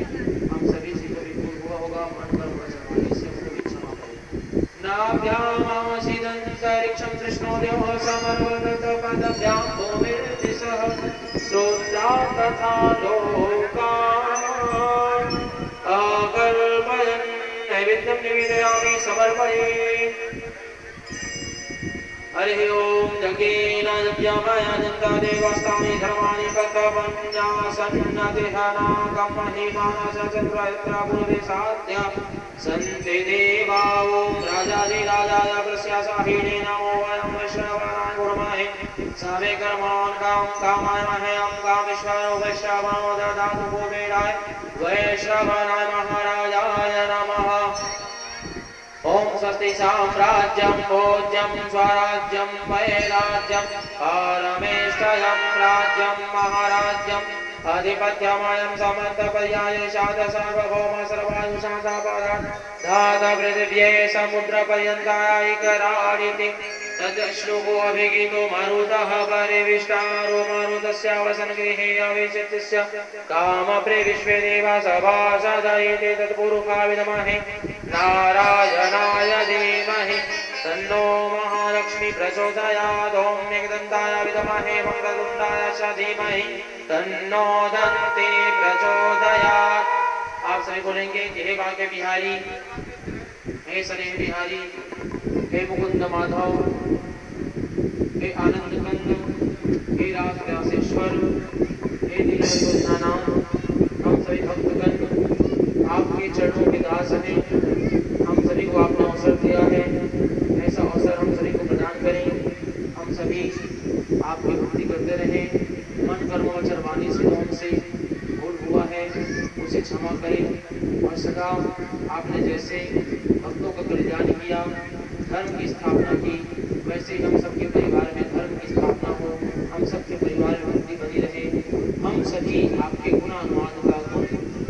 हम सभी से जो भी भूल हुआ होगा मन कर वचन वाणी से उसको भी क्षमा करें। नाभ्यामासीदन्तरिक्षं कृष्णोदयः समर्वतत पदभ्यां भूमिर्दिशः श्रोत्राः तथा लोकान् अकल्पयन् नैवेद्यं निवेदयामि समर्पये। हरि ओम जगेन जप्यमाया जनता देवास्तानि धर्माणि कर्तव्यासन्नतिहाना कमहिमानस चन्द्रयत्रा गुरुवे साध्या सन्ते देवा ओम राजाधिराजाय प्रस्यासाहिणे नमो वयं वैश्रवणाय गुरुमहे सवे कर्मान् कामाय मह्यं कामेश्वरो वैश्रवणो ददातु भूमेराय वैश्रवणाय महाराजाय नमः। ओम स्वस्ति साम्राज्यं भोज्यं स्वराज्यं वैराज्यं परमेष्ठयं राज्यं महाराज्यम् अधिपत्यमयं समन्तपर्यायशाद सार्वभौम सर्वायुषादापरात् धातपृथिव्ये समुद्रपर्यन्तायैकराडिति तद्श्लोको अभिगीतो मारुतः परिविष्टारो मारुतस्यावसनगृहे अविचित्स्य कामप्रिविश्वे देवा सभासदयेते तत्पुरुषा विद्महे नारायणाय धीमहि तन्नो महालक्ष्मी प्रचोदयात्। ॐ मेघदन्ताय विद्महे वक्रतुण्डाय च धीमहि तन्नो दन्ती प्रचोदयात्। आप सभी बोलेंगे कि हे भाग्य बिहारी, हे स्नेह बिहारी, हे मुकुंद माधव, हे आनंद कंद, हे रास व्यासेश्वर, हे नीलनाम, हम सभी भक्तगण आपके चरणों के दास हैं। हम सभी को आपने अवसर दिया है, ऐसा अवसर हम सभी को प्रदान करें। हम सभी आपकी भक्ति करते रहें। मन कर्म वचन वाणी से हमसे भूल हुआ है उसे क्षमा करें और सदा आपने जैसे भक्तों का कल्याण किया, धर्म की स्थापना की, वैसे ही हम सबके परिवार में धर्म की स्थापना हो, हम सबके परिवार में भक्ति बनी रहे। हम सभी आपके गुणानुवाद का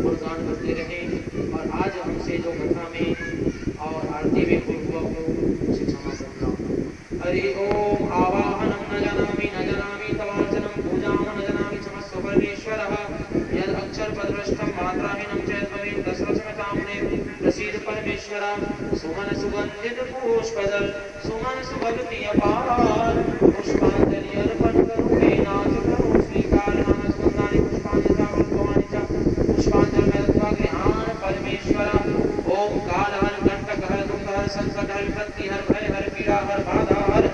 गुणगान करते रहे और आज हमसे जो कथा में और आरती में भूल हुआ हो उसे क्षमा करना। हरि ओम आवाहनम न जानामि तवार्चनम पूजाम न जानामि क्षमस्व परमेश्वरः यद अक्षर पदभ्रष्टं मात्राहीनं चेत् भवेत् तस्मैताम्ने प्रसीद परमेश्वर। सुमन सुगंधित पुष्पदल सुमन सुभगति अपार पुष्पांजलि अर्पण करो हे नाथ करो स्वीकार मानस गंगानि पुष्पांजलि भगवानि च पुष्पांजलि में दत्वा गृहान परमेश्वर। ओम काल हर कंटक हर दुख हर संकट हर विपत्ति हर भय हर पीड़ा हर बाधा हर।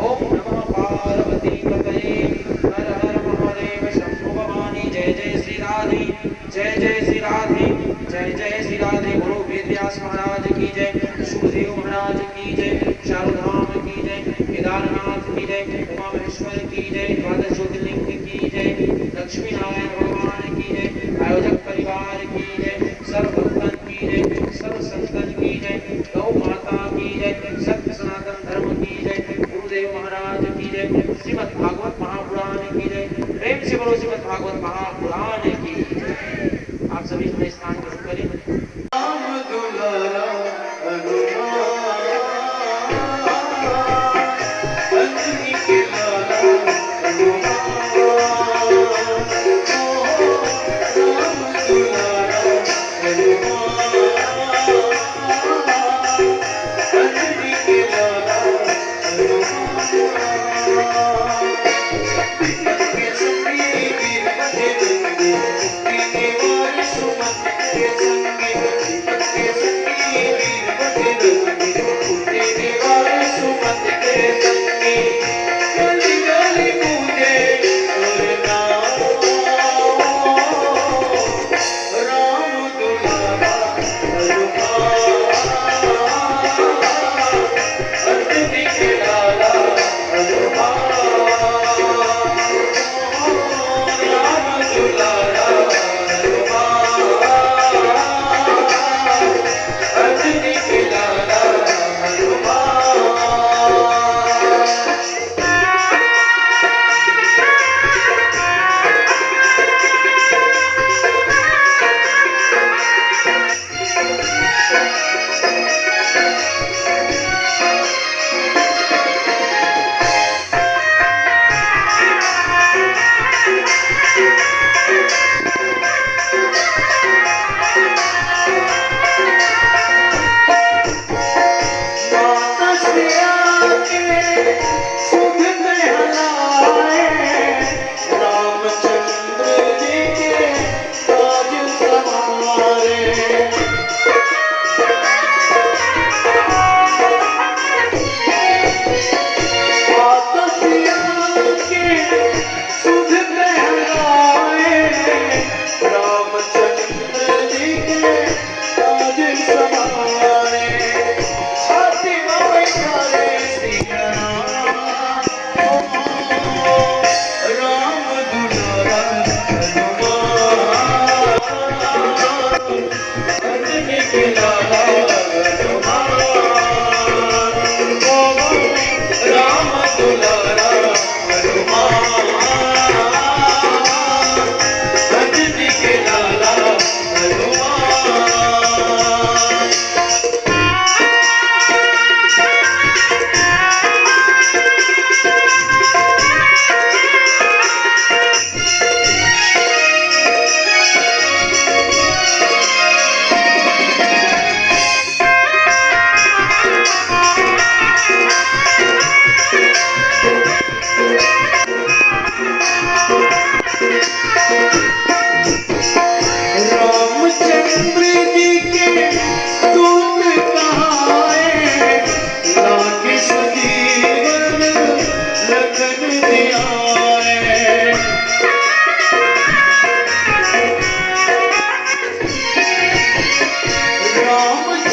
ओम नमः पार्वती पतये हर हर महादेव शंभो भवानी। जय जय श्री राधे, जय जय श्री राधे, जय जय श्री राधे। गुरु वेदव्यास महाराज की जय, सुखदेव महाराज की जय, शारदाम की जय, केदारनाथ की जय, उमा महेश्वर की जय, द्वादश ज्योतिर्लिंग की जय, लक्ष्मी नारायण भगवान की जय, आयोजक परिवार की जय, सर्व भक्तन की जय, सर्व संतन की जय, गौ माता की जय, सत्य सनातन धर्म की जय, गुरुदेव महाराज की जय, श्रीमद् भागवत महापुराण की जय। प्रेम से बोलो श्रीमद् भागवत महापुराण की जय। आप सभी अपने स्थान ग्रहण करें। राम दुलारा हनुमान अंजनी के लाला हनुमान। राम दुलारा हनुमान अंजनी के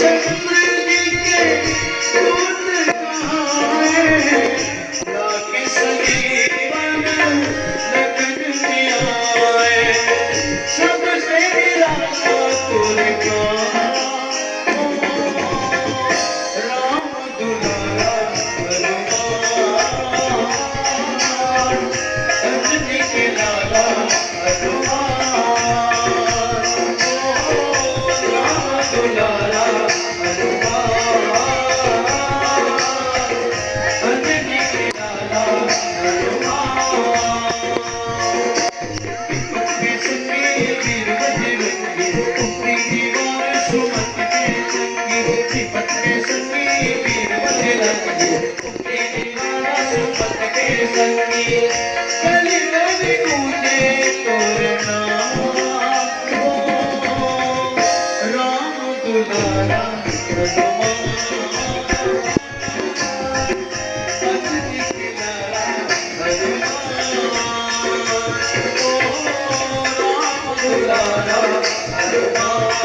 शंकर जी के दूत कहाए, लाके संजीवन लगन में आए, सबसे निराला तुझको राम दुलारा हनुमान, अंजनी के लाला हनुमान, राम दुलारा हनुमान, अंजनी के लाला हनुमान। विपत के संगी वीर बजरंगी, उपरी दीवार सुमति के संगी, विपत के संगी वीर बजरंगी, उपरी दीवार सुमति के संगी, गली गली गूंजे तोर नाम, ओ राम दुलारा हनुमान, अंजनी के लाला हनुमान, ओ राम दुलारा हनुमान,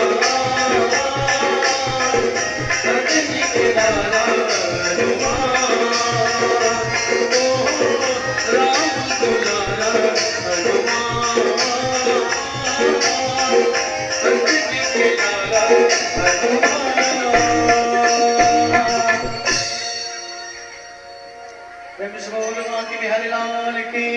अंजनी के लाला हनुमान, ओ राम दुलारा हनुमान, अंजनी के लाला हनुमान। प्रेम से बोलो माँ की बिहारी लाल की